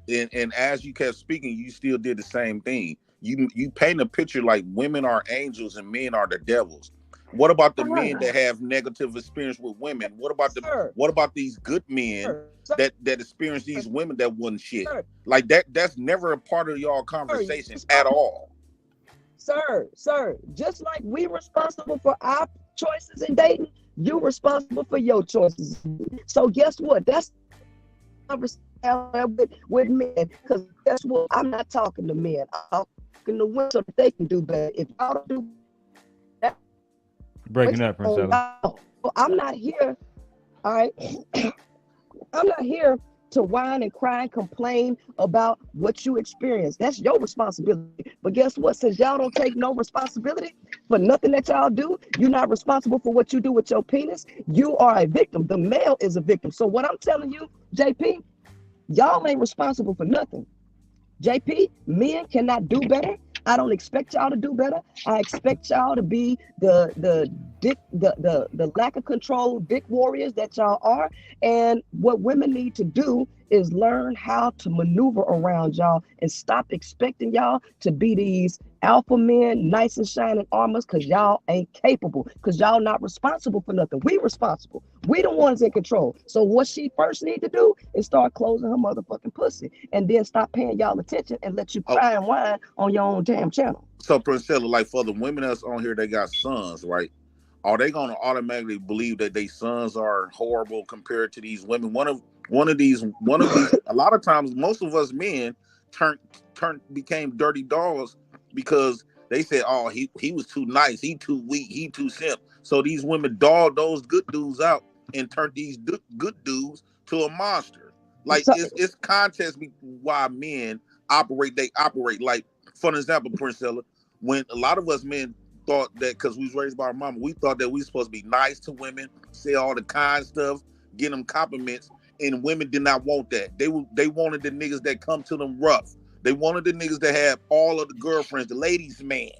and as you kept speaking, you still did the same thing. You paint a picture like women are angels and men are the devils. What about the men that have negative experience with women? What about these good men that experience these women that wasn't shit? Like that's never a part of y'all conversations at all. Sir, just like we responsible for our choices in dating, you're responsible for your choices. So guess what? That's with men, because guess what? I'm not talking to men. I'm talking to women so that they can do better. If y'all don't do that, breaking up, Priscilla. I'm not here. All right. I'm not here to whine and cry and complain about what you experience. That's your responsibility. But guess what? Since y'all don't take no responsibility for nothing that y'all do, you're not responsible for what you do with your penis. You are a victim. The male is a victim. So what I'm telling you, JP, y'all ain't responsible for nothing. JP, men cannot do better. I don't expect y'all to do better. I expect y'all to be the lack of control dick warriors that y'all are. And what women need to do is learn how to maneuver around y'all and stop expecting y'all to be these alpha men, nice and shining armors, because y'all ain't capable, because y'all not responsible for nothing. We responsible. We the ones in control. So what she first need to do is start closing her motherfucking pussy and then stop paying y'all attention and let you cry and whine on your own damn channel. So Priscilla, like for the women that's on here, they got sons, right? Are they gonna automatically believe that their sons are horrible compared to these women? One of these, a lot of times, most of us men became dirty dogs because they said, oh, he was too nice, he too weak, he too simp. So these women dogged those good dudes out and turned these good dudes to a monster. Like it's context why men operate. They operate like, for an example, Princella, when a lot of us men thought that because we was raised by our mama, we thought that we supposed to be nice to women, say all the kind stuff, get them compliments, and women did not want that. They wanted the niggas that come to them rough. They wanted the niggas that have all of the girlfriends, the ladies' man.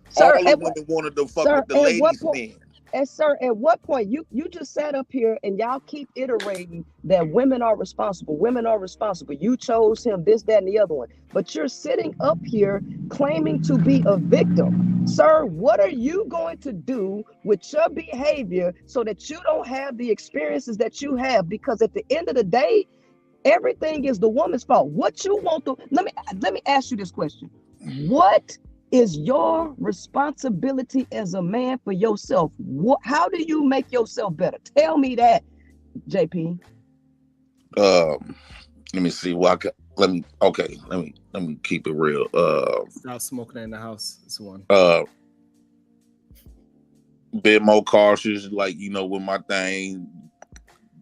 Sir, all the women wanted to fuck with the ladies' man. And sir, at what point you just sat up here and y'all keep iterating that women are responsible. Women are responsible. You chose him, this, that, and the other one. But you're sitting up here claiming to be a victim. Sir, what are you going to do with your behavior so that you don't have the experiences that you have? Because at the end of the day, everything is the woman's fault. What you want to let me ask you this question. What is your responsibility as a man for yourself? How do you make yourself better? Tell me that, JP. Let me see. Let me keep it real. Stop smoking in the house. It's one. Bit more cautious, like, with my thing,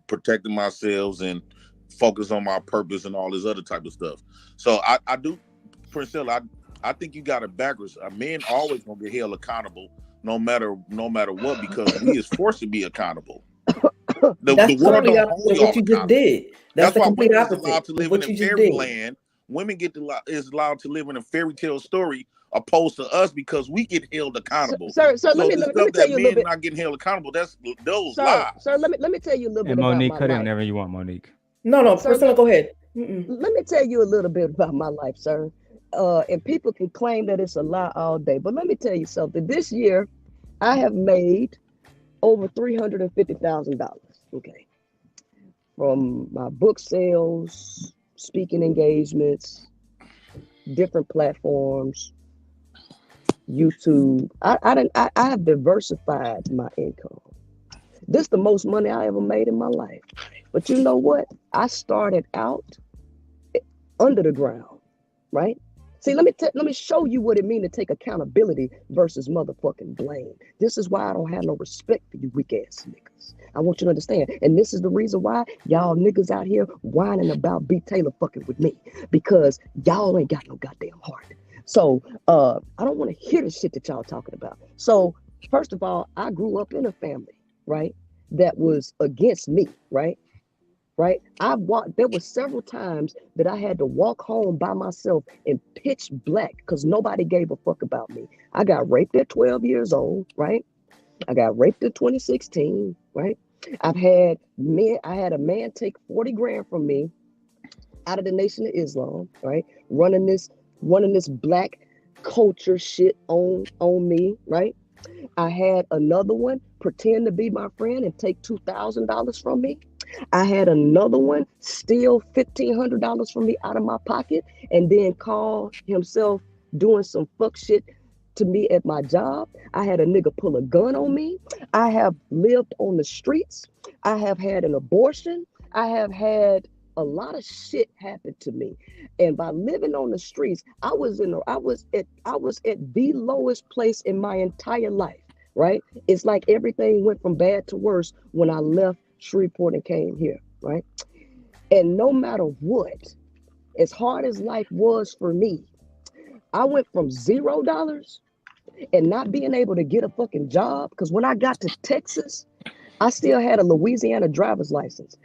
protecting myself and focus on my purpose and all this other type of stuff. So I do, Priscilla, I think you got it backwards. Men always gonna get held accountable, no matter what, because we is forced to be accountable. The world don't hold y'all accountable. That's why women is allowed to live in a fairyland. Women is allowed to live in a fairy tale story, opposed to us, because we get held accountable. Sir, let me tell you a little bit. Not getting held accountable. That's those lies. Sir, let me tell you a little bit. Monique, about cut my in life. whenever you want, Monique. No, Priscilla, go ahead. Let me tell you a little bit about my life, sir. And people can claim that it's a lie all day, but let me tell you something. This year, I have made over $350,000. Okay, from my book sales, speaking engagements, different platforms, YouTube. I have diversified my income. This is the most money I ever made in my life. But you know what? I started out under the ground, right? See, let me show you what it means to take accountability versus motherfucking blame. This is why I don't have no respect for you weak ass niggas. I want you to understand. And this is the reason why y'all niggas out here whining about B. Taylor fucking with me. Because y'all ain't got no goddamn heart. So I don't want to hear the shit that y'all talking about. So first of all, I grew up in a family, right, that was against me, right? Right? There were several times that I had to walk home by myself in pitch black because nobody gave a fuck about me. I got raped at 12 years old, right? I got raped in 2016, right? I had a man take 40 grand from me out of the Nation of Islam, right? Running this black culture shit on me, right? I had another one pretend to be my friend and take $2,000 from me. I had another one steal $1,500 from me out of my pocket and then call himself doing some fuck shit to me at my job. I had a nigga pull a gun on me. I have lived on the streets. I have had an abortion. I have had a lot of shit happen to me. And by living on the streets, I was at the lowest place in my entire life, right? It's like everything went from bad to worse when I left Shreveport and came here, right? And no matter what, as hard as life was for me, I went from $0 and not being able to get a fucking job, because when I got to Texas, I still had a Louisiana driver's license.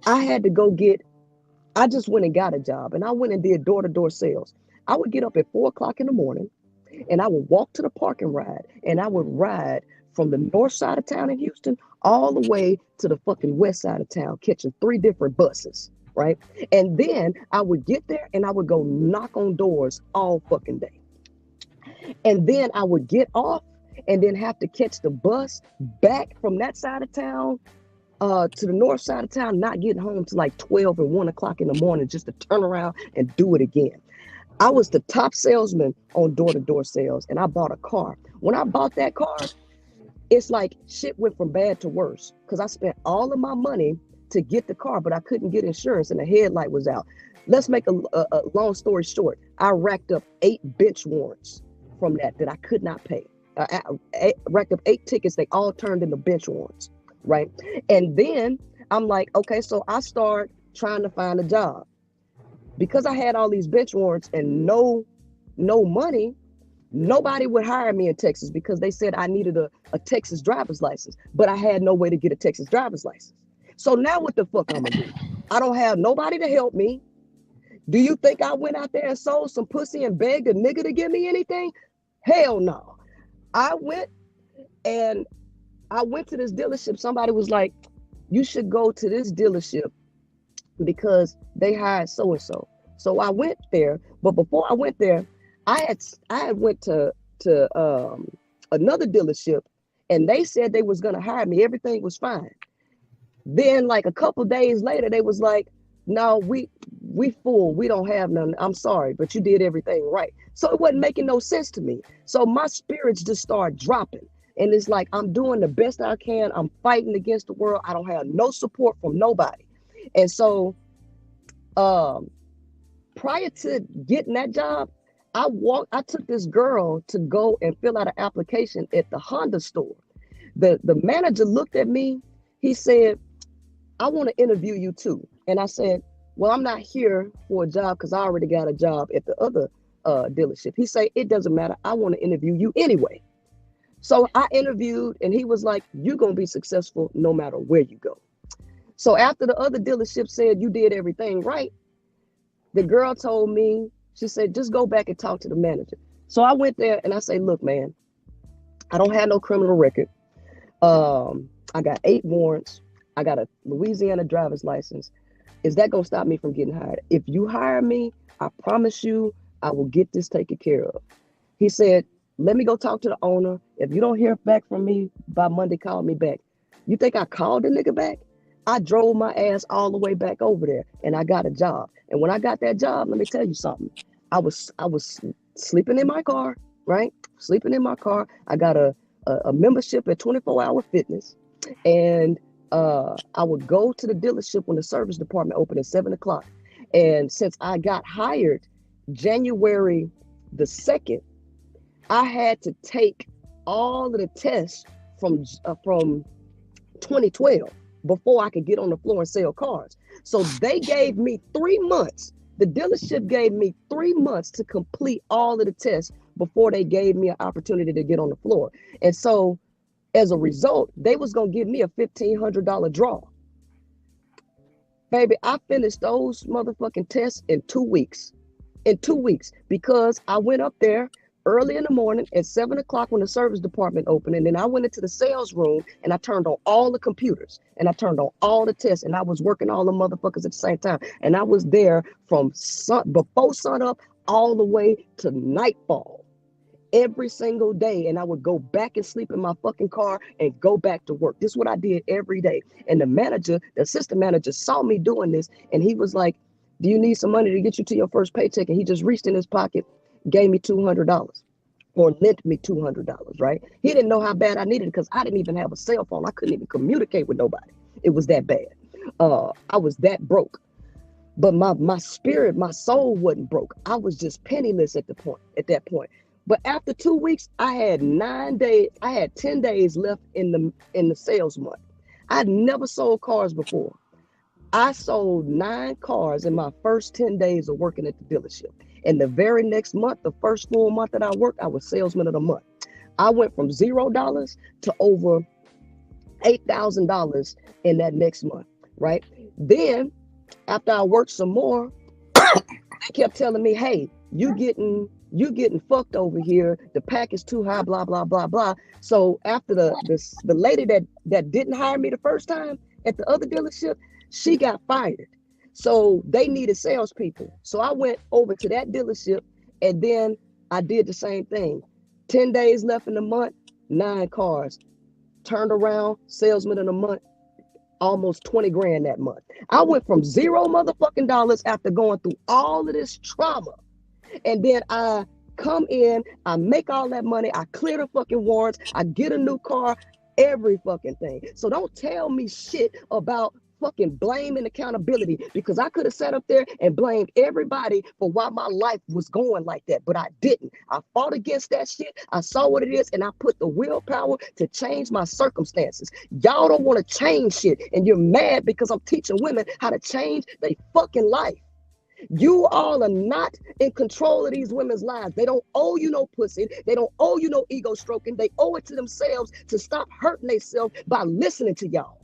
I just went and got a job, and I went and did door-to-door sales. I would get up at 4 o'clock in the morning and I would walk to the park and ride, and I would ride from the north side of town in Houston all the way to the fucking west side of town, catching 3 different buses, right? And then I would get there and I would go knock on doors all fucking day. And then I would get off and then have to catch the bus back from that side of town to the north side of town, not getting home to like 12 and 1 o'clock in the morning just to turn around and do it again. I was the top salesman on door-to-door sales, and I bought a car. When I bought that car, it's like shit went from bad to worse because I spent all of my money to get the car, but I couldn't get insurance and the headlight was out. Let's make a long story short. I racked up 8 bench warrants from that I could not pay. I racked up 8 tickets. They all turned into bench warrants, right? And then I'm like, okay, so I start trying to find a job. Because I had all these bench warrants and no money, nobody would hire me in Texas because they said I needed a Texas driver's license, but I had no way to get a Texas driver's license. So now what the fuck I'm gonna do? I don't have nobody to help me. Do you think I went out there and sold some pussy and begged a nigga to give me anything? Hell no. I went to this dealership. Somebody was like, you should go to this dealership because they hired so-and-so. So I went there, but before I went there, I had went to another dealership and they said they was gonna hire me. Everything was fine. Then like a couple days later, they was like, no, we full. We don't have none. I'm sorry, but you did everything right. So it wasn't making no sense to me. So my spirits just started dropping. And it's like, I'm doing the best I can. I'm fighting against the world. I don't have no support from nobody. And so prior to getting that job, I took this girl to go and fill out an application at the Honda store. The manager looked at me. He said, I want to interview you too. And I said, well, I'm not here for a job because I already got a job at the other dealership. He said, it doesn't matter. I want to interview you anyway. So I interviewed and he was like, you're going to be successful no matter where you go. So after the other dealership said you did everything right, the girl told me, she said, just go back and talk to the manager. So I went there and I say, look, man, I don't have no criminal record. I got 8 warrants. I got a Louisiana driver's license. Is that going to stop me from getting hired? If you hire me, I promise you, I will get this taken care of. He said, let me go talk to the owner. If you don't hear back from me by Monday, call me back. You think I called the nigga back? I drove my ass all the way back over there and I got a job. And when I got that job, let me tell you something. I was sleeping in my car, right? Sleeping in my car. I got a membership at 24 Hour Fitness. And I would go to the dealership when the service department opened at 7 o'clock. And since I got hired January the 2nd, I had to take all of the tests from 2012 before I could get on the floor and sell cars. So they gave me 3 months. The dealership gave me 3 months to complete all of the tests before they gave me an opportunity to get on the floor. And so as a result, they was going to give me a $1,500 draw. Baby, I finished those motherfucking tests in 2 weeks. In 2 weeks, because I went up there early in the morning at 7 o'clock when the service department opened. And then I went into the sales room and I turned on all the computers and I turned on all the tests and I was working all the motherfuckers at the same time. And I was there from before sun up all the way to nightfall every single day. And I would go back and sleep in my fucking car and go back to work. This is what I did every day. And the assistant manager saw me doing this and he was like, do you need some money to get you to your first paycheck? And he just reached in his pocket, gave me $200 or lent me $200, right? He didn't know how bad I needed it because I didn't even have a cell phone. I couldn't even communicate with nobody. It was that bad. I was that broke. But my spirit, my soul wasn't broke. I was just penniless at that point. But after 2 weeks, I had 10 days left in the sales month. I'd never sold cars before. I sold 9 cars in my first 10 days of working at the dealership. And the very next month, the first full month that I worked, I was salesman of the month. I went from $0 to over $8,000 in that next month, right? Then after I worked some more, they kept telling me, hey, you getting fucked over here. The pack is too high, blah, blah, blah, blah. So after the lady that didn't hire me the first time at the other dealership, she got fired. So they needed salespeople. So I went over to that dealership and then I did the same thing. 10 days left in the month, 9 cars. Turned around, salesman of the month, almost 20 grand that month. I went from $0 motherfucking dollars after going through all of this trauma. And then I come in, I make all that money, I clear the fucking warrants, I get a new car, every fucking thing. So don't tell me shit about fucking blame and accountability, because I could have sat up there and blamed everybody for why my life was going like that, but I didn't. I fought against that shit. I saw what it is, and I put the willpower to change my circumstances. Y'all don't want to change shit, and you're mad because I'm teaching women how to change their fucking life. You all are not in control of these women's lives. They don't owe you no pussy. They don't owe you no ego stroking. They owe it to themselves to stop hurting themselves by listening to y'all.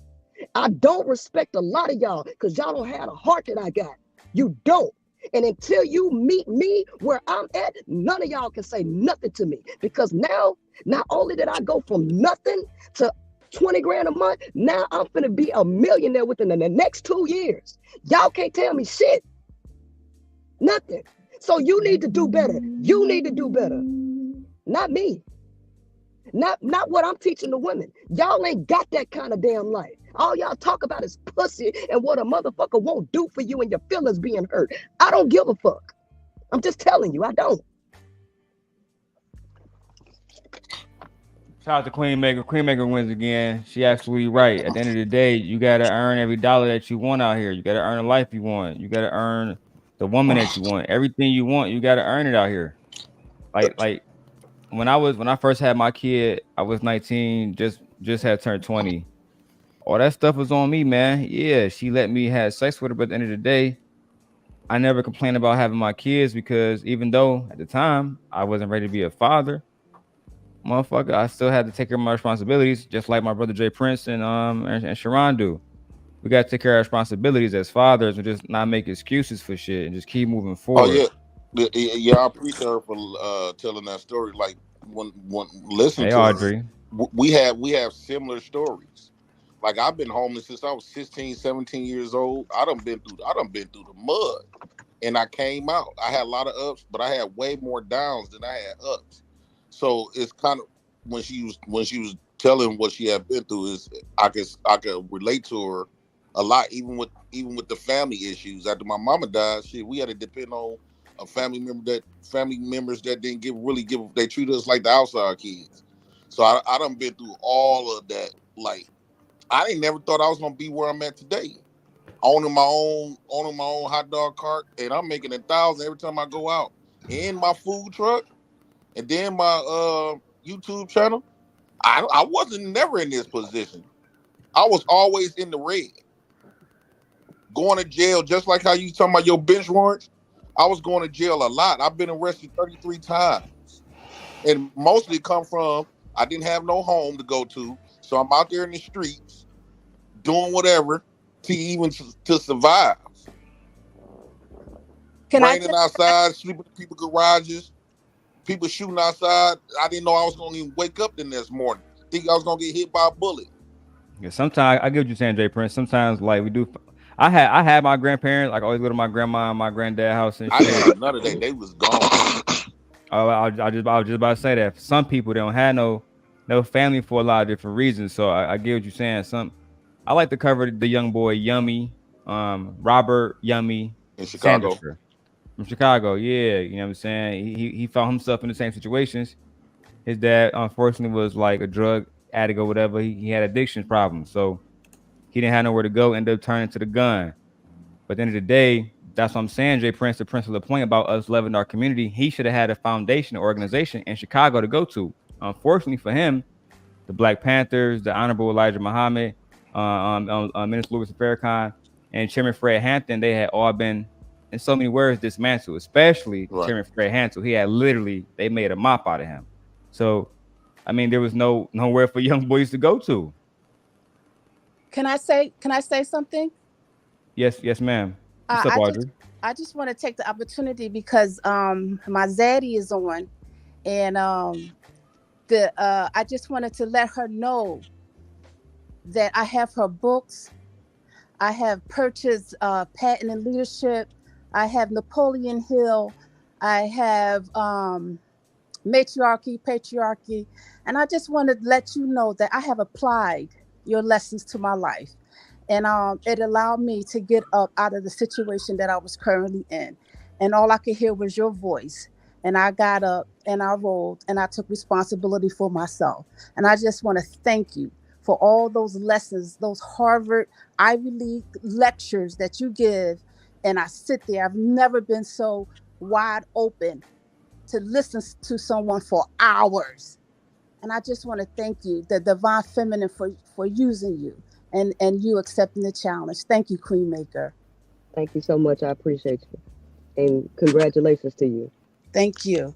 I don't respect a lot of y'all because y'all don't have the heart that I got. You don't. And until you meet me where I'm at, none of y'all can say nothing to me, because now, not only did I go from nothing to 20 grand a month, now I'm finna be a millionaire within the next 2 years. Y'all can't tell me shit. Nothing. So you need to do better. You need to do better. Not me. Not what I'm teaching the women. Y'all ain't got that kind of damn life. All y'all talk about is pussy and what a motherfucker won't do for you and your feelings being hurt. I don't give a fuck. I'm just telling you, I don't. Shout out to Queen Maker. Queen Maker wins again. She absolutely right. At the end of the day, you got to earn every dollar that you want out here. You got to earn the life you want. You got to earn the woman that you want. Everything you want, you got to earn it out here. Like when I first had my kid, I was 19, just had turned 20. All that stuff was on me, man. Yeah, she let me have sex with her, but at the end of the day, I never complained about having my kids, because even though at the time I wasn't ready to be a father, motherfucker, I still had to take care of my responsibilities, just like my brother Jay Prince and Sharon do. We got to take care of our responsibilities as fathers and just not make excuses for shit and just keep moving forward. Oh yeah, I appreciate her for telling that story. Like when listening to Audrey, her, we have similar stories. Like I've been homeless since I was 16, 17 years old. I done been through the mud, and I came out. I had a lot of ups, but I had way more downs than I had ups. So it's kind of when she was telling what she had been through, is I could relate to her a lot, even with the family issues. After my mama died, shit, we had to depend on a family members that didn't give. They treated us like the outside kids. So I done been through all of that. Like I ain't never thought I was gonna be where I'm at today, owning my own hot dog cart, and I'm making $1,000 every time I go out, and my food truck, and then my YouTube channel. I wasn't never in this position. I was always in the red, going to jail, just like how you talking about your bench warrants. I was going to jail a lot. I've been arrested 33 times, and mostly come from I didn't have no home to go to, so I'm out there in the streets doing whatever to survive. Raining outside, sleeping in people's garages, people shooting outside. I didn't know I was going to even wake up the next morning. Think I was going to get hit by a bullet. Yeah, sometimes I get what you're saying, Jay Prince. Sometimes like we do. I had my grandparents. Like I always go to my grandma and my granddad house and shit. I didn't have none of that. They was gone. Oh, I was just about to say that. Some people don't have no family for a lot of different reasons. So I get what you're saying. I like to cover the young boy Yummy, Robert Yummy in Chicago. Sanderson. From Chicago, yeah, you know what I'm saying. He found himself in the same situations. His dad, unfortunately, was like a drug addict or whatever. He had addiction problems, so he didn't have nowhere to go. Ended up turning to the gun. But at the end of the day, that's what I'm saying, Jay Prince. The principal point about us loving our community. He should have had a foundation or organization in Chicago to go to. Unfortunately for him, the Black Panthers, the Honorable Elijah Muhammad, Minister Louis Farrakhan, and Chairman Fred Hampton, they had all been, in so many words, dismantled, especially Chairman Fred Hampton. He had they made a mop out of him. So, I mean, there was nowhere for young boys to go to. Can I say something? Yes, ma'am. What's up, Audrey? I just want to take the opportunity because my zaddy is on, and I just wanted to let her know that I have her books. I have purchased Patent and Leadership. I have Napoleon Hill. I have Matriarchy, Patriarchy. And I just want to let you know that I have applied your lessons to my life. And it allowed me to get up out of the situation that I was currently in. And all I could hear was your voice. And I got up and I rolled and I took responsibility for myself. And I just want to thank you for all those lessons, those Harvard Ivy League lectures that you give. And I sit there. I've never been so wide open to listen to someone for hours. And I just want to thank you, the Divine Feminine, for using you and you accepting the challenge. Thank you, Queen Maker. Thank you so much. I appreciate you. And congratulations to you. Thank you.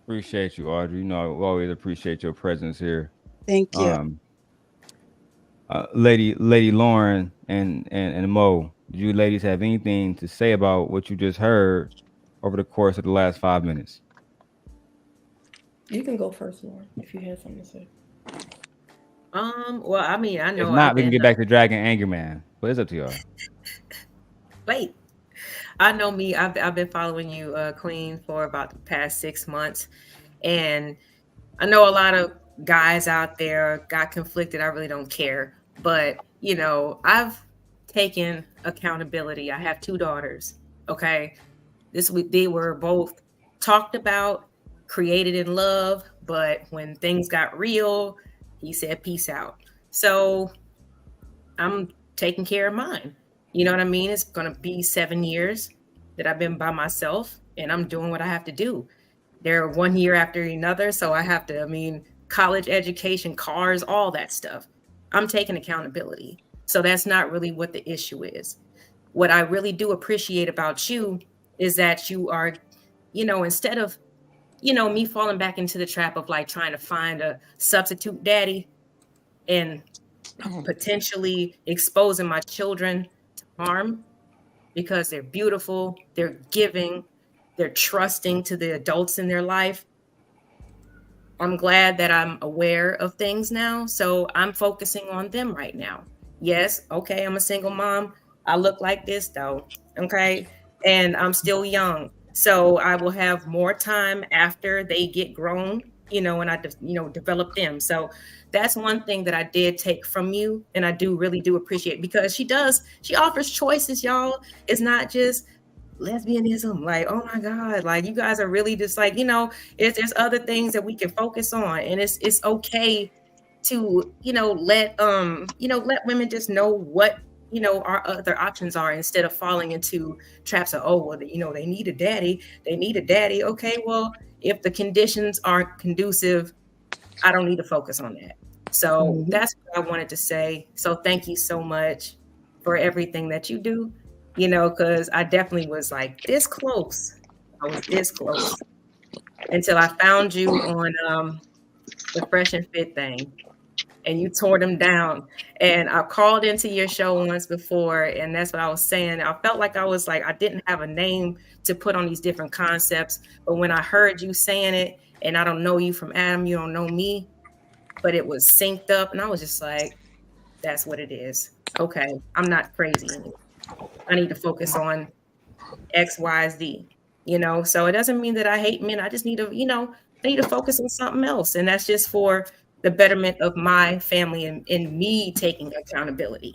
Appreciate you, Audrey. You know, I always appreciate your presence here. Thank you. Lady Lauren and Mo, do you ladies have anything to say about what you just heard over the course of the last 5 minutes? You can go first, Lauren, if you have something to say. Well, I mean, I know. If not, we can get back to Dragon Anger Man. But it's up to y'all. Wait. I know me. I've been following you, Queen, for about the past 6 months, and I know a lot of guys out there got conflicted. I really don't care, but you know, I've taken accountability. I have 2 daughters. Okay, this week they were both talked about, created in love, but when things got real, he said peace out. So I'm taking care of mine. You know what I mean? It's going to be 7 years that I've been by myself, and I'm doing what I have to do. They're 1 year after another, so I have to, college education, cars, all that stuff. I'm taking accountability. So that's not really what the issue is. What I really do appreciate about you is that you are, instead of, me falling back into the trap of like trying to find a substitute daddy and potentially exposing my children to harm because they're beautiful, they're giving, they're trusting to the adults in their life. I'm glad that I'm aware of things now. So I'm focusing on them right now. Yes, okay, I'm a single mom. I look like this though, okay? And I'm still young. So I will have more time after they get grown, and I, develop them. So that's one thing that I did take from you. And I really do appreciate, because she offers choices, y'all. It's not just lesbianism. Like, oh my God, like you guys are really just like, there's other things that we can focus on. And it's okay to, let women just know what, our other options are, instead of falling into traps of, oh, well, they need a daddy. Okay, well, if the conditions aren't conducive, I don't need to focus on that. So that's what I wanted to say. So thank you so much for everything that you do, because I definitely was like this close. I was this close until I found you on the Fresh and Fit thing. And you tore them down. And I called into your show once before, and that's what I was saying. I felt like I didn't have a name to put on these different concepts. But when I heard you saying it, and I don't know you from Adam, you don't know me, but it was synced up, and I was just like, that's what it is. Okay, I'm not crazy anymore. I need to focus on X, Y, Z. So it doesn't mean that I hate men. I just need to, I need to focus on something else. And that's just for the betterment of my family and me taking accountability.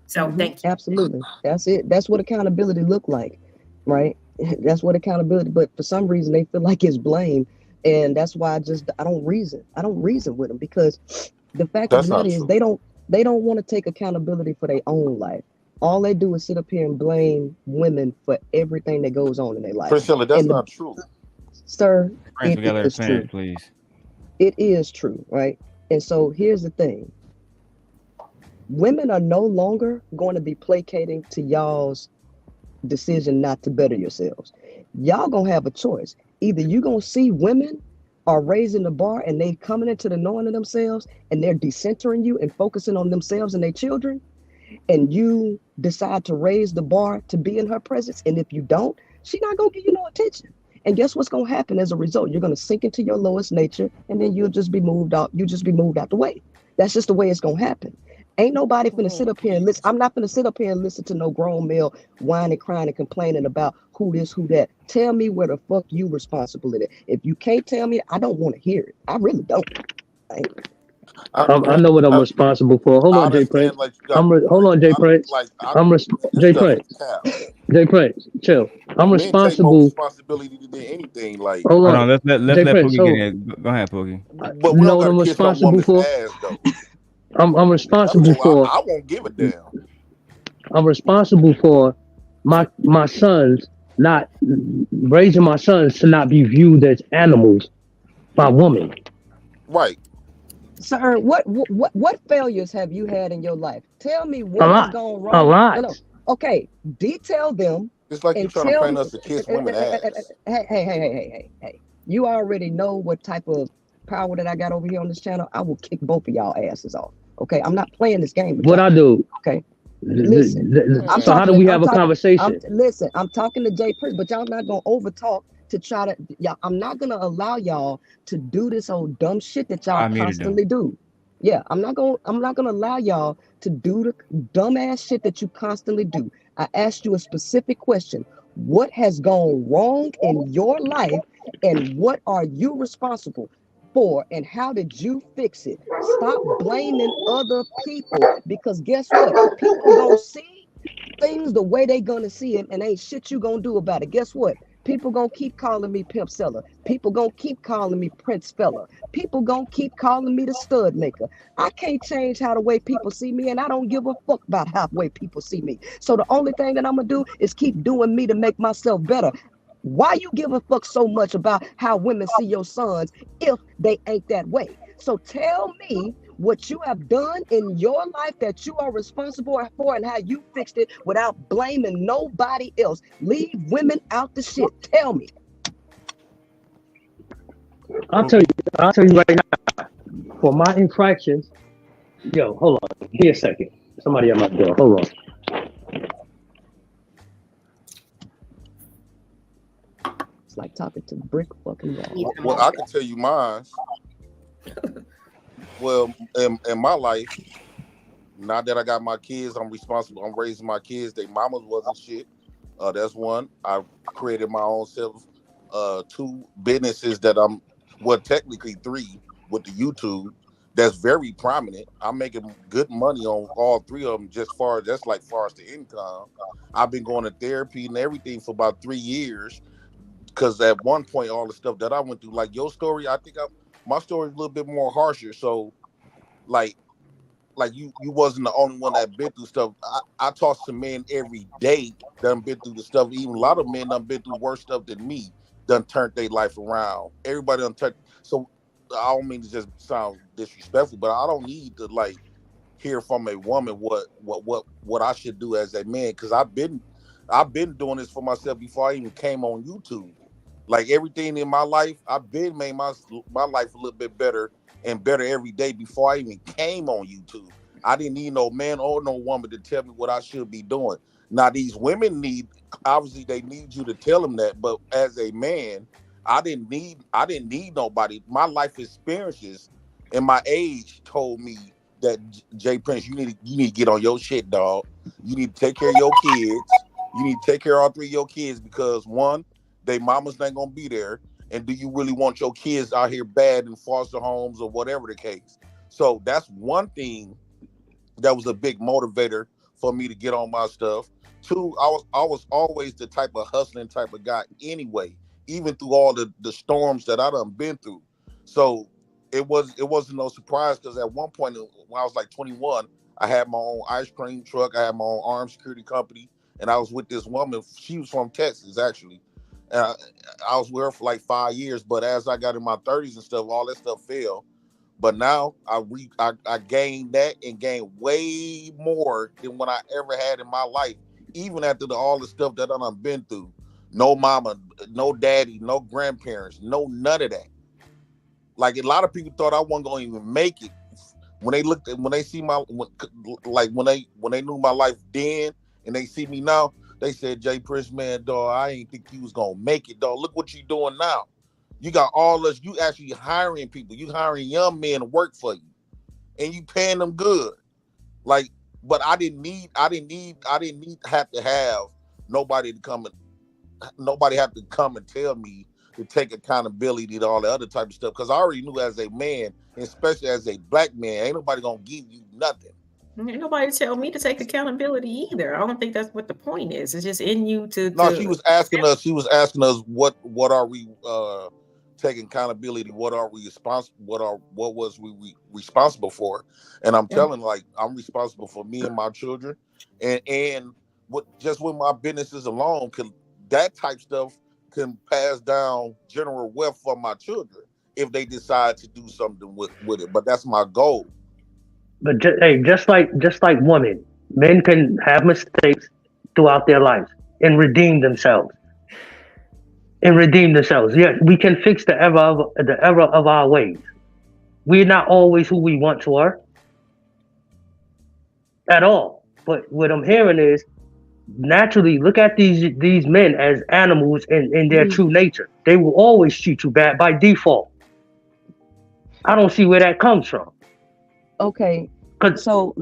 So thank you. Absolutely. That's it. That's what accountability look like, right? That's what accountability, but for some reason they feel like it's blame. And that's why I don't reason with them, because the fact of the matter is they don't want to take accountability for their own life. All they do is sit up here and blame women for everything that goes on in their life. Priscilla, that's not true. Sir, Friends it together, is true. please. It is true, right? And so here's the thing. Women are no longer going to be placating to y'all's decision not to better yourselves. Y'all gonna have a choice. Either you gonna see women are raising the bar and they coming into the knowing of themselves and they're decentering you and focusing on themselves and their children, and you decide to raise the bar to be in her presence. And if you don't, she's not gonna give you no attention. And guess what's gonna happen as a result? You're gonna sink into your lowest nature, and then you'll just be moved out. You just be moved out the way. That's just the way it's gonna happen. Ain't nobody finna sit up here and listen. I'm not finna sit up here and listen to no grown male whining, crying, and complaining about who this, who that. Tell me where the fuck you responsible in it. If you can't tell me, I don't want to hear it. I really don't. I know what I'm responsible for. Hold I on, Jay understand Prince. like you got Hold on, Jay Prince. this Jay stuff is Prince. cap. Jay Prince, chill. I'm Men take more responsible. responsibility than anything. Like, Hold Hold on, on, let's Jay let Prince. Pookie get Hold on. in. Go ahead, Pookie. but You we know don't what got to I'm kiss no responsible woman's for? ass though. I'm responsible for. I won't give a damn. I'm responsible for my sons not raising my sons to not be viewed as animals by women. Right. Sir, what failures have you had in your life? Tell me A what has lot. gone A wrong. lot. No. Okay, detail them It's like you and trying to tell paint me. us to kiss women ass. Hey. You already know what type of power that I got over here on this channel. I will kick both of y'all asses off. Okay, I'm not playing this game with What y'all. I do? Okay. Listen, So how do we have a conversation? Listen, I'm talking to Jay Prince, but y'all not gonna overtalk to try to. Y'all, I'm not gonna allow y'all to do this old dumb shit that y'all constantly do. Yeah, I'm not gonna allow y'all to do the dumbass shit that you constantly do. I asked you a specific question. What has gone wrong in your life, and what are you responsible for, and how did you fix it? Stop blaming other people, because guess what? People gonna see things the way they gonna see it, and ain't shit you gonna do about it. Guess what? People gonna keep calling me pimp seller. People gonna keep calling me prince fella. People gonna keep calling me the stud maker. I can't change how the way people see me, and I don't give a fuck about how the way people see me. So the only thing that I'm gonna do is keep doing me to make myself better. Why you give a fuck so much about how women see your sons if they ain't that way? So tell me what you have done in your life that you are responsible for and how you fixed it without blaming nobody else. Leave women out the shit. Tell me. I'll tell you right now. For my infractions, yo, hold on. Give me a second. Somebody at my door. Hold on. It's like talking to brick fucking wall. Well, I can tell you mine. Well, in my life, now that I got my kids, I'm responsible. I'm raising my kids. Their mamas wasn't shit. That's one. I created my own self. 2 businesses that technically 3 with the YouTube. That's very prominent. I'm making good money on all 3 of them. Far as the income. I've been going to therapy and everything for about 3 years. Because at one point, all the stuff that I went through, like your story, I think my story is a little bit more harsher. So, like you wasn't the only one that been through stuff. I talk to men every day that done been through the stuff. Even a lot of men done been through worse stuff than me. Done turned their life around. Everybody done turned. So I don't mean to just sound disrespectful, but I don't need to hear from a woman what I should do as a man, because I've been doing this for myself before I even came on YouTube. Like everything in my life, I've been made my life a little bit better and better every day before I even came on YouTube. I didn't need no man or no woman to tell me what I should be doing. Now these women obviously they need you to tell them that, but as a man, I didn't need nobody. My life experiences and my age told me that Jay Prince, you need to get on your shit, dog. You need to take care of your kids. You need to take care of all 3 of your kids, because one, they mamas ain't gonna be there. And do you really want your kids out here bad in foster homes or whatever the case? So that's one thing that was a big motivator for me to get on my stuff. 2, I was always the type of hustling type of guy anyway, even through all the storms that I done been through. So it wasn't no surprise, because at one point when I was like 21, I had my own ice cream truck, I had my own armed security company, and I was with this woman. She was from Texas, actually. I was with her for like 5 years, but as I got in my 30s and stuff, all that stuff fell. But now I gained that and gained way more than what I ever had in my life, even after all the stuff that I done been through. No mama, no daddy, no grandparents, no none of that. Like a lot of people thought I wasn't gonna even make it when they see when they knew my life then and they see me now. They said, Jay Prince, man, dog, I ain't think you was gonna make it, dog. Look what you doing now. You got all this. You actually hiring people. You hiring young men to work for you, and you paying them good. Like, but I didn't have to have nobody have to come and tell me to take accountability to all the other type of stuff. Because I already knew as a man, especially as a black man, ain't nobody gonna give you nothing. Ain't nobody tell me to take accountability either. I don't think that's what the point is. It's just in you to. No, she was asking us. She was asking us what are we taking accountability? What are we responsible? What was we responsible for? And I'm telling, like, I'm responsible for me and my children, and what just with my businesses alone, that type stuff can pass down general wealth for my children if they decide to do something with it. But that's my goal. But just like women, men can have mistakes throughout their lives and redeem themselves. Yes, we can fix the error of our ways. We're not always who we once were at all. But what I'm hearing is, naturally, look at these men as animals in their true nature. They will always treat you bad by default. I don't see where that comes from. Okay, so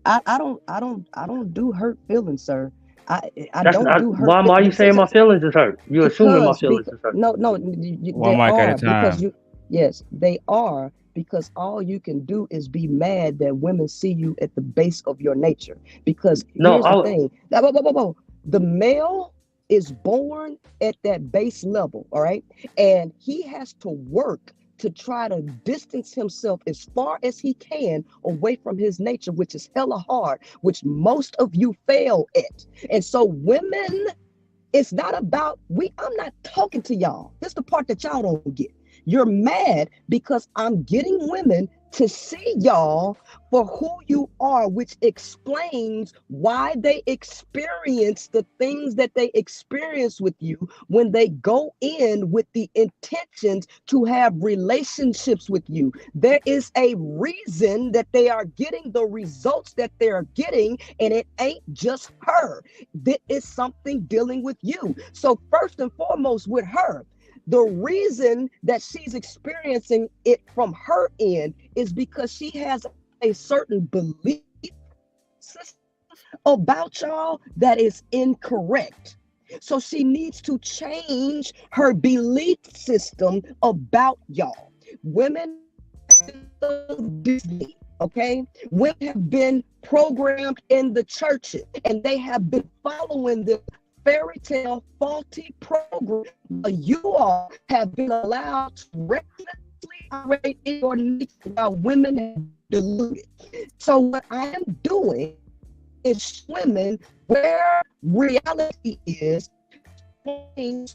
I don't do hurt feelings, sir. I don't do hurt. Why are you saying my feelings is hurt? You're assuming my feelings is hurt. No, One mic at a time. Yes, they are, because all you can do is be mad that women see you at the base of your nature. Because here's the thing. The male is born at that base level, all right? And he has to work to try to distance himself as far as he can away from his nature, which is hella hard, which most of you fail at. And so women, it's not about, I'm not talking to y'all. This is the part that y'all don't get. You're mad because I'm getting women to see y'all for who you are, which explains why they experience the things that they experience with you when they go in with the intentions to have relationships with you. There is a reason that they are getting the results that they're getting, and it ain't just her. There is something dealing with you. So first and foremost with her, the reason that she's experiencing it from her end is because she has a certain belief system about y'all that is incorrect. So she needs to change her belief system about y'all. Women, okay? Women have been programmed in the churches, and they have been following the fairy tale faulty program. You all have been allowed to recklessly operate in your nature while women have deluded. So what I am doing is swimming where reality is,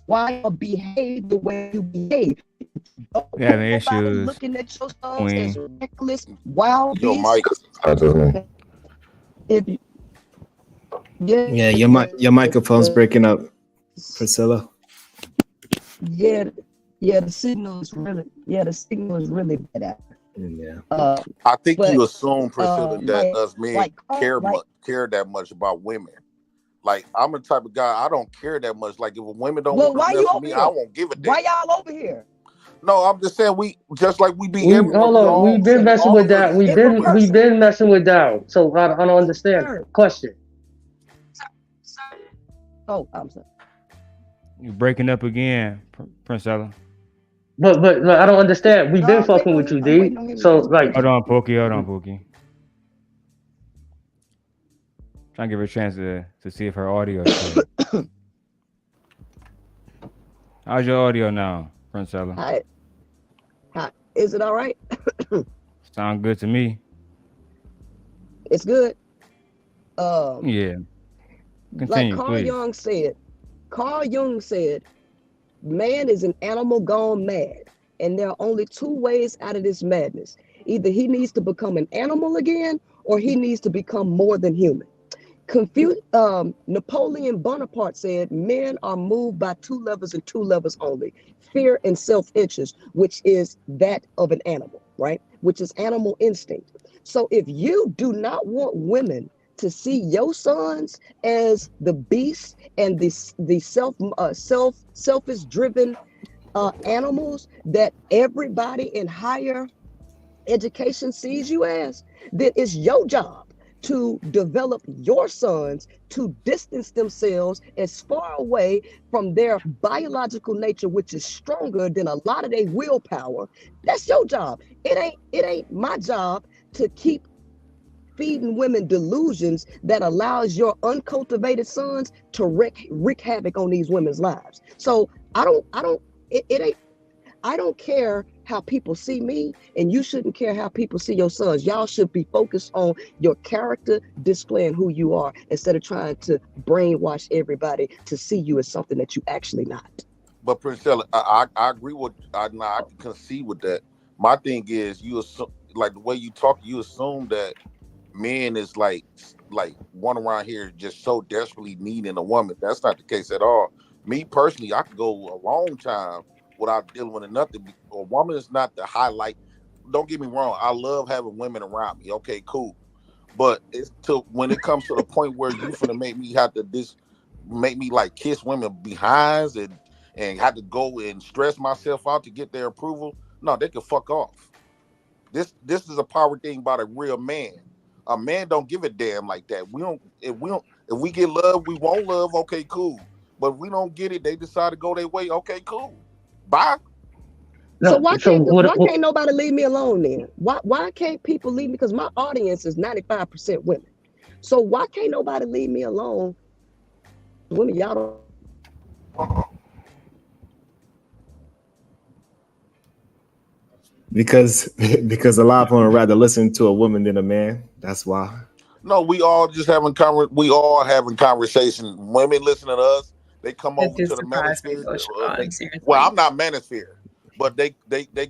why you behave the way you behave. Yeah, the issue is looking at yourselves as reckless, wild beasts. Yeah, your microphone's breaking up, Priscilla. Yeah, the signal is really bad. Yeah. I think you assume, Priscilla, that us men care that much about women. Like, I'm the type of guy, I don't care that much. Like, if a woman don't want to mess with me, I won't give a damn. Why y'all over here? No, I'm just saying We've been messing with that. We've been messing with Down. So I don't understand. Question. Oh, I'm sorry. You're breaking up again, Princella. But I don't understand. We've been fucking with you, D. So like, hold on, Pookie. Trying to give her a chance to see if her audio is good. How's your audio now, Princella? Hi. Is it all right? Sound good to me. It's good. Yeah. Continue, like please. Carl Jung said, man is an animal gone mad. And there are only two ways out of this madness. Either he needs to become an animal again, or he needs to become more than human. Napoleon Bonaparte said, men are moved by two levers and two levers only: fear and self-interest, which is that of an animal, right? Which is animal instinct. So if you do not want women to see your sons as the beast and the selfish driven animals that everybody in higher education sees you as, then it's your job to develop your sons to distance themselves as far away from their biological nature, which is stronger than a lot of their willpower. That's your job. It ain't my job to keep feeding women delusions that allows your uncultivated sons to wreak havoc on these women's lives. So I don't care how people see me, and you shouldn't care how people see your sons. Y'all should be focused on your character, displaying who you are, instead of trying to brainwash everybody to see you as something that you actually not. But Princella, I agree with I can concede with that. My thing is, you assume, like the way you talk, you assume that men is like one around here just so desperately needing a woman. That's not the case at all. Me personally, I could go a long time without dealing with nothing. A woman is not the highlight. Don't get me wrong. I love having women around me. Okay, cool. But it's to when it comes to the point where you finna make me have to make me like kiss women behinds and have to go and stress myself out to get their approval. No, they can fuck off. This is a power thing about a real man. A man don't give a damn like that. If we get love, we want love. Okay, cool. But if we don't get it, they decide to go their way. Okay, cool. Bye. So why can't nobody leave me alone then? Why can't people leave me? Because my audience is 95% women. So why can't nobody leave me alone? Women, y'all don't. Because a lot of them would rather listen to a woman than a man. That's why. No, we all just having conversation. Women listen to us. They come over to the manosphere. Well, I'm not manosphere, but they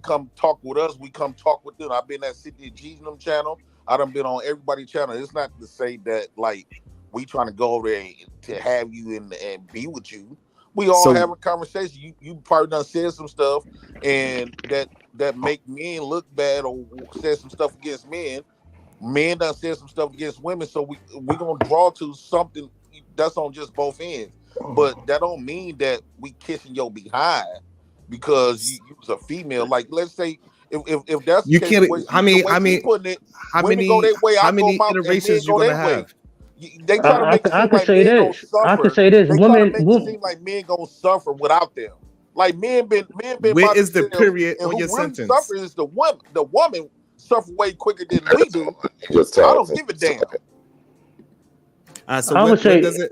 come talk with us. We come talk with them. I've been at City of Jesus channel. I done been on everybody's channel. It's not to say that like we trying to go over there to have you and be with you. We all have a conversation. You probably done said some stuff and that make men look bad or said some stuff against men. Men done said some stuff against women, so we gonna draw to something that's on just both ends. But that don't mean that we kissing your behind because you was a female. Like let's say if that's you the case, can't. How many iterations you gonna have? They try to make it seem like men gonna suffer. I can say this. They try to make it seem like men gonna suffer without them. Like men been. Where is the period on your sentence? Suffer is the woman. The woman suffer way quicker than we do. I don't give a damn. So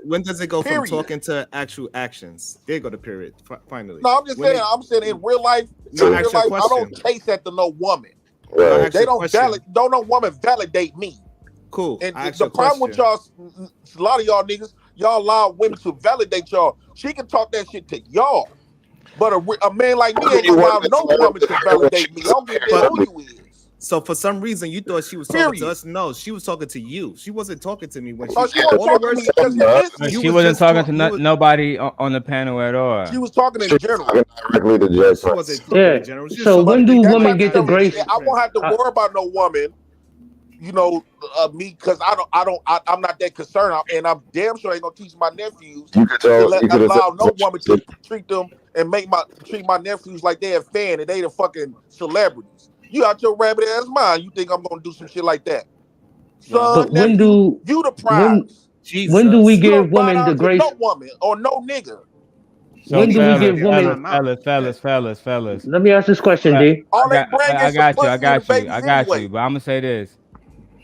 when does it go from talking to actual actions? There go the period. Finally. No, I'm saying in real life. I don't chase after no woman. Right. They don't no woman validate me. Cool. And the problem with y'all, a lot of y'all niggas, y'all allow women to validate y'all. She can talk that shit to y'all, but a man like me ain't allow no woman to validate me. I don't give a damn who you is. So for some reason you thought she was talking to us. No, she was talking to you. She wasn't talking to me when she wasn't talking to nobody on the panel at all. She was talking in general. Directly to Jay. She wasn't talking in general. So when do women get the grace? I won't have to worry about no woman. You know, me because I'm not that concerned, and I'm damn sure ain't gonna teach my nephews allow no woman to treat them and treat my nephews like they're a fan and they the fucking celebrities. You out your rabbit ass mind? You think I'm gonna do some shit like that? Son, nephew, you the prize. When do we give women the grace? No woman or no nigga. So when do we give women? Fellas. Let me ask this question, D. I got you. But I'm gonna say this.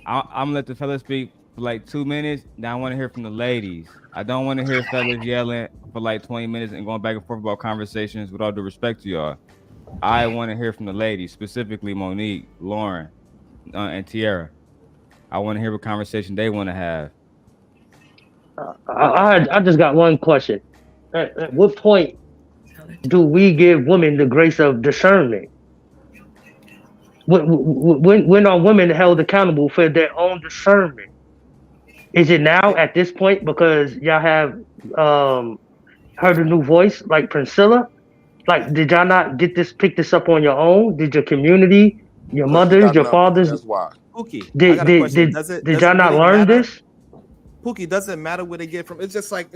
I'm gonna let the fellas speak for like 2 minutes. Now I want to hear from the ladies. I don't want to hear fellas yelling for like 20 minutes and going back and forth about conversations. With all due respect to y'all, I want to hear from the ladies, specifically Monique, Lauren, and Tiara. I want to hear what conversation they want to have. I just got one question. At what point do we give women the grace of discernment? When are women held accountable for their own discernment? Is it now at this point because y'all have heard a new voice like Priscilla? Like, did y'all not pick this up on your own? Did your community, your mothers, your fathers? That's why. Pookie, did y'all not learn this? Pookie, doesn't matter where they get from. It's just like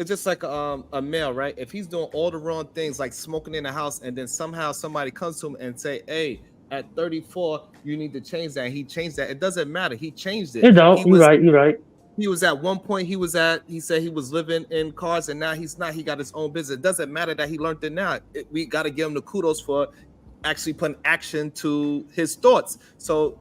a male, right? If he's doing all the wrong things, like smoking in the house, and then somehow somebody comes to him and say, "Hey, at 34, you need to change that. He changed that. It doesn't matter. He changed it. You don't. You're right. He was at one point, he said he was living in cars, and now he's not. He got his own business. It doesn't matter that he learned it now. We got to give him the kudos for actually putting action to his thoughts. So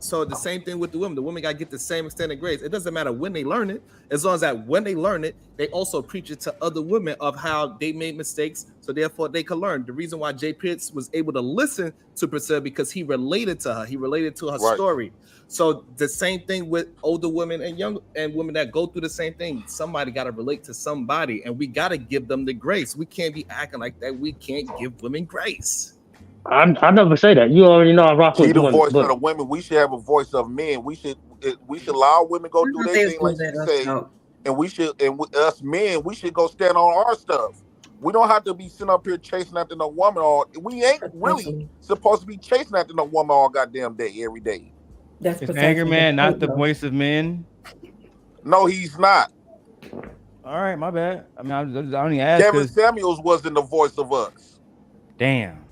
the same thing with the women. The women got to get the same extended grades. It doesn't matter when they learn it, as long as that when they learn it, they also preach it to other women of how they made mistakes, so therefore they can learn. The reason why Jay Pitts was able to listen to Priscilla, because he related to her. He related to her story. So the same thing with older women and young and women that go through the same thing. Somebody got to relate to somebody, and we got to give them the grace. We can't be acting like that. We can't give women grace. I never say that. You already know I rock with the women. Voice of the women. We should have a voice of men. We should allow women go through their thing, like you say, and us men, we should go stand on our stuff. We don't have to be sitting up here chasing after no woman all. We ain't really supposed to be chasing after no woman all goddamn day, every day. That's Is Anger Man not the voice of men? No, he's not. All right, my bad. I mean, I only asked. Kevin Samuels wasn't the voice of us. Damn.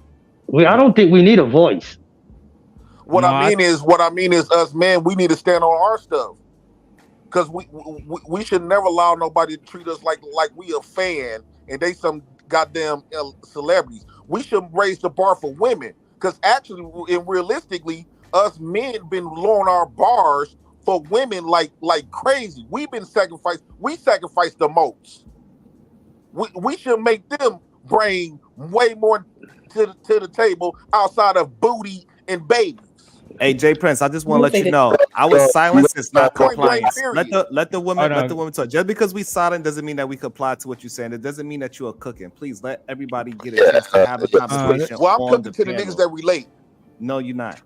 I don't think we need a voice. What I mean is us men, we need to stand on our stuff, because we should never allow nobody to treat us like we a fan and they some goddamn celebrities. We should raise the bar for women, because actually and realistically, us men been lowering our bars for women like crazy. We've been sacrificed. We sacrifice the most. We should make them bring way more to the table outside of booty and babies. Hey, Jay Prince, I just want to let you know, our silence is not compliance. Let the women talk. Just because we silent doesn't mean that we comply to what you're saying. It doesn't mean that you are cooking. Please let everybody get a chance to have a conversation. Well, I'm cooking to the niggas that relate. No, you're not.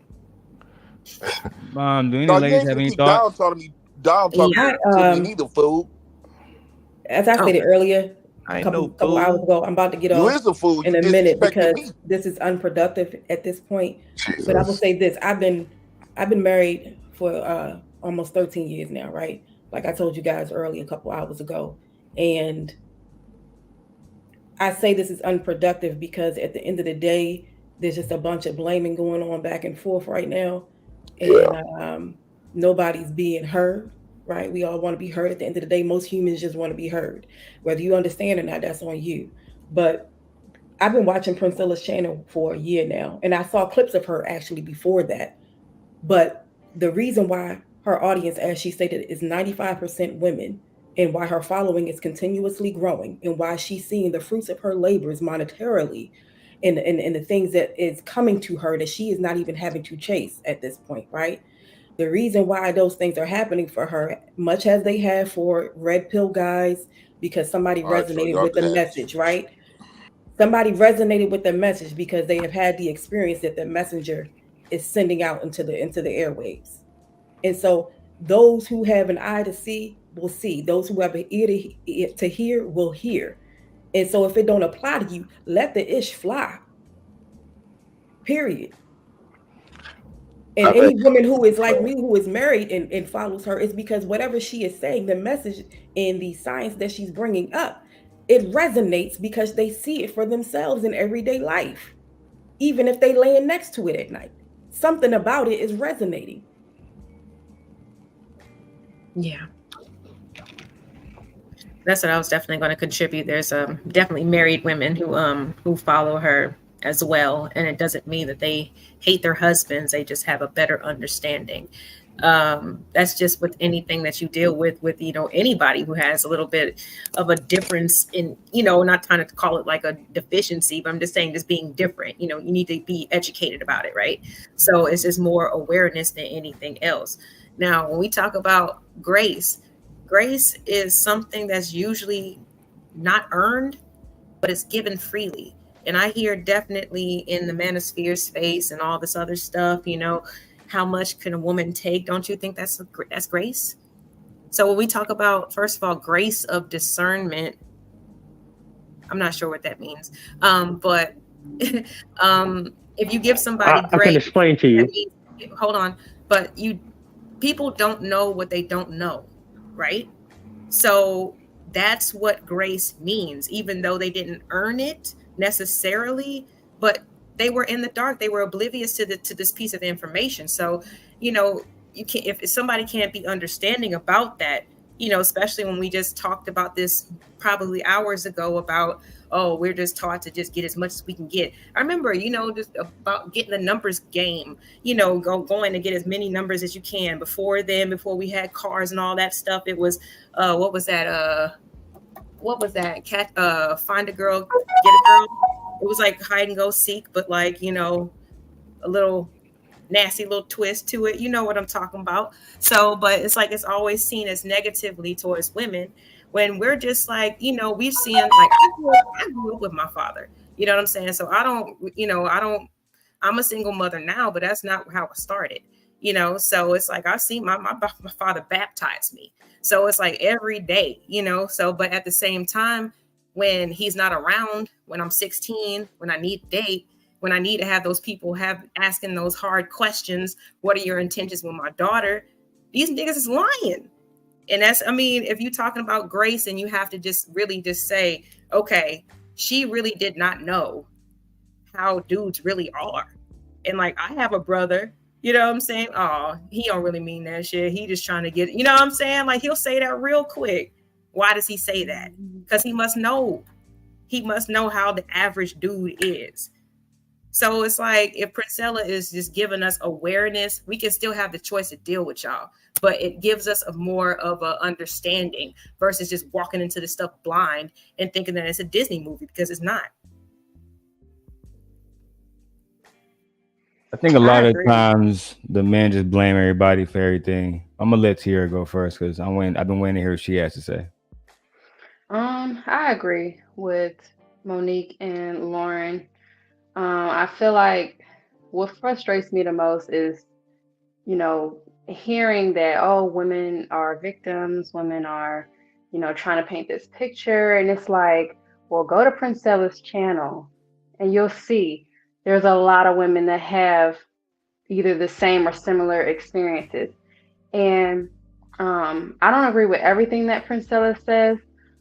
Do any ladies have any thoughts? Down talking to me neither, fool. As I stated earlier, a couple hours ago, I'm about to get off in a minute because this is unproductive at this point. Jesus. But I will say this: I've been married for almost 13 years now, right? Like I told you guys earlier, a couple hours ago, and I say this is unproductive because at the end of the day, there's just a bunch of blaming going on back and forth right now, and nobody's being heard. Right? We all want to be heard. At the end of the day, most humans just want to be heard. Whether you understand or not, that's on you. But I've been watching Priscilla's channel for a year now, and I saw clips of her actually before that. But the reason why her audience, as she stated, is 95% women, and why her following is continuously growing, and why she's seeing the fruits of her labors monetarily and the things that is coming to her that she is not even having to chase at this point, right? The reason why those things are happening for her, much as they have for red pill guys, because somebody resonated with the message, right? Somebody resonated with the message because they have had the experience that the messenger is sending out into the airwaves. And so those who have an eye to see will see. Those who have an ear to hear will hear. And so if it don't apply to you, let the ish fly. Period. And any woman who is like me, who is married and follows her, is because whatever she is saying, the message and the science that she's bringing up, it resonates because they see it for themselves in everyday life, even if they laying next to it at night. Something about it is resonating. Yeah. That's what I was definitely going to contribute. There's definitely married women who follow her as well, and it doesn't mean that they hate their husbands. They just have a better understanding. That's just with anything that you deal with anybody who has a little bit of a difference in, not trying to call it like a deficiency, but I'm just saying just being different. You need to be educated about it, right? So it's just more awareness than anything else. Now, when we talk about grace is something that's usually not earned, but it's given freely. And I hear definitely in the manosphere space and all this other stuff, how much can a woman take? Don't you think that's grace? So when we talk about, first of all, grace of discernment, I'm not sure what that means. But if you give somebody grace, I can explain to you. Hold on. But people don't know what they don't know, right? So that's what grace means, even though they didn't earn it necessarily, but they were in the dark. They were oblivious to this piece of information. So, you know, you can't, if somebody can't be understanding about that, you know, especially when we just talked about this probably hours ago about, oh, we're just taught to just get as much as we can get. I remember, you know, just about getting the numbers game, you know, going to get as many numbers as you can. Before we had cars and all that stuff, it was, what was that? Find a girl, get a girl. It was like hide and go seek, but like, you know, a little nasty little twist to it. You know what I'm talking about. So, but it's like, it's always seen as negatively towards women when we're just like, you know, we've seen, like, I grew up with my father, you know what I'm saying? So I'm a single mother now, but that's not how it started, you know? So it's like, I've seen my father baptize me. So it's like every day, you know? So, but at the same time, when he's not around, when I'm 16, when I need to date, when I need to have those people asking those hard questions, what are your intentions with my daughter? These niggas is lying. And that's, I mean, if you're talking about grace and you have to just really just say, okay, she really did not know how dudes really are. And like, I have a brother, you know what I'm saying? Oh, he don't really mean that shit. He just trying to get, you know what I'm saying? Like, he'll say that real quick. Why does he say that? Because he must know. He must know how the average dude is. So it's like, if Princella is just giving us awareness, we can still have the choice to deal with y'all, but it gives us a more of a understanding versus just walking into this stuff blind and thinking that it's a Disney movie, because it's not. I think a lot of times the men just blame everybody for everything. I'm gonna let Tiara go first because I've been waiting to hear what she has to say. I agree with Monique and Lauren. I feel like what frustrates me the most is, you know, hearing that, oh, women are victims, women are, you know, trying to paint this picture. And it's like, well, go to Princella's channel and you'll see there's a lot of women that have either the same or similar experiences. And I don't agree with everything that Princella says,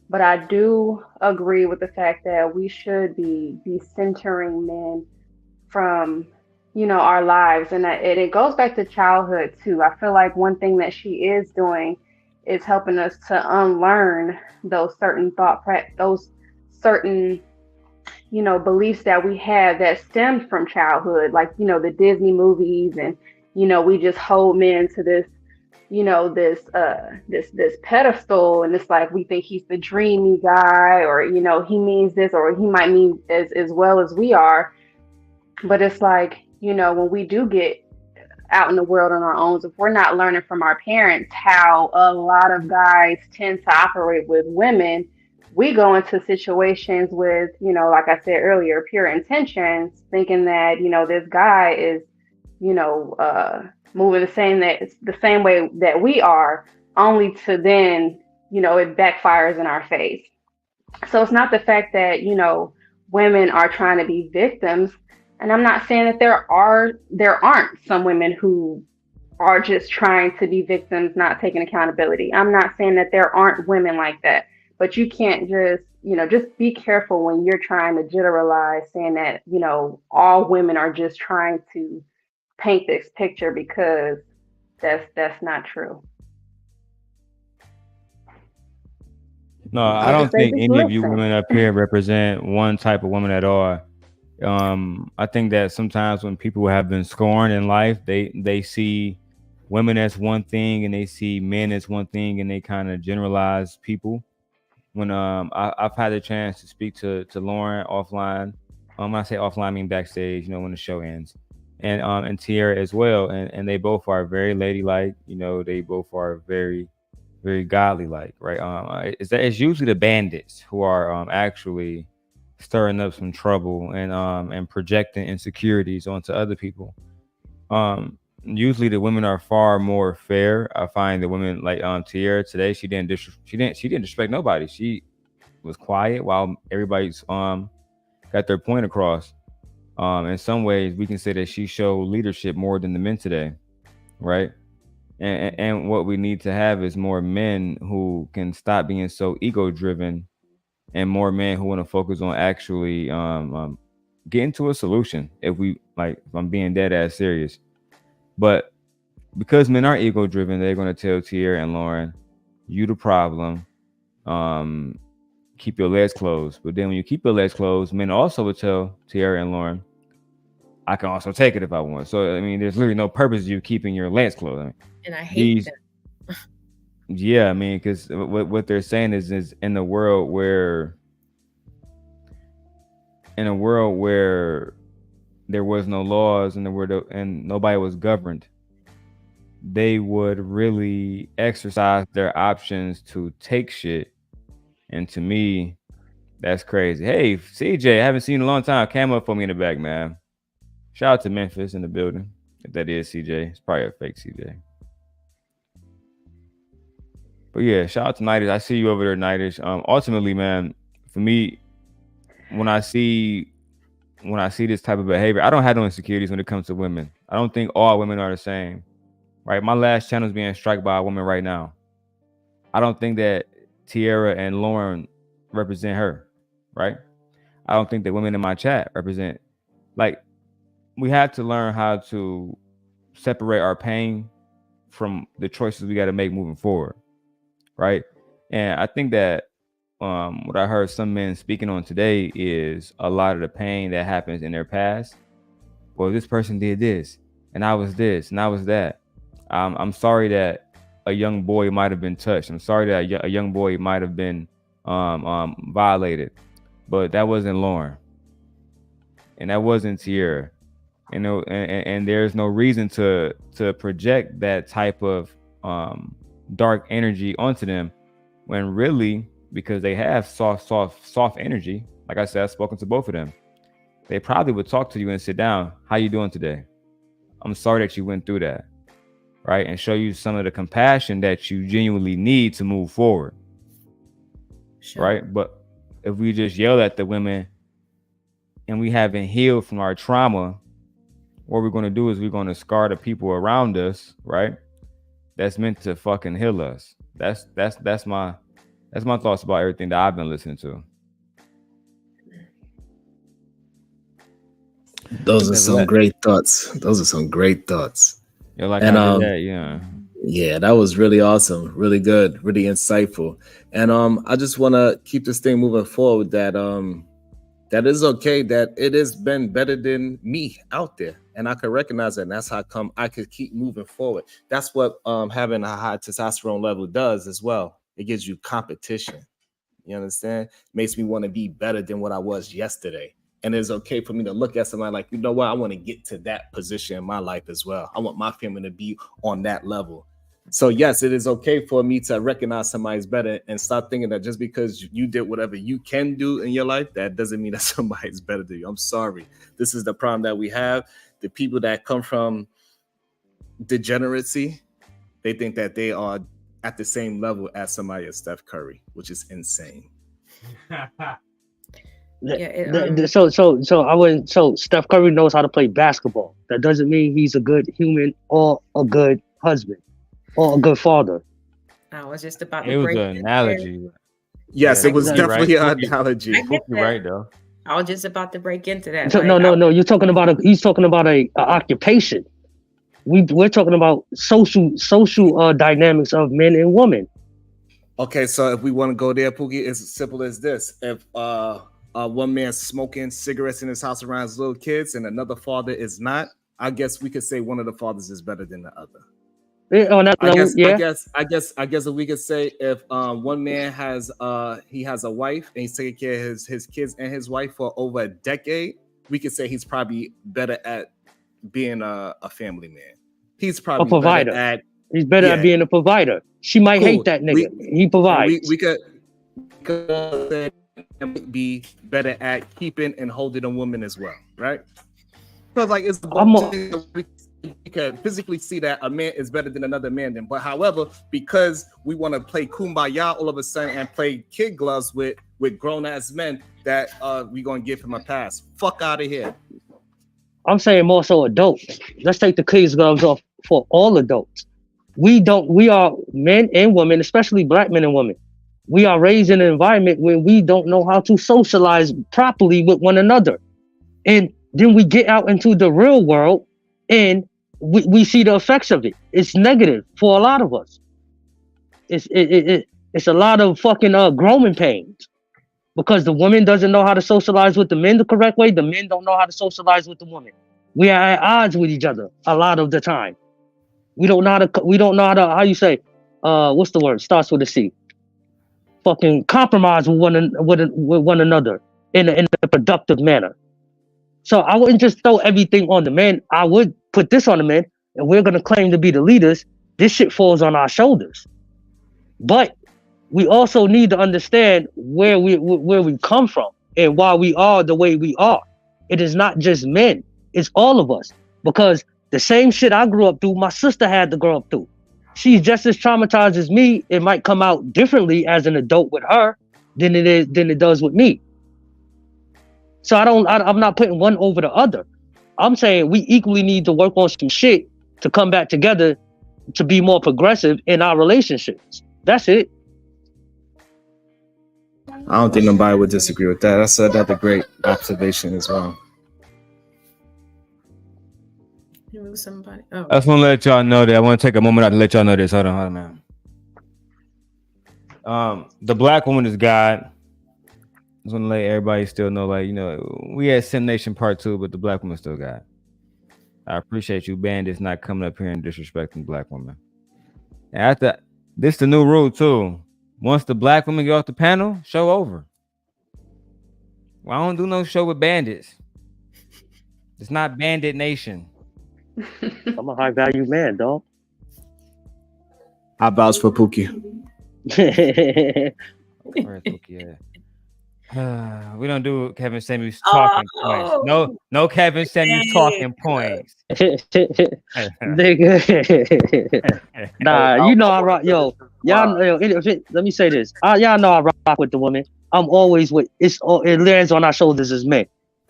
but I do agree with the fact that we should be centering men from, you know, our lives. And it goes back to childhood too. I feel like one thing that she is doing is helping us to unlearn those certain those certain, you know, beliefs that we have that stemmed from childhood, like, you know, the Disney movies, and, you know, we just hold men to this, you know, this pedestal, and it's like we think he's the dreamy guy, or, you know, he means this, or he might mean as well as we are. But it's like, you know, when we do get out in the world on our own, if we're not learning from our parents how a lot of guys tend to operate with women, we go into situations with, you know, like I said earlier, pure intentions, thinking that, you know, this guy is, you know, moving the same way that we are, only to then, you know, it backfires in our face. So it's not the fact that, you know, women are trying to be victims. And I'm not saying that there aren't some women who are just trying to be victims, not taking accountability. I'm not saying that there aren't women like that, but you can't just, you know, just be careful when you're trying to generalize, saying that, you know, all women are just trying to paint this picture, because that's not true. No, I don't think any of you women up here represent one type of woman at all. I think that sometimes when people have been scorned in life, they see women as one thing and they see men as one thing, and they kind of generalize people. When I've had the chance to speak to Lauren offline, when I say offline, I mean backstage, you know, when the show ends, and Tiara as well, and they both are very ladylike, you know, they both are very, very godly like, right? It's usually the bandits who are actually stirring up some trouble and projecting insecurities onto other people. Usually the women are far more fair. I find the women like Tiara today, she didn't disrespect nobody. She was quiet while everybody's got their point across. In some ways we can say that she showed leadership more than the men today, right? And what we need to have is more men who can stop being so ego driven, and more men who want to focus on actually get into a solution if I'm being dead ass serious. But because men are ego driven, they're going to tell Tierra and Lauren, you the problem. Keep your legs closed. But then when you keep your legs closed, men also would tell Tierra and Lauren, I can also take it if I want. So I mean, there's literally no purpose to you keeping your legs closed. I mean, and I hate that. Yeah, I mean, because what they're saying is in a world where there was no laws and nobody was governed, they would really exercise their options to take shit. And to me, that's crazy. Hey, CJ, I haven't seen you in a long time. Came up for me in the back, man. Shout out to Memphis in the building. If that is CJ, it's probably a fake CJ. But yeah, shout out to Nightish. I see you over there, Nightish. Ultimately, man, for me, when I see this type of behavior, I don't have no insecurities when it comes to women. I don't think all women are the same. Right? My last channel is being struck by a woman right now. I don't think that Tierra and Lauren represent her, right? I don't think that women in my chat represent. Like, we have to learn how to separate our pain from the choices we got to make moving forward, right? And I think that what I heard some men speaking on today is a lot of the pain that happens in their past. Well, this person did this, and I was this, and I was that. I'm sorry that a young boy might have been touched. I'm sorry that a young boy might have been violated, but that wasn't Lauren, and that wasn't Tierra. You know, and there's no reason to project that type of dark energy onto them, when really, because they have soft energy. Like I said, I've spoken to both of them. They probably would talk to you and sit down. How you doing today? I'm sorry that you went through that. Right? And show you some of the compassion that you genuinely need to move forward. Sure. Right? But if we just yell at the women and we haven't healed from our trauma, what we're going to do is we're going to scar the people around us, right? That's meant to fucking heal us. That's my thoughts about everything that I've been listening to. Those are some great thoughts. Yeah, like and I did that, yeah. Yeah, that was really awesome, really good, really insightful. And I just want to keep this thing moving forward, that that is okay, that it has been better than me out there, and I can recognize it, and that's how come I could keep moving forward. That's what having a high testosterone level does as well. It gives you competition. You understand? Makes me want to be better than what I was yesterday. And it's okay for me to look at somebody like, you know what, I want to get to that position in my life as well. I want my family to be on that level. So yes, it is okay for me to recognize somebody's better and stop thinking that just because you did whatever you can do in your life, that doesn't mean that somebody's better than you. I'm sorry. This is the problem that we have. The people that come from degeneracy, they think that they are at the same level as somebody as Steph Curry, which is insane. So Steph Curry knows how to play basketball. That doesn't mean he's a good human or a good husband or a good father. I was just about to It was break an analogy. Yes, Yeah, it was definitely an analogy. You're right though. I was just about to break into that. So, no. You're talking about he's talking about a occupation. We're talking about social dynamics of men and women. Okay, so if we want to go there, Pookie, it's as simple as this. If one man's smoking cigarettes in his house around his little kids and another father is not, I guess we could say one of the fathers is better than the other. I guess if we could say if one man has he has a wife and he's taking care of his kids and his wife for over a decade, we could say he's probably better at being a family man. He's probably a provider. He's better at being a provider. She might hate that nigga. He provides. We could say be better at keeping and holding a woman as well, right? Because like it's we can physically see that a man is better than another man. But however, because we want to play kumbaya all of a sudden and play kid gloves with grown ass men, that we gonna give him a pass. Fuck out of here. I'm saying more so adults. Let's take the kids gloves off for all adults. We are men and women, especially black men and women. We are raised in an environment where we don't know how to socialize properly with one another. And then we get out into the real world and we see the effects of it. It's negative for a lot of us. It's a lot of fucking growing pains because the woman doesn't know how to socialize with the men the correct way. The men don't know how to socialize with the woman. We are at odds with each other a lot of the time. We don't know how to, how you say, what's the word? Starts with a C. Fucking compromise with one another in a productive manner. So I wouldn't just throw everything on the men. I would put this on the men, and we're gonna claim to be the leaders. This shit falls on our shoulders. But we also need to understand where we come from and why we are the way we are. It is not just men; it's all of us. Because the same shit I grew up through, my sister had to grow up through. She's just as traumatized as me. It might come out differently as an adult with her than it does with me. So I'm not putting one over the other. I'm saying we equally need to work on some shit to come back together to be more progressive in our relationships. That's it. I don't think nobody would disagree with that. That's another great observation as well. Somebody. I just want to let y'all know that I want to take a moment out to let y'all know this. Hold on, man. The black woman is God. I just want to let everybody still know, like, you know, we had Sim Nation Part 2, but the black woman still God. I appreciate you bandits not coming up here and disrespecting black women. And after this, the new rule too. Once the black women get off the panel, show over. Well, I don't do no show with bandits. It's not Bandit Nation. I'm a high value man, dog. I vouch for Pookie. Where's Pookie at? We don't do Kevin Samuels talking points. No Kevin Samuels talking points. Nah, you know I rock. Yo, y'all. Let me say this. Y'all know I rock with the woman. I'm always with. It lands on our shoulders as men.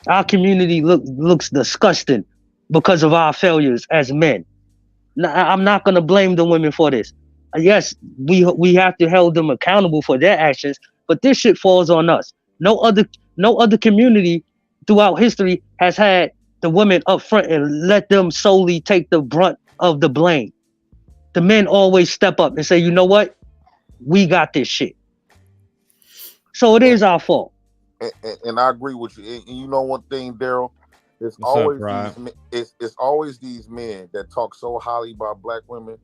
Our community looks disgusting because of our failures as men. I'm not gonna blame the women for this. Yes, we have to hold them accountable for their actions, but this shit falls on us. No other community throughout history has had the women up front and let them solely take the brunt of the blame. The men always step up and say, you know what? We got this shit. So it is our fault. And I agree with you. And you know one thing, Daryl? It's always these men that talk so highly about black women,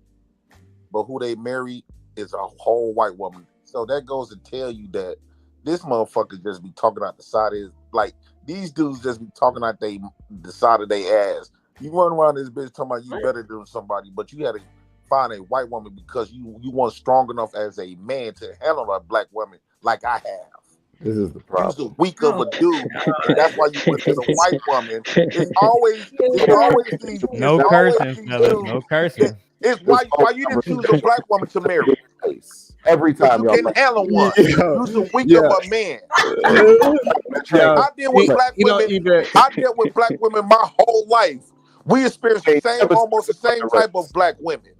but who they marry is a whole white woman. So that goes to tell you that this motherfucker just be talking out the side of his, like, these dudes just be talking out the side of their ass. You run around this bitch talking about you better than somebody, but you had to find a white woman because you weren't strong enough as a man to handle a black woman like I have. This is the problem. You're weak of a dude, and that's why you went to the white woman. It's always these. No cursing, fellas. No cursing. It's why you didn't choose a black woman to marry. Every time you can handle one. You're some weak of a man. I deal with black women. I dealt with black women my whole life. We experience almost the same type of black women.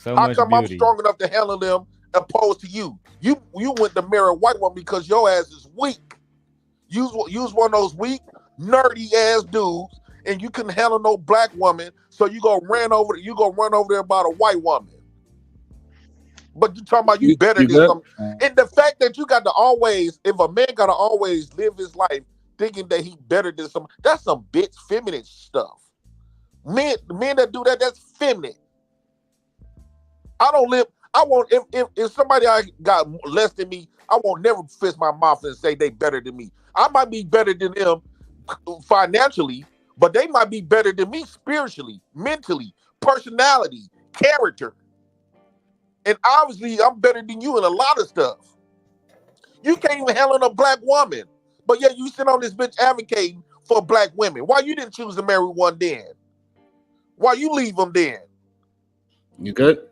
How come I'm strong enough to handle them opposed to you? You went to marry a white woman because your ass is weak. You was one of those weak, nerdy ass dudes, and you couldn't handle no black woman, so you go run over there about a white woman. But you talking about you better than some, and the fact that you got to always, if a man got to always live his life thinking that he better than some, that's some bitch feminine stuff. Men that do that, that's feminine. I won't, if somebody I got less than me, I won't never fist my mouth and say they better than me. I might be better than them financially, but they might be better than me spiritually, mentally, personality, character. And obviously, I'm better than you in a lot of stuff. You can't even handle a black woman, but yet you sit on this bitch advocating for black women. Why you didn't choose to marry one then? Why you leave them then? You good?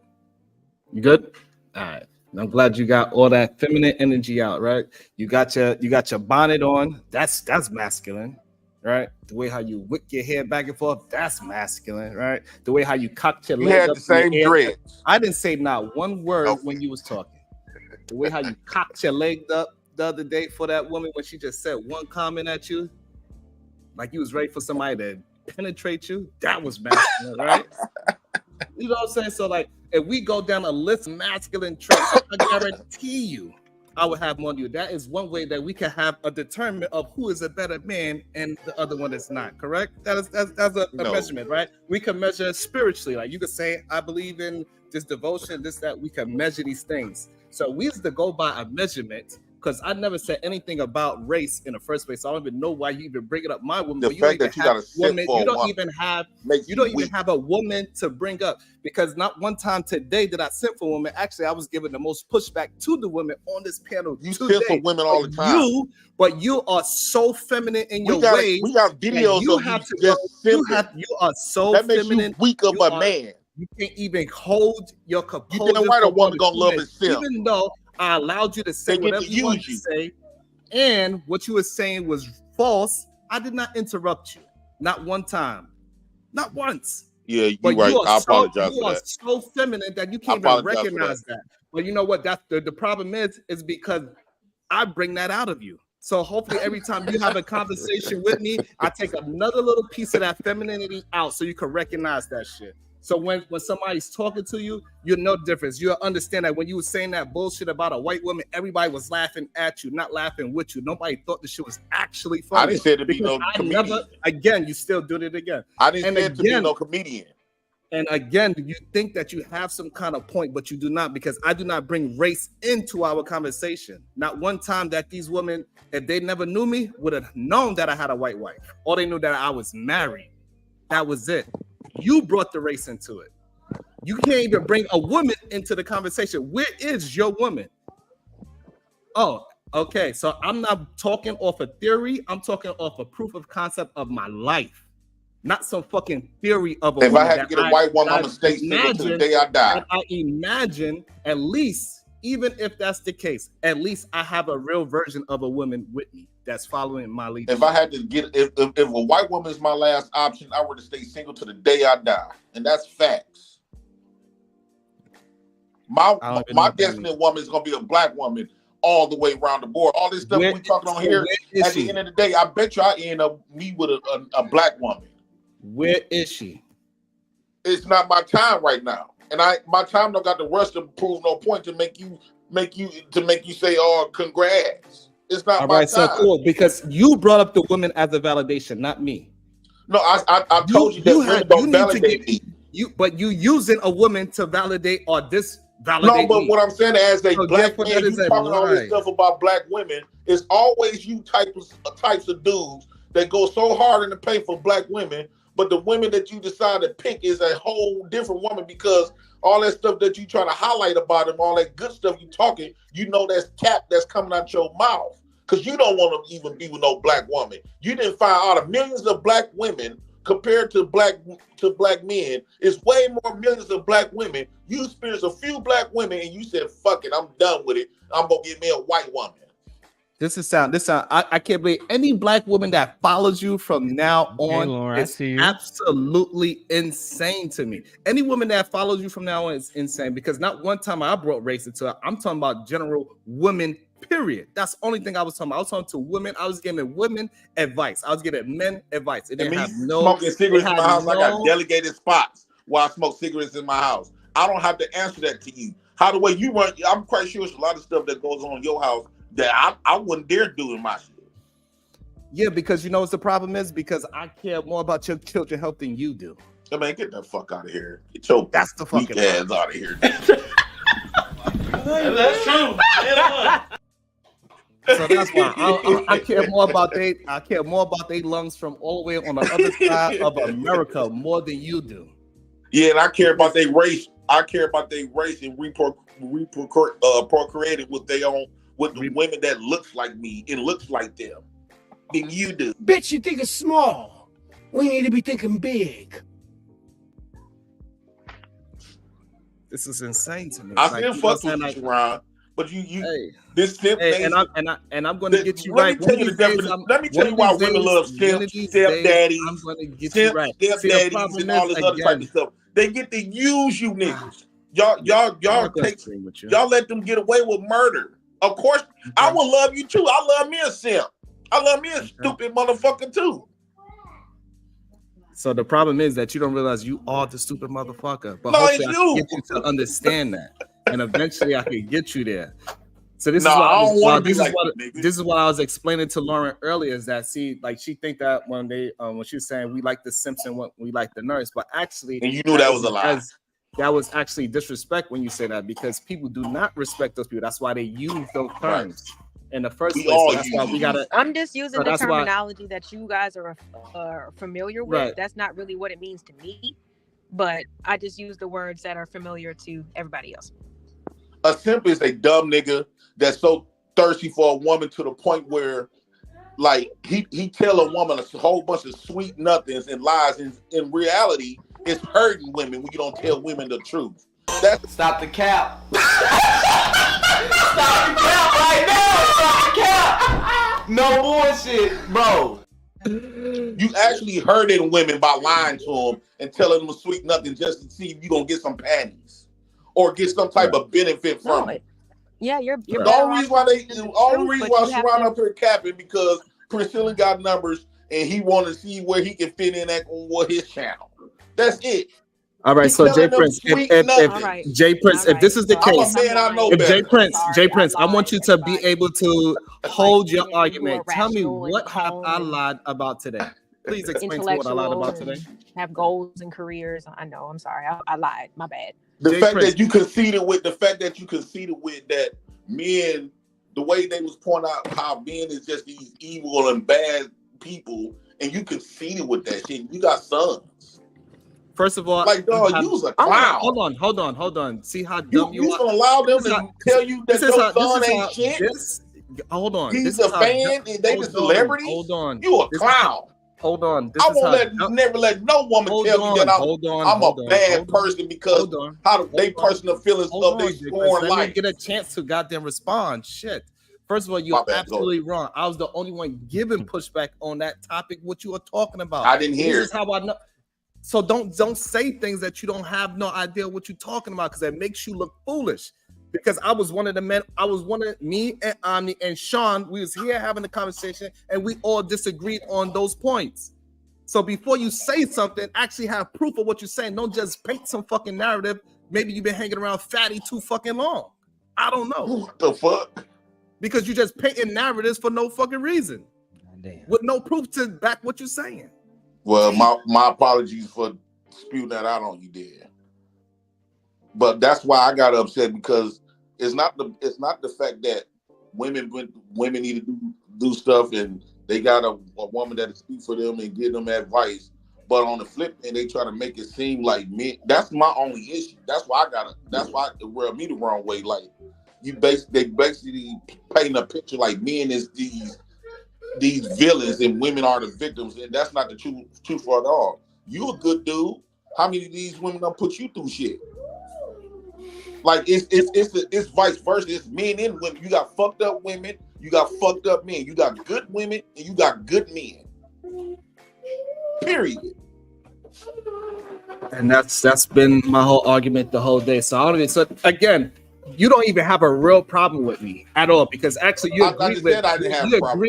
You good? All right. I'm glad you got all that feminine energy out, right? You got your bonnet on. That's masculine, right? The way how you whip your hair back and forth, that's masculine, right? The way how you cocked your leg up. You had the same dreads. I didn't say not one word when you was talking. The way how you cocked your leg up the other day for that woman when she just said one comment at you, Like you was ready for somebody to penetrate you. That was masculine, right? You know what I'm saying? So like, if we go down a list of masculine traits, I guarantee you, I would have more than you. That is one way that we can have a determinant of who is a better man and the other one is not. Correct? That's a measurement, right? We can measure spiritually. Like you could say, I believe in this devotion, this, that. We can measure these things. So we used to go by a measurement. Because I never said anything about race in the first place. So I don't even know why you even bring it up. My woman, The but you fact don't that you even got have to women. You don't even have. You don't even weak. have a woman to bring up. Because not one time today did I simp for women. Actually, I was giving the most pushback to the women on this panel. You today. simp for women all the time. But you are so feminine in your ways. We got videos you of have you to just go. simping. You are so that makes feminine. you weak of a man. You can't even hold your composure. You can't write a woman gonna love his simp. Even though I allowed you to say whatever you want to say. And what you were saying was false. I did not interrupt you. Not one time. Not once. Yeah, you're right. I apologize for that. You are so feminine that you can't even recognize that. But you know what? That's the problem is because I bring that out of you. So hopefully every time you have a conversation with me, I take another little piece of that femininity out so you can recognize that shit. So when somebody's talking to you, you know the difference. You'll understand that when you were saying that bullshit about a white woman, everybody was laughing at you, not laughing with you. Nobody thought the shit was actually funny. I didn't say to be no comedian. Again, you still did it again. I didn't say to be no comedian. And again, you think that you have some kind of point, but you do not, because I do not bring race into our conversation. Not one time that these women, if they never knew me, would have known that I had a white wife. Or they knew that I was married. That was it. You brought the race into it. You can't even bring a woman into the conversation. Where is your woman? Oh, okay. So I'm not talking off a theory. I'm talking off a proof of concept of my life. Not some fucking theory of a woman. If I had to get a white woman, I'm gonna stay single to the day I die. I imagine, at least, even if that's the case, at least I have a real version of a woman with me that's following my lead. If I had to get, if a white woman is my last option, I would stay single to the day I die, and that's facts. My destiny woman is gonna be a black woman all the way around the board. All this stuff we talking on here, at the end of the day, I bet you I end up me with a black woman. Where is she? It's not my time right now, and my time don't got the rush to prove no point to make you say, oh, congrats. It's not my time. So cool, because you brought up the woman as a validation, not me. No, I told you that women don't validate me. But you using a woman to validate or disvalidate No, but me. what I'm saying as a black man, you talking all this stuff about black women. It's always you types of dudes that go so hard in the paint for black women, but the women that you decide to pick is a whole different woman, because all that stuff that you try to highlight about them, all that good stuff you talking, you know that's cap that's coming out your mouth, because you don't want to even be with no black woman. You didn't find out of millions of black women compared to black men. It's way more millions of black women. You experienced a few black women and you said, fuck it, I'm done with it. I'm gonna get me a white woman. This sound. I can't believe any black woman that follows you from now on. Lauren, is absolutely insane to me. Any woman that follows you from now on is insane, because not one time I brought race into it. I'm talking about general women, period. That's the only thing I was talking about. I was talking to women. I was giving women advice. I was giving men advice. It didn't have smoking cigarettes in my house. I got delegated spots while I smoke cigarettes in my house. I don't have to answer that to you. How the way you run, I'm quite sure there's a lot of stuff that goes on in your house that I wouldn't dare do in my shit. Yeah, because you know what the problem is? Because I care more about your children's health than you do. I mean, get the fuck out of here. Get your that's the fucking ass out of here. That's true. So that's why I care more about their lungs from all the way on the other side of America more than you do. Yeah, and I care about their race. I care about their race and procreating with their own, with the women that looks like me and looks like them than you do. Bitch, you think it's small. We need to be thinking big. This is insane to me. I still fuck with you, Ron, but this simp thing, and I'm going to get you right. Let me tell you why women love simp daddies. I'm going to get you right. Step daddies and all this other type of stuff. They get to use you niggas. Y'all let them get away with murder. Of course, I would love you too. I love me a simp. I love me a stupid motherfucker too. So the problem is that you don't realize you are the stupid motherfucker. But No, hopefully it's I can you. get you to understand that. And eventually I can get you there. So this Nah, is what I I don't was, want to be this is like what you, nigga. this is what I was explaining to Lauren earlier, is that she think that when they when she was saying we like the Simpson, we like the nurse, but actually And you knew that was a lie. That was actually disrespect when you say that, because people do not respect those people. That's why they use those terms in the first place. So that's why we gotta. I'm just using the that's why- terminology that you guys are familiar with. Right. That's not really what it means to me, but I just use the words that are familiar to everybody else. A simp is a dumb nigga that's so thirsty for a woman to the point where, like, he tell a woman a whole bunch of sweet nothings and lies. In reality, it's hurting women when you don't tell women the truth. Stop the cap. Stop the cap right now. Stop the cap. No bullshit, bro. You actually hurting women by lying to them and telling them sweet nothing just to see if you gonna get some panties or get some type of benefit from it. Yeah, you're The only reason why Sharon up here capping because Priscilla got numbers and he want to see where he can fit in at on his channel. That's it. All right, He's so Jay telling them Prince, sweet if nothing. Jay Prince, if this is the I'm a case, man, I know if better. Jay Prince, I want you to be able to hold your argument. Tell me, what have I lied about today? Please explain to me what I lied about today. Have goals and careers. I know. I'm sorry. I lied. My bad. The fact that you conceded with that men, the way they was pointing out how men is just these evil and bad people, and you conceded with that shit. You got sons. First of all, like, dog, you was a clown. Hold on. See how dumb you are. You gonna allow them to tell you that your son ain't shit? Hold on. He's a fan and they the celebrities? Hold on. You a clown. Hold on. I won't never let no woman tell me that I'm a bad person because how they personal feelings of their scorn life. Let me get a chance to goddamn respond. Shit. First of all, you're absolutely wrong. I was the only one giving pushback on that topic. What you were talking about? I didn't hear. This is how I know. So don't say things that you don't have no idea what you're talking about, because that makes you look foolish. Because I was one of the men. I was one of me and Omni and Sean. We was here having a conversation, and we all disagreed on those points. So before you say something, actually have proof of what you're saying. Don't just paint some fucking narrative. Maybe you've been hanging around fatty too fucking long. I don't know. What the fuck? Because you just painting narratives for no fucking reason. With no proof to back what you're saying. Well, my apologies for spewing that out on you there. But that's why I got upset, because it's not the fact that women need to do stuff and they got a woman that speak for them and give them advice. But on the flip end, they try to make it seem like men. That's my only issue. That's why it rubbed me the wrong way. Like they basically paint a picture like men is these villains and women are the victims, and that's not the truth for it all. You a good dude. How many of these women gonna put you through shit? Like it's vice versa. It's men and women. You got fucked up women. You got fucked up men. You got good women and you got good men. Period. And that's been my whole argument the whole day. So I don't even. So again, you don't even have a real problem with me at all, because actually you agree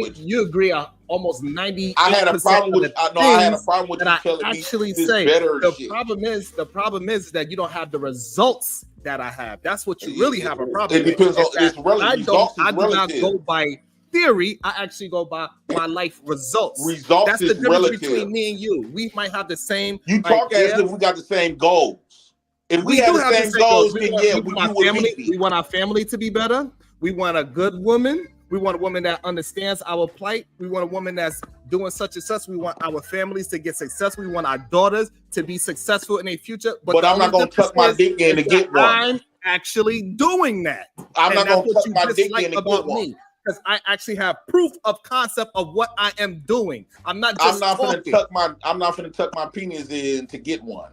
with. You agree almost 90%. I had a problem with. I had a problem with you telling me this better shit. The problem is that you don't have the results that I have. That's what you really have a problem with. It depends on it's relative. I do not go by theory. I actually go by my life results. That's the difference relative between me and you. We might have the same. You talk as if we got the same goals. If we had the same goals, then yeah, we want our family to be better. We want a good woman. We want a woman that understands our plight. We want a woman that's doing such and such. We want our families to get successful. We want our daughters to be successful in their future. But I'm not going to tuck my dick in to get one. I'm actually doing that. I'm not going to tuck my dick in to get one. Because I actually have proof of concept of what I am doing. I'm not just talking. I'm not going to tuck my penis in to get one.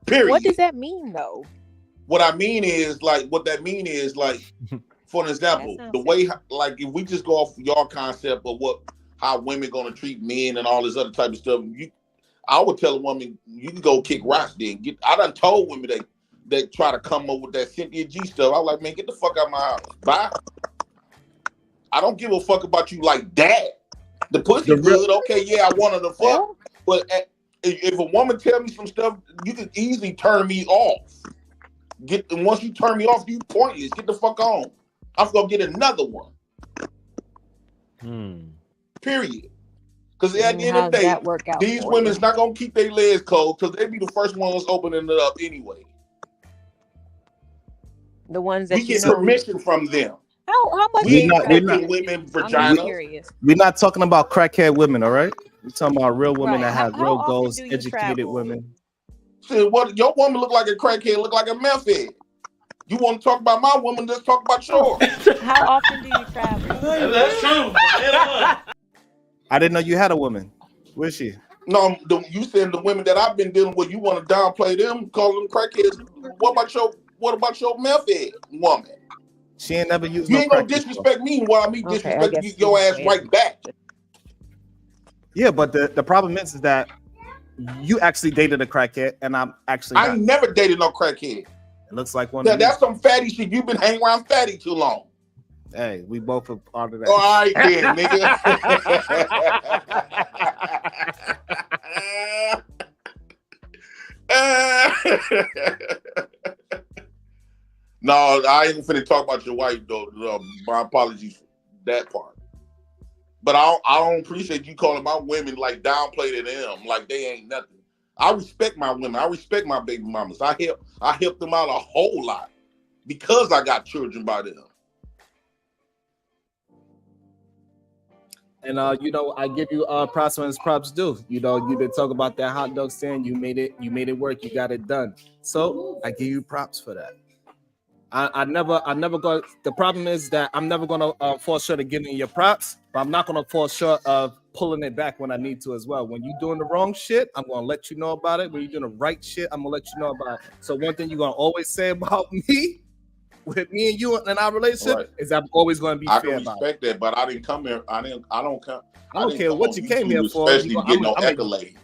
Period. What does that mean, though? What that mean is, for an example, the way, like, if we just go off your concept of how women gonna treat men and all this other type of stuff, I would tell a woman, you can go kick rocks then. I done told women that try to come up with that Cynthia G stuff. I was like, man, get the fuck out of my house. Bye. I don't give a fuck about you like that. The pussy good, okay, yeah, I wanted to fuck, but if a woman tell me some stuff, you can easily turn me off. Once you turn me off, you pointless. Get the fuck on. I'm gonna get another one. Period. Because at the end of the day, these women's not gonna keep their legs closed because they be the first ones opening it up anyway. The ones that we get permission from them. How much? We're not women vagina. We're not talking about crackhead women, all right? We're talking about real women that have real often goals, do you educated travel? women. See, what your woman look like a crackhead, look like a meth head. You want to talk about my woman? Let's talk about yours. How often do you travel? That's true. I didn't know you had a woman. Where's she? No, you said the women that I've been dealing with, you want to downplay them, call them crackheads. What about your meth head woman? She ain't never used. You no ain't gonna crack before. disrespect me while me disrespecting your ass right back. Yeah, but the problem is that you actually dated a crackhead, and I'm actually. I ain't never dated no crackhead. It looks like one. That's some fatty shit. You've been hanging around fatty too long. Hey, we both are part of that. All right, then, nigga. No, I ain't finna talk about your wife though. My apologies for that part. But I don't appreciate you calling my women like downplay to them, like they ain't nothing. I respect my women. I respect my baby mamas. I help them out a whole lot because I got children by them. And I give you props when props due. You've been talking about that hot dog stand. You made it work. You got it done. So I give you props for that. I never go. The problem is that I'm never gonna fall short of giving you your props, but I'm not gonna fall short of pulling it back when I need to as well. When you're doing the wrong shit, I'm gonna let you know about it. When you're doing the right shit, I'm gonna let you know about it. So one thing you're gonna always say about me, with me and you in our relationship, is I'm always gonna be fair about it. I can respect that, but I didn't come here. I don't care what you came here for. Especially get no accolades.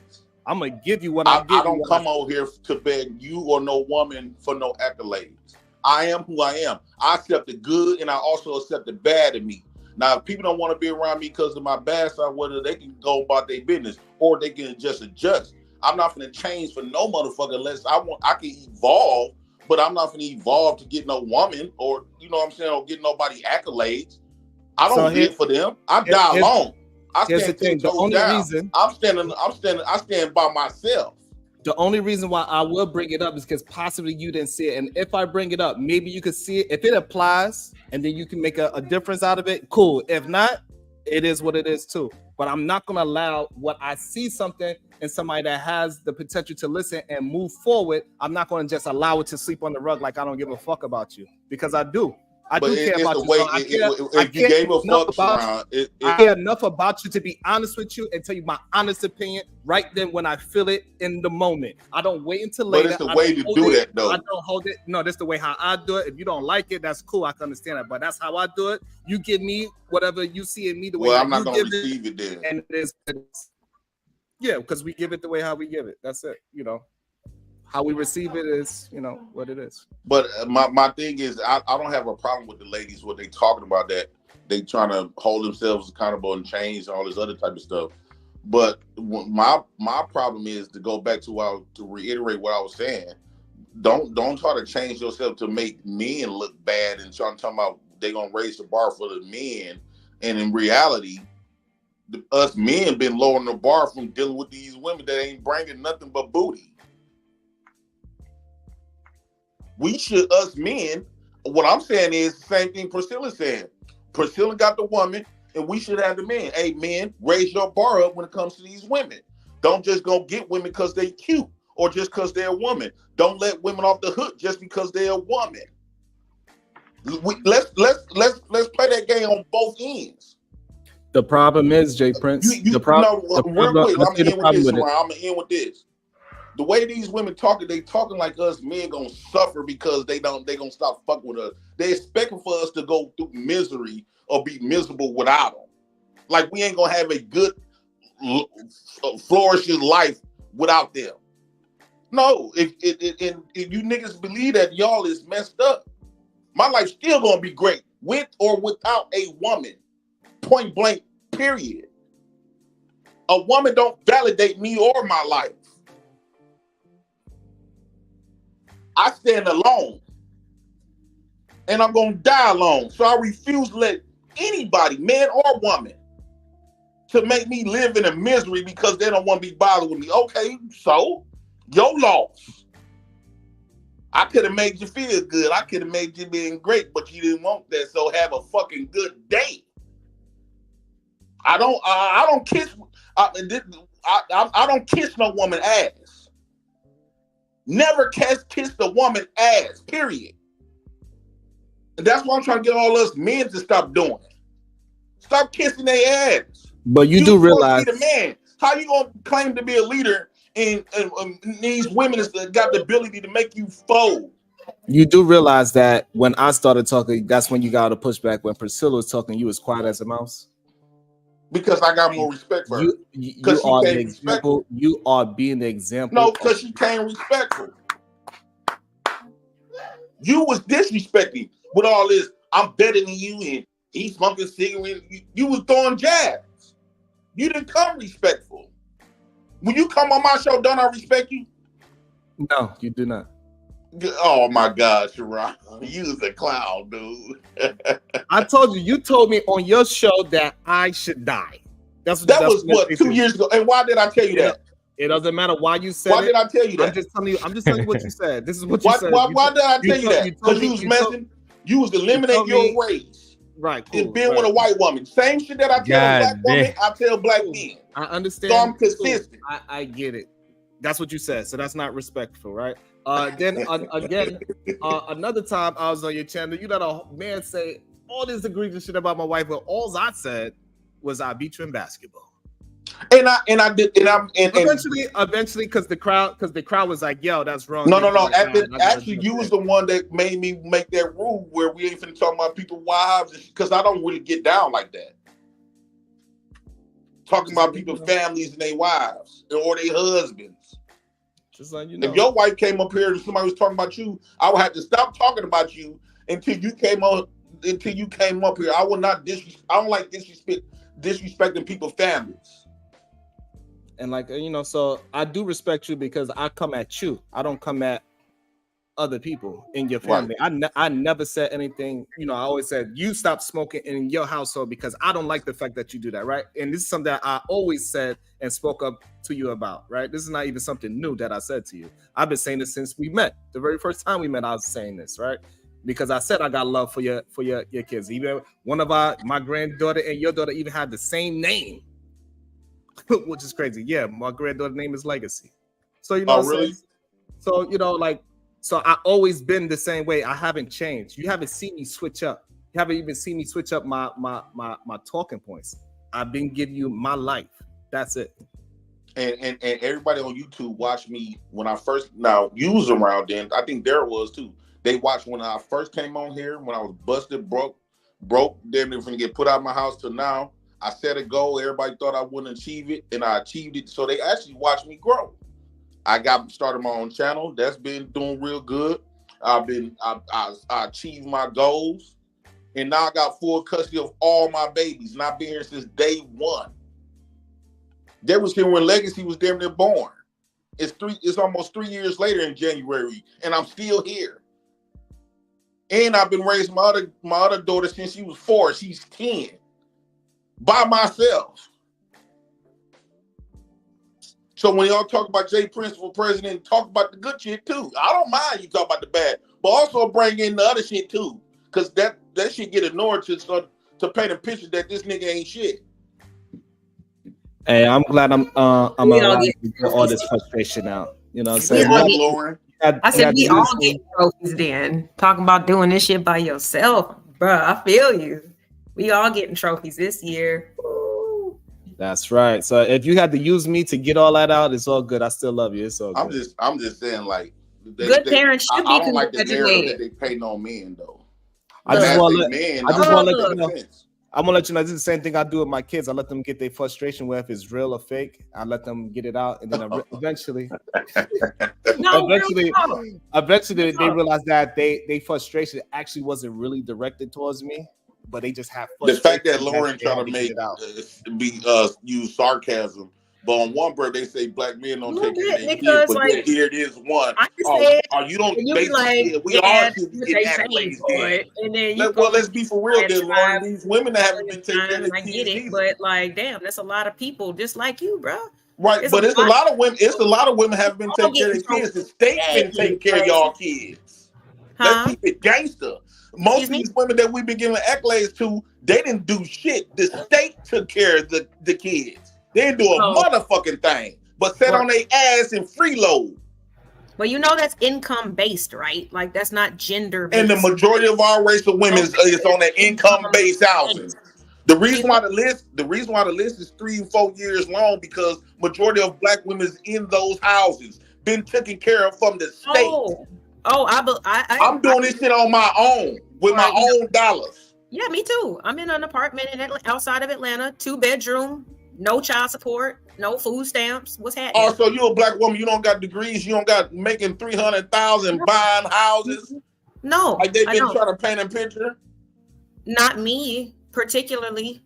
I'm gonna give you what I don't come over here to beg you or no woman for no accolades. I am who I am. I accept the good and I also accept the bad in me. Now, if people don't want to be around me because of my bad side, whether they can go about their business or they can just adjust. I'm not going to change for no motherfucker unless I can evolve, but I'm not going to evolve to get no woman or, you know what I'm saying, or get nobody accolades. I don't live for them. I die alone. I stand 10 toes down. I stand by myself. The only reason why I will bring it up is because possibly you didn't see it. And if I bring it up, maybe you could see it. If it applies and then you can make a difference out of it, cool. If not, it is what it is too. But I'm not going to allow what I see something in somebody that has the potential to listen and move forward. I'm not going to just allow it to sleep on the rug like I don't give a fuck about you, because I do. I do care about you. I care enough about you to be honest with you and tell you my honest opinion right then when I feel it in the moment. I don't wait until later. But it's the way to do that, though. I don't hold it. No, that's the way how I do it. If you don't like it, that's cool. I can understand that. But that's how I do it. You give me whatever you see in me the way I'm not going to receive it then. And yeah, because we give it the way how we give it. That's it. How we receive it is, what it is. But my thing is, I don't have a problem with the ladies what they talking about, that they trying to hold themselves accountable and change all this other type of stuff. But my problem is to go back to reiterate what I was saying. Don't try to change yourself to make men look bad and trying to talk about they gonna raise the bar for the men. And in reality, us men been lowering the bar from dealing with these women that ain't bringing nothing but booty. We should, us men, what I'm saying is the same thing Priscilla's saying. Priscilla got the woman, and we should have the men. Hey, men, raise your bar up when it comes to these women. Don't just go get women because they cute or just because they're a woman. Don't let women off the hook just because they're a woman. Let's play that game on both ends. The problem is, Jay Prince. Real quick, I'm gonna end with this. The way these women talking, they talking like us men gonna suffer because they gonna stop fucking with us. They expecting for us to go through misery or be miserable without them. Like we ain't gonna have a good, flourishing life without them. No, if you niggas believe that, y'all is messed up. My life's still gonna be great with or without a woman. Point blank, period. A woman don't validate me or my life. I stand alone. And I'm going to die alone. So I refuse to let anybody, man or woman, to make me live in a misery because they don't want to be bothered with me. Okay, so your loss. I could have made you feel good. I could have made you being great, but you didn't want that. So have a fucking good day. I don't kiss. I don't kiss no woman ass. Never kissed a woman ass. Period. And that's why I'm trying to get all us men to stop doing it. Stop kissing their ass. But you do realize, be the man. How you gonna claim to be a leader and these women that got the ability to make you fold? You do realize that when I started talking, that's when you got a pushback. When Priscilla was talking, you was quiet as a mouse. Because I got more respect for her. You are the example. You are being the example. No, because she came respectful. You was disrespecting with all this. I'm better than you, and he's smoking cigarettes. You was throwing jabs. You didn't come respectful. When you come on my show, don't I respect you? No, you do not. Oh my God, Sharon, you was a clown, dude. I told you. You told me on your show that I should die. That was what 2 years ago. And why did I tell you that? It doesn't matter why you said it. Why did I tell you that? I'm just telling you what you said. This is what you said. Why did I tell you that? Because you was messing. You was eliminating your race. Right. Cool. And being with a white woman. Same shit that I tell a black woman, I tell black men. I understand. So I'm consistent. I get it. That's what you said. So that's not respectful, right? Then again, another time I was on your channel, you let a man say all this egregious shit about my wife, but all I said was I beat you in basketball. And I did, and eventually, because the crowd was like, "Yo, that's wrong." No. Actually, you was the one that made me make that rule where we ain't finna talk about people's wives, because I don't really get down like that. Talking about people's families and their wives or their husbands. Just like you know. If your wife came up here and somebody was talking about you, I would have to stop talking about you until you came on. Until you came up here, I will not disrespect. I don't like disrespecting people's families. And like, you know, so I do respect you because I come at you. I don't come at other people in your family. Right. I never said anything. You know, I always said you stop smoking in your household because I don't like the fact that you do that, right? And this is something that I always said and spoke up to you about, right? This is not even something new that I said to you. I've been saying this since we met. The very first time we met, I was saying this, right? Because I said I got love for your kids. Even one of my granddaughter and your daughter even had the same name. Which is crazy. Yeah, my granddaughter's name is Legacy. So you know, really? So you know, like, so I always been the same way. I haven't changed. You haven't seen me switch up. You haven't even seen me switch up my talking points. I've been giving you my life. That's it. And everybody on YouTube watched me when I first. Now you was around then. I think Derek was too. They watched when I first came on here when I was busted, broke. Damn near finna get put out of my house till now. I set a goal. Everybody thought I wouldn't achieve it, and I achieved it. So they actually watched me grow. I started my own channel. That's been doing real good. I achieved my goals, and now I got full custody of all my babies, and I've been here since day one. They was here when Legacy was damn near born. It's almost 3 years later in January, and I'm still here. And I've been raising my other daughter since she was 4. She's 10. By myself. So when y'all talk about Jay Prince for president, talk about the good shit too. I don't mind you talk about the bad, but also bring in the other shit too, because that shit get annoying to paint a picture that this nigga ain't shit. Hey, I'm glad I'm allowed to get all this frustration out. You know what I'm saying? Lauren. I said we all get trophies then. Talking about doing this shit by yourself, bro. I feel you. We all getting trophies this year. Ooh. That's right. So if you had to use me to get all that out, it's all good. I still love you. It's all good. I'm just saying, like, good parents should be I don't like the narrative that they pay no men though. I just want to let you know. I'm gonna let you know this is the same thing I do with my kids. I let them get their frustration, whether it's real or fake. I let them get it out, and then eventually they realize that they frustration actually wasn't really directed towards me. but they just have the fact that frustrations Lauren they had trying to make get out. use sarcasm, but on one bird they say black men don't little take care of bit, their kids, because but like here it is one. I just Oh, said, you don't and you be basically like, we all yeah, should be what getting they saying accolades for then. it, and then you Well, go let's be for real and then, Lauren. try These women that haven't been taking care of times. their I get kids it, either. but like, damn, that's a lot of people just like you, bro. Right, but it's a lot of women. It's a lot of women haven't been taking care of their kids. The state been taking care of y'all kids. Let's keep it gangster. Most of these women that we've been giving accolades to, they didn't do shit. The state took care of the kids. They didn't do a motherfucking thing, but sat on their ass and freeload. Well, you know that's income based, right? Like that's not gender based. And the majority of our race of women is on that income based housing. The reason why the list is 3 and 4 years long because majority of black women is in those houses, been taken care of from the state. I'm doing this shit on my own with my own dollars. Yeah, me too. I'm in an apartment outside of Atlanta, 2-bedroom, no child support, no food stamps. What's happening? Oh, so you're a black woman. You don't got degrees. You don't got making 300,000 buying houses. No, like they've been trying to paint a picture. Not me particularly.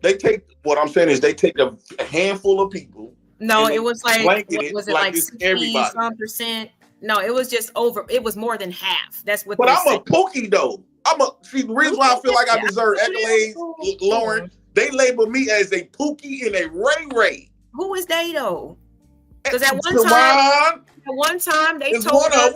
They take what I'm saying is they take a handful of people. No, it was like was it like 60-some%? No, it was just over. It was more than half. That's what. But I'm a pookie though. See, the reason why I feel like I deserve accolades, Lauren, they label me as a pookie and a ray. Who is they though? Because at one time they told us.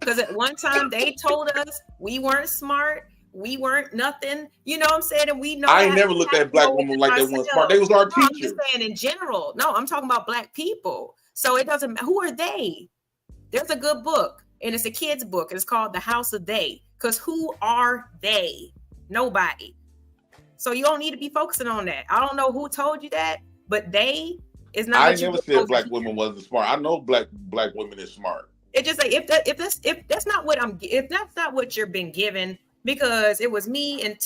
Because at one time they told us we weren't smart, we weren't nothing. You know what I'm saying? And we know. I ain't never looked at black women like they weren't smart. They was our teachers. I'm just saying in general. No, I'm talking about black people. So it doesn't matter. Who are they? There's a good book, and it's a kid's book. It's called The House of They. Because who are they? Nobody. So you don't need to be focusing on that. I don't know who told you that, but they is not. I never said black women wasn't smart. I know black women is smart. It just like if that's not what you're being given, because it was me and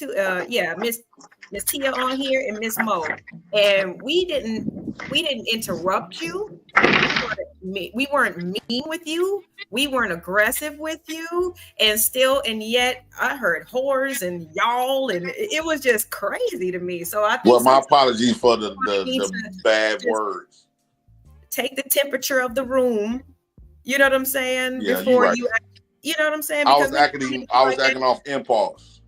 Miss Tia on here and Miss Mo, and we didn't interrupt you. We weren't mean with you. We weren't aggressive with you, and yet I heard whores and y'all, and it was just crazy to me. So I think. Well, my apologies for the bad words. Take the temperature of the room. You know what I'm saying? Yeah, before right. you know what I'm saying? I was acting off impulse.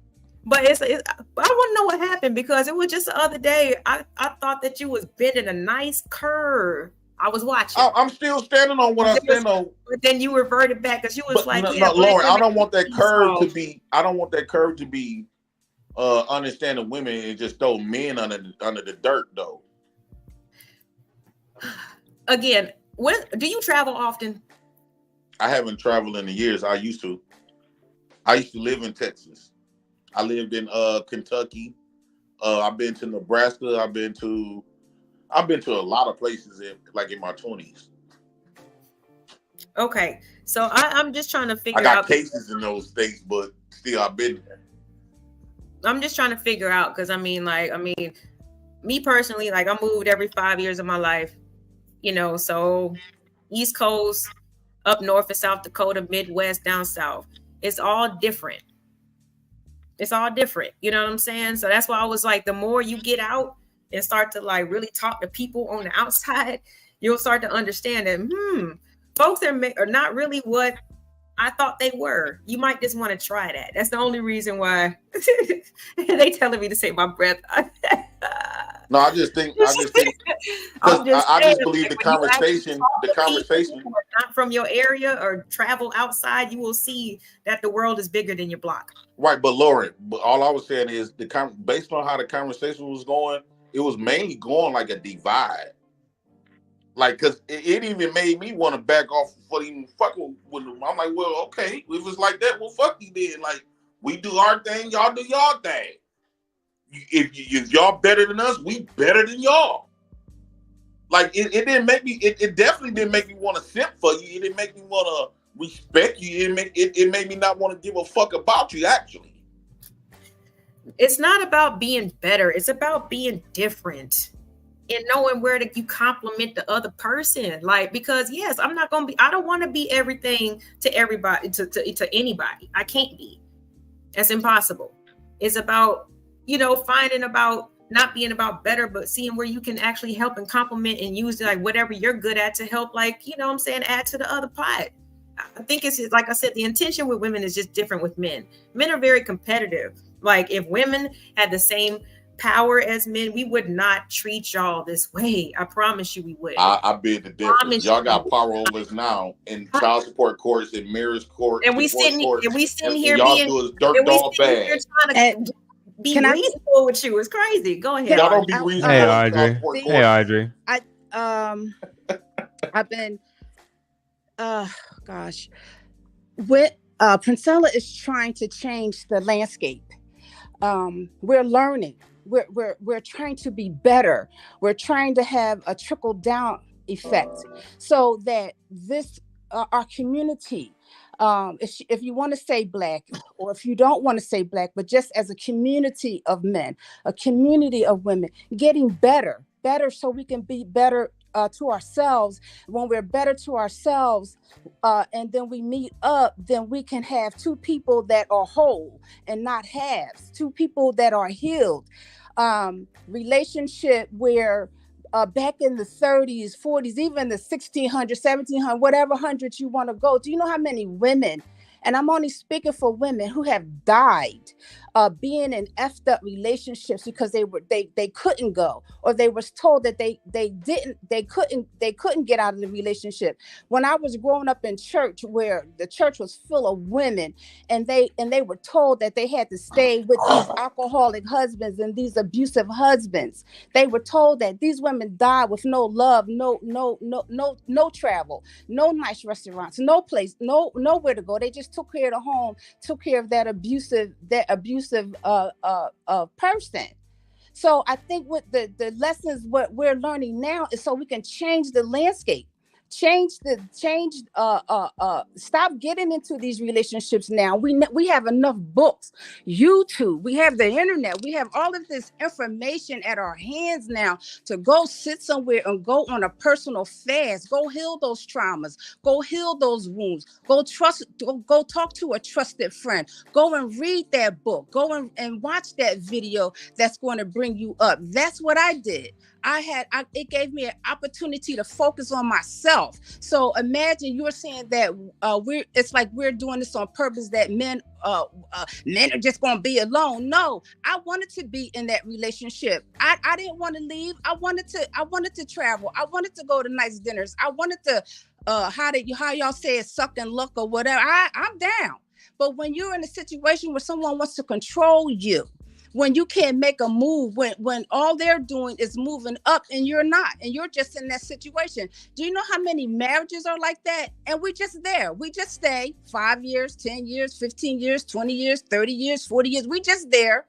But I want to know what happened, because it was just the other day. I thought that you was bending a nice curve. I was watching. I'm still standing on what I stand on. But then you reverted back because you was Lauren, I don't want that curve to be. I don't want that curve to be understanding women and just throw men under the dirt though. Again, do you travel often? I haven't traveled in years. I used to. I used to live in Texas. I lived in Kentucky. I've been to Nebraska. I've been to a lot of places in my 20s. Okay, so I'm just trying to figure out. I got cases in those states, but still I've been there. I'm just trying to figure out because me personally, like I moved every 5 years of my life, so East Coast, up north and South Dakota, Midwest, down south. It's all different. It's all different. You know what I'm saying? So that's why I was like, the more you get out and start to like really talk to people on the outside, you'll start to understand that, folks are not really what I thought they were. You might just want to try that. That's the only reason why they telling me to say my breath. No, I just think I just believe the conversation not from your area or travel outside, you will see that the world is bigger than your block. Right, but Lauren, all I was saying is based on how the conversation was going, it was mainly going like a divide. Like, cause it even made me want to back off for even fucking with them. I'm like, well, okay, if it's like that, well, fuck you then. Like, we do our thing, y'all do y'all thing. If y'all better than us, we better than y'all. Like it didn't make me. It definitely didn't make me want to simp for you. It didn't make me want to respect you. It made me not want to give a fuck about you. Actually, it's not about being better. It's about being different and knowing where you compliment the other person. Like, because yes, I don't want to be everything to everybody, to anybody. I can't be. That's impossible. It's about, you know, finding about not being about better, but seeing where you can actually help and complement and use like whatever you're good at to help, like, you know what I'm saying, add to the other pot. I think it's like I said, the intention with women is just different with men. Men are very competitive. Like if women had the same power as men, we would not treat y'all this way. I promise you we would. I beg the difference. Y'all got power over us now in child support courts, in marriage court, and we sitting here y'all being, do is dirt dog bad. Trying to be reasonable with you. It's crazy. Go ahead. Y'all don't be reasonable. Hey, Audrey. Hey, Audrey. I've been, gosh, with Princella is trying to change the landscape. We're learning. We're trying to be better. We're trying to have a trickle down effect, so that this our community, if you want to say Black, or if you don't want to say Black, but just as a community of men, a community of women, getting better, so we can be better to ourselves. When we're better to ourselves, and then we meet up, then we can have two people that are whole and not halves, two people that are healed. Relationship where back in the 30s, 40s, even the 1600s, 1700s, whatever hundreds you want to go. Do you know how many women, and I'm only speaking for women, who have died being in effed up relationships because they couldn't go, or they was told that they couldn't get out of the relationship. When I was growing up in church, where the church was full of women, and they were told that they had to stay with these alcoholic husbands and these abusive husbands. They were told that these women died with no love, no travel, no nice restaurants, no place, nowhere to go. They just took care of the home, took care of that abusive person. So I think with the lessons, what we're learning now is so we can change the landscape, stop getting into these relationships now. We have enough books, YouTube, we have the internet, we have all of this information at our hands now to go sit somewhere and go on a personal fast, go heal those traumas, go heal those wounds, go talk to a trusted friend, go and read that book, go and watch that video that's going to bring you up. That's what I did. It gave me an opportunity to focus on myself. So imagine you're saying that it's like we're doing this on purpose, that men are just going to be alone. No, I wanted to be in that relationship. I didn't want to leave. I wanted to travel. I wanted to go to nice dinners. I wanted to how y'all say it, suck and luck or whatever. I'm down. But when you're in a situation where someone wants to control you, when you can't make a move, when all they're doing is moving up and you're not, and you're just in that situation. Do you know how many marriages are like that? And we just there. We just stay 5 years, 10 years, 15 years, 20 years, 30 years, 40 years. We just there.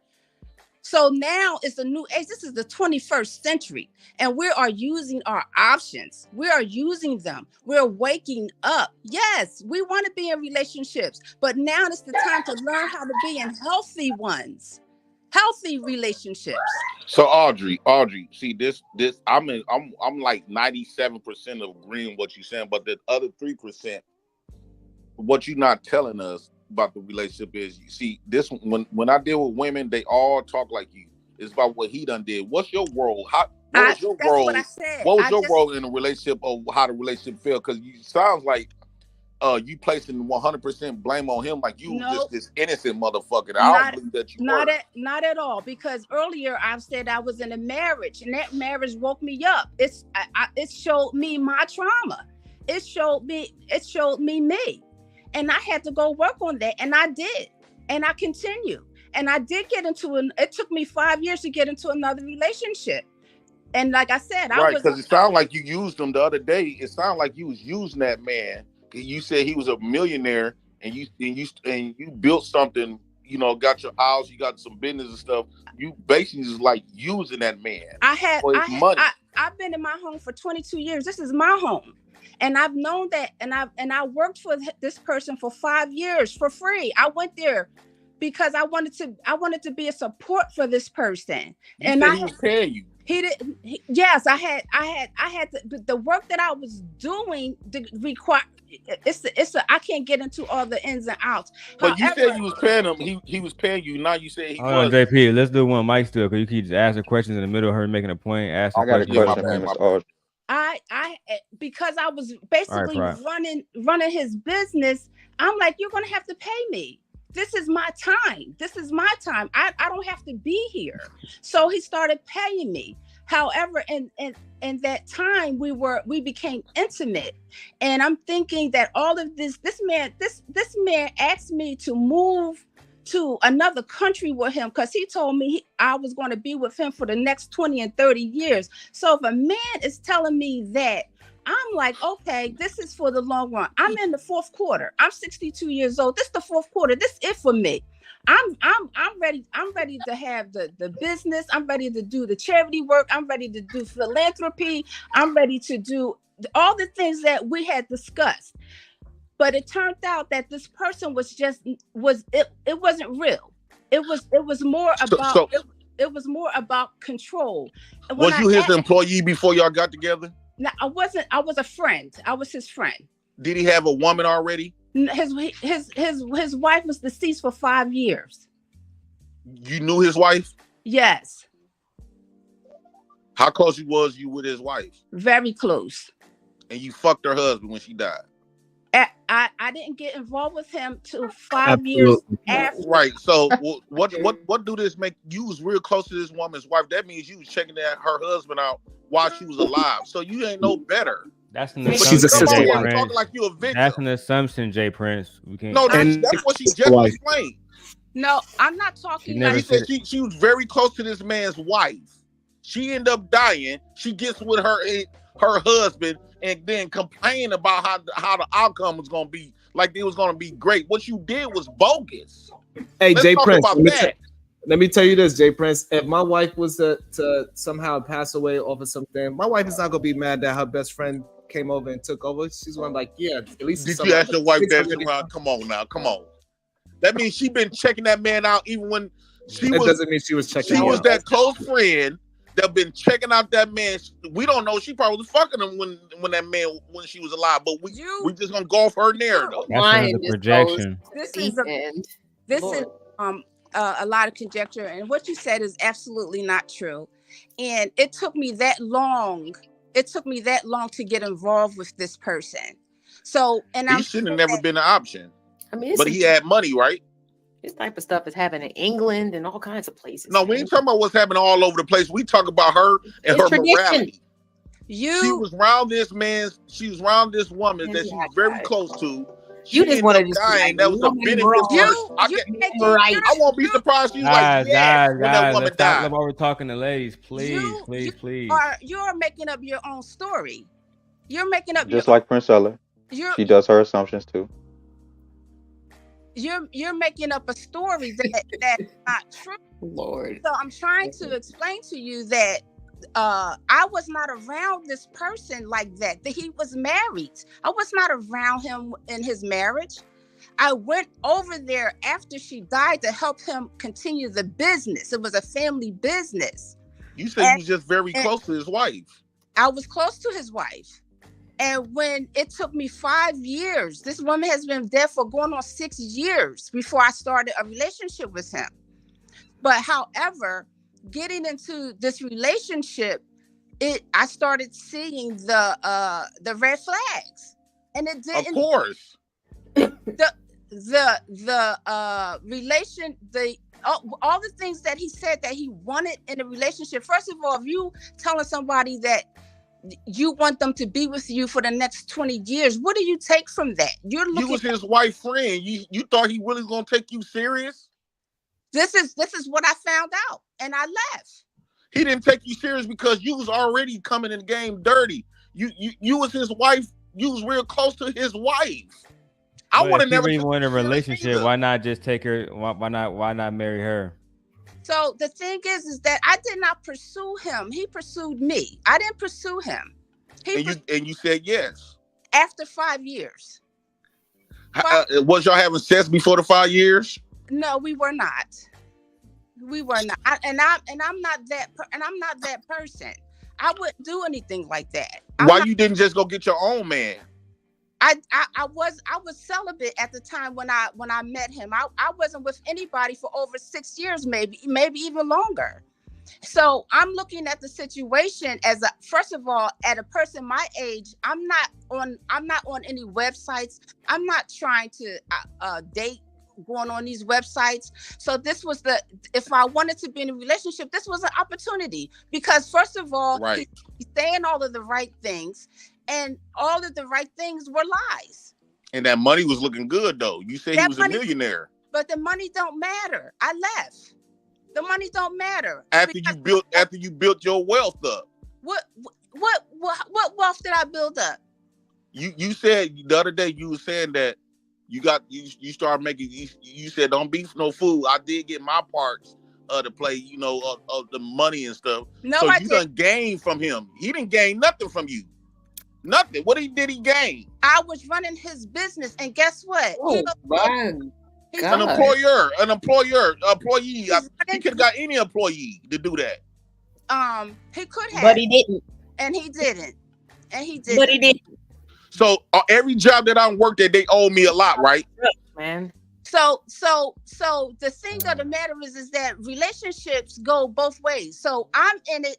So now it's a new age. This is the 21st century, and we are using our options. We are using them. We're waking up. Yes, we want to be in relationships, but now it's the time to learn how to be in healthy ones. Healthy relationships. So Audrey, see this I'm like 97% of agreeing with what you're saying, but the other 3%, what you're not telling us about the relationship is, you see, this when I deal with women, they all talk like you. It's about what he done did. What's your role? What was your role? What I said. What was your role in a relationship, or how the relationship felt? Because you sounds like you placing 100% blame on him, like you just this innocent motherfucker. I don't believe that you not at all, because earlier I've said I was in a marriage, and that marriage woke me up. It showed me my trauma. It showed me me, and I had to go work on that, and I did, and I continue, and I did get into it took me 5 years to get into another relationship. And like I said, because it sounded like you used him the other day. It sounded like you was using that man. You said he was a millionaire, and you built something. You know, got your house, you got some business and stuff. You basically just like using that man. Money. I've been in my home for 22 years. This is my home, and I've known that, and I worked for this person for 5 years for free. I went there because I wanted to be a support for this person. He was paying you. Yes, I had the work that I was doing required. I can't get into all the ins and outs. But you said you was paying him. He was paying you. Now you say he Hold on, wasn't. JP. Let's do one mic still, because you keep just asking questions in the middle of her making a point. Asking I got a questions. question for Miss Audrey. I because I was basically running his business. I'm like, you're gonna have to pay me. This is my time. This is my time. I don't have to be here. So he started paying me. However, in that time we became intimate. And I'm thinking that all of this man asked me to move to another country with him because he told me I was going to be with him for the next 20 and 30 years. So if a man is telling me that, I'm like, okay, this is for the long run. I'm in the fourth quarter. I'm 62 years old. This is the fourth quarter. This is it for me. I'm ready. I'm ready to have the business. I'm ready to do the charity work. I'm ready to do philanthropy. I'm ready to do all the things that we had discussed. But it turned out that this person it wasn't real. It was more about it was more about control. And was you his employee before y'all got together? No, I wasn't. I was a friend. I was his friend. Did he have a woman already? His wife was deceased for 5 years. You knew his wife? Yes. How close was you with his wife? Very close. And you fucked her husband when she died? I didn't get involved with him till 5 years after. Right. So what do this make? You was real close to this woman's wife. That means you was checking her husband out while she was alive. So you ain't no better. That's an assumption. She's a sister wife. Talking like you a victim. That's an assumption, Jay Prince. We can't. No, that's what she just explained. No, I'm not talking. She said she was very close to this man's wife. She ended up dying. She gets with her husband and then complain about how the outcome was going to be, like it was going to be great. What you did was bogus. Hey, Let's Jay talk Prince, about let me tell you this, Jay Prince. If my wife was to somehow pass away off of something, my wife is not going to be mad that her best friend came over and took over. She's going to be like, yeah, at least. Did you ask your wife that around? Come on now, come on. That means she been checking that man out even when she was. It doesn't mean she was checking. She was that close friend that been checking out that man. We don't know. She probably was fucking him when she was alive. But we just gonna go off her narrative. That's another projection. This is a lot of conjecture, and what you said is absolutely not true. And it took me that long. It took me that long to get involved with this person. So, and he shouldn't have never been an option. I mean, but he had money, right? This type of stuff is happening in England and all kinds of places. No, we ain't talking about what's happening all over the place. We talk about her and her morality. She was around this man. She was around this woman that she was very close to. You just wanted to die. That was a benefit for her. I won't be surprised. She's like, yeah, when that woman died. While we're talking to ladies, please. You're making up your own story. You're making up just like Princella. She does her assumptions too. You're making up a story that's not true. Lord. So I'm trying to explain to you that I was not around this person like that. That he was married. I was not around him in his marriage. I went over there after she died to help him continue the business. It was a family business. You said you was just very close to his wife. I was close to his wife. And when it took me 5 years, this woman has been dead for going on 6 years before I started a relationship with him. But however, getting into this relationship, I started seeing the red flags, and it didn't. Of course. All the things that he said that he wanted in a relationship. First of all, if you telling somebody that you want them to be with you for the next 20 years, what do you take from that? You was his wife friend. You thought he really was gonna take you serious? This is what I found out, and I left. He didn't take you serious because you was already coming in the game dirty. You was his wife. You was real close to his wife. I would have never. If you want a relationship, why not just take her? Why not marry her? So the thing is that I did not pursue him. He pursued me. I didn't pursue him. And you said yes. After 5 years. Was y'all having sex before the 5 years? No, we were not. We were not. I'm not that person. I wouldn't do anything like that. Why you didn't just go get your own man? I was celibate at the time when I met him. I wasn't with anybody for over 6 years, maybe even longer. So I'm looking at the situation as first of all, at a person my age, I'm not on any websites. I'm not trying to date, going on these websites. So this was if I wanted to be in a relationship, this was an opportunity, because first of all, right, he's saying all of the right things, and all of the right things were lies. And that money was looking good though. You said he was a millionaire. But the money don't matter. I left. The money don't matter. After you built your wealth up. What wealth did I build up? You said the other day, you were saying that you started making, you said don't beef no food. I did get my parts to play, of the money and stuff. No, so I you done gained from him. He didn't gain nothing from you. Nothing. What did he gain? I was running his business, and guess what? Oh, He's an employee. He could have got any employee to do that. He could have, but he didn't. And he didn't. But he didn't. So every job that I worked at, they owe me a lot, right? Man. So the thing of the matter is that relationships go both ways. So I'm in it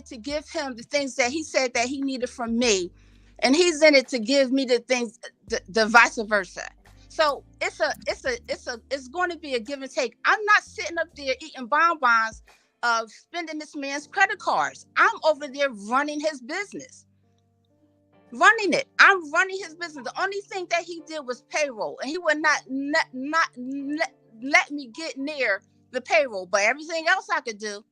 to give him the things that he said that he needed from me, and he's in it to give me the things, the vice versa. So it's going to be a give and take. I'm not sitting up there eating bonbons of spending this man's credit cards. I'm over there running his business. Running it. I'm running his business. The only thing that he did was payroll, and he would not let me get near the payroll, but everything else I could do.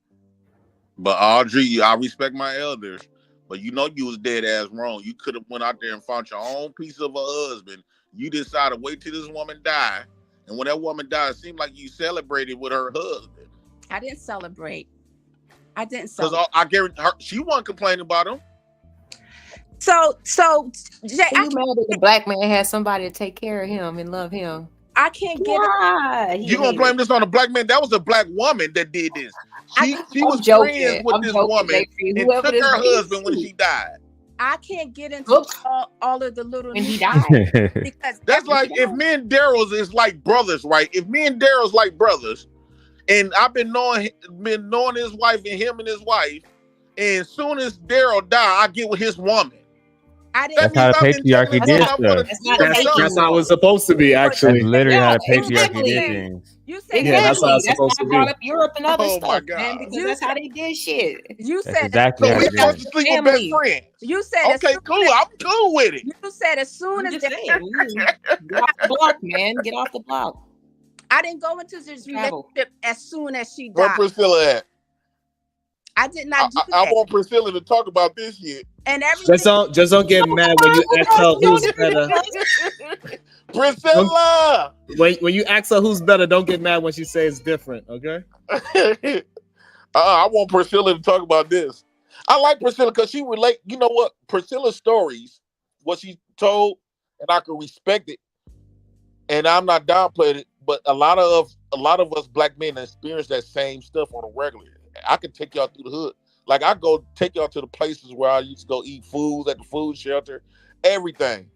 But Audrey, I respect my elders, but you was dead ass wrong. You could have went out there and found your own piece of a husband. You decided to wait till this woman died, and when that woman died, it seemed like you celebrated with her husband. I didn't celebrate. Because I guarantee her, she wasn't complaining about him. So Jay, you mad that the black man has somebody to take care of him and love him? I can't get it. You gonna blame this on a black man? That was a black woman that did this. She was friends with this woman and took her husband when she died. I can't get into all of the little. And he died. Because that's like if me and Daryl's is like brothers, right? If me and Daryl's like brothers, and I've been knowing his wife and him and his wife, and as soon as Daryl died, I get with his woman. That's how the patriarchy did stuff. That's how it's supposed to be, actually. That's literally how the patriarchy did things. You said that's how it's supposed to be. I brought up Europe and other Oh my stuff, man, God. because that's how they did shit. You That's said exactly how We it supposed is. to sleep with best friends. You said Okay, cool. I'm cool with it. You said as soon I'm as just saying, get off the block, man. Get off the block. I didn't go into this Travel. relationship as soon as she Where died. Priscilla at? I did not do I that. want Priscilla to talk about this shit. And everything. Just don't get mad when you ask her who's better. Priscilla! When you ask her who's better, don't get mad when she says different, okay? I want Priscilla to talk about this. I like Priscilla because she relate. You know what? Priscilla's stories, what she told, and I can respect it. And I'm not downplaying it, but a lot of us black men experience that same stuff on a regular. I can take y'all through the hood. Like I go take y'all to the places where I used to go eat food at the food shelter, everything.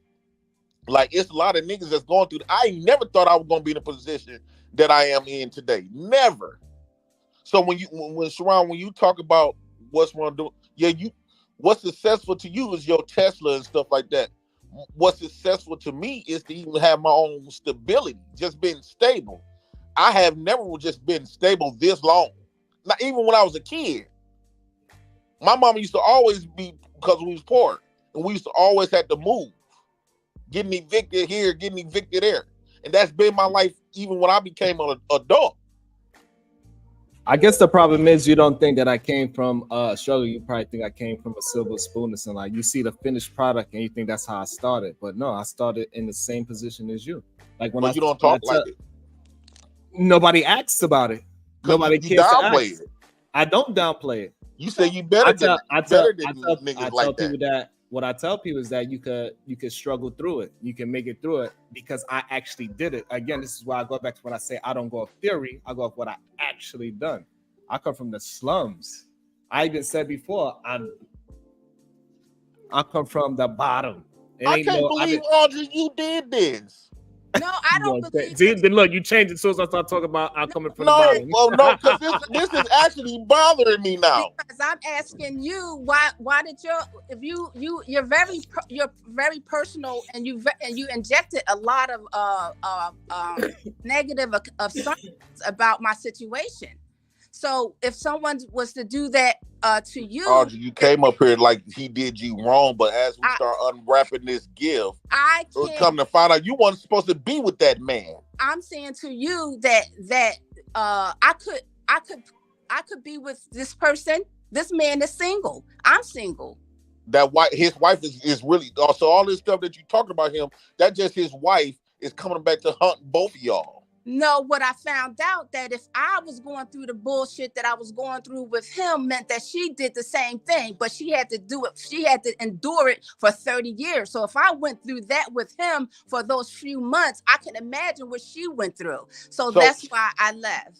Like it's a lot of niggas that's going through. I never thought I was gonna be in a position that I am in today. Never. So when Sharon, when you talk about what's wrong doing, what's successful to you is your Tesla and stuff like that. What's successful to me is to even have my own stability, just being stable. I have never just been stable this long. Not even when I was a kid. My mama used to always be, because we was poor, and we used to always have to move. Getting evicted here, getting evicted there. And that's been my life even when I became an adult. I guess the problem is you don't think that I came from a struggle. You probably think I came from a silver spoon or something. Like you see the finished product and you think that's how I started. But no, I started in the same position as you. Like when you don't talk like it. Nobody asks about it. Nobody you cares to downplay ask. it. I don't downplay it. You say you better than niggas like people that. that. What I tell people is that you could struggle through it. You can make it through it because I actually did it. Again, this is why I go back to when I say I don't go off theory. I go off what I actually done. I come from the slums. I even said before, I come from the bottom I can't believe, Audrey, you did this. No, I don't believe. See, then look, you changed it as soon as I start talking about I'm coming from the No, bottom. well, no, because this is actually bothering me now. Because I'm asking you why did you're very personal and you injected a lot of negative assumptions about my situation. So if someone was to do that to you, Audrey, you came up here like he did you wrong, but as we start unwrapping this gift, come to find out you weren't supposed to be with that man. I'm saying to you that I could be with this person. This man is single. I'm single. His wife is really also all this stuff that you talking about him. That just his wife is coming back to hunt both of y'all. No, what I found out that if I was going through the bullshit that I was going through with him meant that she did the same thing, but she had to do it. She had to endure it for 30 years. So if I went through that with him for those few months, I can imagine what she went through. So that's why I left.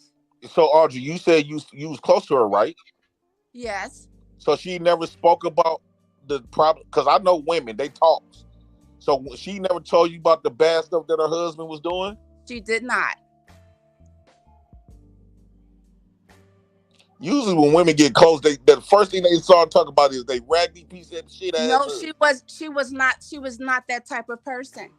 So Audrey, you said you was close to her, right? Yes. So she never spoke about the problem, because I know women, they talk. So she never told you about the bad stuff that her husband was doing? She did not. Usually when women get close, the first thing they start talking about is they raggedy piece of shit ass. No, she was not that type of person.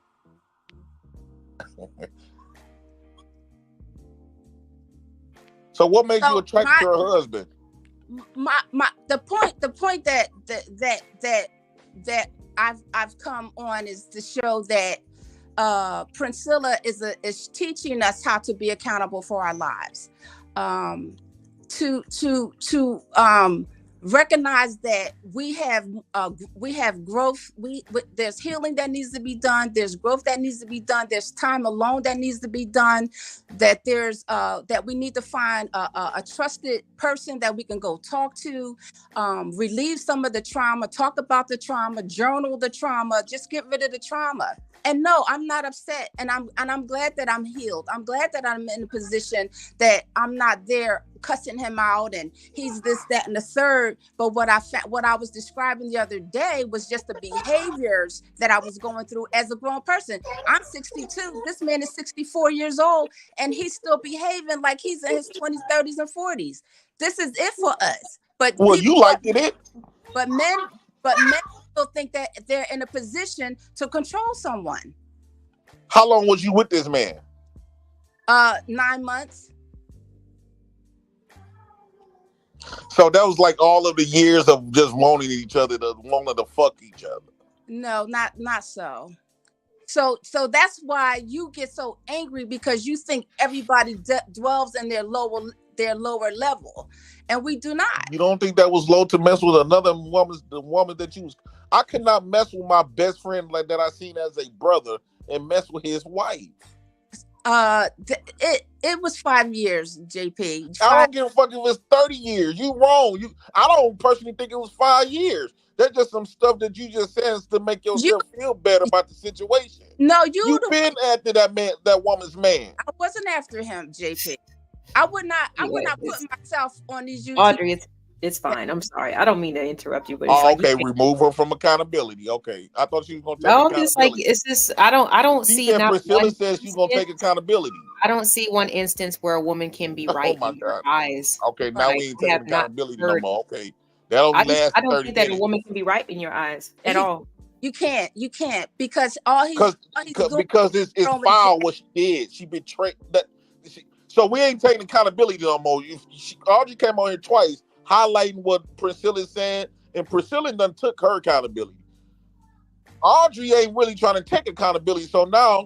So what makes you attracted to her husband? The point that I've come on is to show that Priscilla is teaching us how to be accountable for our lives, to recognize that we have growth. There's healing that needs to be done. There's growth that needs to be done. There's time alone that needs to be done. That there's that we need to find a trusted person that we can go talk to, relieve some of the trauma, talk about the trauma, journal the trauma, just get rid of the trauma. And no, I'm not upset, and I'm glad that I'm healed. I'm glad that I'm in a position that I'm not there cussing him out and he's this, that, and the third. But what I was describing the other day was just the behaviors that I was going through as a grown person. I'm 62. This man is 64 years old, and he's still behaving like he's in his 20s, 30s, and 40s. This is it for us. But you liked it. But men still think that they're in a position to control someone. How long was you with this man? 9 months. So that was like all of the years of just wanting each other, wanting to fuck each other. No, not so. So that's why you get so angry, because you think everybody dwells in their lower level, and we do not. You don't think that was low to mess with another woman, the woman that you was? I could not mess with my best friend like that I seen as a brother and mess with his wife. It was 5 years, JP. I don't give a fuck if it's 30 years. You wrong. I don't personally think it was 5 years. That's just some stuff that you just said to make yourself feel better about the situation. No, you've been after that man, that woman's man. I wasn't after him, JP. I would not put myself on these YouTube. Audrey, it's fine. I'm sorry. I don't mean to interrupt you, but okay, remove her from accountability. Okay, I thought she was gonna take accountability. I'm just like, it's just I don't see. Priscilla says she's gonna take accountability. I don't see one instance where a woman can be right in your eyes. Okay, now we ain't taking accountability no more. Okay, that'll last. I don't think that a woman can be right in your eyes at all. You can't because all he's because it's foul what she did. She betrayed that. So we ain't taking accountability no more. Audrey came on here twice, highlighting what Priscilla is saying, and Priscilla done took her accountability. Audrey ain't really trying to take accountability. So now,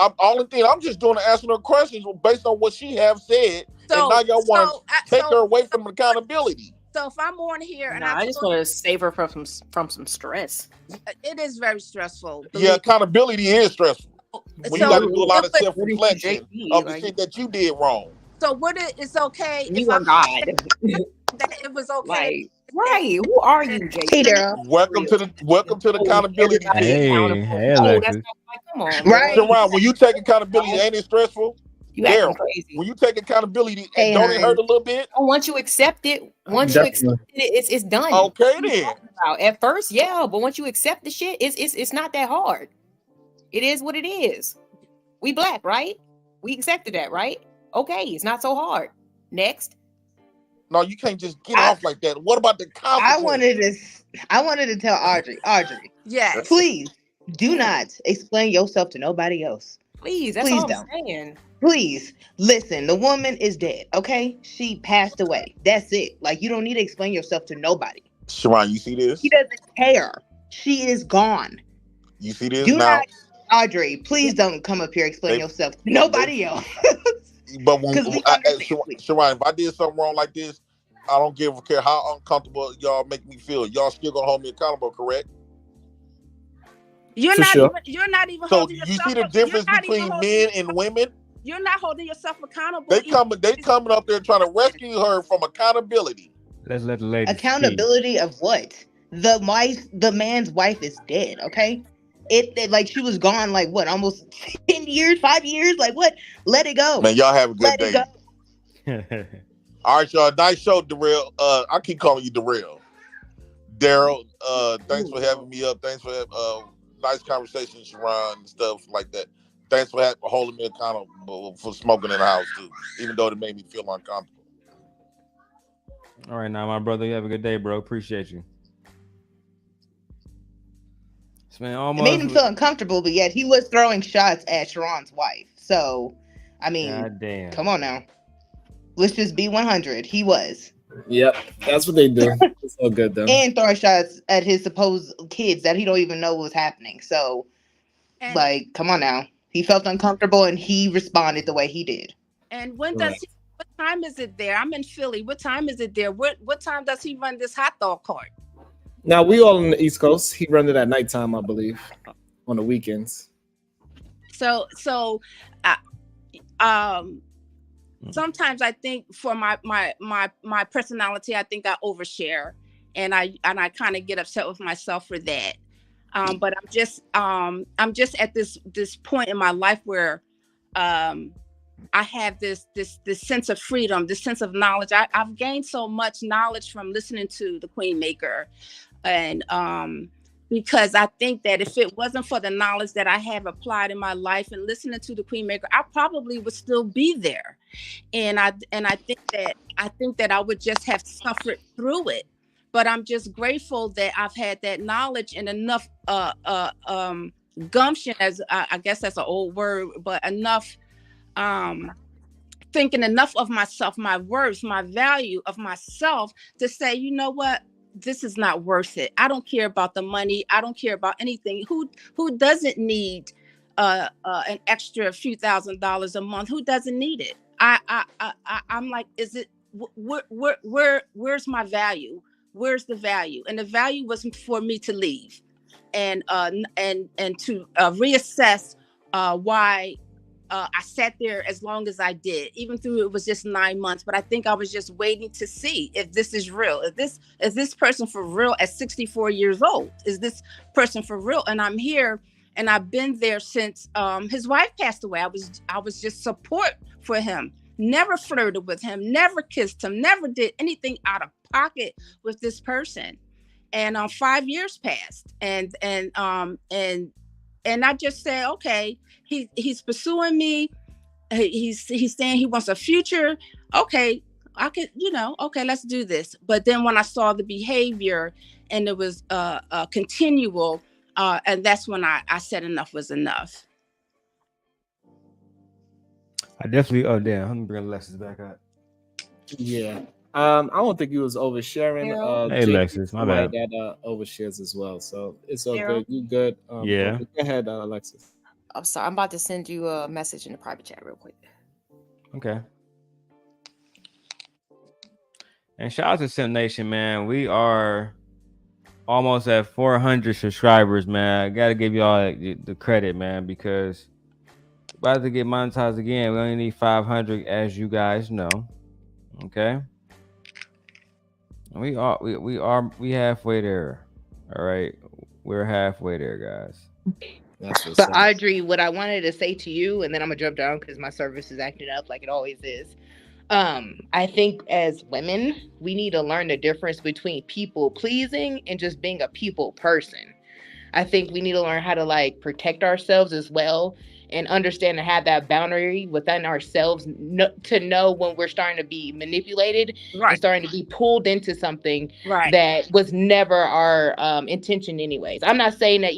I'm just doing is asking her questions based on what she have said, and now y'all want to take her away from accountability. So if I'm on here and I just want to save her from some stress. It is very stressful. Yeah, accountability is stressful. When you got to do a lot of self-reflection of the shit that you did wrong. So it's okay if I'm God. That it was okay. Right. Who are you, JP? Welcome to the accountability. Hey, Alexis. Come on. Right. When you take accountability, ain't it stressful? You acting Daryl, crazy. when you take accountability, Hey, don't it hurt a little bit? Once you accept it, once you accept it, it's done. Okay, then. At first, yeah, but once you accept the shit, it's not that hard. It is what it is. We Black, right? We accepted that, right? Okay, it's not so hard. Next. No, you can't just get off like that. What about the consequences? I wanted to tell Audrey. Yes. Please do not explain yourself to nobody else. Please, that's all I'm saying. Please listen. The woman is dead. Okay, she passed away. That's it. Like, you don't need to explain yourself to nobody. Sharon, you see this? He doesn't care. She is gone. You see this Do now? not, Audrey. Please don't come up here explain yourself to nobody else. But when Sharon, if I did something wrong like this, I don't care how uncomfortable y'all make me feel. Y'all still gonna hold me accountable, correct? You're not even So holding you yourself. see the difference between men and women? You're not holding yourself accountable. They coming up there trying to rescue her from accountability. Let's let the lady Accountability of what? The man's wife is dead. Okay. It like she was gone like what, almost 10 years, 5 years, like what? Let it go. Man, y'all have a good day. All right, y'all. Nice show, Darrell. I keep calling you Darrell. Daryl, thanks for having me up. Thanks for nice conversation, Sharon, and stuff like that. Thanks for holding me accountable for smoking in the house too, even though it made me feel uncomfortable. All right, now, my brother, you have a good day, bro. Appreciate you. It made him feel uncomfortable, but yet he was throwing shots at Sharon's wife. So, I mean, come on now. Let's just be 100. He was. Yep, that's what they do. It's all good though. And throwing shots at his supposed kids that he don't even know was happening. So, like, come on now. He felt uncomfortable and he responded the way he did. And when does he, what time is it there? I'm in Philly. What time is it there? What time does he run this hot dog cart? Now we all on the East Coast. He runs it at nighttime, I believe, on the weekends. So sometimes I think for my personality, I think I overshare, and I kind of get upset with myself for that. But I'm just at this point in my life where I have this sense of freedom, this sense of knowledge. I've gained so much knowledge from listening to the Queen Maker, and because I think that if it wasn't for the knowledge that I have applied in my life and listening to the Queen Maker, I probably would still be there. And I think that I would just have suffered through it. But I'm just grateful that I've had that knowledge and enough gumption, as I guess that's an old word, but enough thinking enough of myself, my worth, my value of myself to say, you know what? This is not worth it. I don't care about the money. I don't care about anything. Who doesn't need an extra few $1,000s a month? Who doesn't need it? I'm like, is it where's my value? Where's the value? And the value was for me to leave and to reassess why I sat there as long as I did, even though it was just 9 months. But I think I was just waiting to see if this is real. Is this person for real at 64 years old? Is this person for real? And I'm here, and I've been there since his wife passed away. I was just support for him. Never flirted with him. Never kissed him. Never did anything out of pocket with this person. And 5 years passed, and I just said, okay, he's pursuing me. He's saying he wants a future. Okay, I could, okay, let's do this. But then when I saw the behavior and it was continual, and that's when I said enough was enough. I definitely. Oh damn! Let me bring Alexis back up. Yeah. I don't think he was oversharing. Hey, Alexis, my bad. That overshares as well, so it's all Daryl? good. You good? Yeah. Go ahead, Alexis. I'm sorry. I'm about to send you a message in the private chat real quick. Okay. And shout out to Sim Nation, man. We are almost at 400 subscribers, man. I gotta give y'all the credit, man, because we're about to get monetized again. We only need 500, as you guys know. Okay. We halfway there. All right, we're halfway there, guys. But Audrey, what I wanted to say to you, and then I'm gonna jump down because my service is acting up like it always is. I think as women, we need to learn the difference between people pleasing and just being a people person. I think we need to learn how to like protect ourselves as well and understand and have that boundary within ourselves to know when we're starting to be manipulated and starting to be pulled into something that was never our intention anyways. I'm not saying that,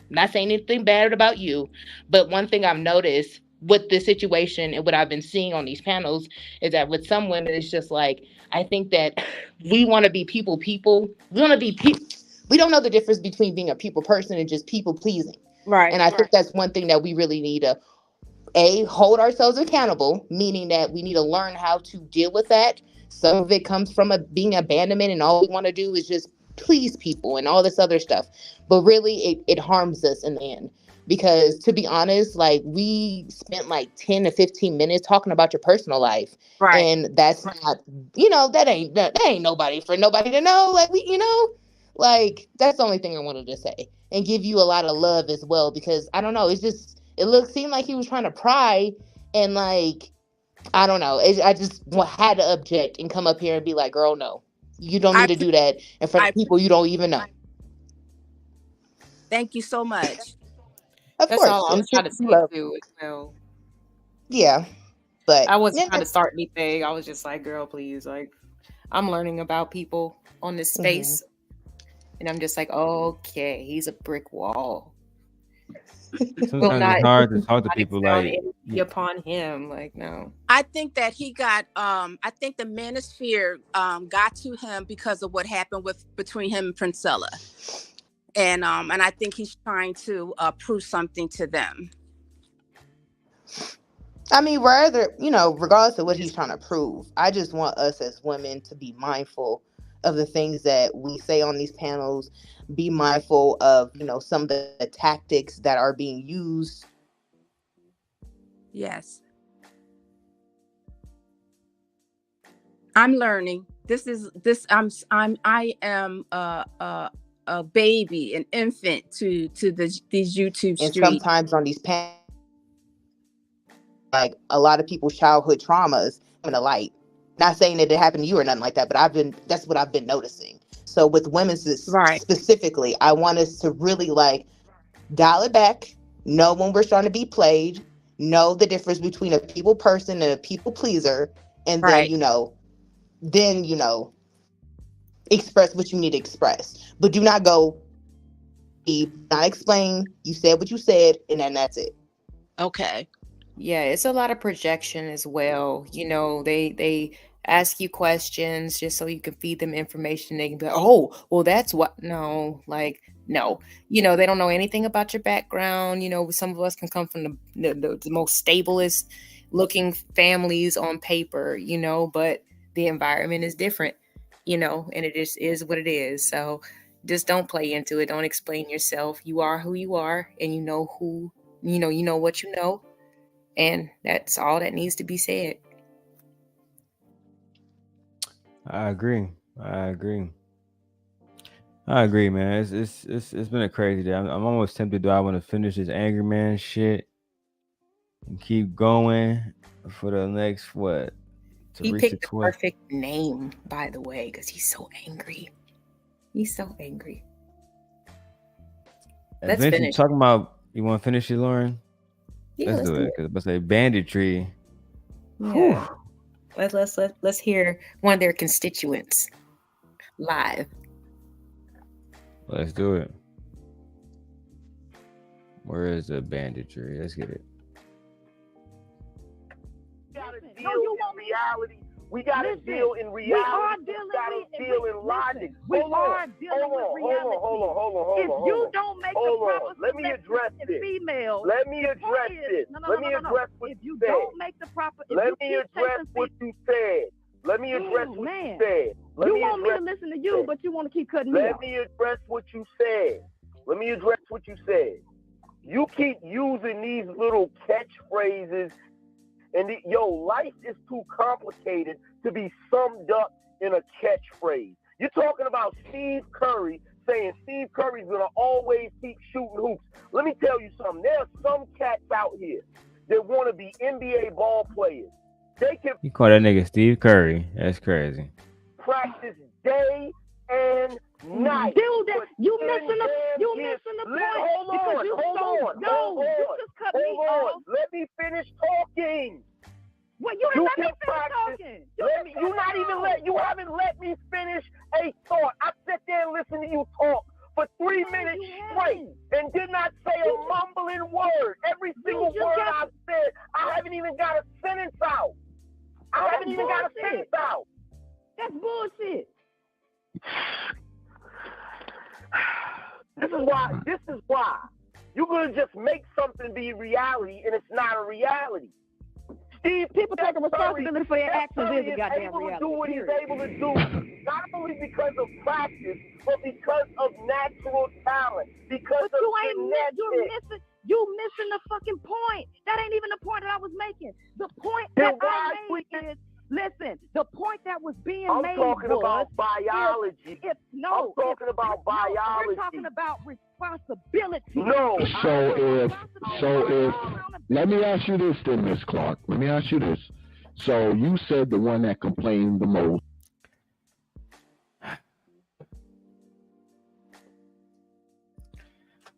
not saying anything bad about you, but one thing I've noticed with this situation and what I've been seeing on these panels is that with some women, it's just like, I think that we want to be people. We want to be people. We don't know the difference between being a people person and just people pleasing. Right. And I think that's one thing that we really need to, hold ourselves accountable, meaning that we need to learn how to deal with that. Some of it comes from being abandonment and all we want to do is just please people and all this other stuff. But really, it harms us in the end. Because to be honest, like we spent like 10 to 15 minutes talking about your personal life. Right. And that's not, that ain't nobody for nobody to know. Like like that's the only thing I wanted to say. And give you a lot of love as well. Because I don't know, seemed like he was trying to pry and like, I don't know. I just had to object and come up here and be like, girl, no, you don't need to do that in front of people you don't even know. Thank you so much. Of course. All I'm trying to say too as well. Yeah. But I wasn't trying to start anything. I was just like, girl, please. Like, I'm learning about people on this space. And I'm just like, okay, he's a brick wall. Sometimes it's hard to talk to people like upon him. Like, no. I think that he got I think the manosphere got to him because of what happened between him and Princella. And I think he's trying to prove something to them. I mean, regardless of what he's trying to prove, I just want us as women to be mindful of the things that we say on these panels, be mindful of, some of the tactics that are being used. Yes. I'm learning. I am a baby, an infant to these YouTube streets. And sometimes on these panels, like a lot of people's childhood traumas come to light. Not saying that it happened to you or nothing like that, but that's what I've been noticing. So with women specifically, I want us to really like dial it back, know when we're starting to be played, know the difference between a people person and a people pleaser, and then, express what you need to express. But do not not explain, you said what you said, and then that's it. Okay. Yeah, it's a lot of projection as well. They ask you questions just so you can feed them information. They can be like, oh, well, that's what. No, like, no. They don't know anything about your background. Some of us can come from the most stablest looking families on paper, but the environment is different, and it just is what it is. So just don't play into it. Don't explain yourself. You are who you are, and you know what you know. And that's all that needs to be said. I agree, man. It's been a crazy day. I'm almost tempted. Do I want to finish this angry man shit and keep going for the next what? He picked the perfect name, by the way, because he's so angry. He's so angry. Let's finish. Talking about, you want to finish it, Lauren? Yeah, let's do it. Because let's say banditry. Yeah. Let's hear one of their constituents live. Let's do it. Where is the banditry? Let's get it. We gotta deal in reality. We are deal in logic. Hold on. If you don't make the proper let me address this. Female, let me address this. Let me address what you said. Don't make the proper. Let me address what you said. Let me address what you said. You want me to listen to you, but you want to keep cutting me off. Let me address what you said. Let me address what you said. You keep using these little catchphrases. And life is too complicated to be summed up in a catchphrase. You're talking about Steve Curry saying Steve Curry's gonna always keep shooting hoops. Let me tell you something. There are some cats out here that want to be NBA ball players. They can You call that nigga Steve Curry? That's crazy. practice day and night. Dude, you missing the point. Hold on. Let me finish talking. Well, you didn't let me finish talking. You haven't let me finish a thought. I sat there and listened to you talk for 3 minutes straight and did not say a mumbling word. Every single word I said, I haven't even got a sentence out. That's bullshit. This is why. You're gonna just make something be reality and it's not a reality. People taking responsibility for their actions is a goddamn reality. Do what he's able to do, not only because of practice, but because of natural talent. Because of you missing the fucking point. That ain't even the point that I was making. The point that I made is, listen, the point that was being made was... I'm talking about biology. I'm talking about biology. We're talking about responsibility. No. So if let me ask you this then, Miss Clark. Let me ask you this. So you said the one that complained the most.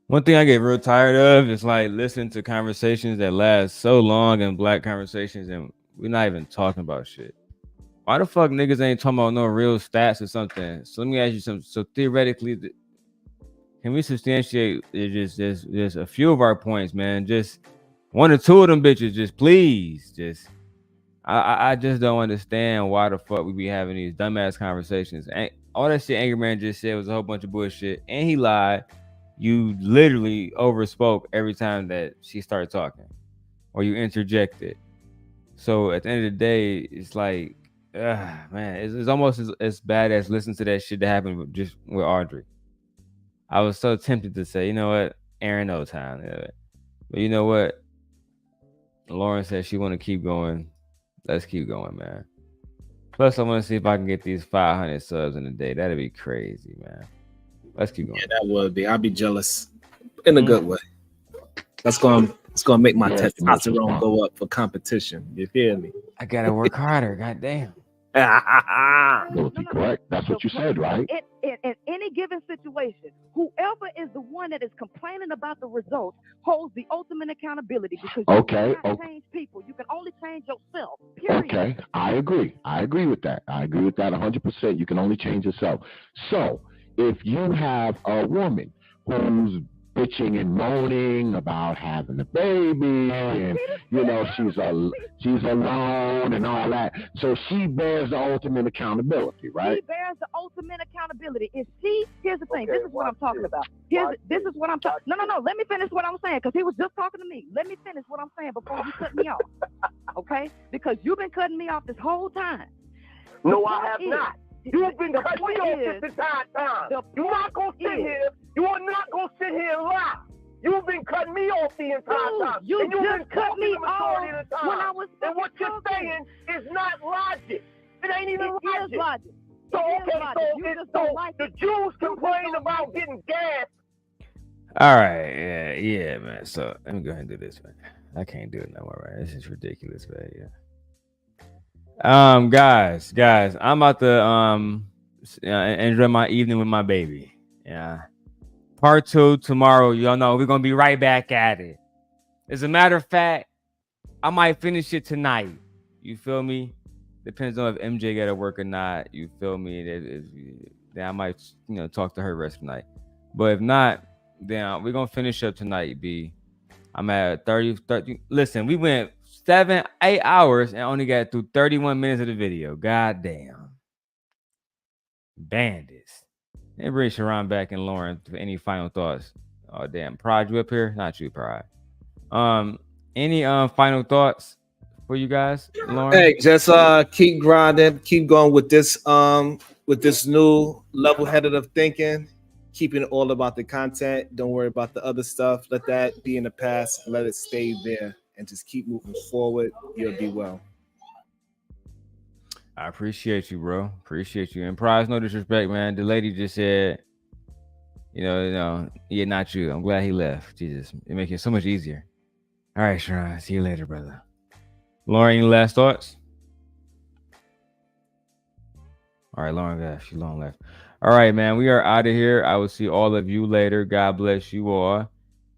One thing I get real tired of is like listening to conversations that last so long and black conversations and we're not even talking about shit. Why the fuck niggas ain't talking about no real stats or something? So let me ask you something. So theoretically, can we substantiate just a few of our points, man? Just one or two of them bitches, just please. I just don't understand why the fuck we be having these dumbass conversations. And all that shit Angry Man just said was a whole bunch of bullshit. And he lied. You literally overspoke every time that she started talking. Or you interjected. So at the end of the day, it's like, man, it's almost as bad as listening to that shit that happened just with Audrey. I was so tempted to say, you know what, Aaron knows how. But you know what? Lauren said she want to keep going. Let's keep going, man. Plus, I want to see if I can get these 500 subs in a day. That'd be crazy, man. Let's keep going. Yeah, that would be. I'd be jealous in a good way. That's going to make my testosterone go up for competition. You feel me? I gotta work harder. Goddamn. Correct. That's what you said, right? In any given situation, whoever is the one that is complaining about the results holds the ultimate accountability because you cannot change people. You can only change yourself. Period. Okay, I agree. I agree with that. 100%. You can only change yourself. So if you have a woman who's bitching and moaning about having a baby and she's alone and all that, so she bears the ultimate accountability, right? She bears the ultimate accountability. Here's the thing. This is what I'm talking about. This is what I'm talking. No. Let me finish what I'm saying because he was just talking to me. Let me finish what I'm saying before you cut me off. Okay? Because you've been cutting me off this whole time. No, I have not. You've been cutting me off this entire time. You're not gonna sit here. You are not gonna sit here and lie. You've been cutting me off the entire time. You've just cut me off when I was. And what you're saying is not logic. It ain't even logic. Logic. So the Jews complain about getting gas. All right, yeah, man. So let me go ahead and do this, man. I can't do it no more, right? This is ridiculous, man. Yeah. Guys, I'm about to enjoy my evening with my baby. Yeah. Part 2 tomorrow. Y'all know we're gonna be right back at it. As a matter of fact, I might finish it tonight. You feel me? Depends on if MJ got to work or not. You feel me? Then I might, talk to her rest of the night. But if not, then we're gonna finish up tonight, B. I'm at 30. Listen, we went 7-8 hours and only got through 31 minutes of the video. God damn. Bandits. And bring Sharon back and Lauren for any final thoughts. Oh damn. Pride, you up here? Not you, Pride. Any final thoughts for you guys, Lauren? Hey, just keep grinding, keep going with this new level-headed of thinking. Keeping it all about the content. Don't worry about the other stuff. Let that be in the past. Let it stay there. And just keep moving forward. You'll be well. I appreciate you, bro. Appreciate you. And Prize, no disrespect, man. The lady just said Yeah, not you. I'm glad he left. Jesus, it makes it so much easier. All right, Sharon. See you later, brother. Lauren, any last thoughts? All right, Lauren left. She long left. All right, man. We are out of here. I will see all of you later. God bless you all.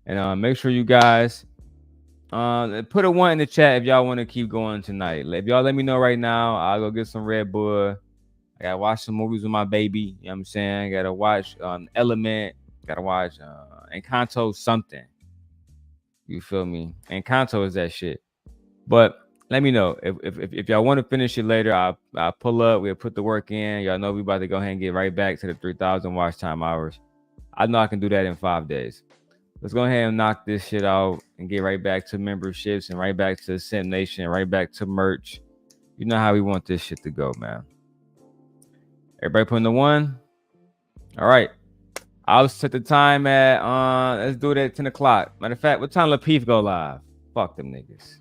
And make sure you guys put a 1 in the chat if y'all want to keep going tonight. If y'all let me know right now, I'll go get some Red Bull. I gotta watch some movies with my baby. You know what I'm saying? Gotta watch Element. Gotta watch Encanto something. You feel me? Encanto is that shit. But let me know if y'all want to finish it later. I'll pull up. We'll put the work in. Y'all know we about to go ahead and get right back to the 3,000 watch time hours. I know I can do that in 5 days. Let's go ahead and knock this shit out and get right back to memberships and right back to Simp Nation, right back to merch. You know how we want this shit to go, man. Everybody putting the 1. All right. I'll set the time at let's do it at 10 o'clock. Matter of fact, what time Lapeef go live? Fuck them niggas.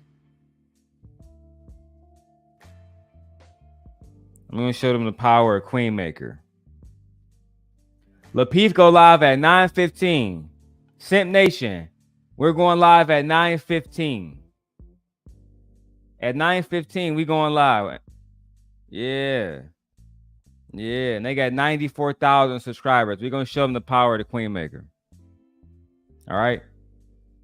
I'm gonna show them the power of Queen Maker. Lapeef go live at 9:15. Simp Nation, we're going live at 9:15. At 9:15, we going live. Yeah. Yeah, and they got 94,000 subscribers. We're going to show them the power of the Queen Maker. All right?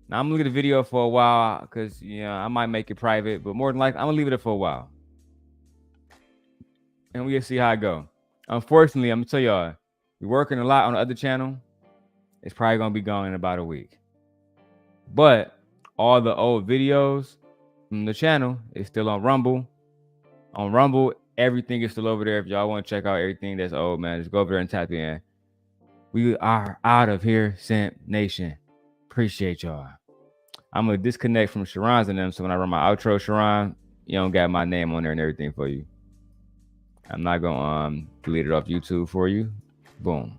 Now, I'm going to look at the video for a while because, I might make it private, but more than likely, I'm going to leave it there for a while. And we'll see how it go. Unfortunately, I'm going to tell y'all, we're working a lot on the other channel. It's probably going to be gone in about a week. But all the old videos from the channel is still on Rumble. On Rumble, everything is still over there. If y'all want to check out everything that's old, man, just go over there and tap in. We are out of here, Simp Nation. Appreciate y'all. I'm going to disconnect from Sharon's and them. So when I run my outro, Sharon, you don't got my name on there and everything for you. I'm not going to delete it off YouTube for you. Boom.